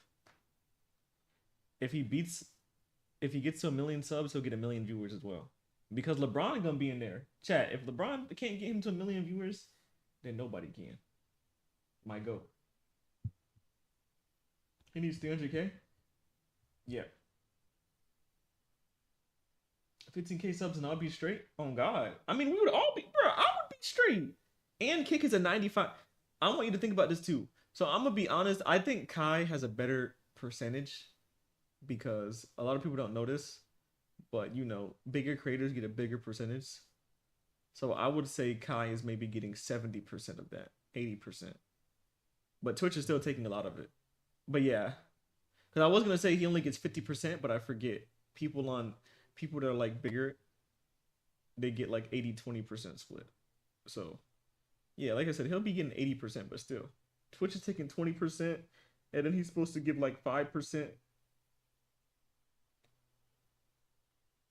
If he gets to 1 million subs, he'll get 1 million viewers as well. Because LeBron is gonna be in there. Chat, if LeBron can't get him to 1 million viewers, then nobody can. My goat. He needs 300K? Yeah. 15K subs and I'll be straight? Oh God. I mean, we would all be, bro, I would be straight. And Kick is a 95. I want you to think about this too. So I'm gonna be honest, I think Kai has a better percentage because a lot of people don't notice, but you know, bigger creators get a bigger percentage. So I would say Kai is maybe getting 70% of that, 80%. But Twitch is still taking a lot of it. But yeah, because I was gonna say he only gets 50%, but I forget people that are like bigger, they get like 80-20% split. So yeah, like I said, he'll be getting 80%, but still, Twitch is taking 20%, and then he's supposed to give like 5%.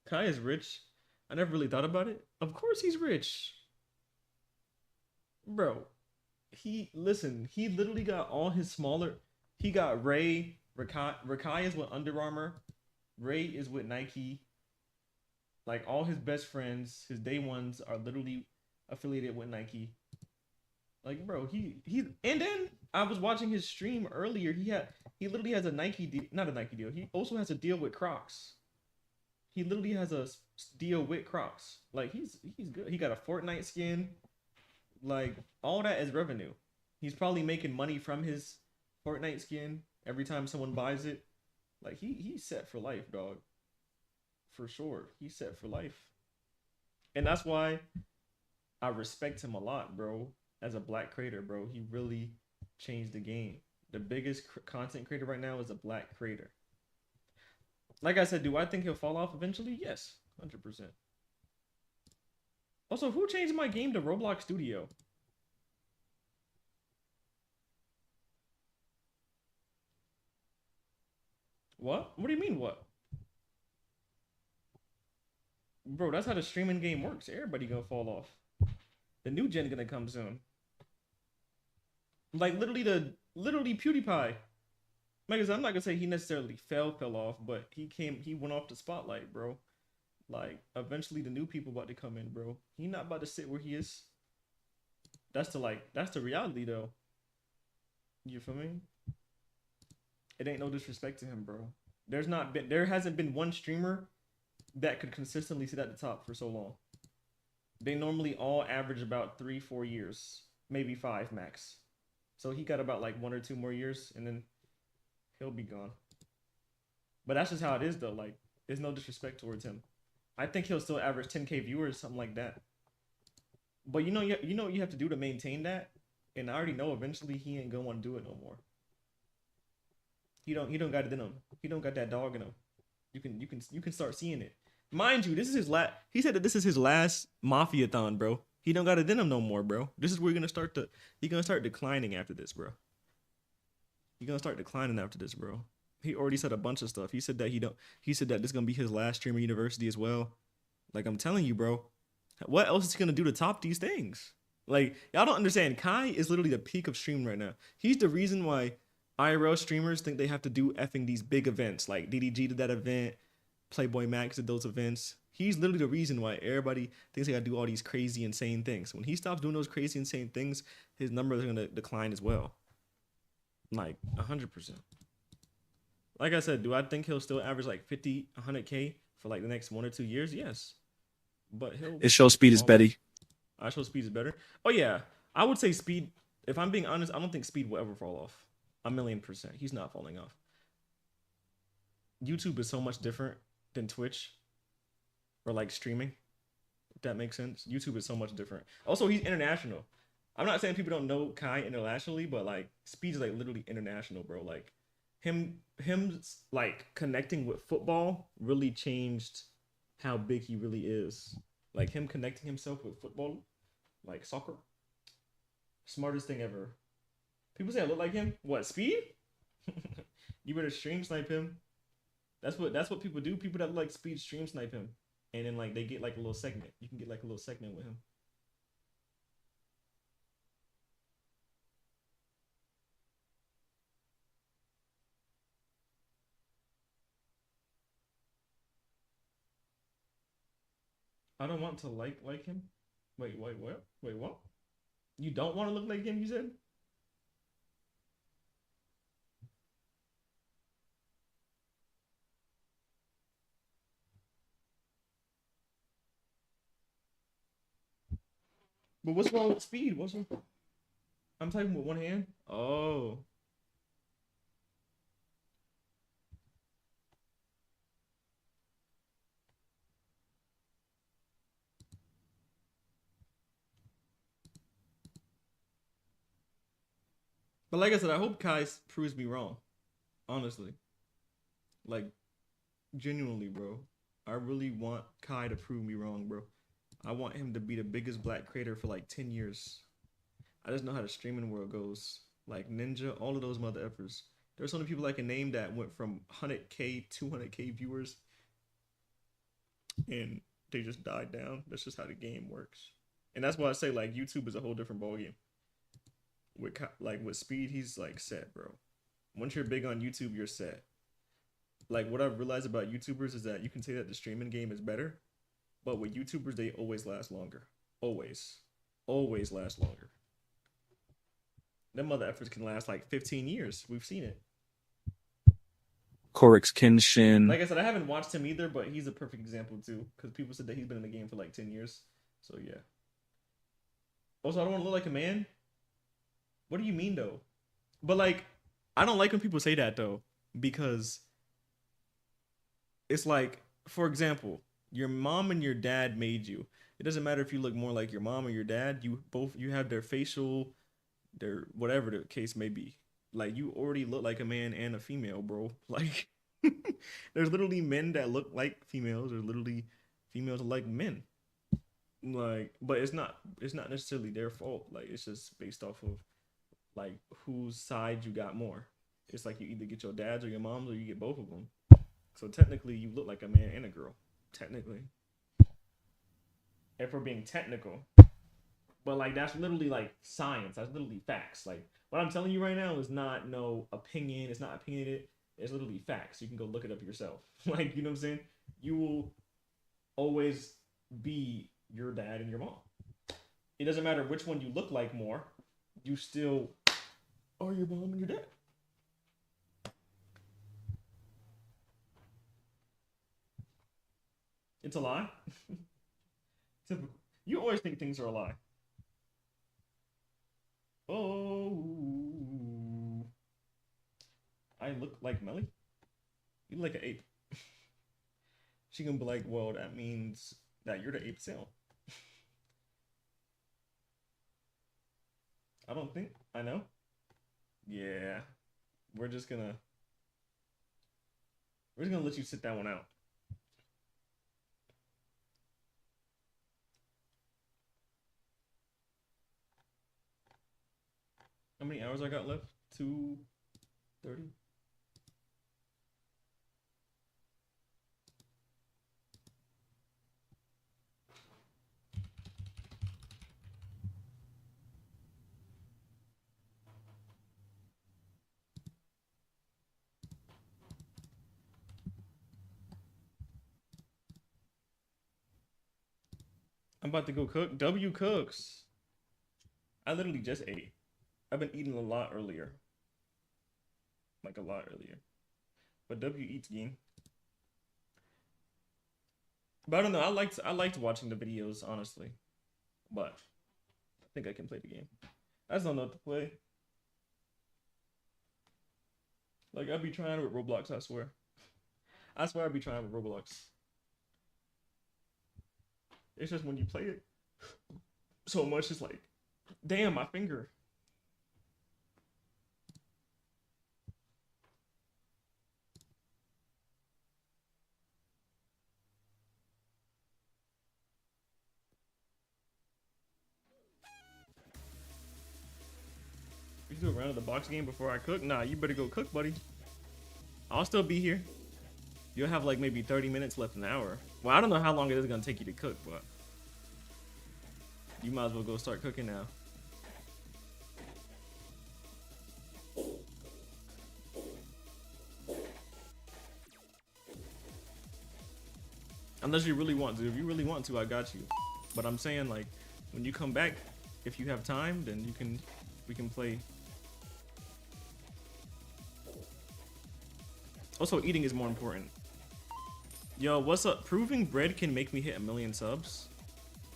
Kai is rich. I never really thought about it. Of course he's rich. Bro, he literally got all his smaller. He got Ray, Rakai is with Under Armour. Ray is with Nike. Like all his best friends, his day ones are literally affiliated with Nike. Like, bro, he and then I was watching his stream earlier. He literally has a Nike deal, not a Nike deal. He also has a deal with Crocs. He literally has a deal with Crocs. Like he's good. He got a Fortnite skin. Like all that is revenue. He's probably making money from his Fortnite skin every time someone buys it. Like he's set for life, dog. For sure, he's set for life. And that's why I respect him a lot, bro. As a black creator, bro, he really changed the game. The biggest content creator right now is a black creator. Like I said, do I think he'll fall off eventually? Yes, 100%. Also, who changed my game to Roblox Studio? What? What do you mean, what? Bro, that's how the streaming game works. Everybody gonna fall off. The new gen gonna come soon. Like literally PewDiePie. Like I said, I'm not gonna say he necessarily fell off, but he went off the spotlight, bro. Like eventually the new people about to come in, bro. He not about to sit where he is. That's the reality though. You feel me? It ain't no disrespect to him, bro. There hasn't been one streamer that could consistently sit at the top for so long. They normally all average about 3-4 years, maybe 5 max. So he got about like 1 or 2 more years and then he'll be gone. But that's just how it is though. Like there's no disrespect towards him. I think he'll still average 10K viewers, something like that. But you know what you have to do to maintain that? And I already know eventually he ain't gonna want to do it no more. He don't got it in him. He don't got that dog in him. You can start seeing it. Mind you, this is his last. He said that this is his last Mafia-thon, bro. He don't got it in him no more, bro. This is where he's gonna start declining after this, bro. He's gonna start declining after this, bro. He already said a bunch of stuff. He said that he said that this is gonna be his last streamer university as well. Like I'm telling you, bro. What else is he gonna do to top these things? Like y'all don't understand. Kai is literally the peak of streaming right now. He's the reason why IRL streamers think they have to do effing these big events. Like DDG did that event. Playboy Max did those events. He's literally the reason why everybody thinks they gotta do all these crazy, insane things. When he stops doing those crazy, insane things, his numbers are gonna decline as well. Like 100%. Like I said, do I think he'll still average like 50, 100K for like the next 1 or 2 years? Yes. But his show speed is better. Our show speed is better. Oh yeah. I would say speed, if I'm being honest, I don't think speed will ever fall off. 1,000,000%. He's not falling off. YouTube is so much different than Twitch or like streaming, if that makes sense. YouTube is so much different. Also, he's international. I'm not saying people don't know Kai internationally, but like speed is like literally international, bro. Like him like connecting with football really changed how big he really is. Like him connecting himself with football, like soccer, smartest thing ever. People say I look like him. What, speed? You better stream snipe him. That's what people do. People that like speed stream snipe him, and then like they get like a little segment. You can get like a little segment with him. I don't want to like him. Wait, what? Wait, what? You don't want to look like him? You said. But what's wrong with speed? What's wrong? I'm typing with one hand. Oh. But like I said, I hope Kai proves me wrong. Honestly. Like, genuinely, bro. I really want Kai to prove me wrong, bro. I want him to be the biggest black creator for like 10 years. I just know how the streaming world goes. Like Ninja, all of those mother effers. There's so many people I can name that went from 100K, 200K viewers. and they just died down. That's just how the game works. And that's why I say like YouTube is a whole different ballgame. With Speed, he's like set, bro. Once you're big on YouTube, you're set. Like what I've realized about YouTubers is that you can say that the streaming game is better, but with YouTubers, they always last longer. Always last longer. Them other efforts can last like 15 years. We've seen it. Korix Kenshin. Like I said, I haven't watched him either, but he's a perfect example too, because people said that he's been in the game for like 10 years. So yeah. Also, I don't want to look like a man. What do you mean though? But like, I don't like when people say that though, because it's like, for example, your mom and your dad made you. It doesn't matter if you look more like your mom or your dad. You have their facial, their whatever the case may be. Like you already look like a man and a female, bro. Like there's literally men that look like females. There's literally females that like men. Like, but it's not necessarily their fault. Like it's just based off of like whose side you got more. It's like you either get your dad's or your mom's or you get both of them. So technically you look like a man and a girl. Technically. If we're being technical. But like that's literally like science. That's literally facts. Like what I'm telling you right now is not no opinion. It's not opinionated. It's literally facts. You can go look it up yourself. Like, you know what I'm saying? You will always be your dad and your mom. It doesn't matter which one you look like more. You still are your mom and your dad. It's a lie. Typical. You always think things are a lie. Oh, I look like Melly? You look like an ape. She gonna be like, well, that means that you're the ape tail. I don't think I know. Yeah, we're just gonna let you sit that one out. How many hours I got left? 2:30. I'm about to go cook. W cooks. I literally just ate. I've been eating a lot earlier. Like a lot earlier. But W eats game. But I don't know. I liked watching the videos, honestly. But I think I can play the game. I just don't know what to play. Like I'd be trying with Roblox, I swear. I swear I'd be trying with Roblox. It's just when you play it so much, it's like, damn, my finger. You do a round of the box game before I cook? Nah, you better go cook, buddy. I'll still be here. You'll have like maybe 30 minutes left, an hour. Well, I don't know how long it is gonna take you to cook, but you might as well go start cooking now. Unless you really want to. If you really want to, I got you. But I'm saying, like, when you come back, if you have time, then we can play. Also, eating is more important. Yo, what's up? Proving bread can make me hit 1 million subs?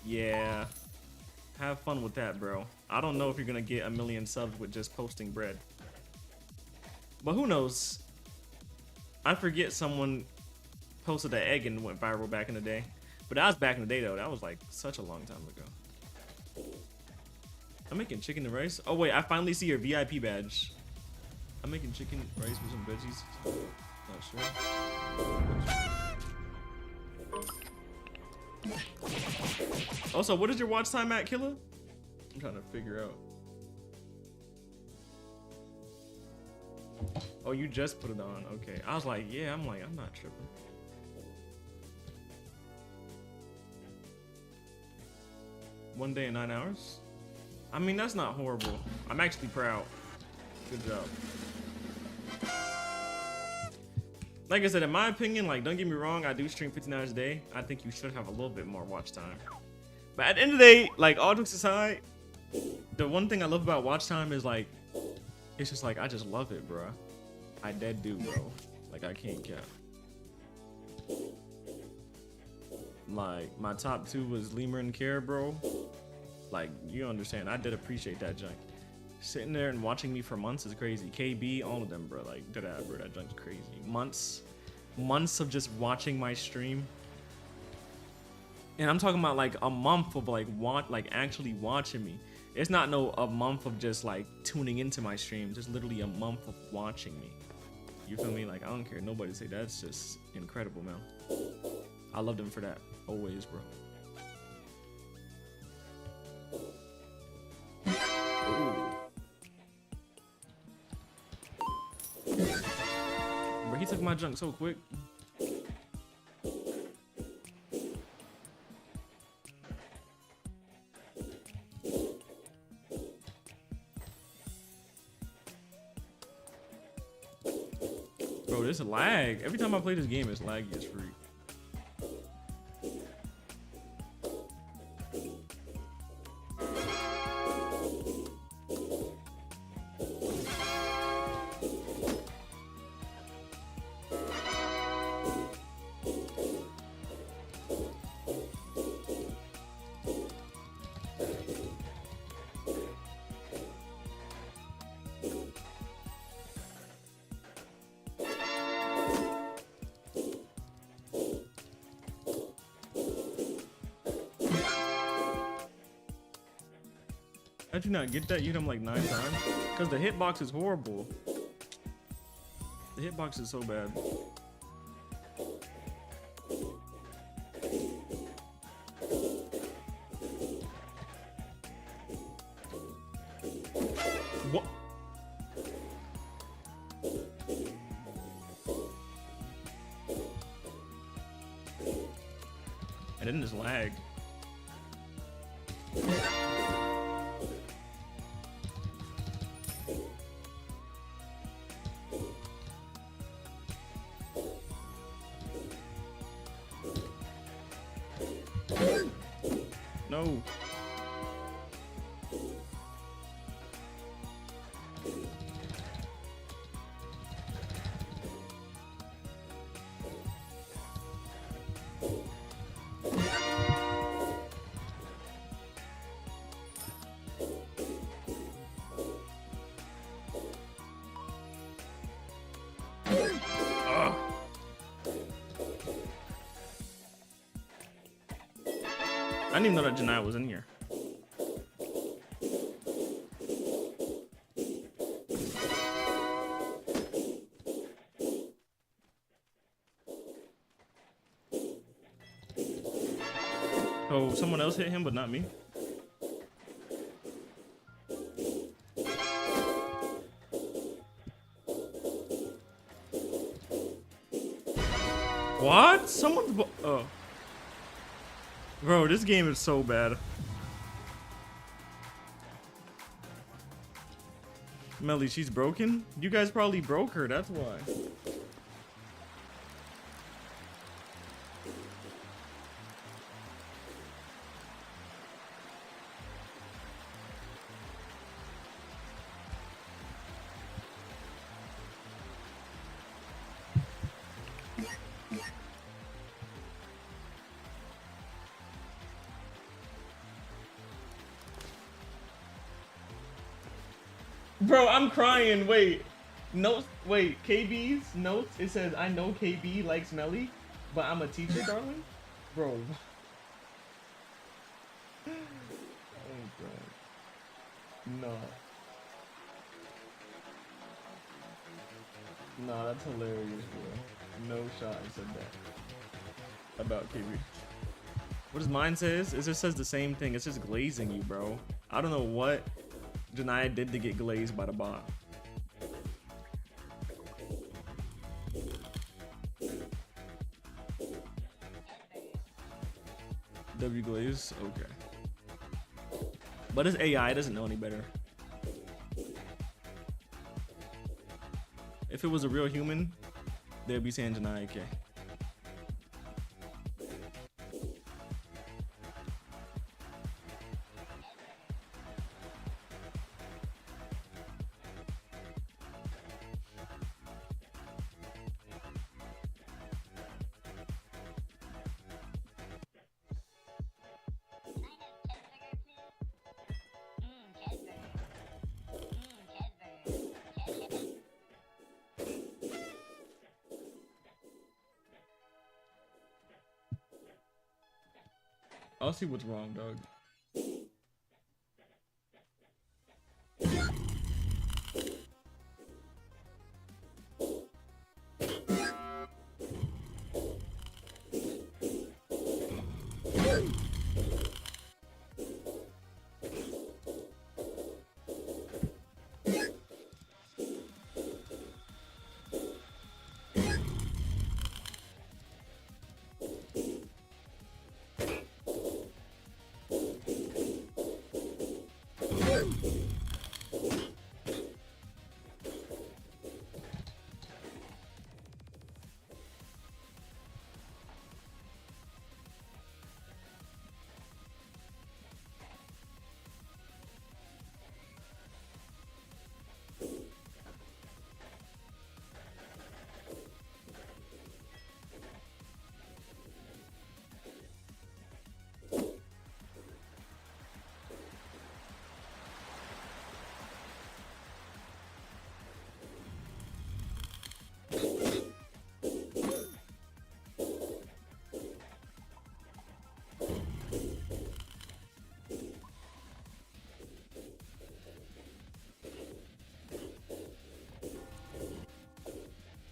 Yeah. Have fun with that, bro. I don't know if you're gonna get 1 million subs with just posting bread. But who knows? I forget someone posted an egg and went viral back in the day. But that was back in the day, though. That was like such a long time ago. I'm making chicken and rice. Oh, wait. I finally see your VIP badge. I'm making chicken rice with some veggies. Not sure. Also, what is your watch time at, Killa? I'm trying to figure out. Oh, you just put it on. Okay. I was like, yeah, I'm not tripping. 1 day and 9 hours. I mean, that's not horrible. I'm actually proud. Good job. Like I said, in my opinion, like, don't get me wrong, I do stream 15 hours a day. I think you should have a little bit more watch time. But at the end of the day, like, all jokes aside, the one thing I love about watch time is, like, it's just like, I just love it, bro. I dead do, bro. Like, I can't cap. Like, my top 2 was Lemur and Care, bro. Like, you understand, I did appreciate that junk. Sitting there and watching me for months is crazy. KB, all of them, bro. Like, bro, that junk's crazy. Months of just watching my stream. And I'm talking about like a month of like actually watching me. It's not a month of just like tuning into my streams. It's literally a month of watching me. You feel me? Like, I don't care. Nobody say that's just incredible, man. I love them for that. Always, bro. Bro, he took my junk so quick. Bro, this lag. Every time I play this game, it's laggy as freak. How'd you not get that? You hit him like 9 times? Because the hitbox is horrible. The hitbox is so bad. What? I didn't just lag. No. I didn't even know that Janai was in here. Oh, someone else hit him, but not me. What? Someone's... Oh. Bro, this game is so bad. Melly, she's broken? You guys probably broke her, that's why. Bro, I'm crying. Wait. Notes. Wait. KB's notes. It says, I know KB likes Melly, but I'm a teacher, darling. Bro. Oh, God. No. No, that's hilarious, bro. No shot I said that. About KB. What does mine says? It just says the same thing. It's just glazing you, bro. I don't know what Janaya did to get glazed by the bot. W glaze? Okay. But it's AI, it doesn't know any better. If it was a real human, they'd be saying Janai, okay. I'll see what's wrong, dog.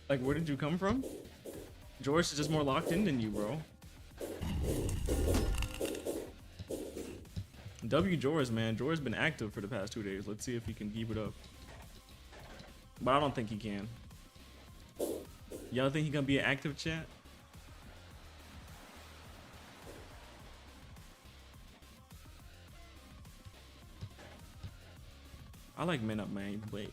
Like, where did you come from? George is just more locked in than you, bro. W George, man. George's been active for the past 2 days. Let's see if he can keep it up. But I don't think he can. Y'all think he gonna be an active chat? I like men up, man. Wait.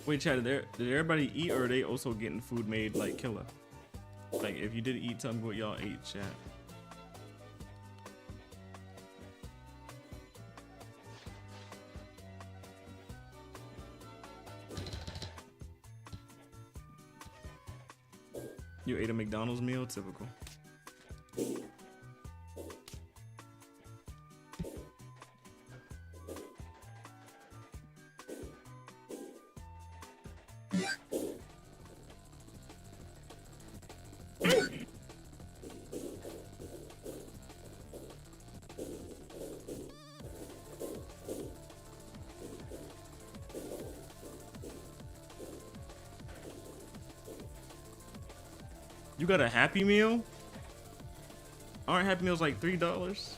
Wait, Chad, did everybody eat, or are they also getting food made like killer? Like, if you did eat, tell me what y'all ate, chat. You ate a McDonald's meal? Typical. You got a Happy Meal? Aren't Happy Meals like $3?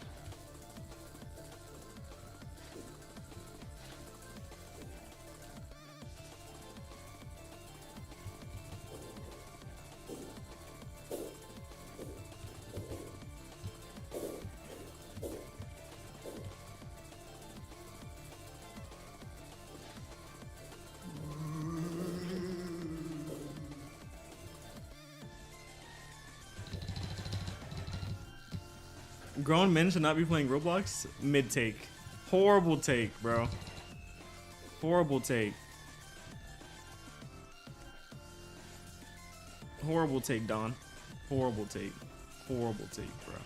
Grown men should not be playing Roblox. Mid take. Horrible take, bro. Horrible take. Horrible take, Don. Horrible take. Horrible take, bro.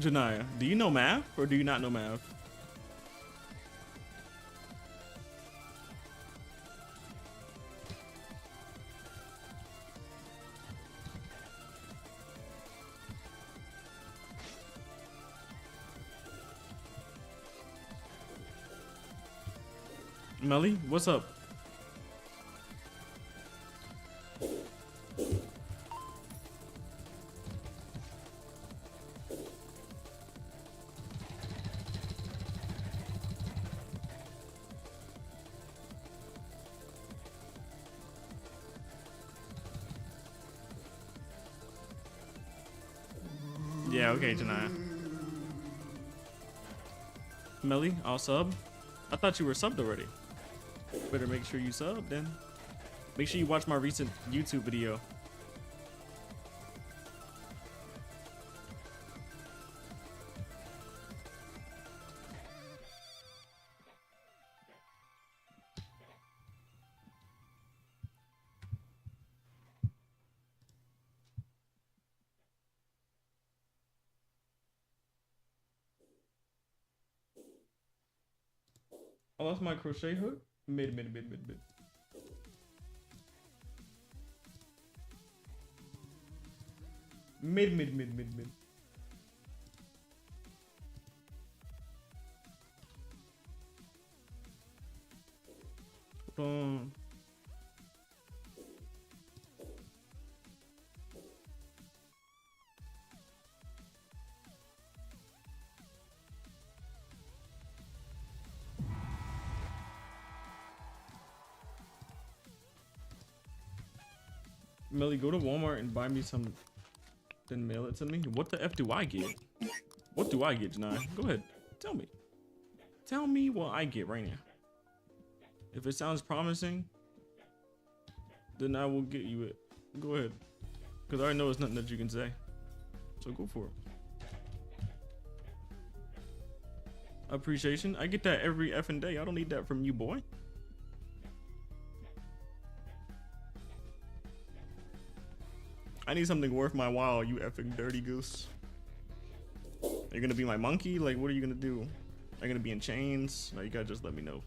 Janaya, do you know math or do you not know math? Melly, what's up? Yeah, okay, Janaya. Melly, I'll sub. I thought you were subbed already. Better make sure you sub then. Make sure you watch my recent YouTube video. I lost my crochet hook. Mid. Mid. Hold on. Melly, go to Walmart and buy me some, then mail it to me. What the F do I get? What do I get, Janai? Go ahead. Tell me. Tell me what I get right now. If it sounds promising, then I will get you it. Go ahead. Because I already know it's nothing that you can say. So go for it. Appreciation. I get that every effing day. I don't need that from you, boy. I need something worth my while, you effing dirty goose. Are you gonna be my monkey? Like, what are you gonna do? Are you gonna be in chains? No, you gotta just let me know.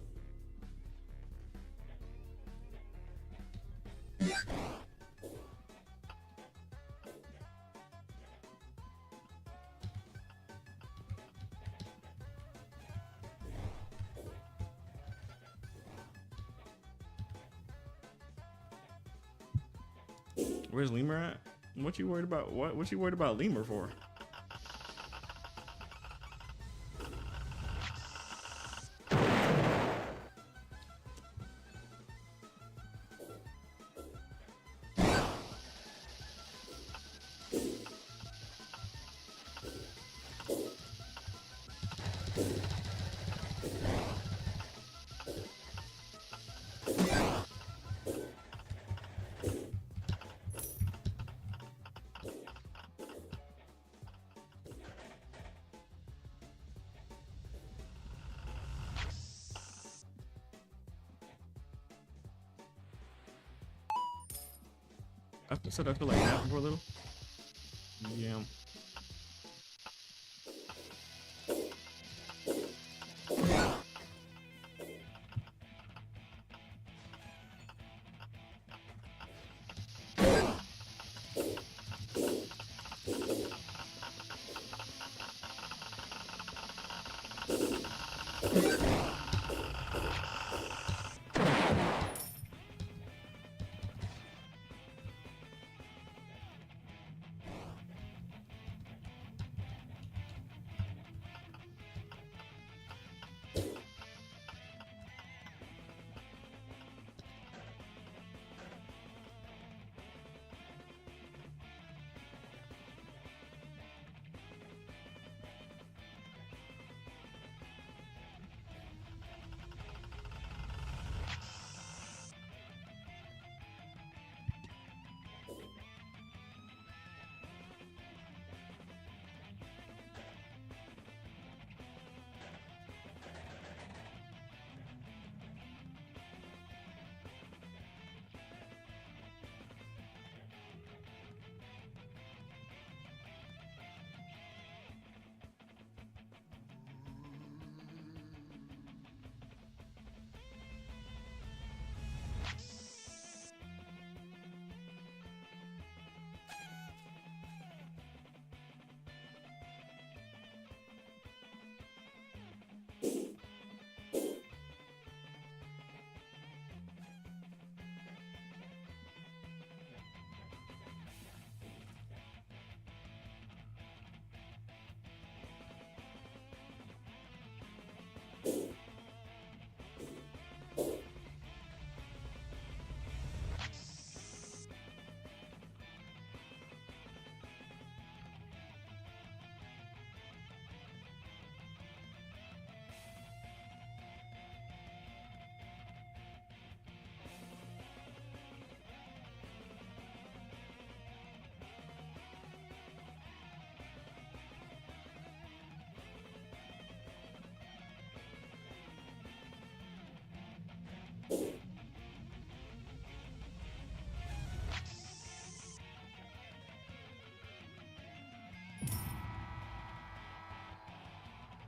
Where's Lemur at? What you worried about? What you worried about Lemur for? said I feel like napping for a little. Yeah.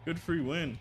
Good free win.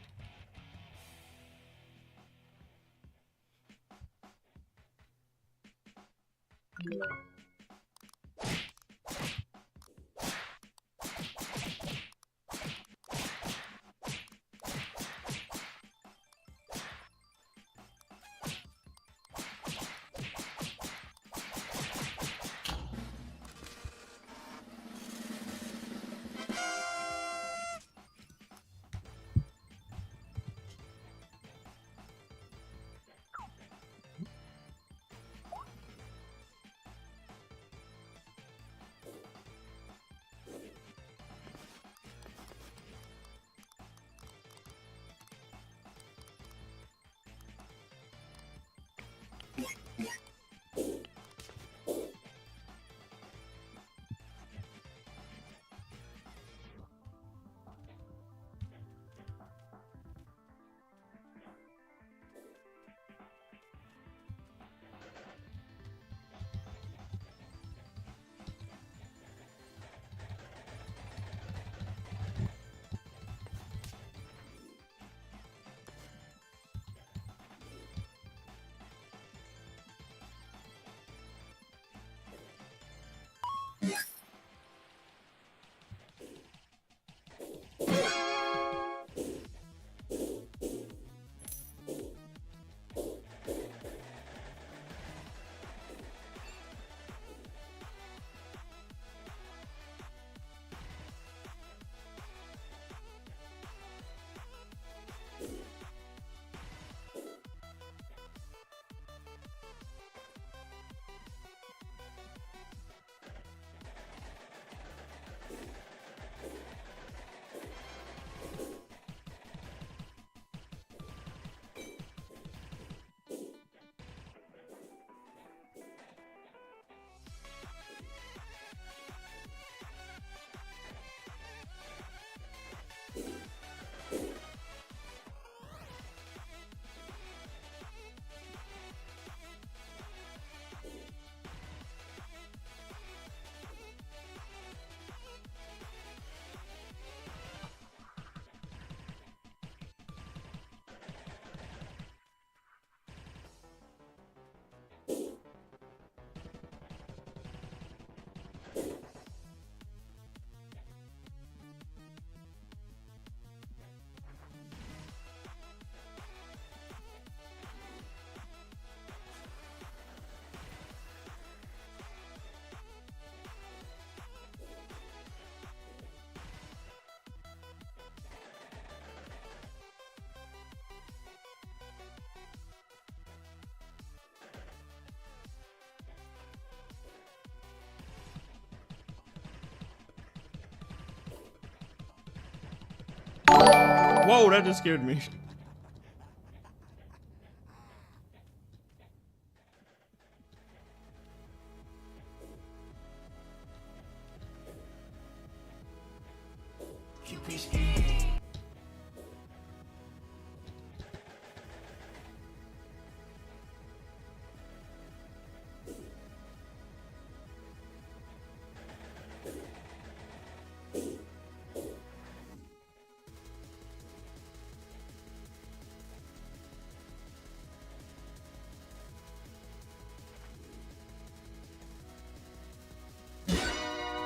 Whoa, that just scared me.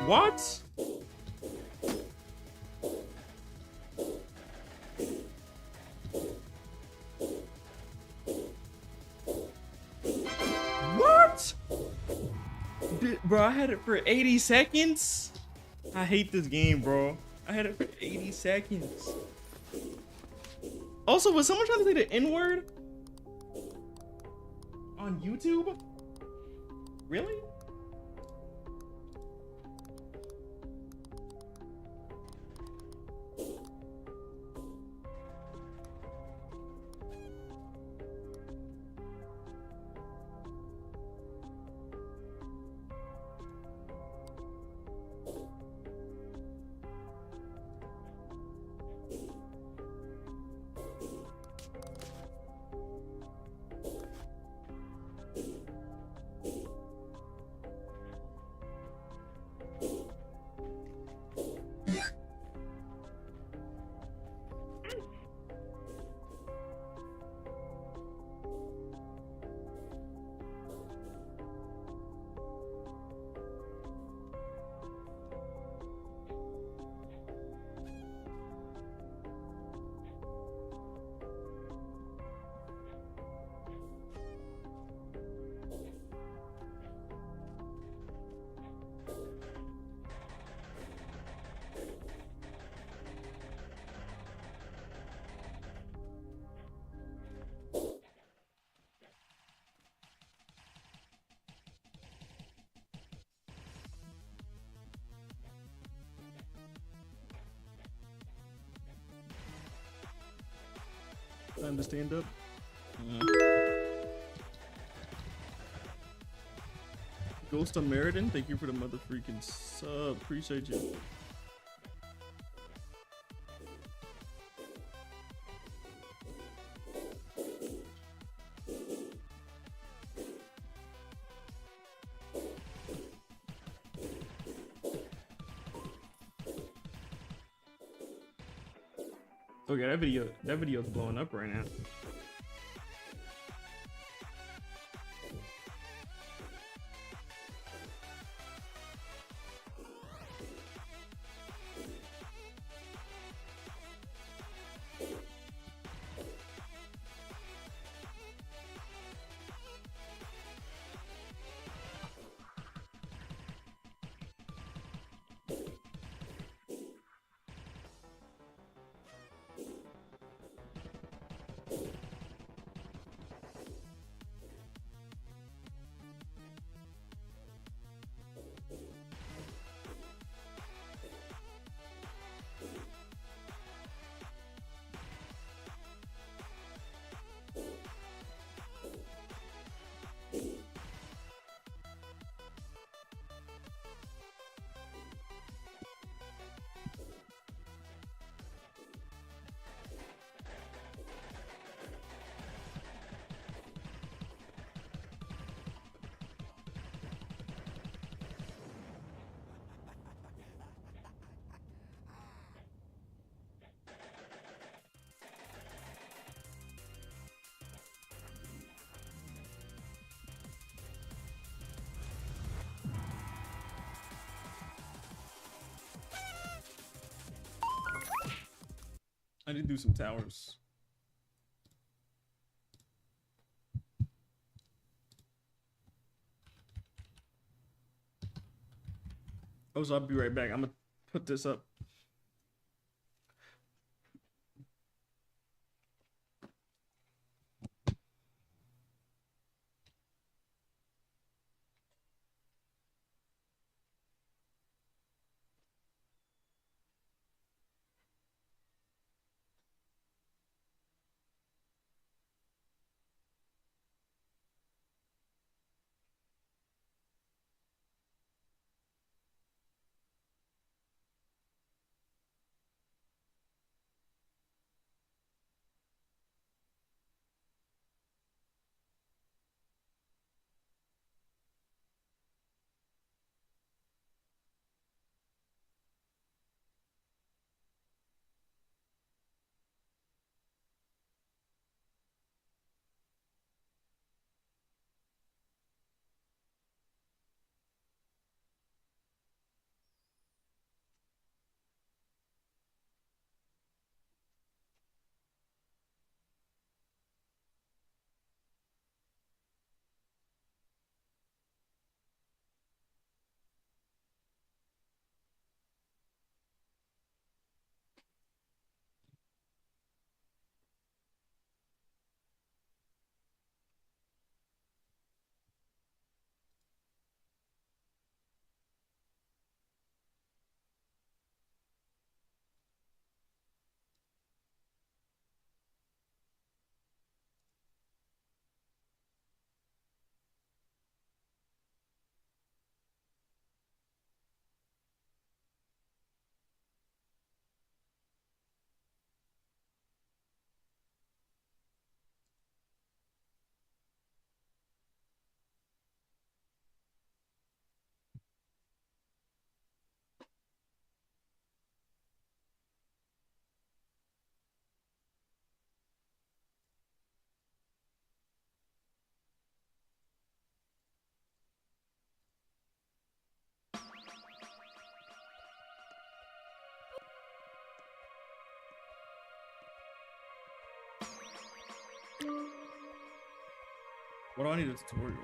What? What? Bro, I had it for 80 seconds. I hate this game, bro. I had it for 80 seconds. Also, was someone trying to say the N-word on YouTube? Really? Time to stand up. Ghost of Meriden, thank you for the mother freaking sub. Appreciate you. Okay, that video's blowing up right now. I did do some towers. Oh, so I'll be right back. I'm gonna put this up. What do I need a tutorial?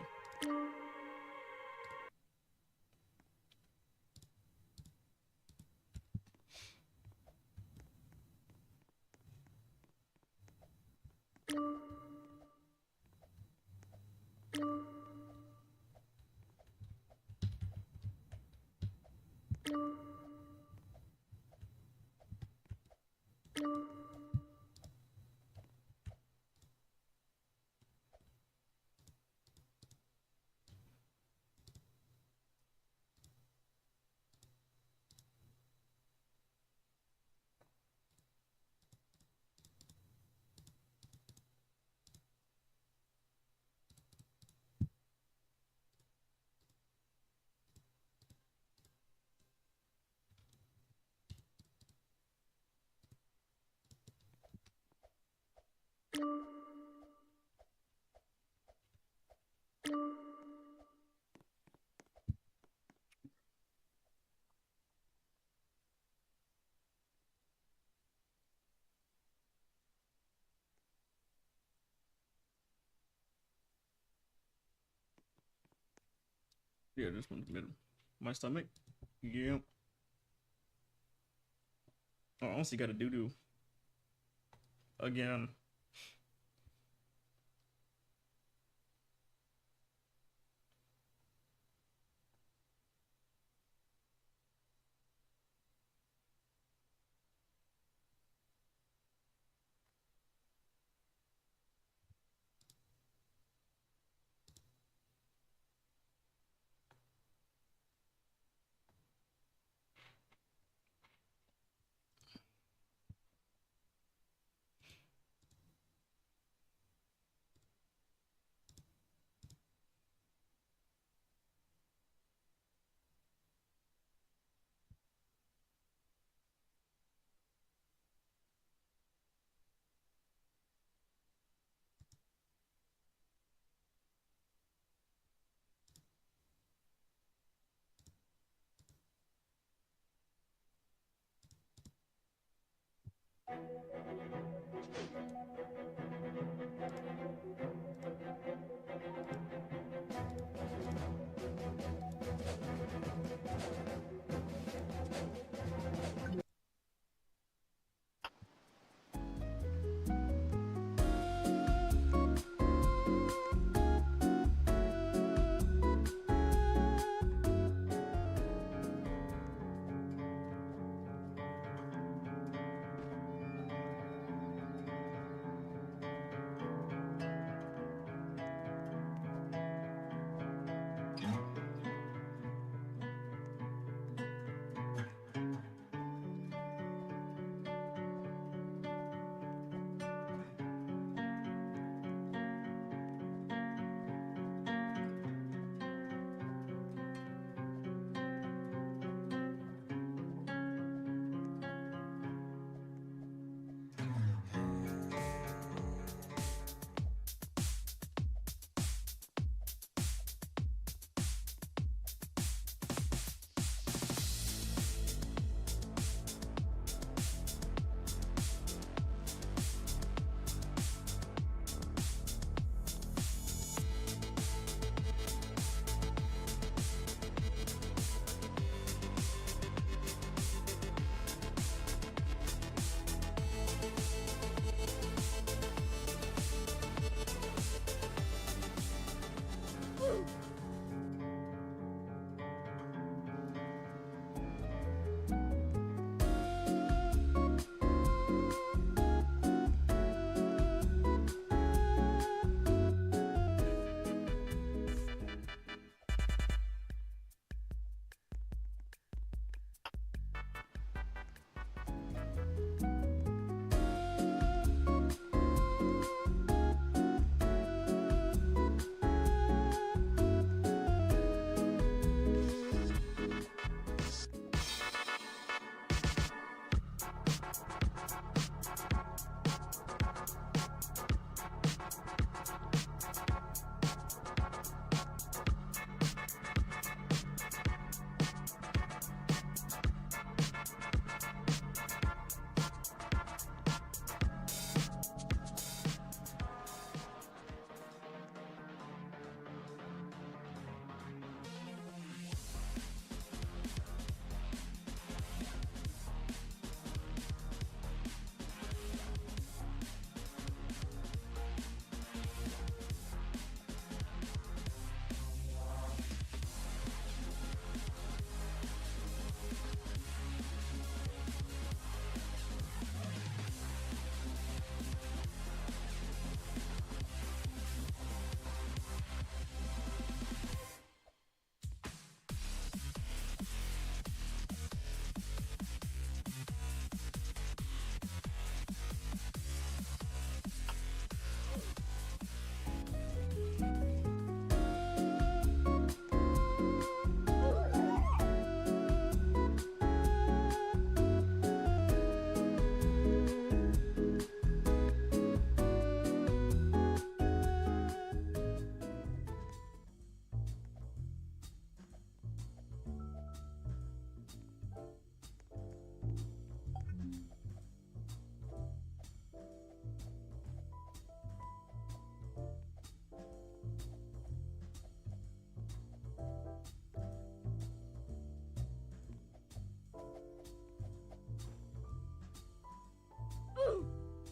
Yeah, this one's middle. My stomach. Yep. Oh, I honestly got a doo-doo. Again.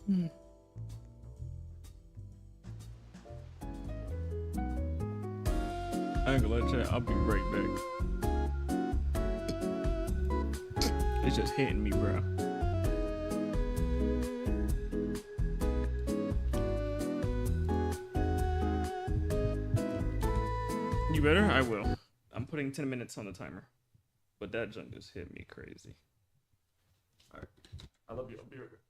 I ain't gonna let you. I'll be right back. It's just hitting me, bro. You better? I will. I'm putting 10 minutes on the timer. But that junk just hit me crazy. Alright. I love you. I'll be right back.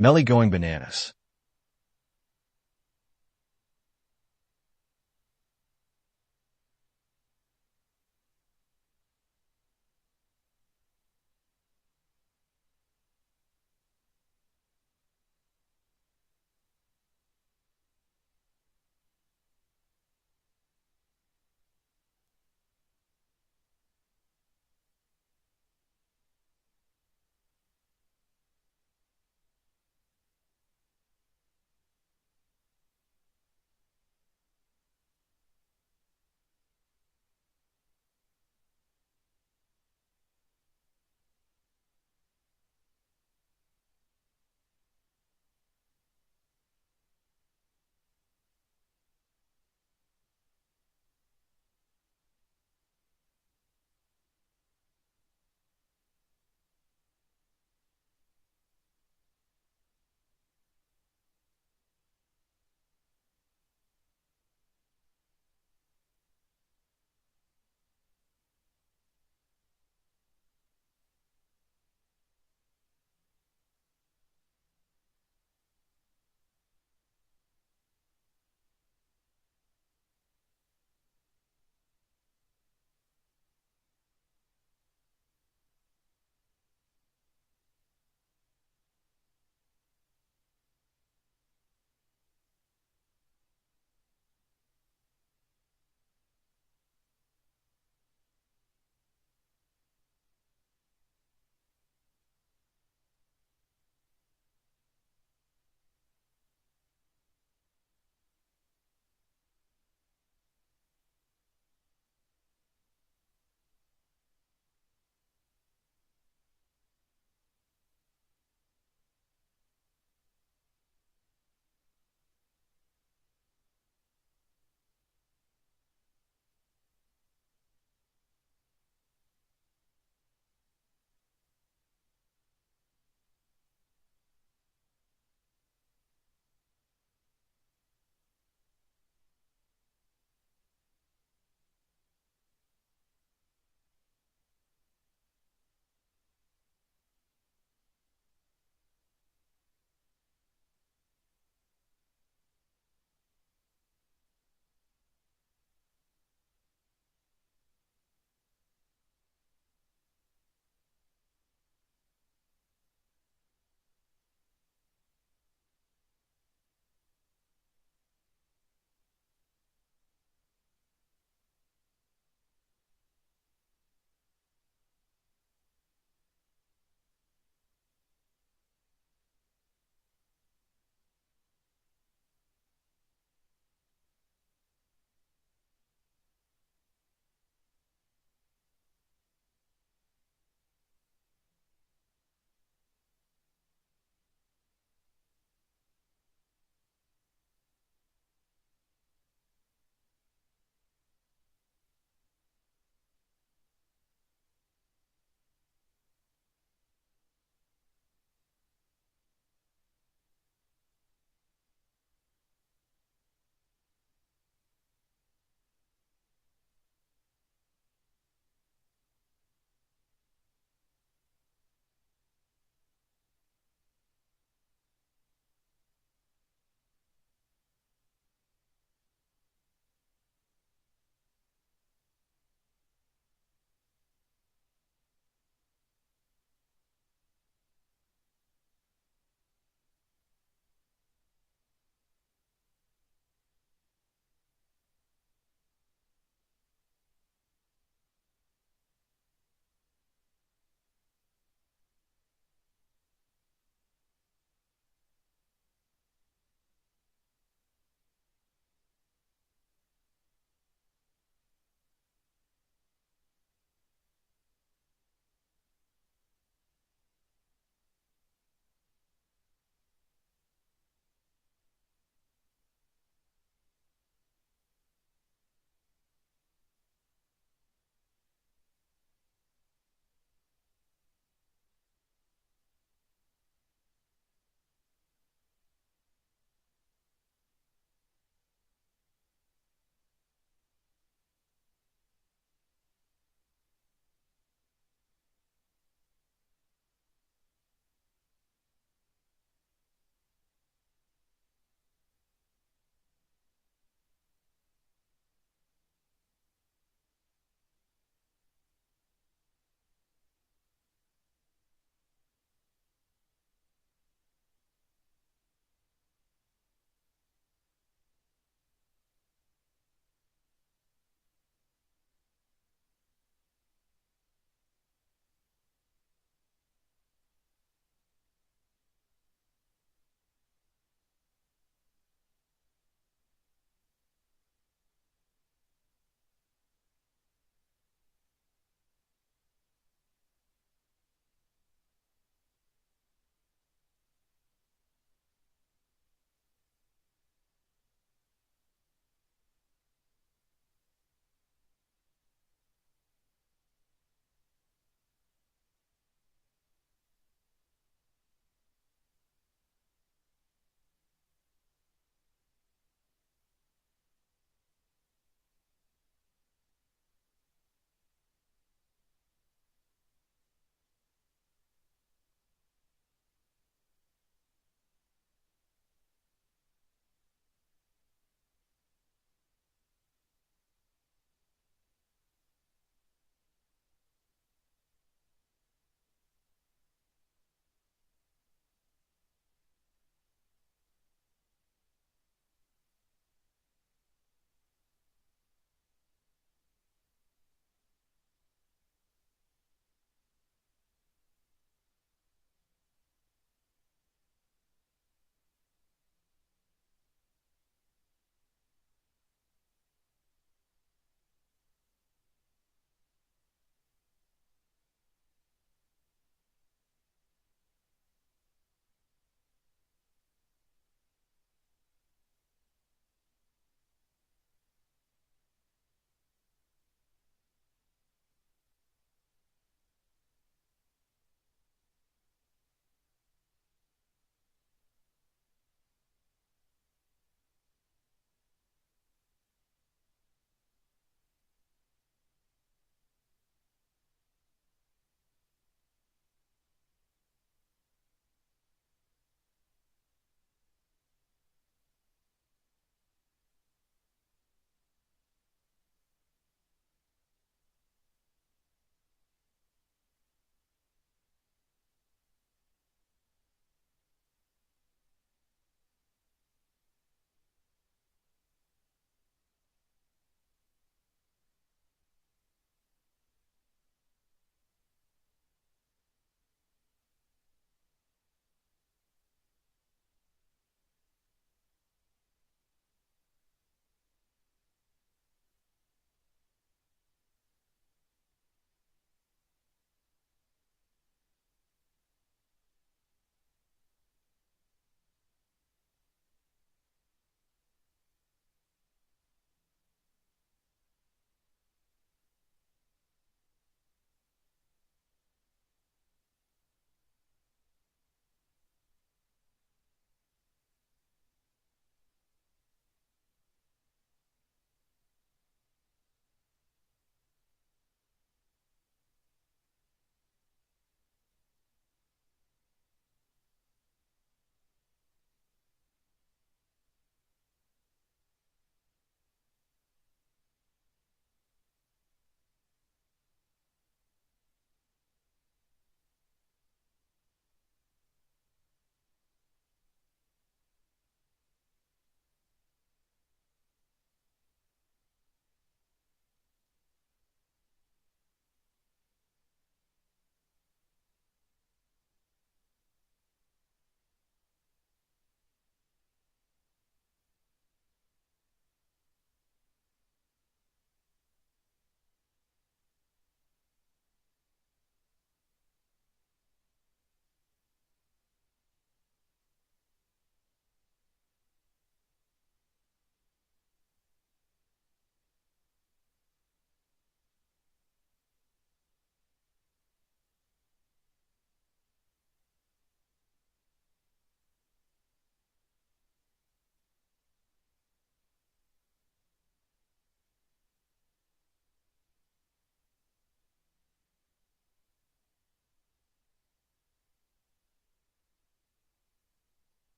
Melly going bananas.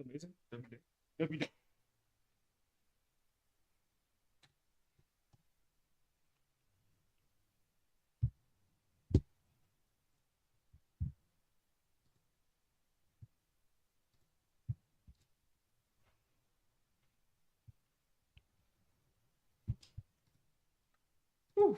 amazing? That'd be Whew.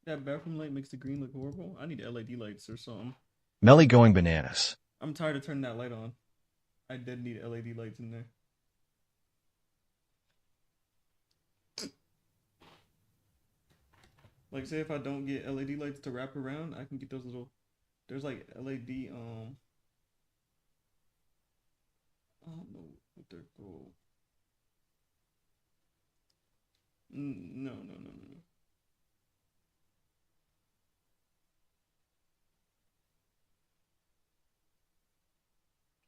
That bathroom light makes the green look horrible. I need LED lights or something. Melly going bananas. I'm tired of turning that light on. I did need LED lights in there. Like, say if I don't get LED lights to wrap around, I can get those little. There's like LED. I don't know what they're called. No.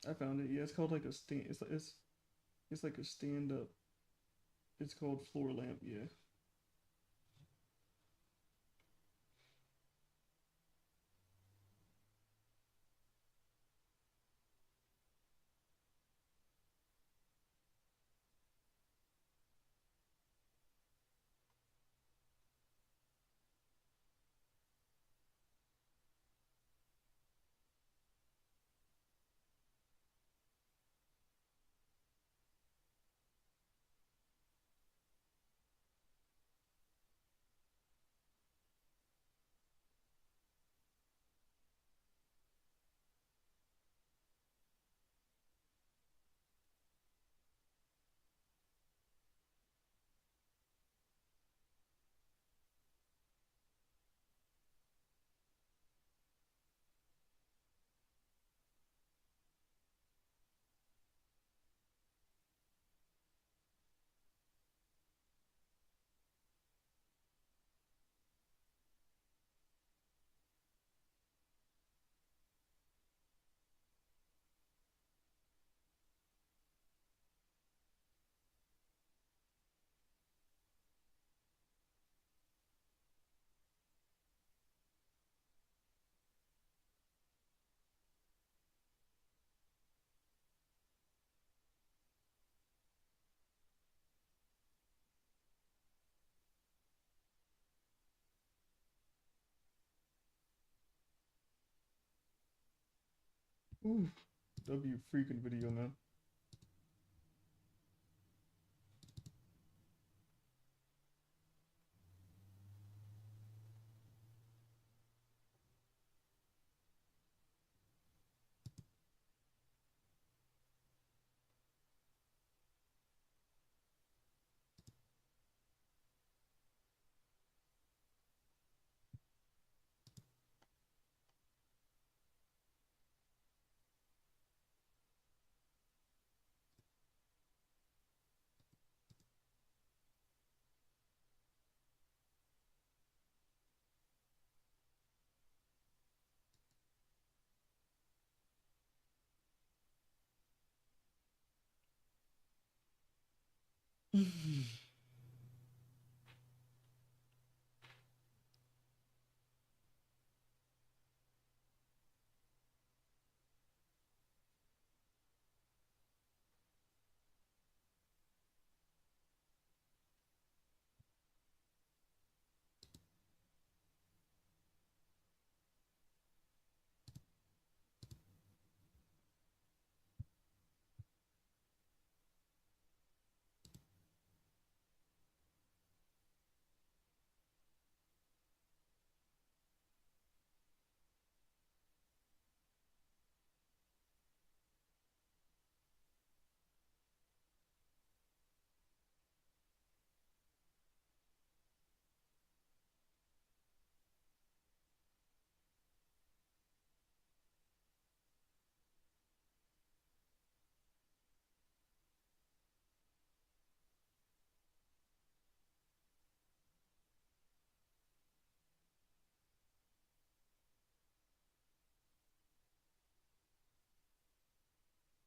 I found it. Yeah, it's called like a stand. It's like a stand up. It's called floor lamp. Yeah. Ooh, that'd be a freaking video, man.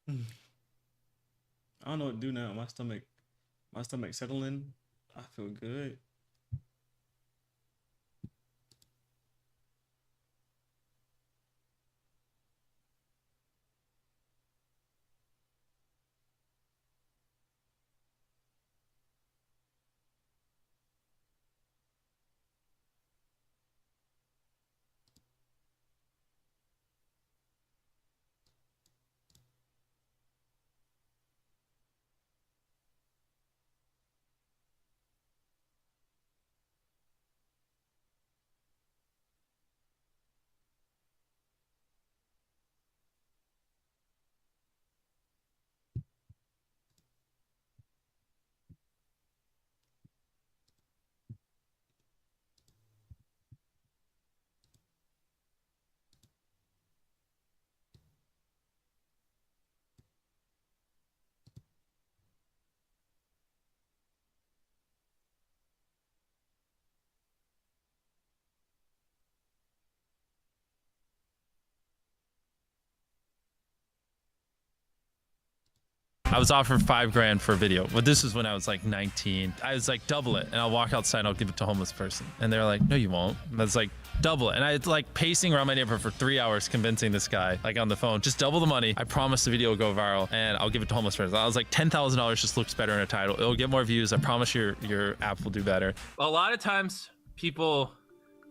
I don't know what to do now. My stomach settling. I feel good. I was offered $5,000 for a video, but this is when I was like 19. I was like, double it, and I'll walk outside and I'll give it to a homeless person. And they're like, no, you won't. And I was like, double it. And I was like pacing around my neighborhood for 3 hours convincing this guy, like on the phone, just double the money. I promise the video will go viral and I'll give it to a homeless person. I was like, $10,000 just looks better in a title. It'll get more views. I promise your app will do better. A lot of times people,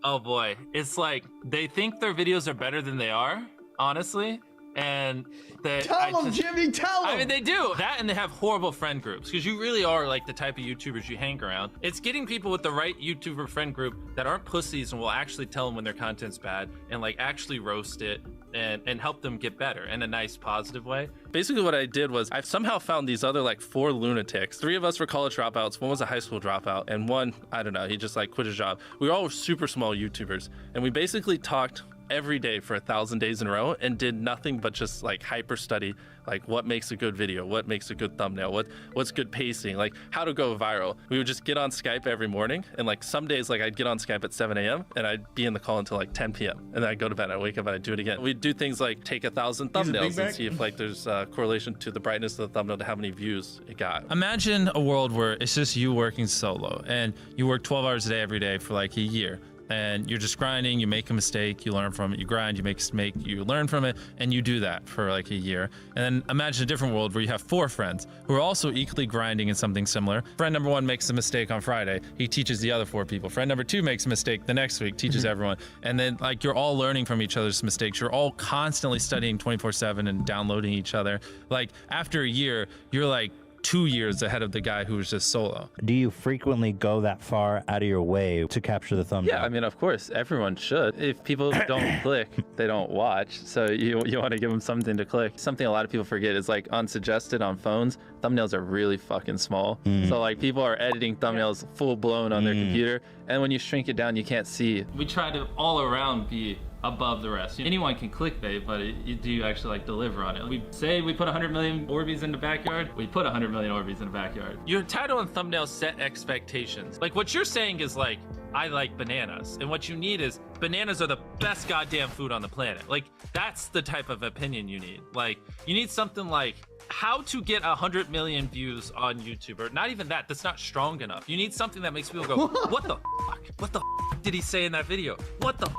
oh boy, it's like they think their videos are better than they are, honestly. And tell them, Jimmy, tell them. I mean, they do that, and they have horrible friend groups because you really are like the type of YouTubers you hang around. It's getting people with the right YouTuber friend group that aren't pussies and will actually tell them when their content's bad and like actually roast it and help them get better in a nice, positive way. Basically what I did was I somehow found these other like 4 lunatics. 3 of us were college dropouts, 1 was a high school dropout, and 1, I don't know, he just like quit his job. We were all super small YouTubers, and we basically talked every day for 1,000 days in a row and did nothing but just like hyper study like what makes a good video, what makes a good thumbnail, what's good pacing, like how to go viral. We would just get on Skype every morning, and like some days like I'd get on Skype at 7 a.m. and I'd be in the call until like 10 p.m. and then I'd go to bed, I'd wake up and I'd do it again. We'd do things like take 1,000 thumbnails and see if like there's a correlation to the brightness of the thumbnail to how many views it got. Imagine a world where it's just you working solo and you work 12 hours a day every day for like a year. And you're just grinding, you make a mistake, you learn from it, you grind, you make a mistake, you learn from it, and you do that for like a year. And then imagine a different world where you have 4 friends who are also equally grinding in something similar. Friend number 1 makes a mistake on Friday, he teaches the other 4 people. Friend number 2 makes a mistake the next week, teaches everyone. And then like you're all learning from each other's mistakes. You're all constantly studying 24/7 and downloading each other. Like after a year, you're like 2 years ahead of the guy who was just solo. Do you frequently go that far out of your way to capture the thumbnail? Yeah, I mean, of course, everyone should. If people don't click, they don't watch. So you want to give them something to click. Something a lot of people forget is like unsuggested on phones, thumbnails are really fucking small. So like people are editing thumbnails full blown on their computer, and when you shrink it down, you can't see. We try to all around be above the rest. Anyone can clickbait, but do you actually like deliver on it? We say we put 100 million Orbeez in the backyard, we put 100 million Orbeez in the backyard. Your title and thumbnail set expectations. Like what you're saying is like, I like bananas. And what you need is bananas are the best goddamn food on the planet. Like that's the type of opinion you need. Like you need something like how to get 100 million views on YouTube, or not even that, that's not strong enough. You need something that makes people go, what the fuck? What the fuck did he say in that video? What the fuck?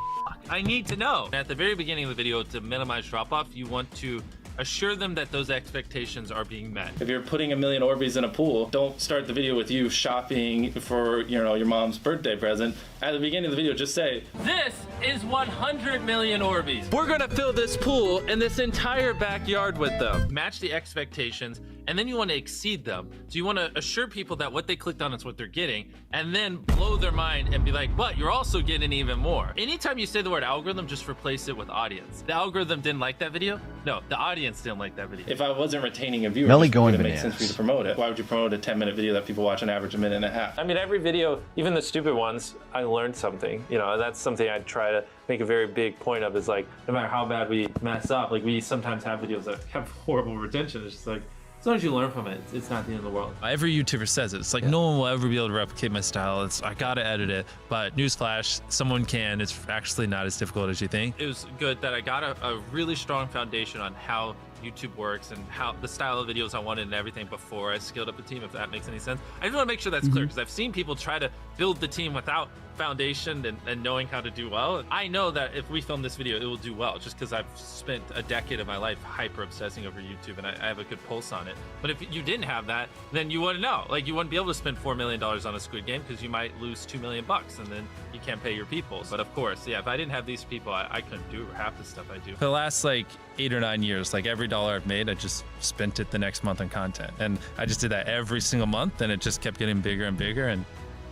I need to know. At the very beginning of the video, to minimize drop-off, you want to assure them that those expectations are being met. If you're putting 1 million Orbeez in a pool, don't start the video with you shopping for, you know, your mom's birthday present. At the beginning of the video, just say, this is 100 million Orbeez. We're gonna fill this pool and this entire backyard with them. Match the expectations, and then you want to exceed them. So you want to assure people that what they clicked on is what they're getting, and then blow their mind and be like, but you're also getting even more. Anytime you say the word algorithm, just replace it with audience. The algorithm didn't like that video? No, the audience didn't like that video. If I wasn't retaining a viewer, Melly it going wouldn't make bananas. sense for you to promote it. Why would you promote a 10-minute video that people watch on average a minute and a half? I mean, every video, even the stupid ones, I learned something, you know, and that's something I try to make a very big point of, is like, No matter how bad we mess up, like we sometimes have videos that have horrible retention. It's just like, as long as you learn from it, it's not the end of the world. Every YouTuber says it. It's like, no one will ever be able to replicate my style. I gotta edit it. But newsflash, someone can. It's actually not as difficult as you think. It was good that I got a really strong foundation on how YouTube works and how the style of videos I wanted and everything before I scaled up the team, if that makes any sense. I just want to make sure that's clear, because I've seen people try to build the team without foundation and knowing how to do well. I know that if we film this video, it will do well, just because I've spent a decade of my life hyper obsessing over YouTube and I have a good pulse on it. But if you didn't have that, then you wouldn't know. Like, you wouldn't be able to spend $4 million on a Squid Game, because you might lose $2 million and then you can't pay your people. But of course, yeah, if I didn't have these people, I couldn't do half the stuff I do. For the last like 8 or 9 years, like every dollar I've made, I just spent it the next month on content. And I just did that every single month, and it just kept getting bigger and bigger, and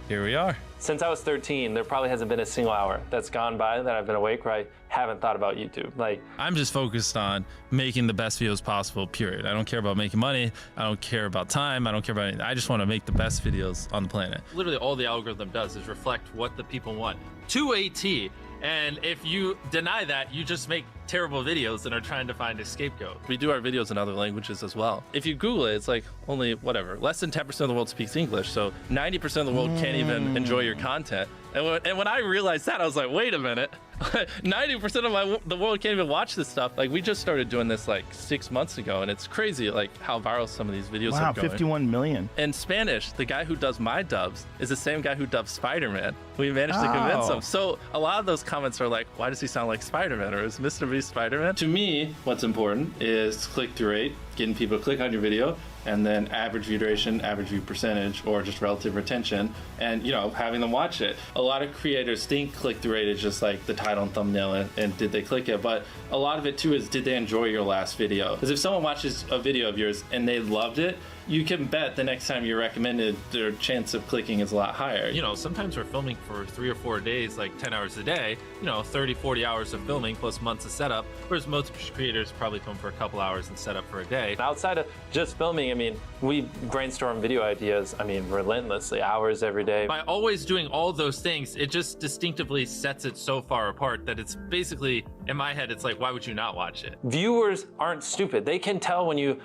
here we are. Since I was 13, there probably hasn't been a single hour that's gone by that I've been awake where I haven't thought about YouTube. Like, I'm just focused on making the best videos possible, period. I don't care about making money. I don't care about time. I don't care about anything. I just want to make the best videos on the planet. Literally all the algorithm does is reflect what the people want to a T. And if you deny that, you just make terrible videos and are trying to find a scapegoat. We do our videos in other languages as well. If you Google it, it's like only whatever, less than 10% of the world speaks English. So 90% of the world can't even enjoy your content. And when I realized that, I was like, wait a minute. 90% of the world can't even watch this stuff. Like, we just started doing this like 6 months ago, and it's crazy like how viral some of these videos are going. 51 million. In Spanish, the guy who does my dubs is the same guy who dubbed Spider-Man. We managed to convince him. So a lot of those comments are like, why does he sound like Spider-Man, or is Mr. Beast Spider-Man? To me, what's important is click-through rate, getting people to click on your video, and then average view duration, average view percentage, or just relative retention, and having them watch it. A lot of creators think click-through rate is just like the title and thumbnail and did they click it, but a lot of it too is, did they enjoy your last video? Because if someone watches a video of yours and they loved it, you can bet the next time you're recommended, their chance of clicking is a lot higher. Sometimes we're filming for 3 or 4 days, like 10 hours a day, 30, 40 hours of filming plus months of setup, whereas most creators probably film for a couple hours and set up for a day. Outside of just filming, we brainstorm video ideas, relentlessly, hours every day. By always doing all those things, it just distinctively sets it so far apart that it's basically, in my head, it's like, why would you not watch it? Viewers aren't stupid. They can tell when you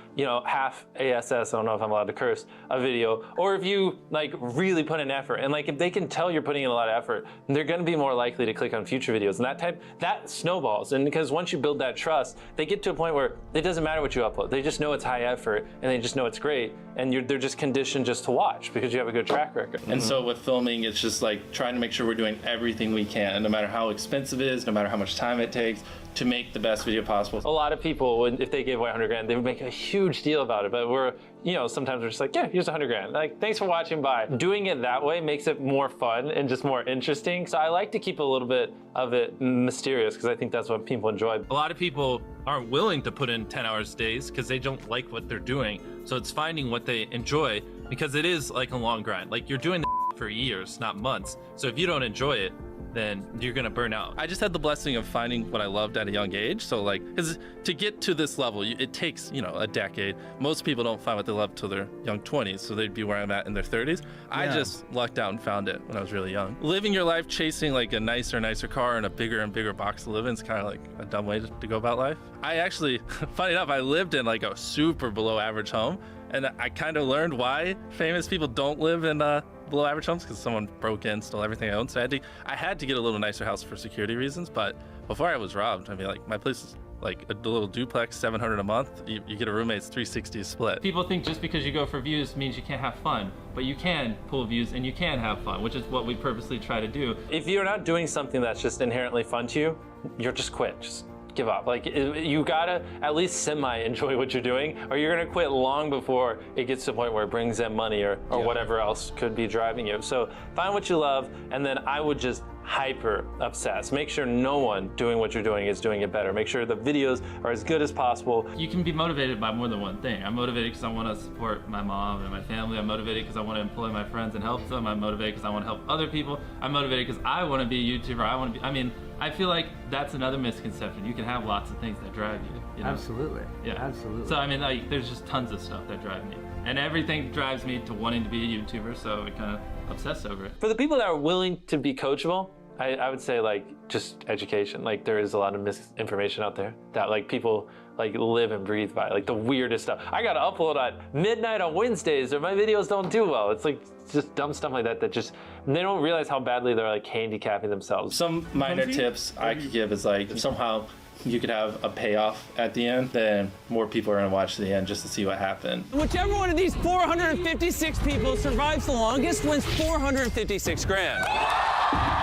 half ASS, I don't know if I'm allowed to curse, a video, or if you really put in effort. And if they can tell you're putting in a lot of effort, they're gonna be more likely to click on future videos. And that snowballs. And because once you build that trust, they get to a point where it doesn't matter what you upload. They just know it's high effort, and they just know it's great. And they're just conditioned just to watch because you have a good track record. And so with filming, it's just trying to make sure we're doing everything we can, no matter how expensive it is, no matter how much time it takes, to make the best video possible. A lot of people, if they gave away 100 grand, they would make a huge deal about it. But we're, sometimes we're just like, yeah, here's 100 grand. Thanks for watching, bye. Doing it that way makes it more fun and just more interesting. So I like to keep a little bit of it mysterious, because I think that's what people enjoy. A lot of people aren't willing to put in 10 hours days because they don't like what they're doing. So it's finding what they enjoy, because it is like a long grind. You're doing the for years, not months. So if you don't enjoy it, then you're gonna burn out. I just had the blessing of finding what I loved at a young age. So because to get to this level, it takes, a decade. Most people don't find what they love till their young 20s, so they'd be where I'm at in their 30s. I just lucked out and found it when I was really young. Living your life chasing a nicer and nicer car and a bigger and bigger box to live in is kind of like a dumb way to go about life. I actually, funny enough, I lived in a super below average home, and I kind of learned why famous people don't live in below average homes, because someone broke in, stole everything I owned. So I had to get a little nicer house for security reasons. But before I was robbed, my place is a little duplex, $700 a month. You get a roommate, it's $360 a split. People think just because you go for views means you can't have fun, but you can pull views and you can have fun, which is what we purposely try to do. If you're not doing something that's just inherently fun to you, you're just quit. Just give up. You gotta at least semi-enjoy what you're doing, or you're gonna quit long before it gets to the point where it brings in money or whatever else could be driving you. So find what you love, and then I would just hyper obsess. Make sure no one doing what you're doing is doing it better. Make sure the videos are as good as possible. You can be motivated by more than one thing. I'm motivated because I want to support my mom and my family. I'm motivated because I want to employ my friends and help them. I'm motivated because I want to help other people. I'm motivated because I want to be a YouTuber. I feel like that's another misconception. You can have lots of things that drive you. Absolutely. Yeah. Absolutely. So there's just tons of stuff that drive me, and everything drives me to wanting to be a YouTuber. So I kind of obsess over it. For the people that are willing to be coachable, I would say just education. There is a lot of misinformation out there that people live and breathe by, the weirdest stuff. I gotta upload at midnight on Wednesdays or my videos don't do well. It's just dumb stuff like that just, they don't realize how badly they're handicapping themselves. Some minor tips I could give is if somehow you could have a payoff at the end, then more people are gonna watch to the end just to see what happened. Whichever one of these 456 people survives the longest wins 456 grand.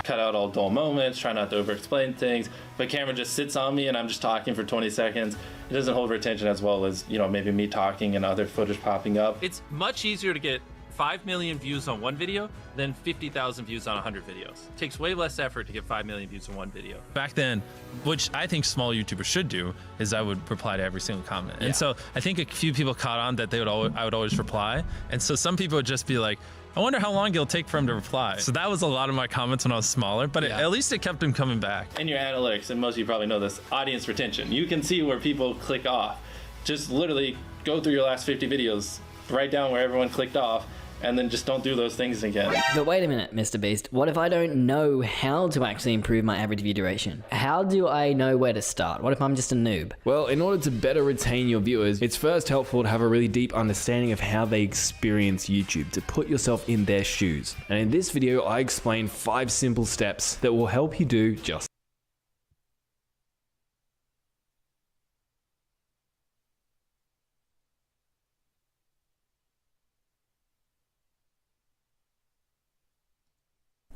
Cut out all dull moments, try not to over-explain things. If a camera just sits on me and I'm just talking for 20 seconds, it doesn't hold retention as well as, you know, maybe me talking and other footage popping up. It's much easier to get 5 million views on one video than 50,000 views on 100 videos. It takes way less effort to get 5 million views on one video. Back then, which I think small YouTubers should do, is I would reply to every single comment. And so I think a few people caught on that I would always reply. And so some people would just be like, I wonder how long it'll take for him to reply. So that was a lot of my comments when I was smaller, but at least it kept him coming back. In your analytics, and most of you probably know this, audience retention. You can see where people click off. Just literally go through your last 50 videos, write down where everyone clicked off, and then just don't do those things again. But wait a minute, Mr. Beast. What if I don't know how to actually improve my average view duration? How do I know where to start? What if I'm just a noob? Well, in order to better retain your viewers, it's first helpful to have a really deep understanding of how they experience YouTube, to put yourself in their shoes. And in this video, I explain 5 simple steps that will help you do just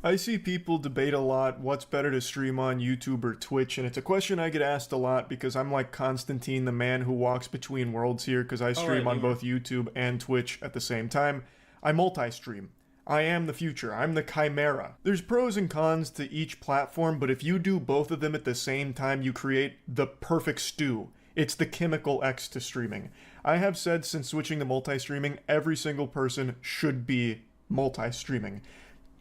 I see people debate a lot what's better to stream on YouTube or Twitch, and it's a question I get asked a lot because I'm like Constantine, the man who walks between worlds here, because I stream on both YouTube and Twitch at the same time. I multi-stream. I am the future. I'm the chimera. There's pros and cons to each platform, but if you do both of them at the same time, you create the perfect stew. It's the chemical X to streaming. I have said since switching to multi-streaming, every single person should be multi-streaming.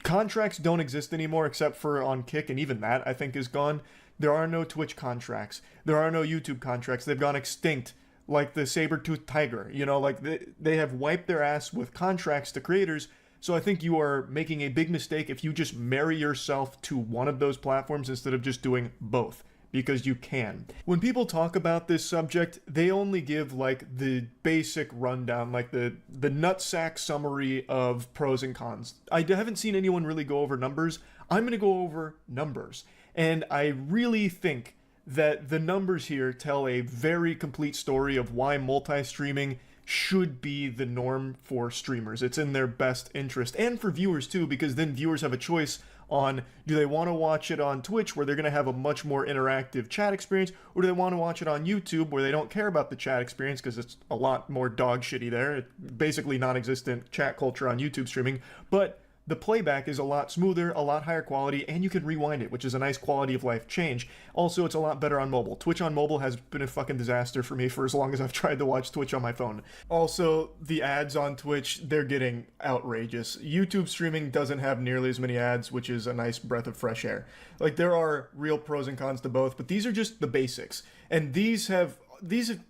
Contracts don't exist anymore except for on Kick, and even that I think is gone. There are no Twitch contracts. There are no YouTube contracts. They've gone extinct, like the saber-toothed tiger. You know, like they have wiped their ass with contracts to creators. So I think you are making a big mistake if you just marry yourself to one of those platforms instead of just doing both, because you can. When people talk about this subject, they only give like the basic rundown, like the nutsack summary of pros and cons. I haven't seen anyone really go over numbers. I'm gonna go over numbers. And I really think that the numbers here tell a very complete story of why multi-streaming should be the norm for streamers. It's in their best interest, and for viewers too, because then viewers have a choice on, do they want to watch it on Twitch where they're going to have a much more interactive chat experience, or do they want to watch it on YouTube where they don't care about the chat experience because it's a lot more dog shitty there. It's basically non-existent chat culture on YouTube streaming, but the playback is a lot smoother, a lot higher quality, and you can rewind it, which is a nice quality of life change. Also, it's a lot better on mobile. Twitch on mobile has been a fucking disaster for me for as long as I've tried to watch Twitch on my phone. Also, the ads on Twitch, they're getting outrageous. YouTube streaming doesn't have nearly as many ads, which is a nice breath of fresh air. Like, there are real pros and cons to both, but these are just the basics. And these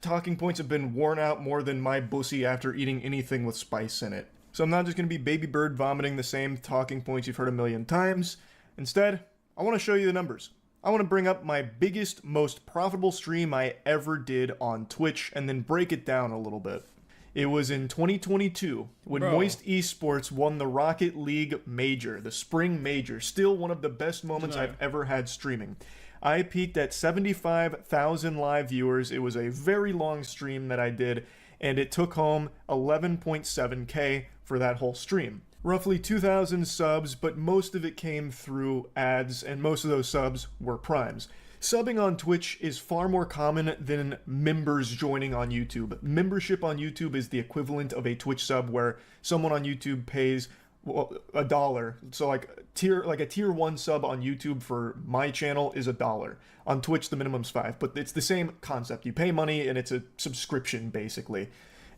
talking points have been worn out more than my bussy after eating anything with spice in it. So I'm not just going to be baby bird vomiting the same talking points you've heard a million times. Instead, I want to show you the numbers. I want to bring up my biggest, most profitable stream I ever did on Twitch and then break it down a little bit. It was in 2022 when Moist Esports won the Rocket League Major, the Spring Major. Still one of the best moments I've ever had streaming. I peaked at 75,000 live viewers. It was a very long stream that I did, and it took home 11.7K for that whole stream. Roughly 2,000 subs, but most of it came through ads, and most of those subs were primes. Subbing on Twitch is far more common than members joining on YouTube. Membership on YouTube is the equivalent of a Twitch sub, where someone on YouTube pays $1. So like a tier 1 sub on YouTube for my channel is $1. On Twitch the minimum's $5, but it's the same concept. You pay money and it's a subscription basically.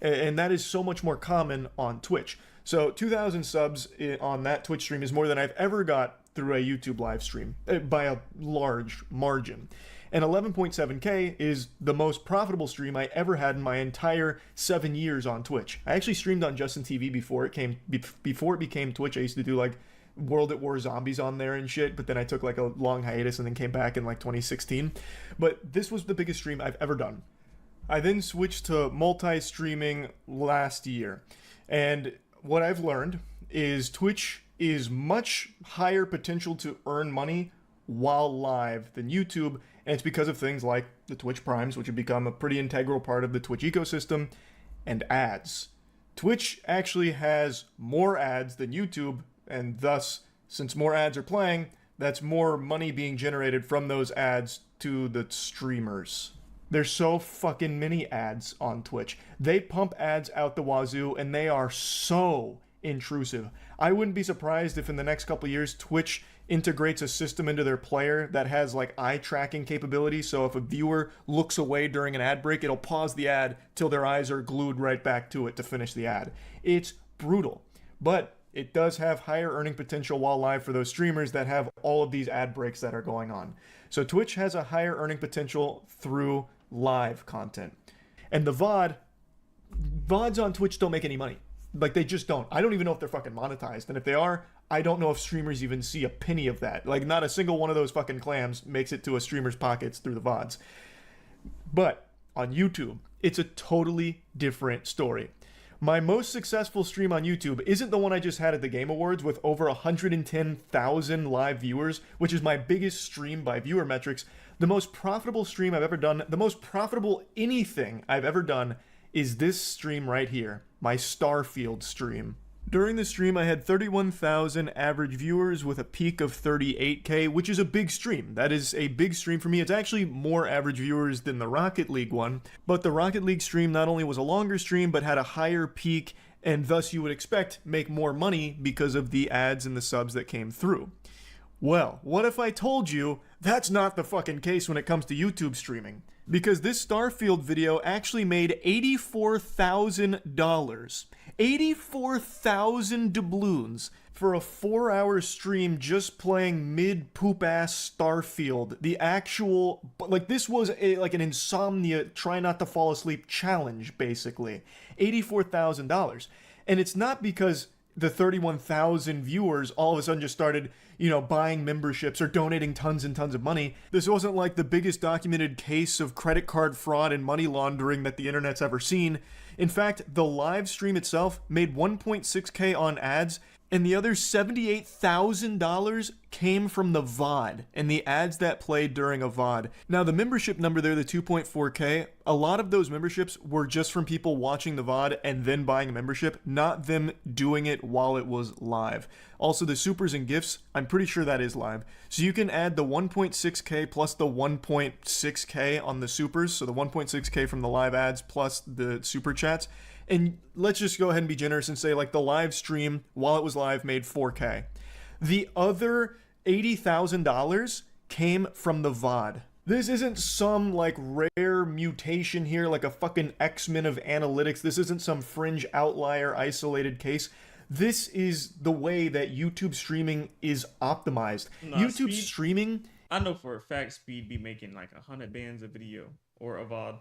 And that is so much more common on Twitch. So 2,000 subs on that Twitch stream is more than I've ever got through a YouTube live stream by a large margin. And 11.7K is the most profitable stream I ever had in my entire 7 years on Twitch. I actually streamed on Justin TV before it became Twitch. I used to do like World at War Zombies on there and shit, but then I took like a long hiatus and then came back in like 2016. But this was the biggest stream I've ever done. I then switched to multi-streaming last year, and what I've learned is Twitch is much higher potential to earn money while live than YouTube, and it's because of things like the Twitch Primes, which have become a pretty integral part of the Twitch ecosystem, and ads. Twitch actually has more ads than YouTube, and thus, since more ads are playing, that's more money being generated from those ads to the streamers. There's so fucking many ads on Twitch. They pump ads out the wazoo, and they are so intrusive. I wouldn't be surprised if in the next couple of years, Twitch integrates a system into their player that has like eye tracking capability. So if a viewer looks away during an ad break, it'll pause the ad till their eyes are glued right back to it to finish the ad. It's brutal, but it does have higher earning potential while live for those streamers that have all of these ad breaks that are going on. So Twitch has a higher earning potential through live content. And the VODs on Twitch don't make any money. Like, they just don't. I don't even know if they're fucking monetized. And if they are, I don't know if streamers even see a penny of that. Like, not a single one of those fucking clams makes it to a streamer's pockets through the VODs. But on YouTube, it's a totally different story. My most successful stream on YouTube isn't the one I just had at the Game Awards with over 110,000 live viewers, which is my biggest stream by viewer metrics. The most profitable stream I've ever done, the most profitable anything I've ever done, is this stream right here, my Starfield stream. During the stream, I had 31,000 average viewers with a peak of 38K, which is a big stream. That is a big stream for me. It's actually more average viewers than the Rocket League one, but the Rocket League stream not only was a longer stream, but had a higher peak, and thus you would expect make more money because of the ads and the subs that came through. Well, what if I told you that's not the fucking case when it comes to YouTube streaming? Because this Starfield video actually made $84,000. 84,000 doubloons for a 4-hour stream just playing mid-poop-ass Starfield. The actual... Like, this was like an insomnia, try not to fall asleep challenge, basically. $84,000. And it's not because the 31,000 viewers all of a sudden just started, you know, buying memberships or donating tons and tons of money. This wasn't like the biggest documented case of credit card fraud and money laundering that the internet's ever seen. In fact, the live stream itself made 1.6K on ads, and the other $78,000 came from the VOD and the ads that played during a VOD. Now, the membership number there, the 2.4K, a lot of those memberships were just from people watching the VOD and then buying a membership, not them doing it while it was live. Also, the supers and gifts, I'm pretty sure that is live. So you can add the 1.6K plus the 1.6K on the supers, so the 1.6K from the live ads plus the super chats. And let's just go ahead and be generous and say, like, the live stream, while it was live, made 4K. The other $80,000 came from the VOD. This isn't some, like, rare mutation here, like a fucking X-Men of analytics. This isn't some fringe outlier isolated case. This is the way that YouTube streaming is optimized. YouTube streaming... I know for a fact Speed be making, like, 100 bands a video or a VOD.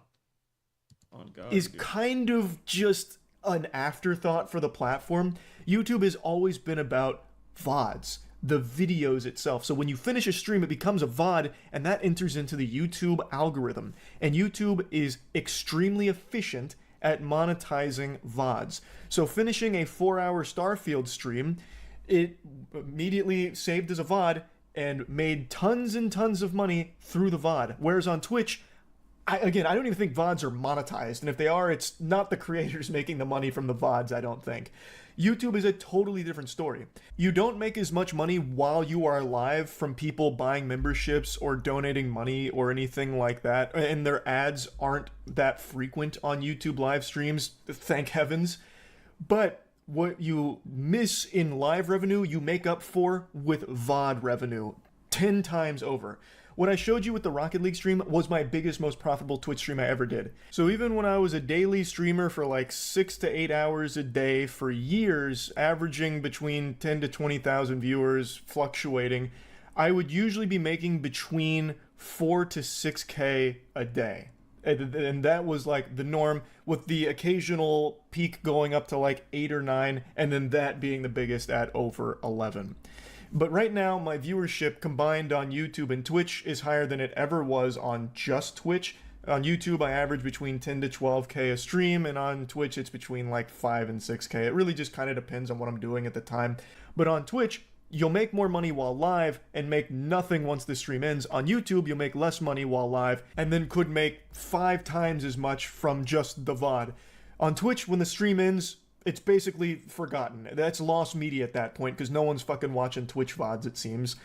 Oh, God, is kind of just an afterthought for the platform. YouTube has always been about VODs, the videos itself. So when you finish a stream, it becomes a VOD, and that enters into the YouTube algorithm. And YouTube is extremely efficient at monetizing VODs. So finishing a 4-hour Starfield stream, it immediately saved as a VOD and made tons and tons of money through the VOD. Whereas on Twitch, I don't even think VODs are monetized. And if they are, it's not the creators making the money from the VODs, I don't think. YouTube is a totally different story. You don't make as much money while you are live from people buying memberships or donating money or anything like that. And their ads aren't that frequent on YouTube live streams, thank heavens. But what you miss in live revenue, you make up for with VOD revenue 10 times over. What I showed you with the Rocket League stream was my biggest, most profitable Twitch stream I ever did. So even when I was a daily streamer for like 6 to 8 hours a day for years, averaging between 10 to 20,000 viewers, fluctuating, I would usually be making between 4 to 6K a day. And that was like the norm, with the occasional peak going up to like 8 or 9, and then that being the biggest at over 11. But right now, my viewership combined on YouTube and Twitch is higher than it ever was on just Twitch. On YouTube, I average between 10 to 12K a stream, and on Twitch, it's between like 5 and 6K. It really just kind of depends on what I'm doing at the time. But on Twitch, you'll make more money while live and make nothing once the stream ends. On YouTube, you'll make less money while live and then could make 5 times as much from just the VOD. On Twitch, when the stream ends, it's basically forgotten. That's lost media at that point because no one's fucking watching Twitch VODs, it seems.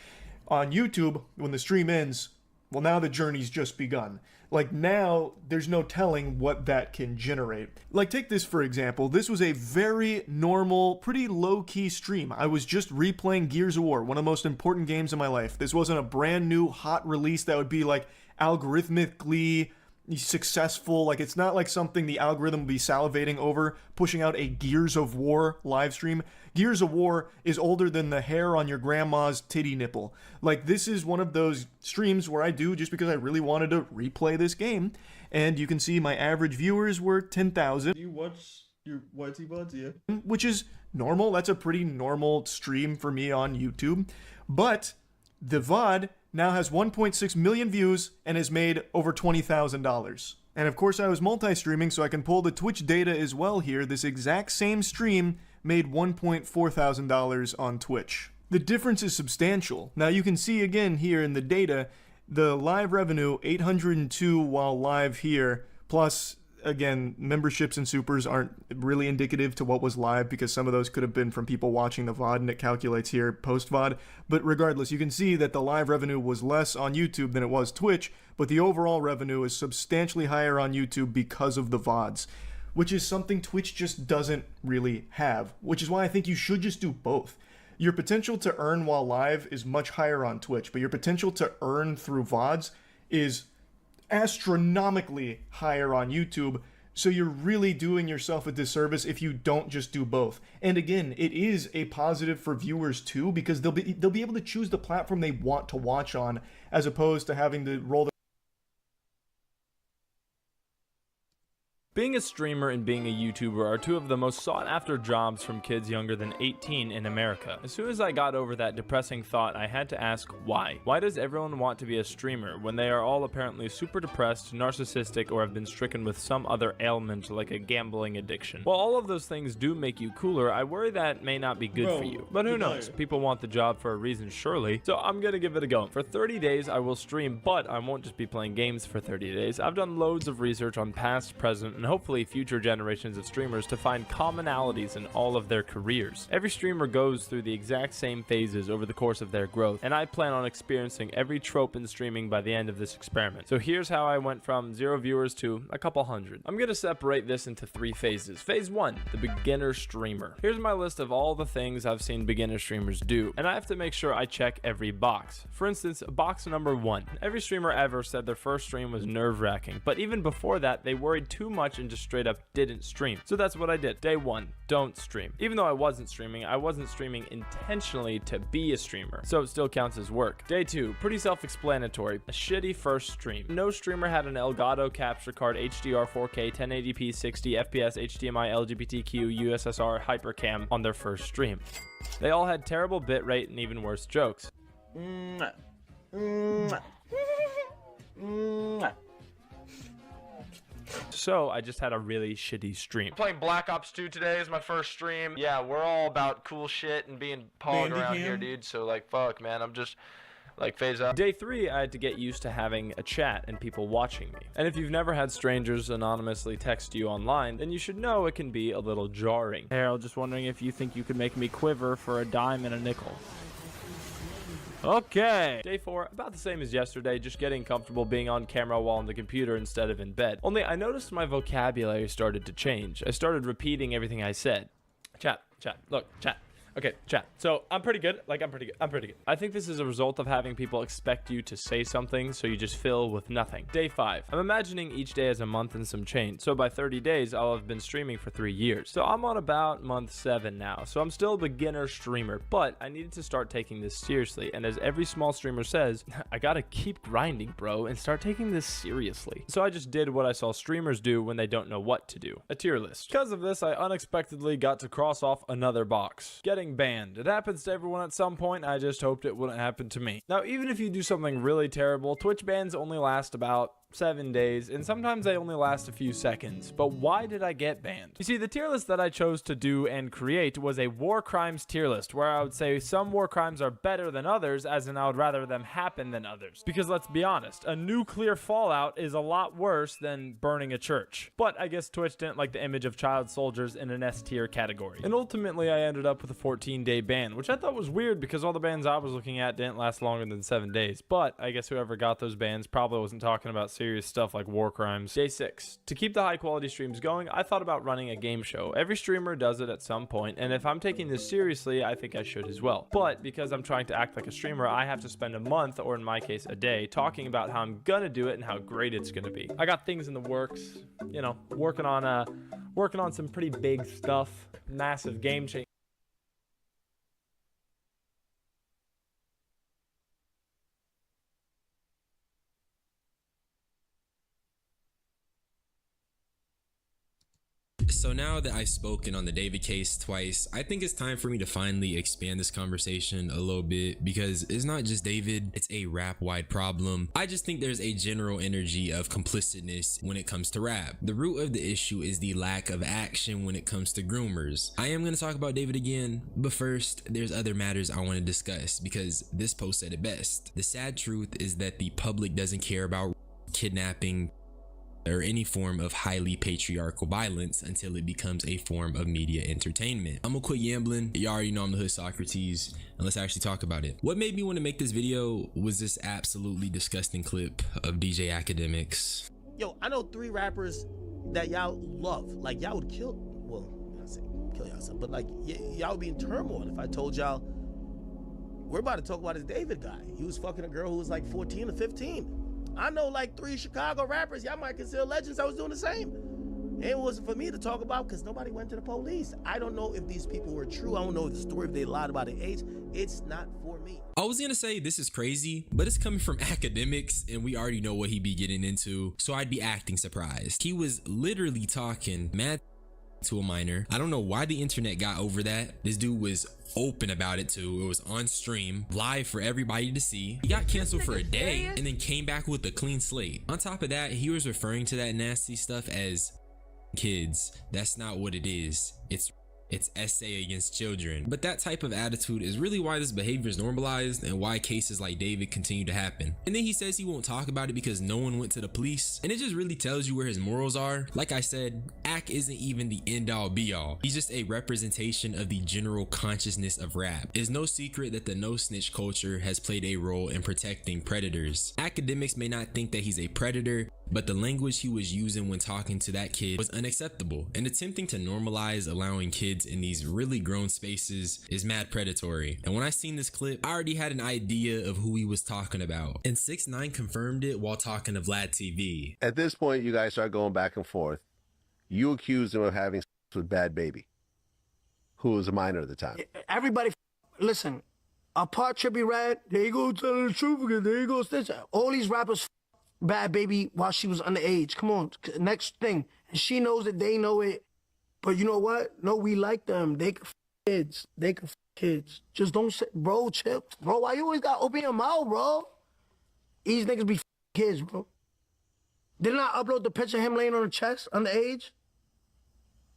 On YouTube, when the stream ends, well, now the journey's just begun. Like, now, there's no telling what that can generate. Like, take this for example. This was a very normal, pretty low-key stream. I was just replaying Gears of War, one of the most important games in my life. This wasn't a brand new, hot release that would be, like, algorithmically successful. Like, it's not like something the algorithm would be salivating over, pushing out a Gears of War live stream. Gears of War is older than the hair on your grandma's titty nipple. Like, this is one of those streams where I do just because I really wanted to replay this game. And you can see my average viewers were 10,000. You watch your YT VODs, yeah? Which is normal. That's a pretty normal stream for me on YouTube. But the VOD now has 1.6 million views and has made over $20,000. And of course I was multi-streaming, so I can pull the Twitch data as well here. This exact same stream made $1.4 thousand on Twitch. The difference is substantial. Now you can see again here in the data, the live revenue, 802 while live here, plus again, memberships and supers aren't really indicative to what was live because some of those could have been from people watching the VOD and it calculates here post-VOD. But regardless, you can see that the live revenue was less on YouTube than it was Twitch, but the overall revenue is substantially higher on YouTube because of the VODs, which is something Twitch just doesn't really have, which is why I think you should just do both. Your potential to earn while live is much higher on Twitch, but your potential to earn through VODs is astronomically higher on YouTube, so you're really doing yourself a disservice if you don't just do both. And again, it is a positive for viewers too, because they'll be able to choose the platform they want to watch on, as opposed to having to roll the Being a streamer and being a YouTuber are two of the most sought after jobs from kids younger than 18 in America. As soon as I got over that depressing thought, I had to ask why. Why does everyone want to be a streamer when they are all apparently super depressed, narcissistic, or have been stricken with some other ailment like a gambling addiction? While all of those things do make you cooler, I worry that may not be good for you. But who knows? People want the job for a reason, surely. So I'm gonna give it a go. For 30 days I will stream, but I won't just be playing games for 30 days. I've done loads of research on past, present, and hopefully future generations of streamers to find commonalities in all of their careers. Every streamer goes through the exact same phases over the course of their growth, and I plan on experiencing every trope in streaming by the end of this experiment. So here's how I went from 0 viewers to a couple hundred. I'm gonna separate this into 3 phases. Phase 1, the beginner streamer. Here's my list of all the things I've seen beginner streamers do, and I have to make sure I check every box. For instance, box number 1. Every streamer ever said their first stream was nerve-wracking, but even before that, they worried too much and just straight up didn't stream. So that's what I did. Day 1, don't stream. Even though I wasn't streaming intentionally to be a streamer, so it still counts as work. Day 2, pretty self-explanatory. A shitty first stream. No streamer had an Elgato capture card, HDR 4K, 1080p, 60 FPS, HDMI, LGBTQ, USSR, Hypercam on their first stream. They all had terrible bitrate and even worse jokes. So I just had a really shitty stream. Playing Black Ops 2 today is my first stream. Yeah, we're all about cool shit and being pog around here, dude. So like, fuck, man, I'm just like phase out. Day 3, I had to get used to having a chat and people watching me. And if you've never had strangers anonymously text you online, then you should know it can be a little jarring. Harold, just wondering if you think you could make me quiver for a dime and a nickel. Okay. Day 4, about the same as yesterday, just getting comfortable being on camera while on the computer instead of in bed. Only I noticed my vocabulary started to change. I started repeating everything I said. Chat, look, chat. Okay, chat. So I'm pretty good. I'm pretty good. I think this is a result of having people expect you to say something, so you just fill with nothing. Day 5. I'm imagining each day as a month and some change. So by 30 days, I'll have been streaming for 3 years. So I'm on about month 7 now. So I'm still a beginner streamer, but I needed to start taking this seriously. And as every small streamer says, I gotta keep grinding, bro, and start taking this seriously. So I just did what I saw streamers do when they don't know what to do. A tier list. Because of this, I unexpectedly got to cross off another box. Getting banned. It happens to everyone at some point. I just hoped it wouldn't happen to me. Now, even if you do something really terrible, Twitch bans only last about 7 days, and sometimes they only last a few seconds. But why did I get banned? You see, the tier list that I chose to do and create was a war crimes tier list, where I would say some war crimes are better than others, as in I would rather them happen than others. Because let's be honest, a nuclear fallout is a lot worse than burning a church. But I guess Twitch didn't like the image of child soldiers in an S tier category. And ultimately I ended up with a 14-day ban, which I thought was weird because all the bans I was looking at didn't last longer than 7 days. But I guess whoever got those bans probably wasn't talking about serious stuff like war crimes. Day 6. To keep the high quality streams going, I thought about running a game show. Every streamer does it at some point, and if I'm taking this seriously, I think I should as well. But because I'm trying to act like a streamer, I have to spend a month, or in my case a day, talking about how I'm gonna do it and how great it's gonna be. I got things in the works, you know, working on some pretty big stuff, massive game change. So now that I've spoken on the David case twice, I think it's time for me to finally expand this conversation a little bit, because it's not just David, it's a rap-wide problem. I just think there's a general energy of complicitness when it comes to rap. The root of the issue is the lack of action when it comes to groomers. I am going to talk about David again, but first, there's other matters I want to discuss, because this post said it best. The sad truth is that the public doesn't care about kidnapping or any form of highly patriarchal violence until it becomes a form of media entertainment. I'm gonna quit yambling. You already know I'm the hood Socrates, and let's actually talk about it. What made me want to make this video was this absolutely disgusting clip of DJ Academics. Yo, I know 3 rappers that y'all love. Like, y'all would kill, well, I say kill y'all, but like, y'all would be in turmoil if I told y'all, we're about to talk about this David guy. He was fucking a girl who was like 14 or 15. I know like 3 Chicago rappers y'all might consider legends. I was doing the same. It wasn't for me to talk about because nobody went to the police. I don't know if these people were true. I don't know the story, if they lied about their age. It's not for me. I was gonna say this is crazy, but it's coming from Academics and we already know what he be getting into, so I'd be acting surprised. He was literally talking mad to a minor. I don't know why the internet got over that. This dude was open about it too. It was on stream, live for everybody to see. He got canceled for a day and then came back with a clean slate. On top of that, he was referring to that nasty stuff as kids. That's not what it is. It's essay against children. But that type of attitude is really why this behavior is normalized and why cases like David continue to happen. And then he says he won't talk about it because no one went to the police, and it just really tells you where his morals are. Like I said, Ack isn't even the end all be all. He's just a representation of the general consciousness of rap. It's no secret that the no snitch culture has played a role in protecting predators. Academics may not think that he's a predator, but the language he was using when talking to that kid was unacceptable, and attempting to normalize allowing kids in these really grown spaces is mad predatory. And when I seen this clip, I already had an idea of who he was talking about, and 6ix9ine confirmed it while talking to Vlad TV. At this point, you guys start going back and forth. You accused him of having sex with Bad Baby, who was a minor at the time. Everybody, listen, apart Trippie Redd, there you go telling the truth again, there you go snitch. All these rappers Bad Baby while she was underage. Come on, next thing. And she knows it, they know it. But you know what? No, we like them. They can kids. They can kids. Just don't say, bro, chill. Bro, why you always got to open your mouth, bro? These niggas be kids, bro. Didn't I upload the picture of him laying on the chest underage?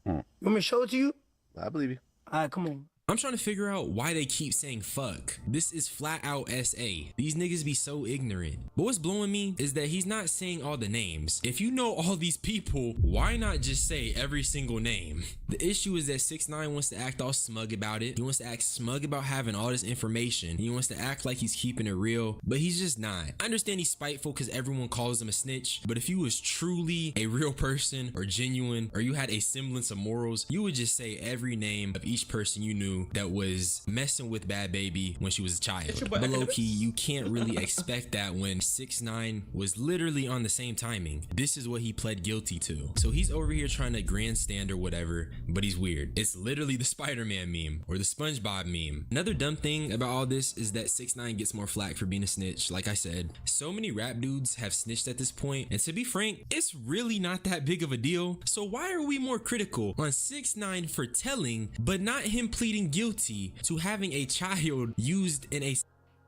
You want me to show it to you? I believe you. All right, come on. I'm trying to figure out why they keep saying fuck. This is flat out SA. These niggas be so ignorant. But what's blowing me is that he's not saying all the names. If you know all these people, why not just say every single name? The issue is that 6ix9ine wants to act all smug about it. He wants to act smug about having all this information. He wants to act like he's keeping it real, but he's just not. I understand he's spiteful because everyone calls him a snitch, but if you was truly a real person or genuine, or you had a semblance of morals, you would just say every name of each person you knew that was messing with Bad Baby when she was a child. But low-key, you can't really expect that when 6ix9ine was literally on the same timing. This is what he pled guilty to. So he's over here trying to grandstand or whatever, but he's weird. It's literally the Spider-Man meme or the SpongeBob meme. Another dumb thing about all this is that 6ix9ine gets more flack for being a snitch. Like I said, so many rap dudes have snitched at this point, and to be frank, it's really not that big of a deal. So why are we more critical on 6ix9ine for telling, but not him pleading guilty to having a child used in a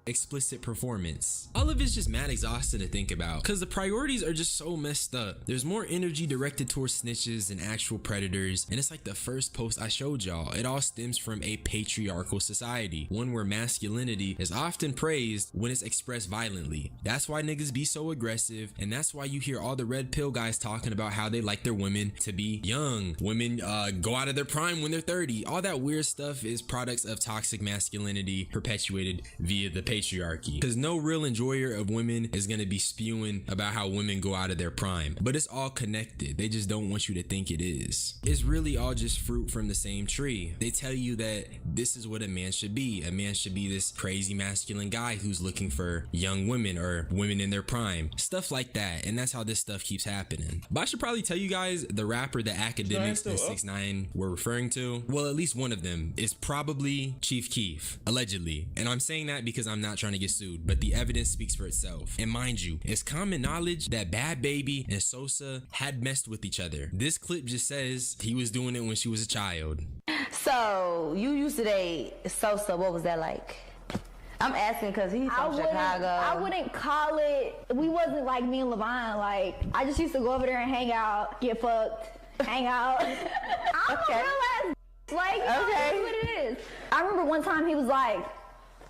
explicit performance. All of it's just mad exhausting to think about because the priorities are just so messed up. There's more energy directed towards snitches than actual predators, and it's like the first post I showed y'all. It all stems from a patriarchal society, one where masculinity is often praised when it's expressed violently. That's why niggas be so aggressive, and that's why you hear all the red pill guys talking about how they like their women to be young. Women go out of their prime when they're 30. All that weird stuff is products of toxic masculinity perpetuated via the patriarchy, because no real enjoyer of women is going to be spewing about how women go out of their prime, but it's all connected. They just don't want you to think it is. It's really all just fruit from the same tree. They tell you that this is what a man should be. A man should be this crazy masculine guy who's looking for young women or women in their prime, stuff like that, and that's how this stuff keeps happening. But I should probably tell you guys the rapper that Academics and 6ix9ine were referring to, well, at least one of them is probably Chief Keef, allegedly, and I'm saying that because I'm not trying to get sued, but the evidence speaks for itself. And mind you, it's common knowledge that Bad Baby and Sosa had messed with each other. This clip just says he was doing it when she was a child. So you used to date Sosa. What was that like? I'm asking because he's from Chicago. I wouldn't call it, we wasn't like me and Levine. Like, I just used to go over there and hang out, get fucked, hang out. I'm a real ass, like, you know, that's what it is. I remember one time he was like,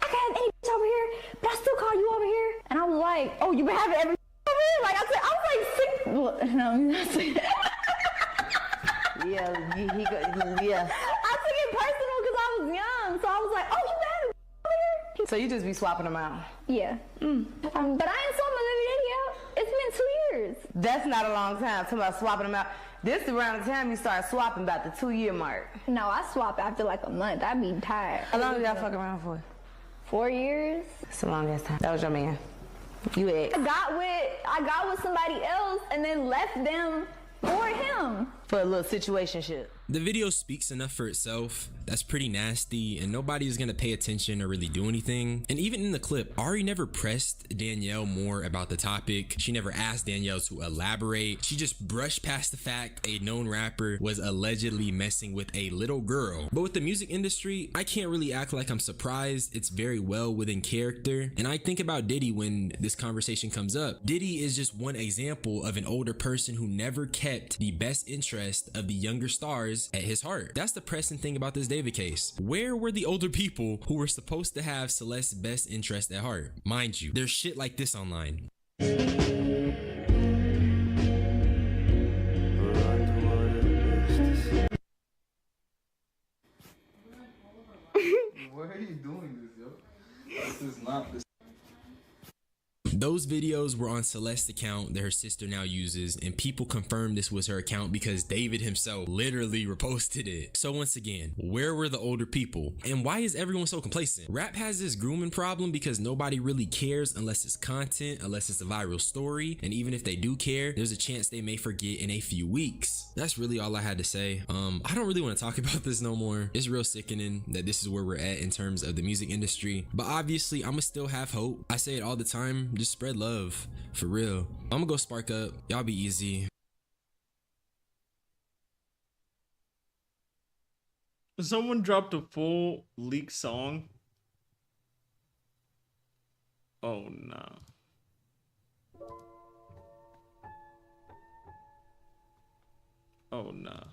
I can't have any bitch over here, but I still call you over here. And I was like, oh, you been having every over here? Like, I was like sick. Well, no, yeah. I took it personal because I was young. So I was like, oh, you been having over here? So you just be swapping them out? Yeah. But I ain't saw my baby daddy out. It's been 2 years. That's not a long time. Talking about swapping them out. This is around the time you start swapping, about the 2-year mark. No, I swap after like a month. I be tired. How long did y'all fuck around for? 4 years. That's a long ass time. That was your man. You ex. I got with somebody else and then left them for him. For a little situationship. The video speaks enough for itself. That's pretty nasty, and nobody is gonna pay attention or really do anything. And even in the clip, Ari never pressed Danielle more about the topic. She never asked Danielle to elaborate. She just brushed past the fact a known rapper was allegedly messing with a little girl. But with the music industry, I can't really act like I'm surprised. It's very well within character. And I think about Diddy when this conversation comes up. Diddy is just one example of an older person who never kept the best interest of the younger stars at his heart. That's the pressing thing about this David case. Where were the older people who were supposed to have Celeste's best interest at heart? Mind you, there's shit like this online. Why are you doing this, yo? This is not this. Those videos were on Celeste's account that her sister now uses, and people confirmed this was her account because David himself literally reposted it. So once again, where were the older people? And why is everyone so complacent? Rap has this grooming problem because nobody really cares unless it's content, unless it's a viral story, and even if they do care, there's a chance they may forget in a few weeks. That's really all I had to say. I don't really want to talk about this no more. It's real sickening that this is where we're at in terms of the music industry, but obviously I'ma still have hope. I say it all the time, just spread love, for real. I'm gonna go spark up. Y'all be easy. Someone dropped a full leak song. Oh no. Oh no.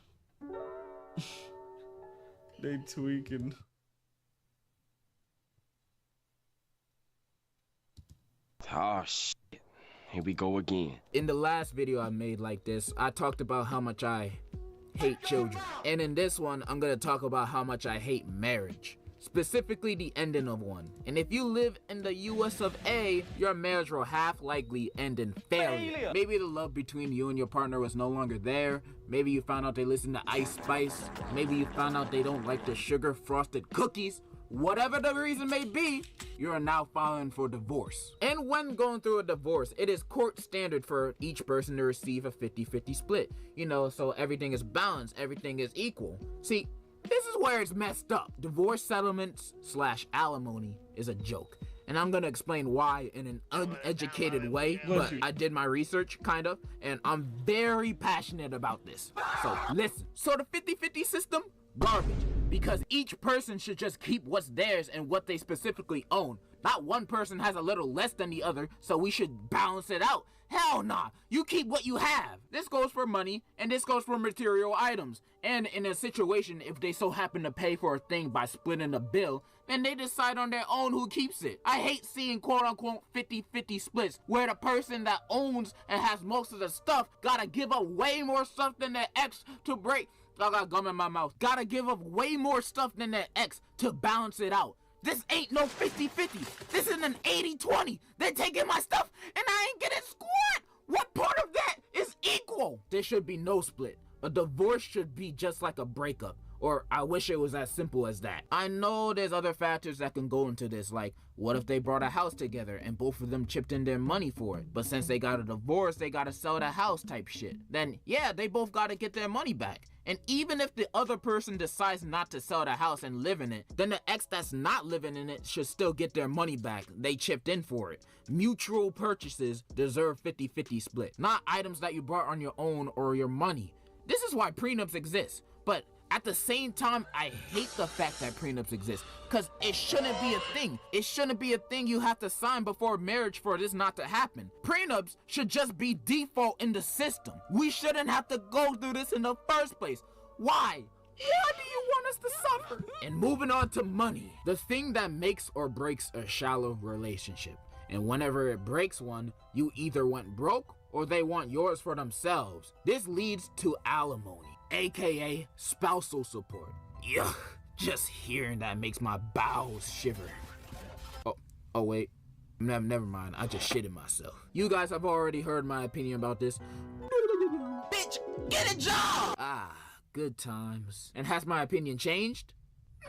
They tweaking. Oh shit, here we go again. In the last video I made like this, I talked about how much I hate children. And in this one, I'm gonna talk about how much I hate marriage. Specifically the ending of one. And if you live in the US of A, your marriage will half likely end in failure. Maybe the love between you and your partner was no longer there. Maybe you found out they listen to Ice Spice. Maybe you found out they don't like the sugar frosted cookies. Whatever the reason may be, you are now filing for divorce. And when going through a divorce, it is court standard for each person to receive a 50-50 split. You know, so everything is balanced, everything is equal. See, this is where it's messed up. Divorce settlements / alimony is a joke. And I'm gonna explain why in an uneducated way, but I did my research, kind of, and I'm very passionate about this. So listen, so the 50-50 system, garbage. because each person should just keep what's theirs and what they specifically own. Not one person has a little less than the other, so we should balance it out. Hell nah, you keep what you have. This goes for money, and this goes for material items. And in a situation, if they so happen to pay for a thing by splitting the bill, then they decide on their own who keeps it. I hate seeing quote-unquote 50-50 splits, where the person that owns and has most of the stuff gotta give up way more stuff than their ex to break. I got gum in my mouth. Gotta give up way more stuff than their ex to balance it out. This ain't no 50-50. This is an 80-20. They're taking my stuff and I ain't getting squat. What part of that is equal? There should be no split. A divorce should be just like a breakup. Or I wish it was as simple as that. I know there's other factors that can go into this, like what if they brought a house together and both of them chipped in their money for it, but since they got a divorce, they gotta sell the house type shit. Then yeah, they both gotta get their money back. And even if the other person decides not to sell the house and live in it, then the ex that's not living in it should still get their money back. They chipped in for it. Mutual purchases deserve 50-50 split, not items that you brought on your own or your money. This is why prenups exist, but at the same time, I hate the fact that prenups exist, because it shouldn't be a thing. It shouldn't be a thing you have to sign before marriage for this not to happen. Prenups should just be default in the system. We shouldn't have to go through this in the first place. Why? Why do you want us to suffer? And moving on to money, the thing that makes or breaks a shallow relationship. And whenever it breaks one, you either went broke or they want yours for themselves. This leads to alimony, aka spousal support. Yuck, just hearing that makes my bowels shiver. Oh wait, never mind, I just shitted myself. You guys have already heard my opinion about this. Bitch, get a job! Ah, good times. And has my opinion changed?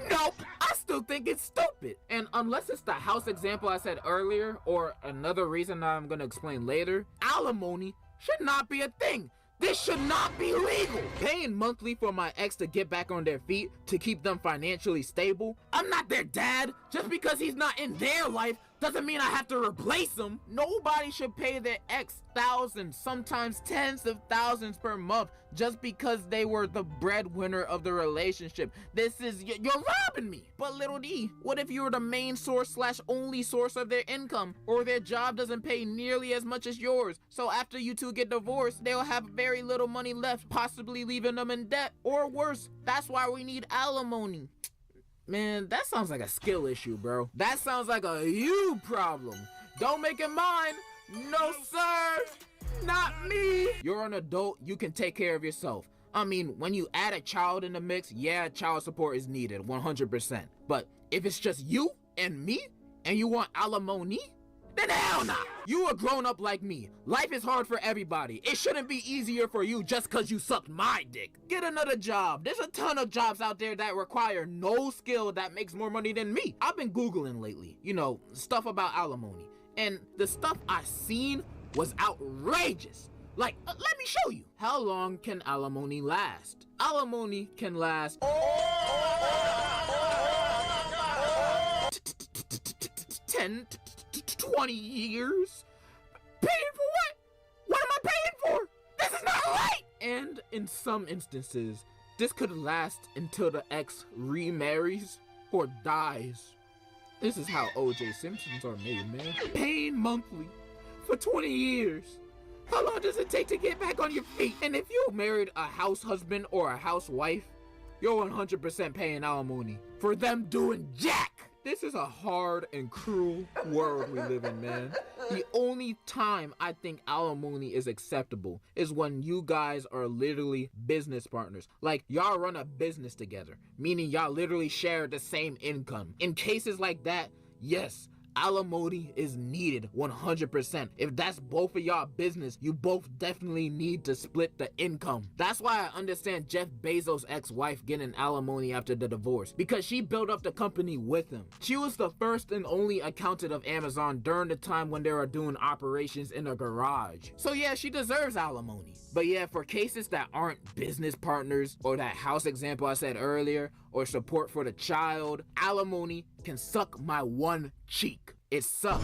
Nope, I still think it's stupid. And unless it's the house example I said earlier, or another reason that I'm gonna explain later, alimony should not be a thing. This should not be legal. Paying monthly for my ex to get back on their feet, to keep them financially stable. I'm not their dad. Just because he's not in their life doesn't mean I have to replace him. Nobody should pay their ex thousands, sometimes tens of thousands per month just because they were the breadwinner of the relationship. You're robbing me. But little D, what if you were the main source / only source of their income, or their job doesn't pay nearly as much as yours? So after you two get divorced, they'll have very little money left, possibly leaving them in debt. Or worse, that's why we need alimony. Man, that sounds like a skill issue, bro. That sounds like a you problem. Don't make it mine. No, sir. Not me. You're an adult. You can take care of yourself. I mean, when you add a child in the mix, yeah, child support is needed, 100%. But if it's just you and me, and you want alimony, then hell nah. You a grown up like me. Life is hard for everybody. It shouldn't be easier for you just cause you sucked my dick. Get another job. There's a ton of jobs out there that require no skill that makes more money than me. I've been Googling lately, you know, stuff about alimony. And the stuff I seen was outrageous. Like, let me show you. How long can alimony last? Alimony can last 10 to 20 years. Paying for what? What am I paying for? This is not right! And in some instances, this could last until the ex remarries or dies. This is how O.J. Simpsons are made, man. Paying monthly for 20 years. How long does it take to get back on your feet? And if you married a house husband or a housewife, you're 100% paying alimony for them doing jack. This is a hard and cruel world we live in, man. The only time I think alimony is acceptable is when you guys are literally business partners. Like, y'all run a business together, meaning y'all literally share the same income. In cases like that, yes, alimony is needed 100%. If that's both of y'all business, you both definitely need to split the income. That's why I understand Jeff Bezos' ex-wife getting alimony after the divorce, because she built up the company with him. She was the first and only accountant of Amazon during the time when they were doing operations in a garage. So yeah, she deserves alimony. But yeah, for cases that aren't business partners, or that house example I said earlier, or support for the child, alimony can suck my one cheek. It sucks.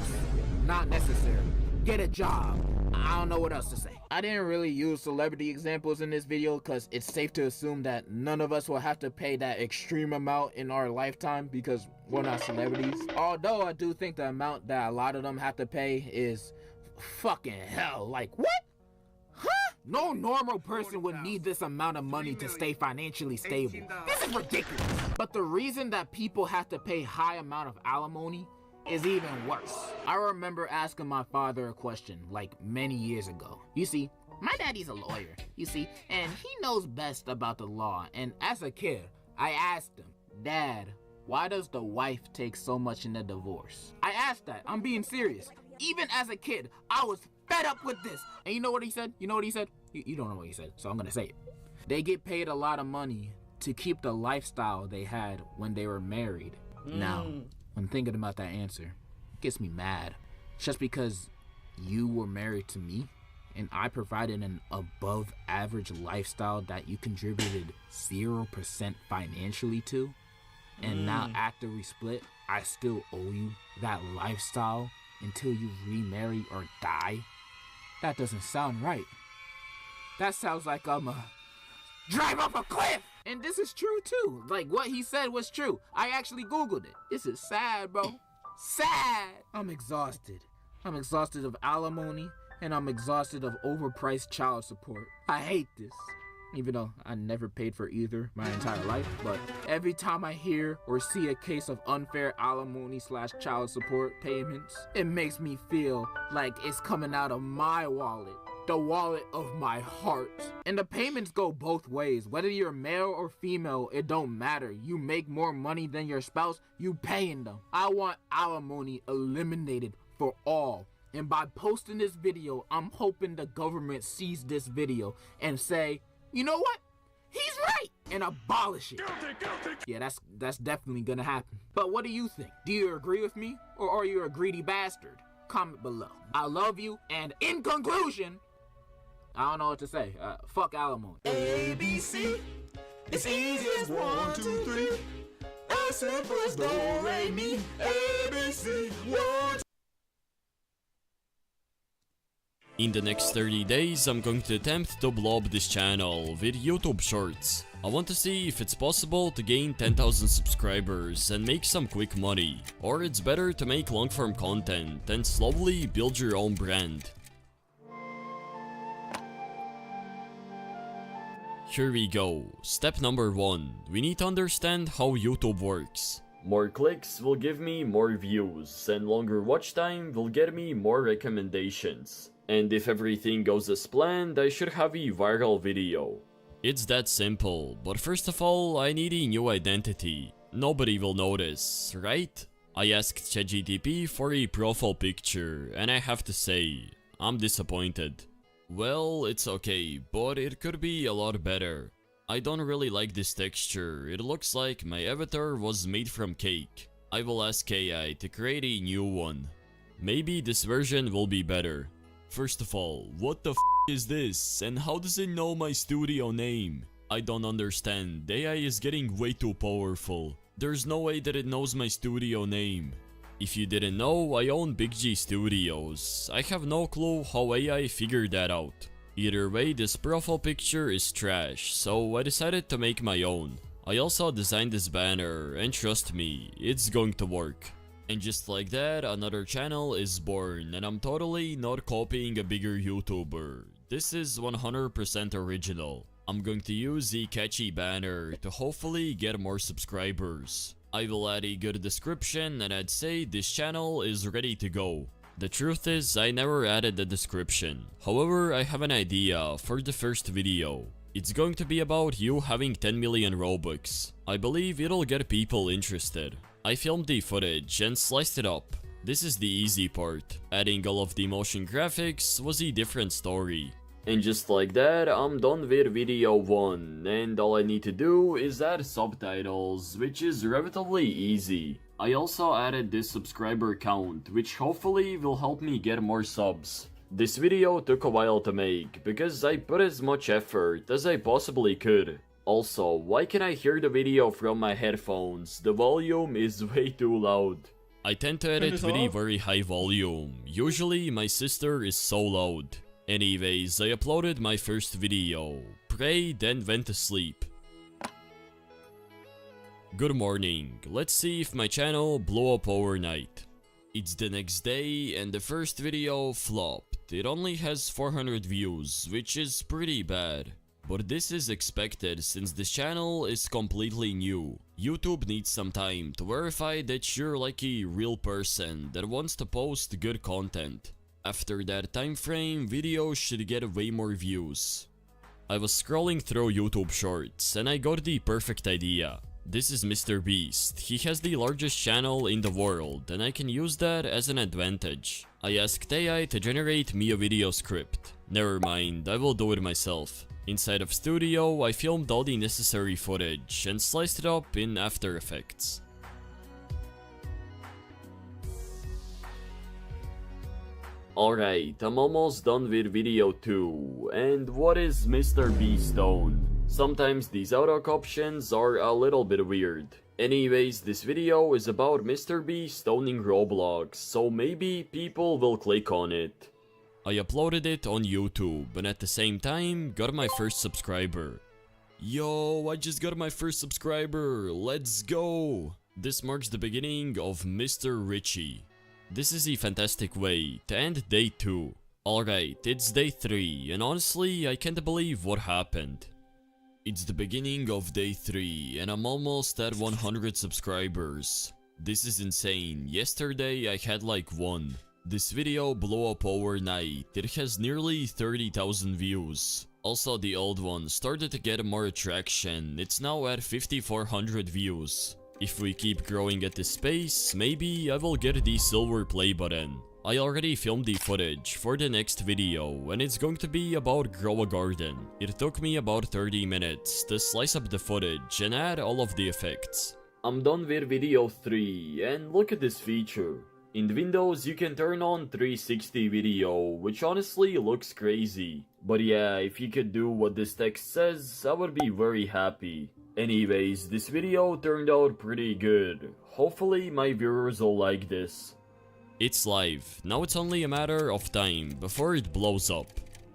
Not necessary. Get a job. I don't know what else to say. I didn't really use celebrity examples in this video because it's safe to assume that none of us will have to pay that extreme amount in our lifetime because we're not celebrities. Although I do think the amount that a lot of them have to pay is fucking hell. Like, what? Huh? No normal person would need this amount of money to stay financially stable. This is ridiculous. But the reason that people have to pay high amount of alimony is even worse. I remember asking my father a question like many years ago. You see, my daddy's a lawyer, you see, and he knows best about the law. And as a kid, I asked him, Dad, why does the wife take so much in a divorce? I asked that, I'm being serious. Even as a kid, I was fed up with this. And you know what he said? You know what he said? You don't know what he said, so I'm gonna say it. They get paid a lot of money to keep the lifestyle they had when they were married. Now, when thinking about that answer, it gets me mad. Just because you were married to me and I provided an above average lifestyle that you contributed 0% financially to, and now after we split, I still owe you that lifestyle until you remarry or die? That doesn't sound right. That sounds like I'm drive off a cliff! And this is true too. Like, what he said was true. I actually Googled it. This is sad, bro. Sad! I'm exhausted. I'm exhausted of alimony, and I'm exhausted of overpriced child support. I hate this. Even though I never paid for either my entire life, but every time I hear or see a case of unfair alimony / child support payments, it makes me feel like it's coming out of my wallet, the wallet of my heart. And the payments go both ways. Whether you're male or female, it don't matter. You make more money than your spouse, you paying them. I want alimony eliminated for all. And by posting this video, I'm hoping the government sees this video and say, you know what? He's right! And abolish it. Guilty. Yeah, that's definitely gonna happen. But what do you think? Do you agree with me? Or are you a greedy bastard? Comment below. I love you, and in conclusion, I don't know what to say. Fuck alimony. ABC, it's easy as 1, 2, 3. As simple as do, re, mi. ABC, 1. In the next 30 days, I'm going to attempt to blow up this channel with YouTube Shorts. I want to see if it's possible to gain 10,000 subscribers and make some quick money, or it's better to make long-form content and slowly build your own brand. Here we go. Step number 1. We need to understand how YouTube works. More clicks will give me more views, and longer watch time will get me more recommendations. And if everything goes as planned, I should have a viral video. It's that simple, but first of all, I need a new identity. Nobody will notice, right? I asked ChatGPT for a profile picture, and I have to say, I'm disappointed. Well, it's okay, but it could be a lot better. I don't really like this texture. It looks like my avatar was made from cake. I will ask AI to create a new one. Maybe this version will be better. First of all, what the f is this, and how does it know my studio name? I don't understand. AI is getting way too powerful. There's no way that it knows my studio name. If you didn't know, I own Big G Studios. I have no clue how AI figured that out. Either way, this profile picture is trash, so I decided to make my own. I also designed this banner, and trust me, it's going to work. And just like that, another channel is born, and I'm totally not copying a bigger YouTuber. This is 100% original. I'm going to use the catchy banner to hopefully get more subscribers. I will add a good description, and I'd say this channel is ready to go. The truth is, I never added the description. However, I have an idea for the first video. It's going to be about you having 10 million Robux. I believe it'll get people interested. I filmed the footage and sliced it up. This is the easy part. Adding all of the motion graphics was a different story. And just like that, I'm done with video 1, and all I need to do is add subtitles, which is relatively easy. I also added this subscriber count, which hopefully will help me get more subs. This video took a while to make, because I put as much effort as I possibly could. Also, why can I hear the video from my headphones? The volume is way too loud. I tend to edit with a very high volume. Usually my sister is so loud. Anyways, I uploaded my first video, prayed and went to sleep. Good morning, let's see if my channel blew up overnight. It's the next day and the first video flopped. It only has 400 views, which is pretty bad. But this is expected since this channel is completely new. YouTube needs some time to verify that you're like a real person that wants to post good content. After that time frame, videos should get way more views. I was scrolling through YouTube shorts and I got the perfect idea. This is Mr. Beast. He has the largest channel in the world and I can use that as an advantage. I asked AI to generate me a video script. Never mind, I will do it myself. Inside of Studio, I filmed all the necessary footage and sliced it up in After Effects. Alright, I'm almost done with video 2, and what is Mr. Beast own? Sometimes these auto options are a little bit weird. Anyways, this video is about Mr. Beast owning Roblox, so maybe people will click on it. I uploaded it on YouTube and at the same time got my first subscriber. Yo, I just got my first subscriber, let's go! This marks the beginning of Mr. Richie. This is a fantastic way to end day 2. Alright, it's day 3 and honestly I can't believe what happened. It's the beginning of day 3 and I'm almost at 100 subscribers. This is insane, yesterday I had like 1. This video blew up overnight, it has nearly 30,000 views. Also the old one started to get more attraction, it's now at 5,400 views. If we keep growing at this pace, maybe I will get the silver play button. I already filmed the footage for the next video and it's going to be about grow a garden. It took me about 30 minutes to slice up the footage and add all of the effects. I'm done with video 3 and look at this feature. In Windows you can turn on 360 video, which honestly looks crazy. But yeah, if you could do what this text says, I would be very happy. Anyways, this video turned out pretty good. Hopefully my viewers will like this. It's live, now it's only a matter of time before it blows up.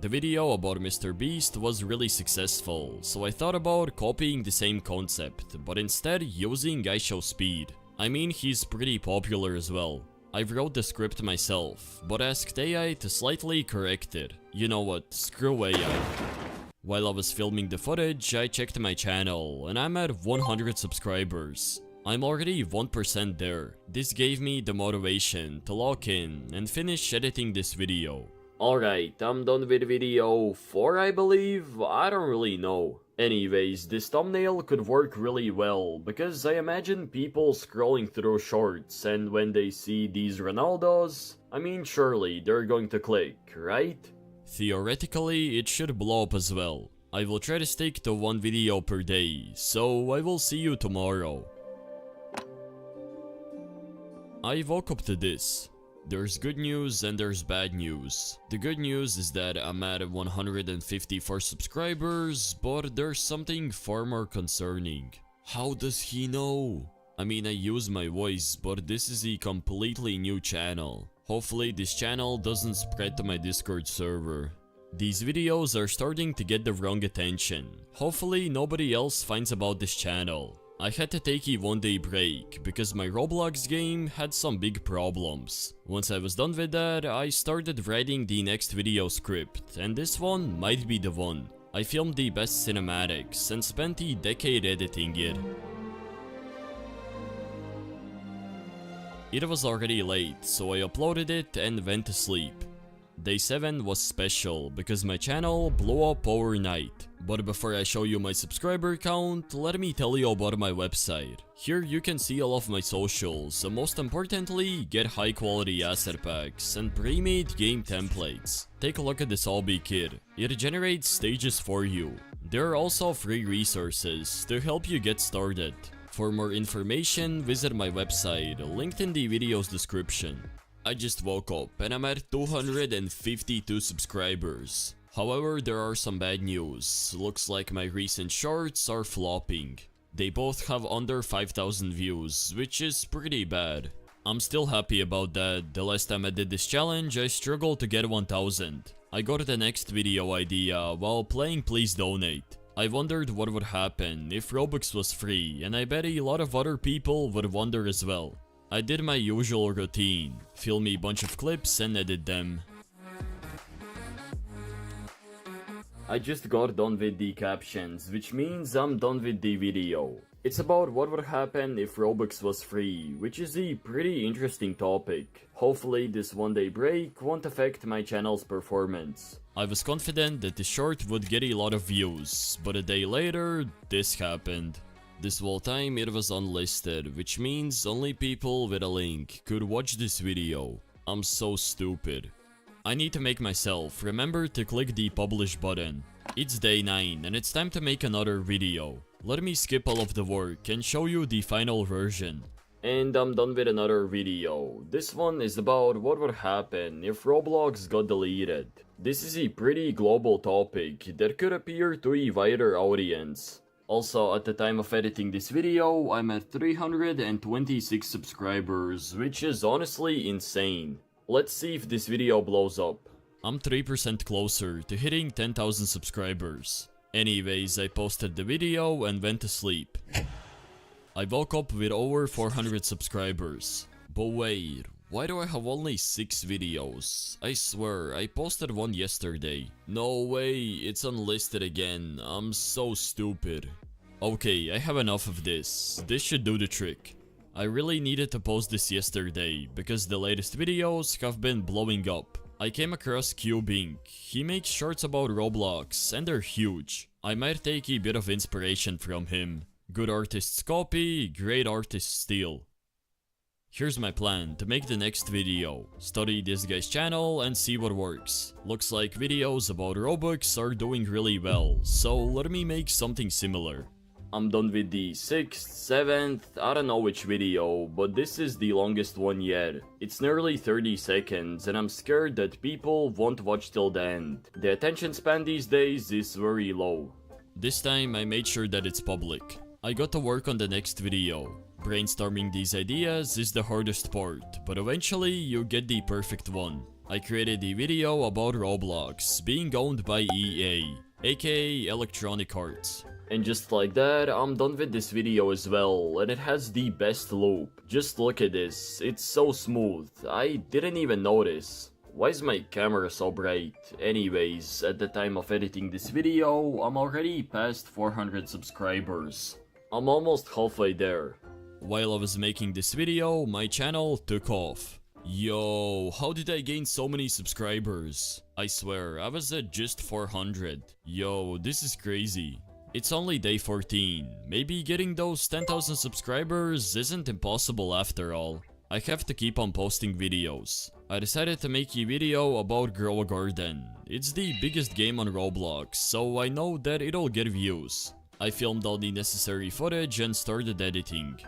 The video about Mr. Beast was really successful, so I thought about copying the same concept, but instead using iShowSpeed. I mean, he's pretty popular as well. I wrote the script myself, but asked AI to slightly correct it. You know what, screw AI. While I was filming the footage, I checked my channel, and I'm at 100 subscribers. I'm already 1% there. This gave me the motivation to lock in and finish editing this video. Alright, I'm done with video 4 I believe, I don't really know. Anyways, this thumbnail could work really well, because I imagine people scrolling through shorts and when they see these Ronaldos, I mean surely they're going to click, right? Theoretically, it should blow up as well. I will try to stick to 1 video per day, so I will see you tomorrow. I woke up to this. There's good news and there's bad news. The good news is that I'm at 154 subscribers, but there's something far more concerning. How does he know? I mean, I use my voice, but this is a completely new channel. Hopefully this channel doesn't spread to my Discord server. These videos are starting to get the wrong attention. Hopefully nobody else finds about this channel. I had to take a 1-day break because my Roblox game had some big problems. Once I was done with that, I started writing the next video script, and this one might be the one. I filmed the best cinematics and spent a decade editing it. It was already late, so I uploaded it and went to sleep. Day 7 was special because my channel blew up overnight. But before I show you my subscriber count, let me tell you about my website. Here you can see all of my socials, and most importantly, get high quality asset packs and pre-made game templates. Take a look at this obby kit. It generates stages for you. There are also free resources to help you get started. For more information, visit my website, linked in the video's description. I just woke up and I'm at 252 subscribers. However, there are some bad news. Looks like my recent shorts are flopping. They both have under 5,000 views, which is pretty bad. I'm still happy about that. The last time I did this challenge, I struggled to get 1,000. I got the next video idea while playing Please Donate. I wondered what would happen if Robux was free, and I bet a lot of other people would wonder as well. I did my usual routine, film a bunch of clips and edit them. I just got done with the captions, which means I'm done with the video. It's about what would happen if Robux was free, which is a pretty interesting topic. Hopefully this one-day break won't affect my channel's performance. I was confident that the short would get a lot of views, but a day later, this happened. This whole time it was unlisted, which means only people with a link could watch this video. I'm so stupid. I need to make myself remember to click the publish button. It's day 9 and it's time to make another video. Let me skip all of the work and show you the final version. And I'm done with another video. This one is about what would happen if Roblox got deleted. This is a pretty global topic that could appeal to a wider audience. Also, at the time of editing this video, I'm at 326 subscribers, which is honestly insane. Let's see if this video blows up. I'm 3% closer to hitting 10,000 subscribers. Anyways, I posted the video and went to sleep. I woke up with over 400 subscribers. But wait, why do I have only 6 videos? I swear, I posted one yesterday. No way, it's unlisted again. I'm so stupid. Okay, I have enough of this. This should do the trick. I really needed to post this yesterday, because the latest videos have been blowing up. I came across Cubing. He makes shorts about Roblox, and they're huge. I might take a bit of inspiration from him. Good artists copy, great artists steal. Here's my plan to make the next video. Study this guy's channel and see what works. Looks like videos about Robux are doing really well, so let me make something similar. I'm done with the 6th, 7th, I don't know which video, but this is the longest one yet. It's nearly 30 seconds and I'm scared that people won't watch till the end. The attention span these days is very low. This time I made sure that it's public. I got to work on the next video. Brainstorming these ideas is the hardest part, but eventually you get the perfect one. I created a video about Roblox being owned by EA, aka Electronic Arts. And just like that, I'm done with this video as well, and it has the best loop. Just look at this, it's so smooth, I didn't even notice. Why is my camera so bright? Anyways, at the time of editing this video, I'm already past 400 subscribers. I'm almost halfway there. While I was making this video, my channel took off. Yo, how did I gain so many subscribers? I swear, I was at just 400. Yo, this is crazy. It's only day 14. Maybe getting those 10,000 subscribers isn't impossible after all. I have to keep on posting videos. I decided to make a video about Grow a Garden. It's the biggest game on Roblox, so I know that it'll get views. I filmed all the necessary footage and started editing.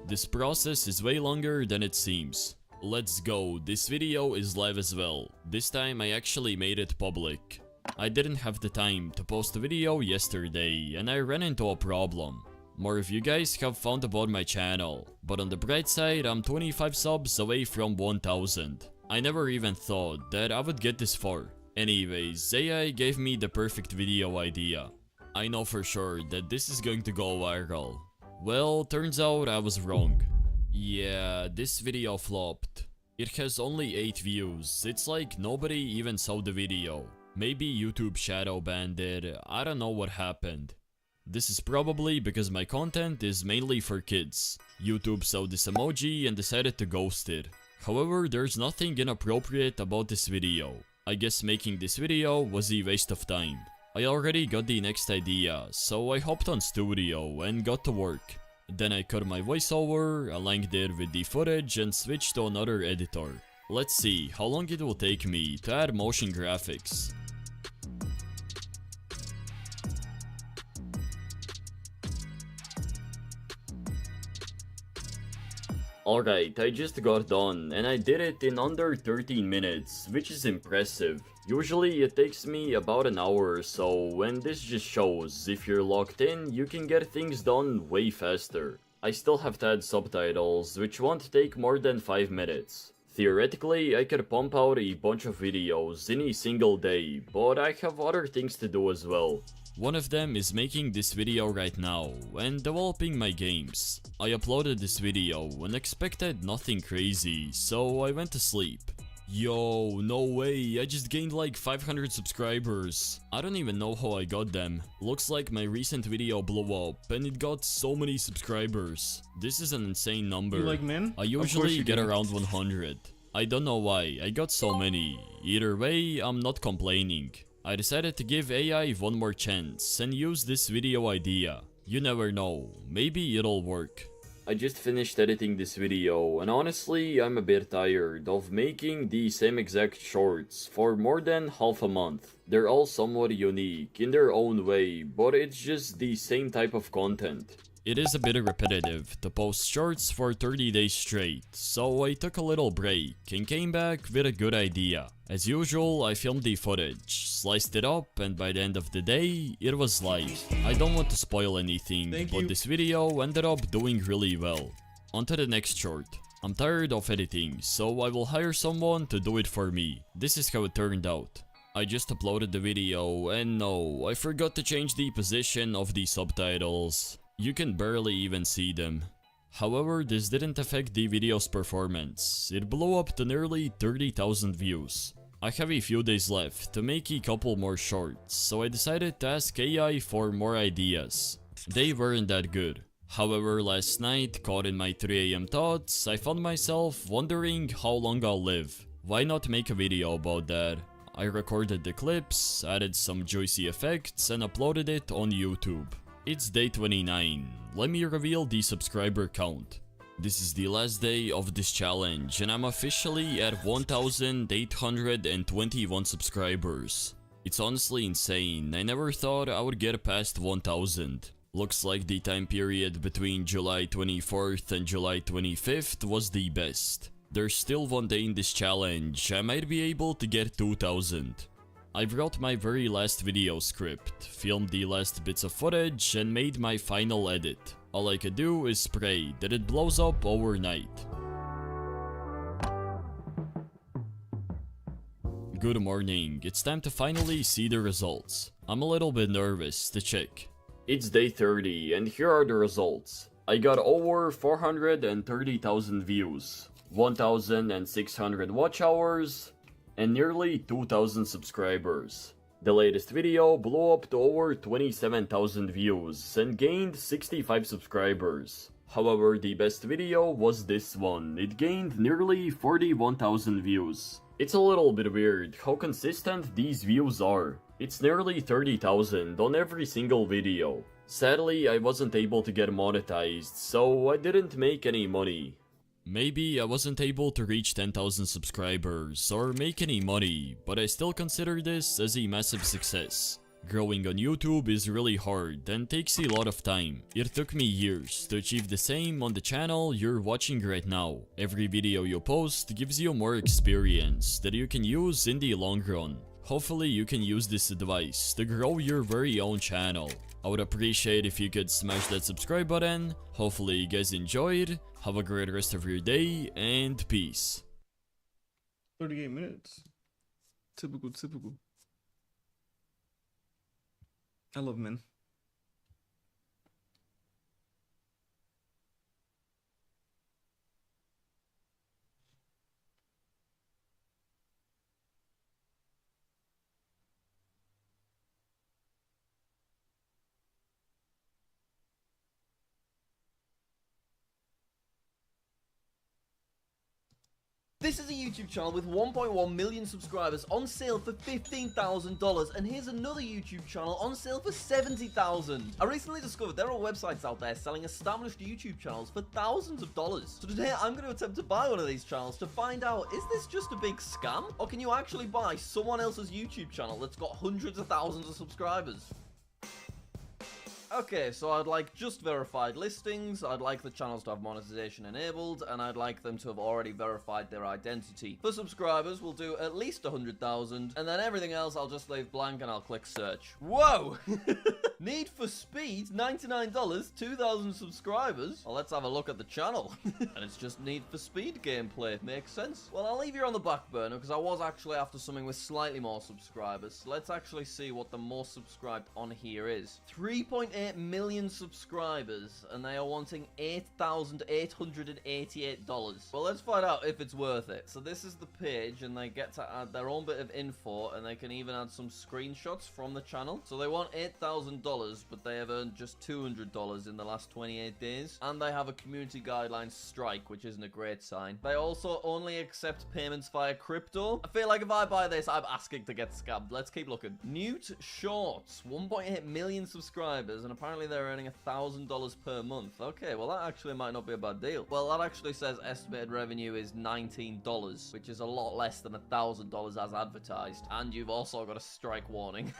This process is way longer than it seems. Let's go, this video is live as well. This time I actually made it public. I didn't have the time to post a video yesterday and I ran into a problem. More of you guys have found about my channel, but on the bright side I'm 25 subs away from 1000. I never even thought that I would get this far. Anyways, AI gave me the perfect video idea. I know for sure that this is going to go viral. Well, turns out I was wrong. Yeah, this video flopped. It has only 8 views. It's like nobody even saw the video. Maybe YouTube shadow banned it. I don't know what happened. This is probably because my content is mainly for kids. YouTube saw this emoji and decided to ghost it. However, there's nothing inappropriate about this video. I guess making this video was a waste of time. I already got the next idea, so I hopped on Studio and got to work. Then I cut my voiceover, aligned it with the footage and switched to another editor. Let's see how long it will take me to add motion graphics. Alright, I just got done and I did it in under 13 minutes, which is impressive. Usually it takes me about an hour or so, and this just shows if you're locked in, you can get things done way faster. I still have to add subtitles, which won't take more than 5 minutes. Theoretically, I could pump out a bunch of videos in a single day, but I have other things to do as well. One of them is making this video right now and developing my games. I uploaded this video and expected nothing crazy, so I went to sleep. Yo, no way, I just gained like 500 subscribers. I don't even know how I got them. Looks like my recent video blew up and it got so many subscribers. This is an insane number. You like men? I usually get around 100. I don't know why, I got so many. Either way, I'm not complaining. I decided to give AI one more chance and use this video idea. You never know, maybe it'll work. I just finished editing this video and honestly I'm a bit tired of making the same exact shorts for more than half a month. They're all somewhat unique in their own way, but it's just the same type of content. It is a bit repetitive to post shorts for 30 days straight, so I took a little break and came back with a good idea. As usual, I filmed the footage, sliced it up, and by the end of the day, it was live. I don't want to spoil anything, but this video ended up doing really well. On to the next short. I'm tired of editing, so I will hire someone to do it for me. This is how it turned out. I just uploaded the video, and no, I forgot to change the position of the subtitles. You can barely even see them. However, this didn't affect the video's performance. It blew up to nearly 30,000 views. I have a few days left to make a couple more shorts, so I decided to ask AI for more ideas. They weren't that good. However, last night, caught in my 3 AM thoughts, I found myself wondering how long I'll live. Why not make a video about that? I recorded the clips, added some juicy effects, and uploaded it on YouTube. It's day 29. Let me reveal the subscriber count. This is the last day of this challenge and I'm officially at 1,821 subscribers. It's honestly insane. I never thought I would get past 1,000. Looks like the time period between July 24th and July 25th was the best. There's still one day in this challenge. I might be able to get 2,000. I wrote my very last video script, filmed the last bits of footage, and made my final edit. All I could do is pray that it blows up overnight. Good morning, it's time to finally see the results. I'm a little bit nervous to check. It's day 30 and here are the results. I got over 430,000 views, 1,600 watch hours, and nearly 2,000 subscribers. The latest video blew up to over 27,000 views and gained 65 subscribers. However, the best video was this one. It gained nearly 41,000 views. It's a little bit weird how consistent these views are. It's nearly 30,000 on every single video. Sadly, I wasn't able to get monetized, so I didn't make any money. Maybe I wasn't able to reach 10,000 subscribers or make any money, but I still consider this as a massive success. Growing on YouTube is really hard and takes a lot of time. It took me years to achieve the same on the channel you're watching right now. Every video you post gives you more experience that you can use in the long run. Hopefully you can use this advice to grow your very own channel. I would appreciate if you could smash that subscribe button. Hopefully you guys enjoyed. Have a great rest of your day and peace. 38 minutes. Typical. I love men. This is a YouTube channel with 1.1 million subscribers on sale for $15,000, and here's another YouTube channel on sale for $70,000. I recently discovered there are websites out there selling established YouTube channels for thousands of dollars. So today I'm going to attempt to buy one of these channels to find out, is this just a big scam? Or can you actually buy someone else's YouTube channel that's got hundreds of thousands of subscribers? Okay, so I'd like just verified listings, I'd like the channels to have monetization enabled, and I'd like them to have already verified their identity. For subscribers, we'll do at least 100,000, and then everything else I'll just leave blank and I'll click search. Whoa! Need for Speed, $99, 2,000 subscribers. Well, let's have a look at the channel. And it's just Need for Speed gameplay. Makes sense. Well, I'll leave you on the back burner because I was actually after something with slightly more subscribers. So let's actually see what the most subscribed on here is. 3.8 million subscribers, and they are wanting $8,888. Well, let's find out if it's worth it. So this is the page, and they get to add their own bit of info, and they can even add some screenshots from the channel. So they want $8,000, but they have earned just $200 in the last 28 days. And they have a community guidelines strike, which isn't a great sign. They also only accept payments via crypto. I feel like if I buy this, I'm asking to get scammed. Let's keep looking. Newt Shorts, 1.8 million subscribers, and apparently they're earning $1,000 per month. Okay, well, that actually might not be a bad deal. Well, that actually says estimated revenue is $19, which is a lot less than $1,000 as advertised. And you've also got a strike warning.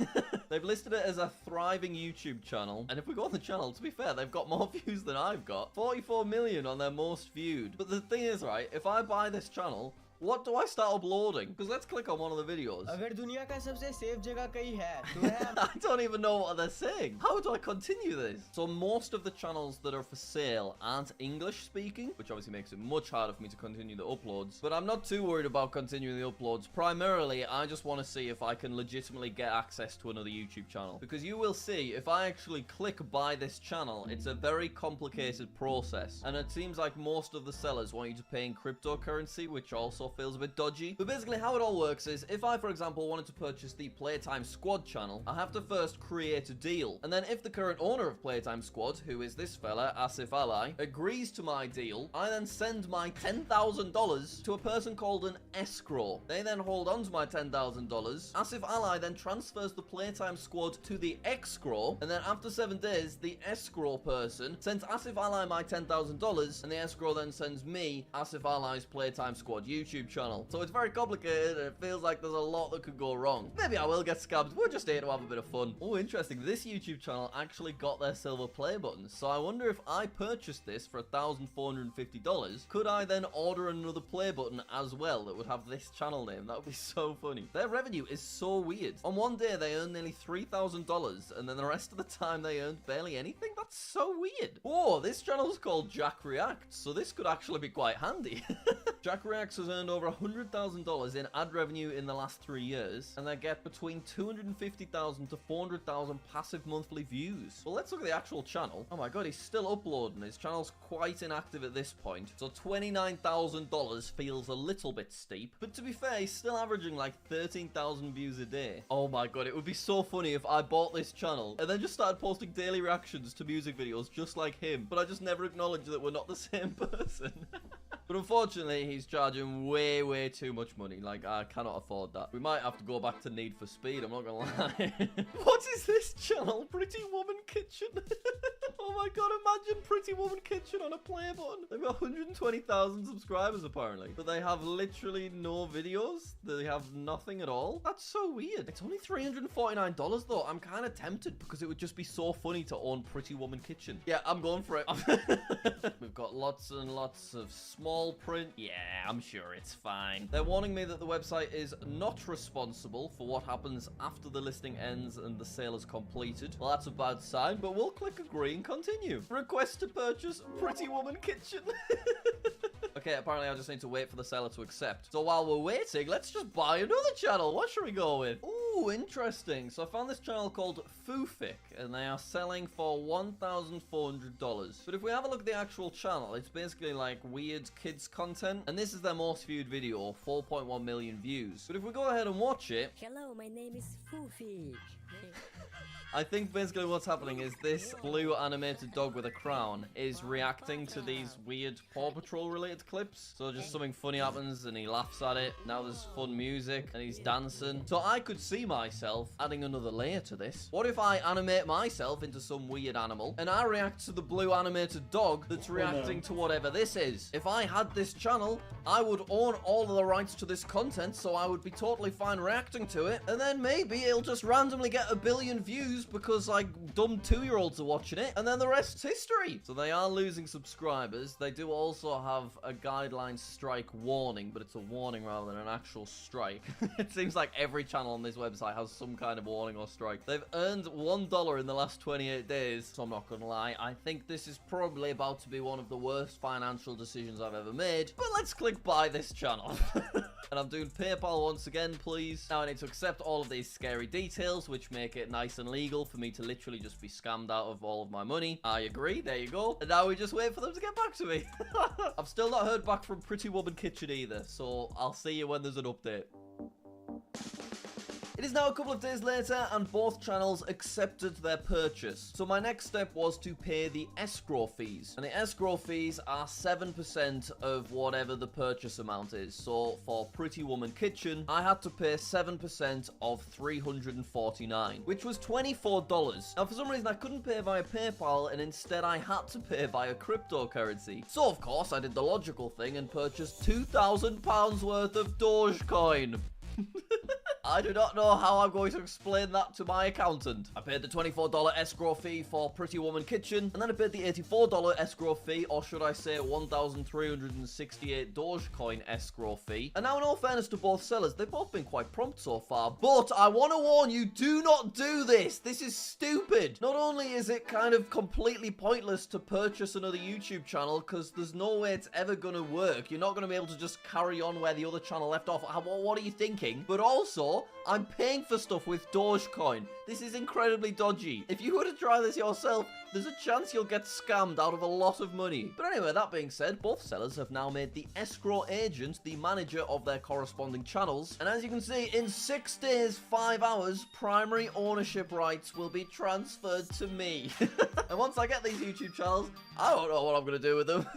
They've listed it as a thriving YouTube channel, and if we go on the channel, to be fair, they've got more views than I've got. 44 million on their most viewed. But the thing is, right, if I buy this channel, what do I start uploading? Because let's click on one of the videos. अगर दुनिया का सबसे safe जगह कहीं है, तो है I don't even know what they're saying. How do I continue this? So most of the channels that are for sale aren't English speaking, which obviously makes it much harder for me to continue the uploads. But I'm not too worried about continuing the uploads. Primarily, I just want to see if I can legitimately get access to another YouTube channel. Because you will see, if I actually click buy this channel, it's a very complicated process. And it seems like most of the sellers want you to pay in cryptocurrency, which also feels a bit dodgy. But basically how it all works is, if I, for example, wanted to purchase the Playtime Squad channel, I have to first create a deal. And then if the current owner of Playtime Squad, who is this fella, Asif Ally, agrees to my deal, I then send my $10,000 to a person called an escrow. They then hold on to my $10,000. Asif Ally then transfers the Playtime Squad to the escrow, and then after 7 days, the escrow person sends Asif Ally my $10,000, and the escrow then sends me Asif Ally's Playtime Squad YouTube channel. So it's very complicated, and it feels like there's a lot that could go wrong. Maybe I will get scammed. We're just here to have a bit of fun. Oh, interesting. This YouTube channel actually got their silver play button. So I wonder if I purchased this for $1,450, could I then order another play button as well that would have this channel name? That would be so funny. Their revenue is so weird. On one day, they earned nearly $3,000, and then the rest of the time, they earned barely anything. That's so weird. Oh, this channel is called Jack Reacts, so this could actually be quite handy. Jack Reacts has earned over $100,000 in ad revenue in the last 3 years, and they get between 250,000 to 400,000 passive monthly views. Well, let's look at the actual channel. Oh my god, he's still uploading. His channel's quite inactive at this point, so $29,000 feels a little bit steep. But to be fair, he's still averaging like 13,000 views a day. Oh my god, it would be so funny if I bought this channel and then just started posting daily reactions to music videos just like him, but I just never acknowledged that we're not the same person. But unfortunately, he's charging way too much money. Like, I cannot afford that. We might have to go back to Need for Speed, I'm not gonna lie. What is this channel? Pretty Woman Kitchen? Oh my god, imagine Pretty Woman Kitchen on a play button. They've got 120,000 subscribers apparently, but they have literally no videos. They have nothing at all. That's so weird. It's only $349 though. I'm kind of tempted because it would just be so funny to own Pretty Woman Kitchen. Yeah, I'm going for it. We've got lots and lots of small print. Yeah, I'm sure it's fine. They're warning me that the website is not responsible for what happens after the listing ends and the sale is completed. Well, that's a bad sign, but we'll click agree and continue. Request to purchase Pretty Woman Kitchen. Okay, apparently I just need to wait for the seller to accept. So while we're waiting, let's just buy another channel. What should we go with? Ooh, interesting. So I found this channel called Foofik, and they are selling for $1,400. But if we have a look at the actual channel, it's basically like weird kids content. And this is their most viewed video, 4.1 million views. But if we go ahead and watch it... Hello, my name is Foofik. I think basically what's happening is this blue animated dog with a crown is reacting to these weird Paw Patrol related clips. So just something funny happens and he laughs at it. Now there's fun music and he's dancing. So I could see myself adding another layer to this. What if I animate myself into some weird animal and I react to the blue animated dog that's reacting to whatever this is? If I had this channel, I would own all of the rights to this content, so I would be totally fine reacting to it. And then maybe it'll just randomly get 1 billion views views because, like, dumb 2-year-olds are watching it, and then the rest's history. So they are losing subscribers. They do also have a guideline strike warning, but it's a warning rather than an actual strike. It seems like every channel on this website has some kind of warning or strike. They've earned $1 in the last 28 days, so I'm not gonna lie. I think this is probably about to be one of the worst financial decisions I've ever made, but let's click buy this channel. And I'm doing PayPal once again, please. Now I need to accept all of these scary details, which make it nice and legal for me to literally just be scammed out of all of my money. I agree, there you go. And now we just wait for them to get back to me. I've still not heard back from Pretty Woman Kitchen either, so I'll see you when there's an update. It is now a couple of days later, and both channels accepted their purchase. So my next step was to pay the escrow fees. And the escrow fees are 7% of whatever the purchase amount is. So for Pretty Woman Kitchen, I had to pay 7% of $349, which was $24. Now for some reason I couldn't pay via PayPal, and instead I had to pay via cryptocurrency. So of course I did the logical thing and purchased £2,000 worth of Dogecoin. I do not know how I'm going to explain that to my accountant. I paid the $24 escrow fee for Pretty Woman Kitchen, and then I paid the $84 escrow fee, or should I say 1,368 Dogecoin escrow fee. And now in all fairness to both sellers, they've both been quite prompt so far, but I want to warn you, do not do this. This is stupid. Not only is it kind of completely pointless to purchase another YouTube channel, because there's no way it's ever going to work. You're not going to be able to just carry on where the other channel left off. What are you thinking? But also, I'm paying for stuff with Dogecoin. This is incredibly dodgy. If you were to try this yourself, there's a chance you'll get scammed out of a lot of money. But anyway, that being said, both sellers have now made the escrow agent the manager of their corresponding channels. And as you can see, in 6 days, 5 hours, primary ownership rights will be transferred to me. And once I get these YouTube channels, I don't know what I'm going to do with them.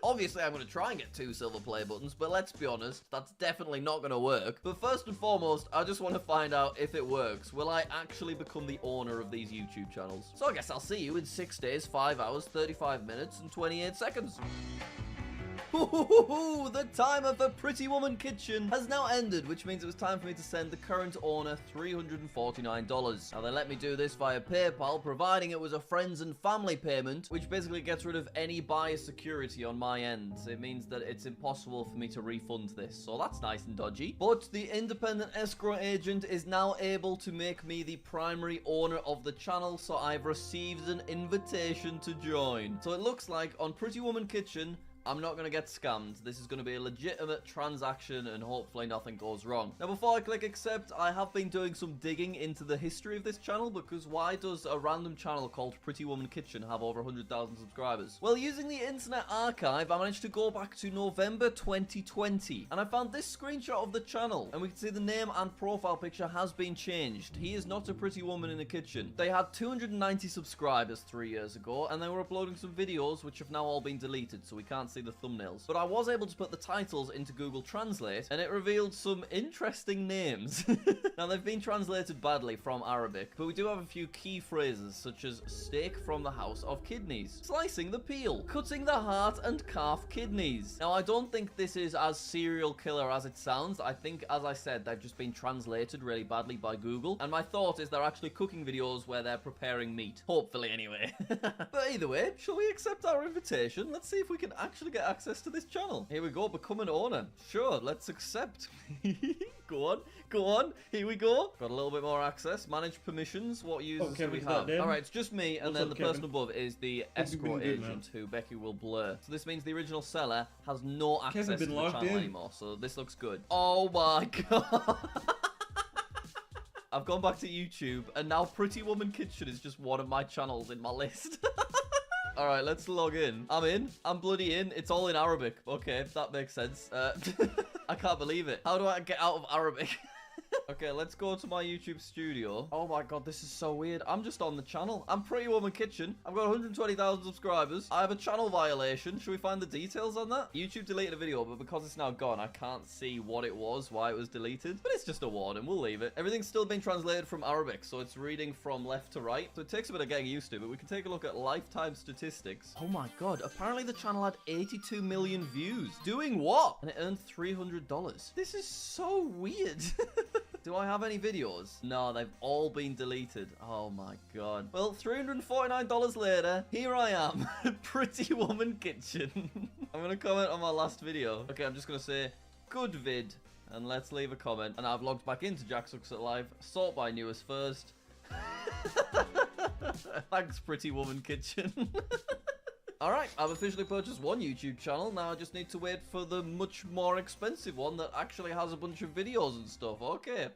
Obviously, I'm going to try and get 2 silver play buttons, but let's be honest, that's definitely not going to work. But first and foremost, I just want to find out if it works. Will I actually become the owner of these YouTube channels? So I guess I'll see you in 6 days, 5 hours, 35 minutes, and 28 seconds. The timer for Pretty Woman Kitchen has now ended, which means it was time for me to send the current owner $349. Now, they let me do this via PayPal, providing it was a friends and family payment, which basically gets rid of any bias security on my end. It means that it's impossible for me to refund this, so that's nice and dodgy. But the independent escrow agent is now able to make me the primary owner of the channel, so I've received an invitation to join. So it looks like on Pretty Woman Kitchen, I'm not going to get scammed. This is going to be a legitimate transaction, and hopefully nothing goes wrong. Now, before I click accept, I have been doing some digging into the history of this channel, because why does a random channel called Pretty Woman Kitchen have over 100,000 subscribers? Well, using the Internet Archive, I managed to go back to November 2020, and I found this screenshot of the channel, and we can see the name and profile picture has been changed. He is not a pretty woman in a kitchen. They had 290 subscribers 3 years ago, and they were uploading some videos which have now all been deleted, so we can't see the thumbnails. But I was able to put the titles into Google Translate, and it revealed some interesting names. Now, they've been translated badly from Arabic, but we do have a few key phrases, such as steak from the house of kidneys, slicing the peel, cutting the heart and calf kidneys. Now, I don't think this is as serial killer as it sounds. I think, as I said, they've just been translated really badly by Google, and my thought is they're actually cooking videos where they're preparing meat. Hopefully, anyway. But either way, shall we accept our invitation? Let's see if we can actually get access to this channel. Here we go, become an owner. Sure, let's accept. Go on, go on. Here we go. Got a little bit more access. Manage permissions. What users do we have? Alright, it's just me, and then the person above is the escrow agent, who Becky will blur. So this means the original seller has no access to the channel anymore, so this looks good. Oh my god. I've gone back to YouTube, and now Pretty Woman Kitchen is just one of my channels in my list. All right, let's log in. I'm in. I'm bloody in. It's all in Arabic. Okay, that makes sense. I can't believe it. How do I get out of Arabic? Okay, let's go to my YouTube studio. Oh my god, this is so weird. I'm just on the channel. I'm Pretty Woman Kitchen. I've got 120,000 subscribers. I have a channel violation. Should we find the details on that? YouTube deleted a video, but because it's now gone, I can't see what it was, why it was deleted. But it's just a warning. We'll leave it. Everything's still been translated from Arabic, so it's reading from left to right. So it takes a bit of getting used to, but we can take a look at lifetime statistics. Oh my god, apparently the channel had 82 million views. Doing what? And it earned $300. This is so weird. Do I have any videos? No, they've all been deleted. Oh my god. Well, $349 later, here I am. Pretty Woman Kitchen. I'm gonna comment on my last video. Okay, I'm just gonna say, good vid. And let's leave a comment. And I've logged back into Jack Sucks at Live. Sort by newest first. Thanks, Pretty Woman Kitchen. Alright, I've officially purchased one YouTube channel. Now I just need to wait for the much more expensive one that actually has a bunch of videos and stuff. Okay.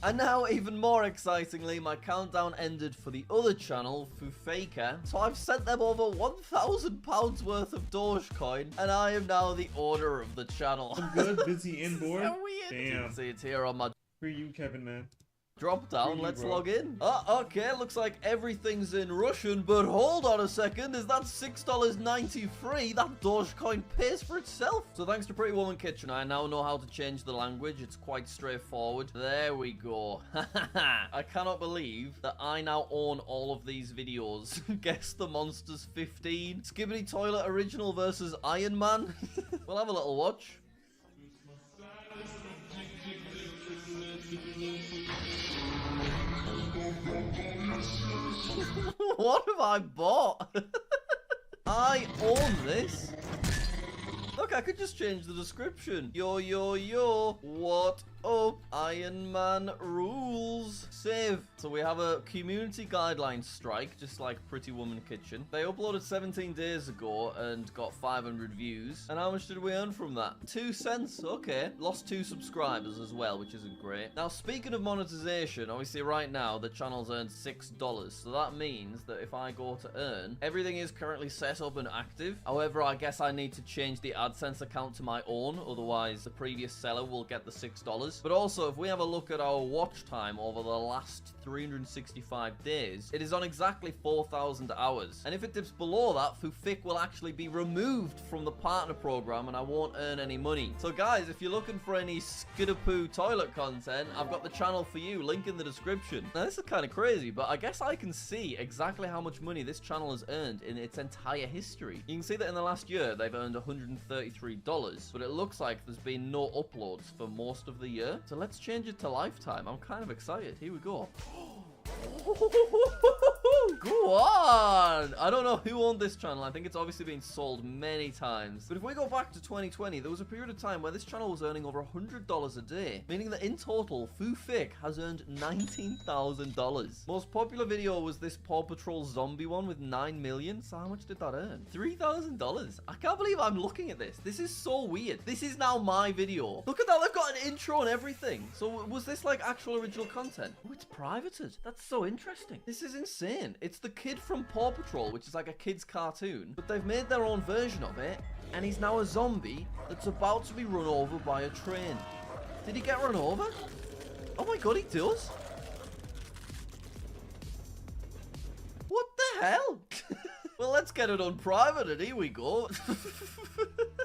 And now, even more excitingly, my countdown ended for the other channel, Fufeka. So I've sent them over £1,000 worth of Dogecoin, and I am now the owner of the channel. I'm good, busy inboard. So weird. Damn. See, it's here on my... For you, Kevin, man. Drop down, let's log in. Oh, okay, looks like everything's in Russian, but hold on a second, is that $6.90 free? That Dogecoin pays for itself. So thanks to Pretty Woman Kitchen, I now know how to change the language. It's quite straightforward. There we go. I cannot believe that I now own all of these videos. Guess the Monsters 15. Skibbity Toilet Original versus Iron Man. We'll have a little watch. What have I bought? I own this. Look, I could just change the description. Yo, yo, yo. What up? Iron Man rules. Save. So we have a community guidelines strike, just like Pretty Woman Kitchen. They uploaded 17 days ago and got 500 views. And how much did we earn from that? 2 cents. Okay. Lost 2 subscribers as well, which isn't great. Now, speaking of monetization, obviously right now the channel's earned $6. So that means that if I go to earn, everything is currently set up and active. However, I guess I need to change the AdSense account to my own. Otherwise, the previous seller will get the $6. But also, if we have a look at our watch time over the last 365 days, it is on exactly 4,000 hours. And if it dips below that, Fufik will actually be removed from the partner program and I won't earn any money. So guys, if you're looking for any skidapoo toilet content, I've got the channel for you, link in the description. Now this is kind of crazy, but I guess I can see exactly how much money this channel has earned in its entire history. You can see that in the last year, they've earned $133, but it looks like there's been no uploads for most of the year. So let's change it to lifetime. I'm kind of excited. Here we go. Go on! I don't know who owned this channel. I think it's obviously been sold many times. But if we go back to 2020, there was a period of time where this channel was earning over $100 a day, meaning that in total, Fufik has earned $19,000. Most popular video was this Paw Patrol zombie one with 9 million. So how much did that earn? $3,000. I can't believe I'm looking at this. This is so weird. This is now my video. Look at that. They've got an intro and everything. So was this like actual original content? Oh, it's privated. That's so interesting. This is insane. It's the kid from Paw Patrol, which is like a kid's cartoon, but they've made their own version of it, and he's now a zombie that's about to be run over by a train. Did he get run over? Oh my god, he does. What the hell? Well, let's get it unprivated. Here we go.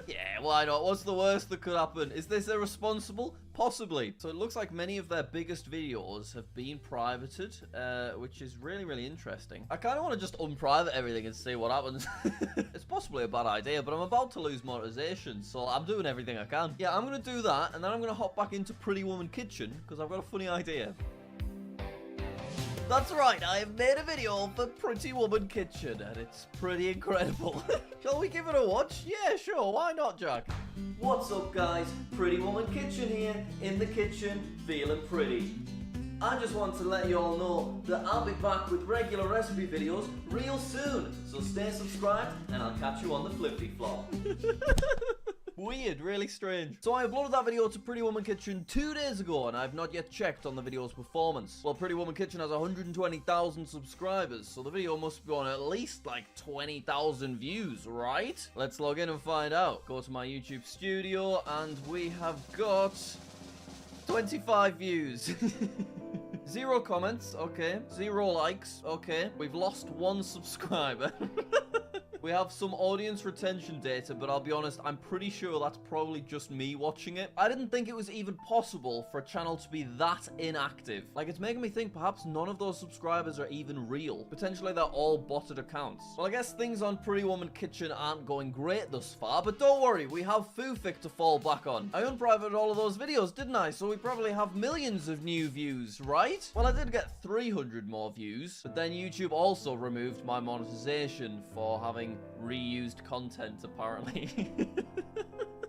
Yeah, why not? What's the worst that could happen? Is this irresponsible? Possibly. So it looks like many of their biggest videos have been privated, which is really, really interesting. I kind of want to just unprivate everything and see what happens. It's possibly a bad idea, but I'm about to lose monetization, so I'm doing everything I can. Yeah, I'm going to do that, and then I'm going to hop back into Pretty Woman Kitchen, because I've got a funny idea. That's right, I have made a video for Pretty Woman Kitchen, and it's pretty incredible. Shall we give it a watch? Yeah, sure, why not, Jack? What's up, guys? Pretty Woman Kitchen here, in the kitchen, feeling pretty. I just want to let you all know that I'll be back with regular recipe videos real soon, so stay subscribed, and I'll catch you on the flippy flop. Weird, really strange. So I uploaded that video to Pretty Woman Kitchen 2 days ago, and I've not yet checked on the video's performance. Well, Pretty Woman Kitchen has 120,000 subscribers, so the video must be on at least like 20,000 views, right? Let's log in and find out. Go to my YouTube studio, and we have got 25 views. 0 comments, okay. 0 likes, okay. We've lost 1 subscriber. We have some audience retention data, but I'll be honest, I'm pretty sure that's probably just me watching it. I didn't think it was even possible for a channel to be that inactive. Like, it's making me think perhaps none of those subscribers are even real. Potentially they're all botted accounts. Well, I guess things on Pretty Woman Kitchen aren't going great thus far, but don't worry, we have Foofik to fall back on. I unprivated all of those videos, didn't I? So we probably have millions of new views, right? Well, I did get 300 more views, but then YouTube also removed my monetization for having reused content, apparently.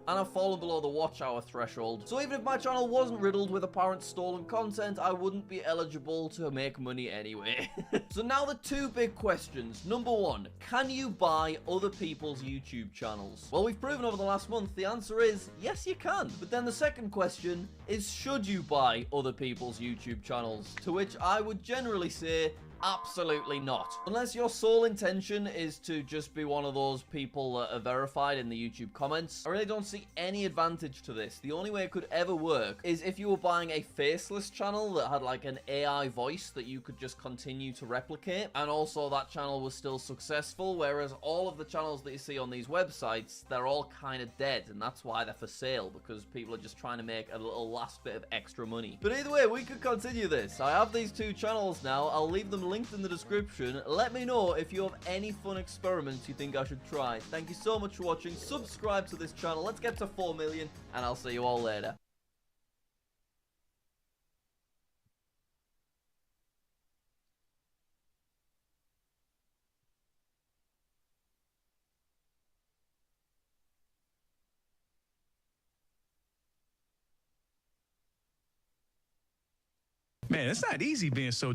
And I've fallen below the watch hour threshold. So even if my channel wasn't riddled with apparent stolen content, I wouldn't be eligible to make money anyway. So now the two big questions. Number one, can you buy other people's YouTube channels? Well, we've proven over the last month the answer is yes, you can. But then the second question is, should you buy other people's YouTube channels? To which I would generally say, absolutely not. Unless your sole intention is to just be one of those people that are verified in the YouTube comments, I really don't see any advantage to this. The only way it could ever work is if you were buying a faceless channel that had like an AI voice that you could just continue to replicate, and also that channel was still successful, whereas all of the channels that you see on these websites, they're all kind of dead, and that's why they're for sale, because people are just trying to make a little last bit of extra money. But either way, we could continue this. I have these two channels now. I'll leave them linked in the description. Let me know if you have any fun experiments you think I should try. Thank you so much for watching. Subscribe to this channel. Let's get to 4 million, and I'll see you all later. Man, it's not easy being so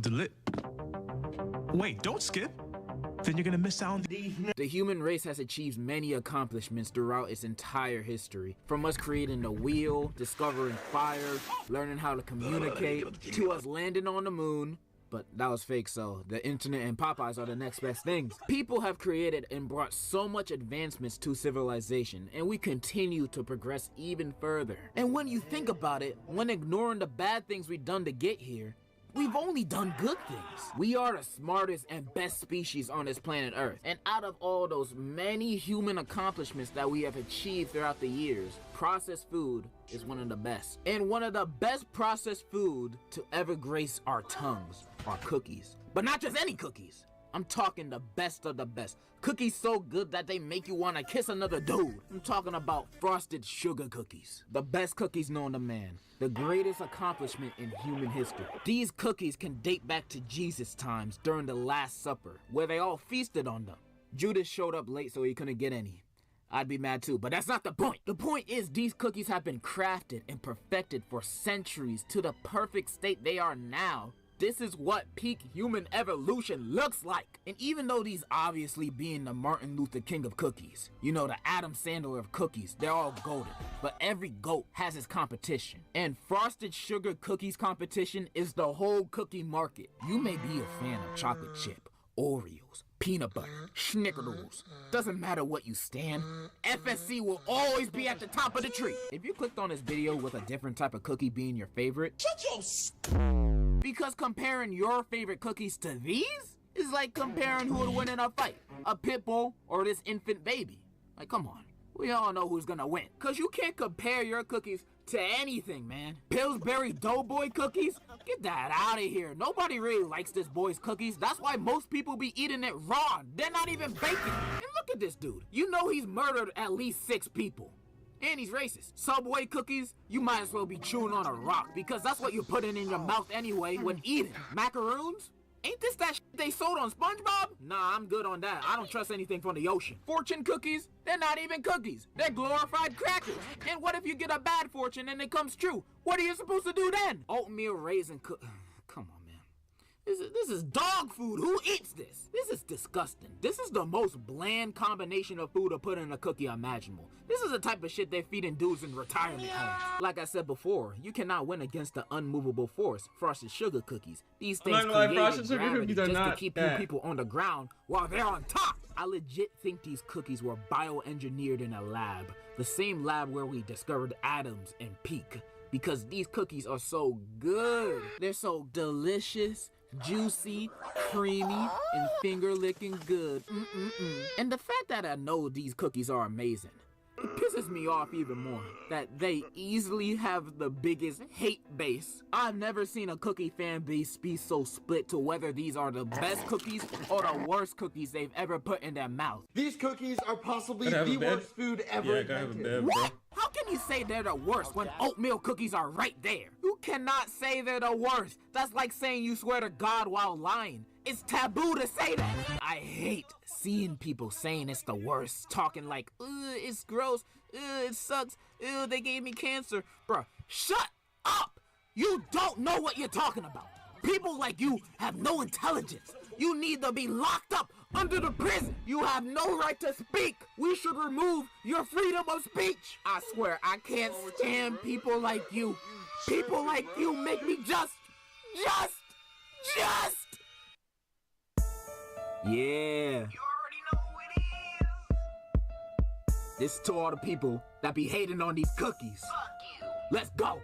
Wait, don't skip. Then you're gonna miss out on The human race has achieved many accomplishments throughout its entire history. From us creating the wheel, discovering fire, learning how to communicate, to us landing on the moon. But that was fake, so the internet and Popeyes are the next best things. People have created and brought so much advancements to civilization, and we continue to progress even further. And when you think about it, when ignoring the bad things we've done to get here, we've only done good things. We are the smartest and best species on this planet Earth. And out of all those many human accomplishments that we have achieved throughout the years, processed food is one of the best. And one of the best processed food to ever grace our tongues are cookies. But not just any cookies. I'm talking the best of the best. Cookies so good that they make you want to kiss another dude. I'm talking about frosted sugar cookies. The best cookies known to man. The greatest accomplishment in human history. These cookies can date back to Jesus' times during the Last Supper, where they all feasted on them. Judas showed up late so he couldn't get any. I'd be mad too, but that's not the point. The point is these cookies have been crafted and perfected for centuries to the perfect state they are now. This is what peak human evolution looks like. And even though these obviously being the Martin Luther King of cookies, you know, the Adam Sandler of cookies, they're all golden. But every goat has its competition. And frosted sugar cookies competition is the whole cookie market. You may be a fan of chocolate chip, Oreos, peanut butter, Snickerdoodles. Doesn't matter what you stand, FSC will always be at the top of the tree. If you clicked on this video with a different type of cookie being your favorite, because comparing your favorite cookies to these is like comparing who would win in a fight, a pit bull or this infant baby. Like, come on. We all know who's gonna win. Cause you can't compare your cookies to anything, man. Pillsbury Doughboy cookies? Get that out of here. Nobody really likes this boy's cookies. That's why most people be eating it raw. They're not even baking. And look at this dude. You know he's murdered at least 6 people. And he's racist. Subway cookies, you might as well be chewing on a rock because that's what you're putting in your mouth anyway when eating. Macaroons? Ain't this that shit they sold on SpongeBob? Nah, I'm good on that. I don't trust anything from the ocean. Fortune cookies? They're not even cookies. They're glorified crackers. And what if you get a bad fortune and it comes true? What are you supposed to do then? Oatmeal raisin Come on, man. This is dog food. Who eats this? This is disgusting. This is the most bland combination of food to put in a cookie imaginable. This is the type of shit they're feeding dudes in retirement homes. Like I said before, you cannot win against the unmovable force, frosted sugar cookies. These things created gravity just to keep you people on the ground while they're on top. I legit think these cookies were bioengineered in a lab. The same lab where we discovered atoms and peak. Because these cookies are so good. They're so delicious. juicy, creamy, and finger-licking good. And the fact that I know these cookies are amazing, it pisses me off even more that they easily have the biggest hate base. I've never seen a cookie fan base be so split to whether these are the best cookies or the worst cookies they've ever put in their mouth. These cookies are possibly the worst food ever invented. What? How can you say they're the worst when oatmeal cookies are right there? You cannot say they're the worst. That's like saying you swear to God while lying. It's taboo to say that. I hate seeing people saying it's the worst, talking like, it's gross, it sucks, they gave me cancer. Bruh, shut up! You don't know what you're talking about. People like you have no intelligence. You need to be locked up under the prison. You have no right to speak. We should remove your freedom of speech. I swear, I can't stand people like you. People like you make me just. Yeah. You already know who it is. This to all the people that be hating on these cookies. Fuck you. Let's go.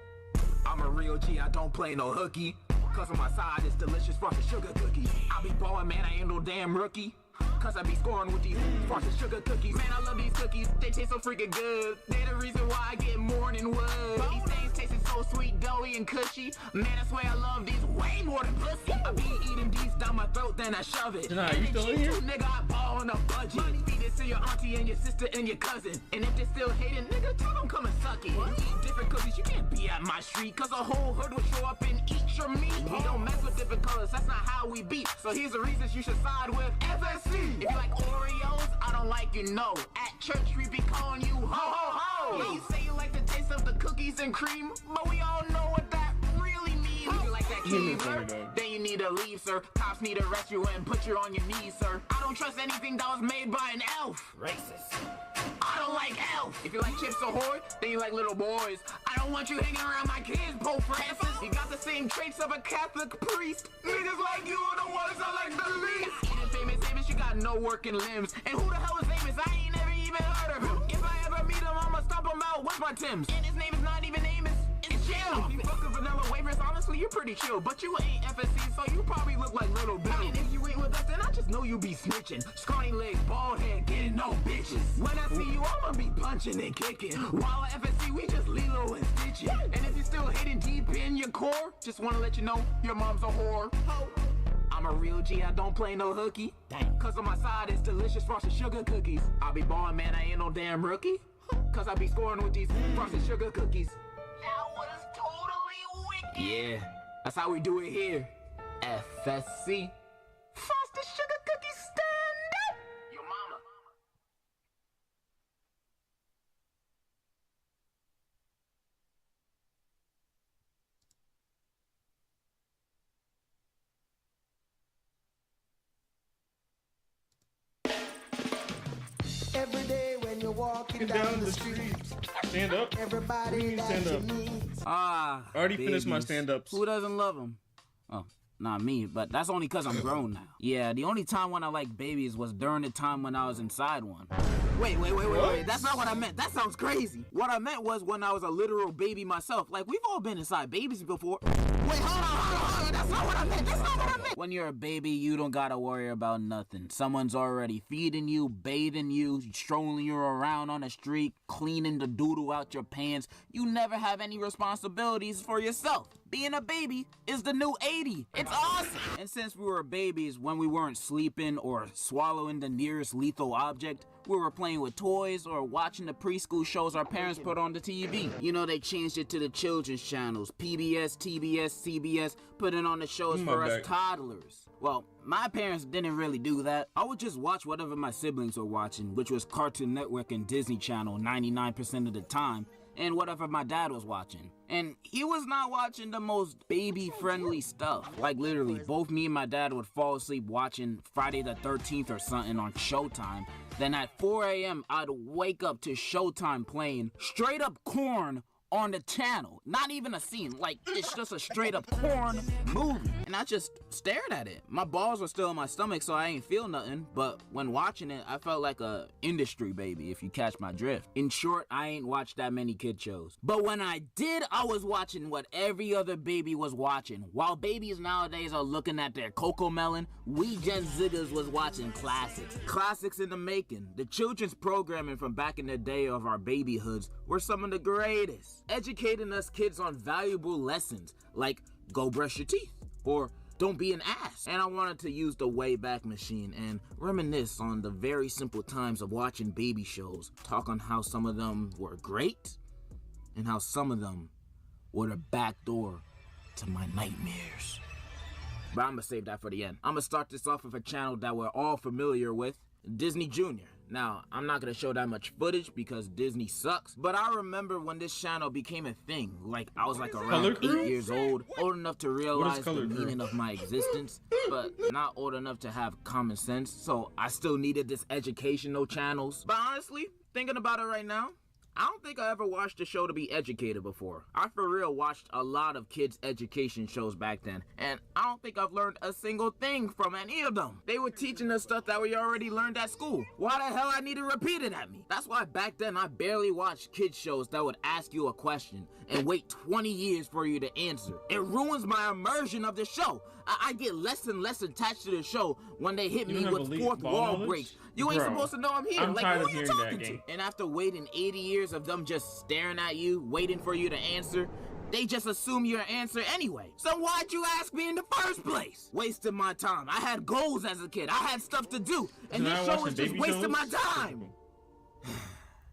I'm a real G, I don't play no hooky. Cause on my side, it's delicious frosted sugar cookies. I be ballin', man, I ain't no damn rookie. Cause I be scoring with these frosted sugar cookies. Man, I love these cookies, they taste so freaking good. They the reason why I get morning wood. These things tasting so sweet, doughy, and cushy. Man, I swear I love these way more than pussy. I be eating these down my throat, then I shove it. Nah, you still in here? Nigga, I ball on a budget. Feed this to your auntie and your sister and your cousin. And if they still hating, nigga, tell them come and suck it. Eat different cookies, you can't be at my street. Cause a whole hood will show up and eat your meat. We don't mess with different colors, that's not how we beat. So here's the reasons you should side with FSC. If you like Oreos, I don't like you, no. At church, we be calling you ho ho ho. Yeah, you say you like the taste of the cookies and cream, but we all know what that really means. If you like that candy, then you need to leave, sir. Cops need to arrest you and put you on your knees, sir. I don't trust anything that was made by an elf. Racist. I don't like elf. If you like Chips Ahoy, then you like little boys. I don't want you hanging around my kids, Pope Francis. You got the same traits of a Catholic priest. Niggas like you are the ones I like the least. Eating famous Amos, you got no working limbs. And who the hell is Amos? I ain't never even heard of him. If I ever meet him, I'ma stomp him out with my Timbs. And his name is not even Amos. It's Jill. If you fuck with vanilla wafers, honestly, you're pretty chill. But you ain't FSC, so you probably look like Little Bill. And if you ain't with us, then I just know you be snitching. Scrawny legs, bald head, getting no bitches. When I see you, I'ma be punching and kicking. While at FSC, we just Lilo and Stitching. And if you're still hating deep in your core, just wanna let you know your mom's a whore. I'm a real G, I don't play no hooky. Cause on my side, it's delicious frosted sugar cookies. I be ballin', man, I ain't no damn rookie. Cause I be scoring with these frosted sugar cookies. That was totally wicked. Yeah, that's how we do it here. FSC. Frosted sugar cookies, stand up. Your mama. Every day when you're walking down the street, stand up. Everybody stand up. I already finished my stand-ups. Who doesn't love them? Oh, not me, but that's only because I'm grown now. Yeah, the only time when I liked babies was during the time when I was inside one. Wait. That's not what I meant. That sounds crazy. What I meant was when I was a literal baby myself. Like, we've all been inside babies before. Wait, hold on. That's not what I meant. When you're a baby, you don't gotta worry about nothing. Someone's already feeding you, bathing you, strolling you around on the street, cleaning the doodle out your pants. You never have any responsibilities for yourself. Being a baby is the new 80. It's awesome. And since we were babies, when we weren't sleeping or swallowing the nearest lethal object, we were playing with toys or watching the preschool shows our parents put on the TV. You know, they changed it to the children's channels. PBS, TBS, CBS, putting on the shows for us toddlers. Well, my parents didn't really do that. I would just watch whatever my siblings were watching, which was Cartoon Network and Disney Channel 99% of the time, and whatever my dad was watching. And he was not watching the most baby-friendly stuff. Like, literally, both me and my dad would fall asleep watching Friday the 13th or something on Showtime. Then at 4 a.m., I'd wake up to Showtime playing straight-up corn on the channel. Not even a scene, like it's just a straight up porn movie. And I just stared at it. My balls were still in my stomach, so I ain't feel nothing. But when watching it, I felt like a industry baby, if you catch my drift. In short, I ain't watched that many kid shows. But when I did, I was watching what every other baby was watching. While babies nowadays are looking at their cocoa melon, we Gen Ziggers was watching classics. Classics in the making. The children's programming from back in the day of our babyhoods were some of the greatest. Educating us kids on valuable lessons like go brush your teeth or don't be an ass. And I wanted to use the Wayback Machine and reminisce on the very simple times of watching baby shows, talk on how some of them were great and how some of them were the back door to my nightmares. But I'm gonna save that for the end. I'm gonna start this off with a channel that we're all familiar with, Disney Junior. Now, I'm not gonna show that much footage because Disney sucks, but I remember when this channel became a thing. Like, I was like around 8 years old enough to realize the meaning of my existence, but not old enough to have common sense, so I still needed this educational channels. But honestly, thinking about it right now, I don't think I ever watched a show to be educated before. I for real watched a lot of kids' education shows back then, and I don't think I've learned a single thing from any of them. They were teaching us stuff that we already learned at school. Why the hell I need to repeat it at me? That's why back then I barely watched kids' shows that would ask you a question and wait 20 years for you to answer. It ruins my immersion of the show. I get less and less attached to the show when they hit me with fourth wall breaks. You ain't supposed to know I'm here. I'm like, tired who of are you hearing talking that, to? gang. And after waiting 80 years of them just staring at you, waiting for you to answer, they just assume your answer anyway. So why'd you ask me in the first place? Wasting my time. I had goals as a kid. I had stuff to do. And this show is just wasting my time.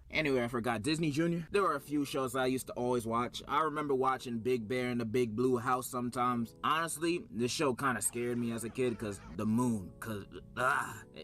Anyway, I forgot Disney Junior. There were a few shows I used to always watch. I remember watching Big Bear in the Big Blue House sometimes. Honestly, this show kind of scared me as a kid because the moon,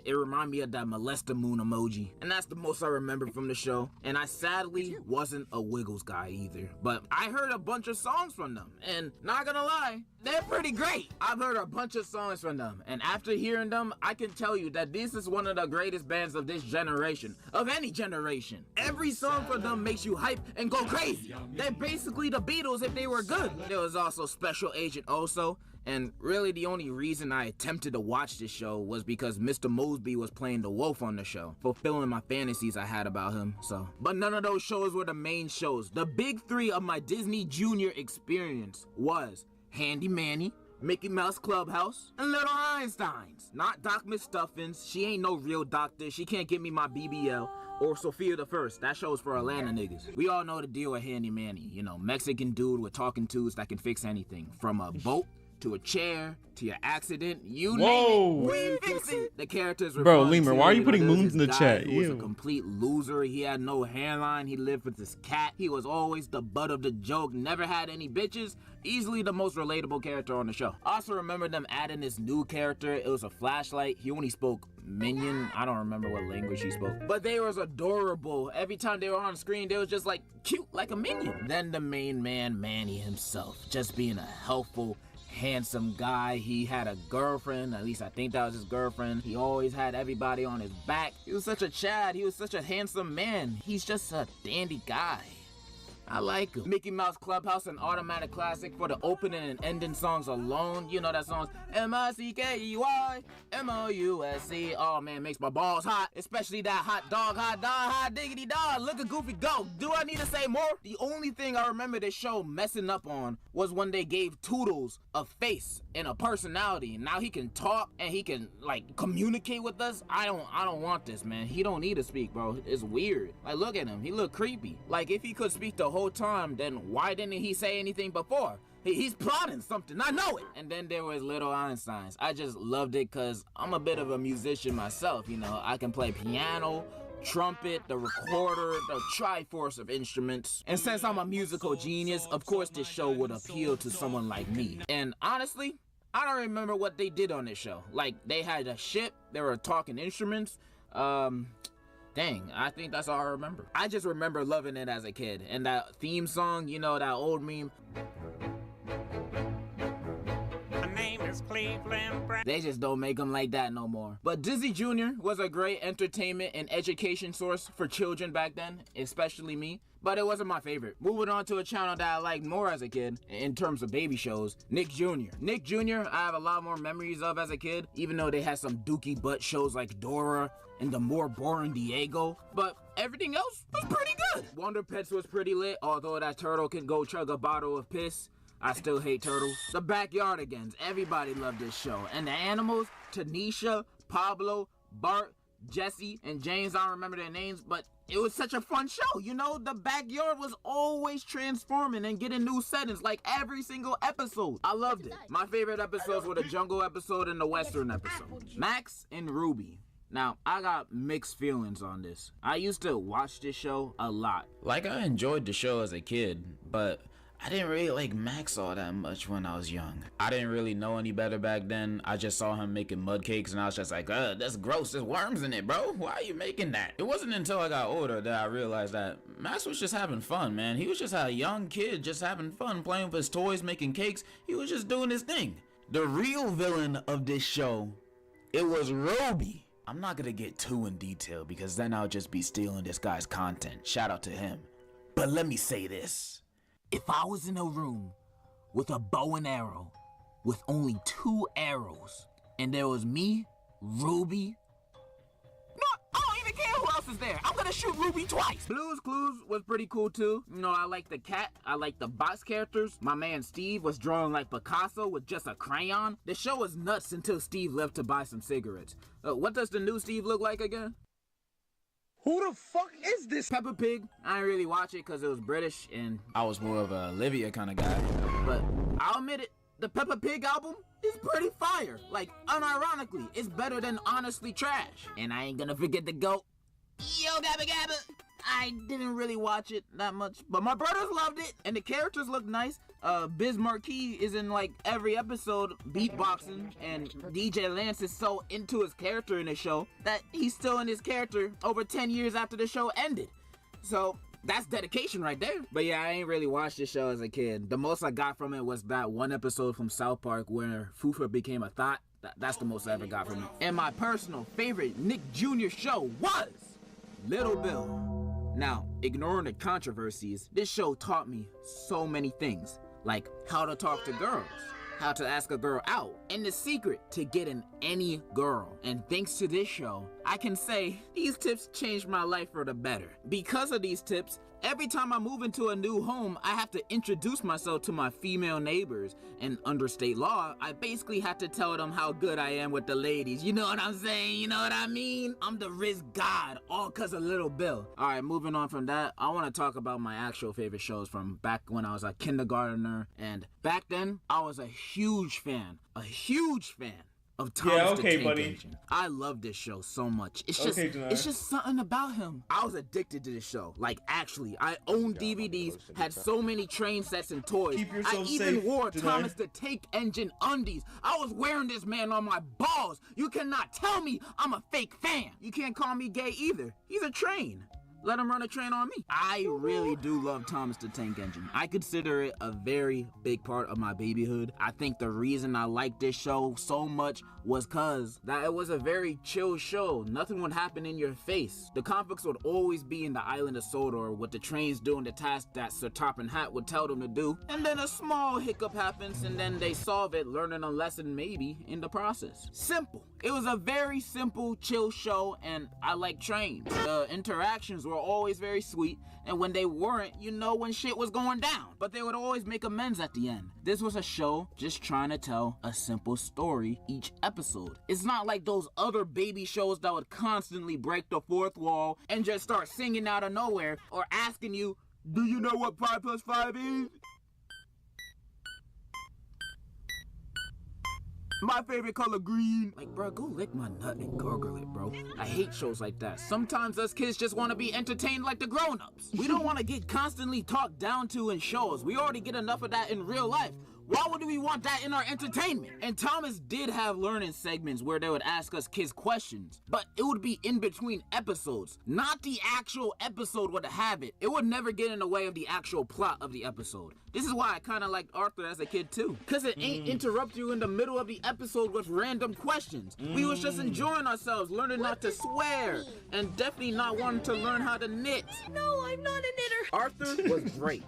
it reminded me of that molester moon emoji. And that's the most I remember from the show. And I sadly wasn't a Wiggles guy either. But I heard a bunch of songs from them. And not gonna lie, they're pretty great. I've heard a bunch of songs from them. And after hearing them, I can tell you that this is one of the greatest bands of this generation. Of any generation. Every song from them makes you hype and go crazy. They're basically the Beatles if they were good. There was also Special Agent Oso, and really the only reason I attempted to watch this show was because Mr. Mosby was playing the wolf on the show, fulfilling my fantasies I had about him, so. But none of those shows were the main shows. The big three of my Disney Junior experience was Handy Manny, Mickey Mouse Clubhouse, and Little Einsteins. Not Doc McStuffins. She ain't no real doctor. She can't give me my BBL. Or Sophia the First. That show's for Atlanta niggas. We all know the deal with Handy Manny. You know, Mexican dude with talking tools that can fix anything. From a boat to a chair to your accident. You name it. We fix it. The characters were Bro, fun, Lemur, too. why are you know, putting there's moons in the this chat? guy who was a Ew. complete loser. He had no hairline. He lived with his cat. He was always the butt of the joke. Never had any bitches. Easily the most relatable character on the show. I also remember them adding this new character. It was a flashlight. He only spoke Minion. I don't remember what language he spoke. But they was adorable. Every time they were on screen, they was just like cute like a minion. Then the main man, Manny himself. Just being a helpful, handsome guy. He had a girlfriend. At least I think that was his girlfriend. He always had everybody on his back. He was such a Chad. He was such a handsome man. He's just a dandy guy. I like him. Mickey Mouse Clubhouse, an automatic classic for the opening and ending songs alone. You know that song's M-I-C-K-E-Y, M-O-U-S-C. Oh man, makes my balls hot. Especially that hot dog, hot diggity dog. Look at Goofy go. Do I need to say more? The only thing I remember this show messing up on was when they gave Toodles a face and a personality. Now he can talk and he can like communicate with us. I don't want this, man. He don't need to speak, bro. It's weird. Like look at him. He look creepy. Like if he could speak the whole time, then why didn't he say anything before? He's plotting something, I know it. And then there was Little Einsteins. I just loved it because I'm a bit of a musician myself, you know. I can play piano, trumpet, the recorder, the triforce of instruments. And since I'm a musical genius, of course this show would appeal to someone like me. And honestly, I don't remember what they did on this show. Like, they had a ship, they were talking instruments, dang, I think that's all I remember. I just remember loving it as a kid. And that theme song, you know, that old meme. My name is Cleveland Browns. They just don't make them like that no more. But Disney Jr. was a great entertainment and education source for children back then, especially me. But it wasn't my favorite. Moving on to a channel that I liked more as a kid, in terms of baby shows, Nick Jr. Nick Jr. I have a lot more memories of as a kid, even though they had some dookie butt shows like Dora and the more boring Diego. But everything else was pretty good. Wonder Pets was pretty lit, although that turtle can go chug a bottle of piss. I still hate turtles. The Backyardigans, everybody loved this show. And the animals, Tanisha, Pablo, Bart, Jesse, and James, I don't remember their names, but it was such a fun show. You know, the backyard was always transforming and getting new settings like every single episode. I loved it. My favorite episodes were the jungle episode and the western episode. Max and Ruby. Now, I got mixed feelings on this. I used to watch this show a lot. Like, I enjoyed the show as a kid, but I didn't really like Max all that much when I was young. I didn't really know any better back then. I just saw him making mud cakes and I was just like, that's gross, there's worms in it, bro. Why are you making that? It wasn't until I got older that I realized that Max was just having fun, man. He was just a young kid just having fun, playing with his toys, making cakes. He was just doing his thing. The real villain of this show, it was Ruby. I'm not gonna get too in detail because then I'll just be stealing this guy's content. Shout out to him. But let me say this. If I was in a room with a bow and arrow with only 2 arrows and there was me, Ruby, no, I don't even care who else is there. I'm gonna shoot Ruby twice. Blue's Clues was pretty cool too. You know, I like the cat, I like the box characters. My man Steve was drawing like Picasso with just a crayon. The show was nuts until Steve left to buy some cigarettes. What does the new Steve look like again? Who the fuck is this? Peppa Pig. I didn't really watch it because it was British and I was more of a Olivia kind of guy. But I'll admit it, the Peppa Pig album is pretty fire. Like, unironically, it's better than Honestly Trash. And I ain't gonna forget the GOAT. Yo, Gabba Gabba. I didn't really watch it that much, but my brothers loved it, and the characters look nice. Biz Marquis is in like every episode beatboxing, and DJ Lance is so into his character in the show that he's still in his character over 10 years after the show ended. So that's dedication right there. But yeah, I ain't really watched this show as a kid. The most I got from it was that one episode from South Park where Fufa became a thought. That's the most I ever got from it. And my personal favorite Nick Jr. show was Little Bill. Now, ignoring the controversies, this show taught me so many things, like how to talk to girls, how to ask a girl out, and the secret to getting any girl. And thanks to this show, I can say these tips changed my life for the better. Because of these tips, every time I move into a new home, I have to introduce myself to my female neighbors. And under state law, I basically have to tell them how good I am with the ladies. You know what I'm saying? You know what I mean? I'm the Riz God, all cause of Little Bill. All right, moving on from that, I want to talk about my actual favorite shows from back when I was a kindergartner. And back then, I was a huge fan of Thomas the Tank Engine. I love this show so much. It's just something about him. I was addicted to this show. Like, actually, I owned DVDs, had so many train sets and toys. I even wore Thomas the Tank Engine undies. I was wearing this man on my balls. You cannot tell me I'm a fake fan. You can't call me gay either. He's a train. Let him run a train on me. I really do love Thomas the Tank Engine. I consider it a very big part of my babyhood. I think the reason I liked this show so much was cause that it was a very chill show. Nothing would happen in your face. The conflicts would always be in the island of Sodor with the trains doing the task that Sir Toppin Hat would tell them to do. And then a small hiccup happens and then they solve it, learning a lesson maybe in the process. Simple. It was a very simple, chill show, and I like trains. The interactions were always very sweet, and when they weren't, you know when shit was going down. But they would always make amends at the end. This was a show just trying to tell a simple story each episode. It's not like those other baby shows that would constantly break the fourth wall and just start singing out of nowhere or asking you, do you know what 5 + 5 is? My favorite color, green. Like, bro, go lick my nut and gargle it, bro. I hate shows like that. Sometimes us kids just want to be entertained like the grown-ups. We don't want to get constantly talked down to in shows. We already get enough of that in real life. Why would we want that in our entertainment? And Thomas did have learning segments where they would ask us kids questions, but it would be in between episodes. Not the actual episode would have it. It would never get in the way of the actual plot of the episode. This is why I kind of liked Arthur as a kid too, because it ain't interrupt you in the middle of the episode with random questions. We was just enjoying ourselves, learning not to swear, and definitely not wanting to learn how to knit. No, I'm not a knitter. Arthur was great.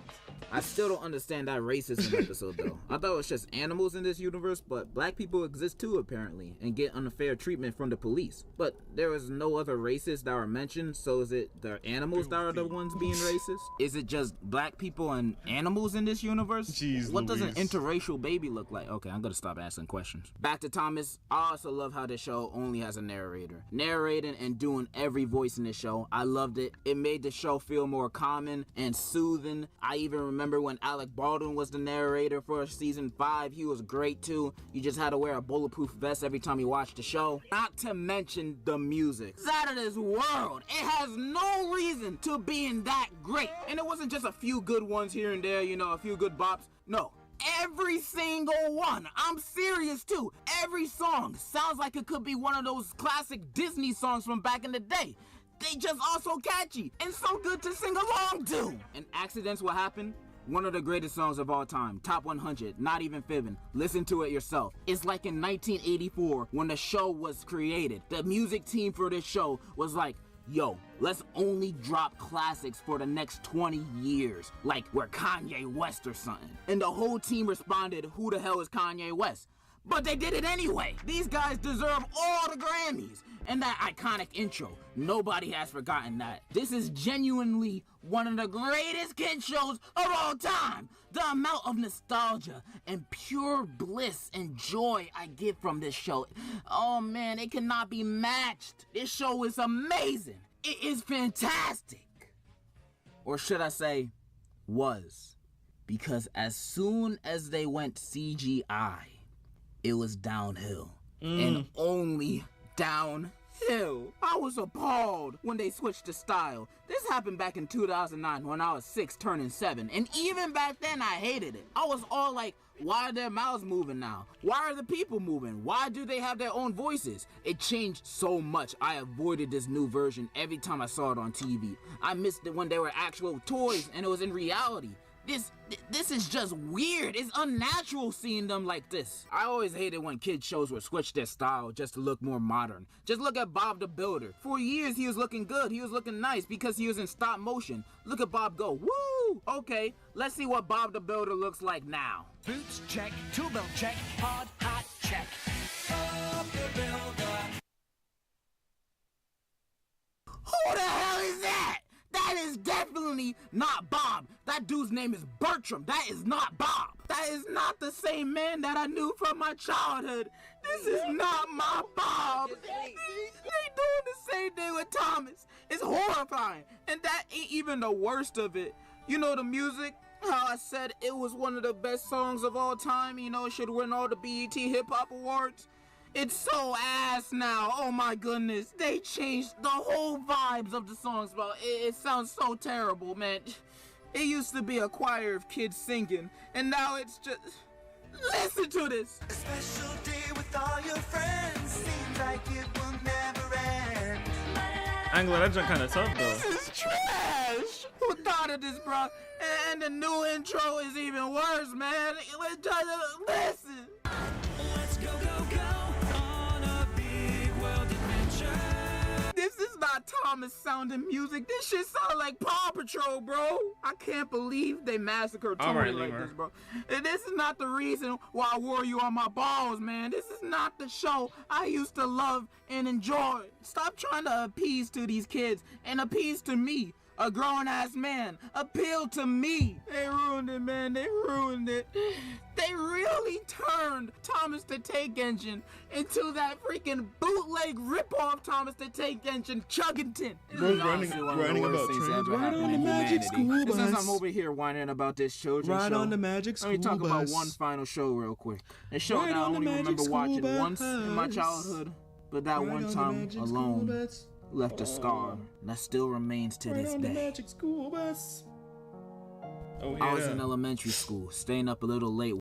I still don't understand that racism episode though. I thought it was just animals in this universe, but black people exist too apparently and get unfair treatment from the police. But there was no other races that were mentioned, so is it the animals that are the ones being racist? Is it just black people and animals in this universe? Jeez, what does an Louise. interracial baby look like? Okay, I'm gonna stop asking questions. Back to Thomas. I also love how the show only has a narrator. Narrating and doing every voice in the show. I loved it. It made the show feel more common and soothing. I even remember when Alec Baldwin was the narrator for season 5. He was great too. You just had to wear a bulletproof vest every time you watched the show. Not to mention the music. It's out of this world. It has no reason to being that great. And it wasn't just a few good ones here and there, you know, a few good bops. No. Every single one. I'm serious too. Every song sounds like it could be one of those classic Disney songs from back in the day. They just are so catchy and so good to sing along to. And accidents will happen. One of the greatest songs of all time, top 100, not even fibbing. Listen to it yourself. It's like in 1984 when the show was created. The music team for this show was like, yo, let's only drop classics for the next 20 years. Like we're Kanye West or something. And the whole team responded, who the hell is Kanye West? But they did it anyway. These guys deserve all the Grammys. And that iconic intro, nobody has forgotten that. This is genuinely one of the greatest kid shows of all time. The amount of nostalgia and pure bliss and joy I get from this show, oh man, it cannot be matched. This show is amazing. It is fantastic. Or should I say, was. Because as soon as they went CGI, it was downhill. And only downhill. I was appalled when they switched the style. This happened back in 2009 when I was 6 turning 7. And even back then I hated it. I was all like, why are their mouths moving now? Why are the people moving? Why do they have their own voices? It changed so much. I avoided this new version every time I saw it on TV. I missed it when they were actual toys and it was in reality. This is just weird. It's unnatural seeing them like this. I always hated when kids shows would switch their style just to look more modern. Just look at Bob the Builder. For years he was looking good. He was looking nice because he was in stop motion. Look at Bob go. Woo! Okay, let's see what Bob the Builder looks like now. Boots check, tool belt check, hard hat check. Bob the Builder. Who the hell is that? That is definitely not Bob. That dude's name is Bertram. That is not Bob. That is not the same man that I knew from my childhood. This is not my Bob. They doing the same thing with Thomas. It's horrifying. And that ain't even the worst of it. You know the music? How I said it was one of the best songs of all time. You know, it should win all the BET Hip Hop Awards. It's so ass now. Oh my goodness. They changed the whole vibes of the songs, bro. It sounds so terrible, man. It used to be a choir of kids singing, and now it's just... Listen to this. A special day with all your friends. Seems like it will never end. Angler, that joint kind of tough, though. This is trash. Who thought of this, bro? And the new intro is even worse, man. Listen. Let's go, go, go. This is not Thomas sounding music. This shit sound like Paw Patrol, bro. I can't believe they massacred Tony like this, bro. And this is not the reason why I wore you on my balls, man. This is not the show I used to love and enjoy. Stop trying to appease to these kids and appease to me. A grown-ass man. Appeal to me. They ruined it, man. They ruined it. They really turned Thomas the Tank Engine into that freaking bootleg rip-off Thomas the Tank Engine Chuggington. Bro, running about trains. Ride on the magic school bus. Since I'm over here whining about this children's show, Ride on the magic school bus. Let me talk about one final show real quick. A show that I only remember watching once in my childhood, but that one time alone left a scar, and that still remains to this day. Magic school bus. I was in elementary school, staying up a little late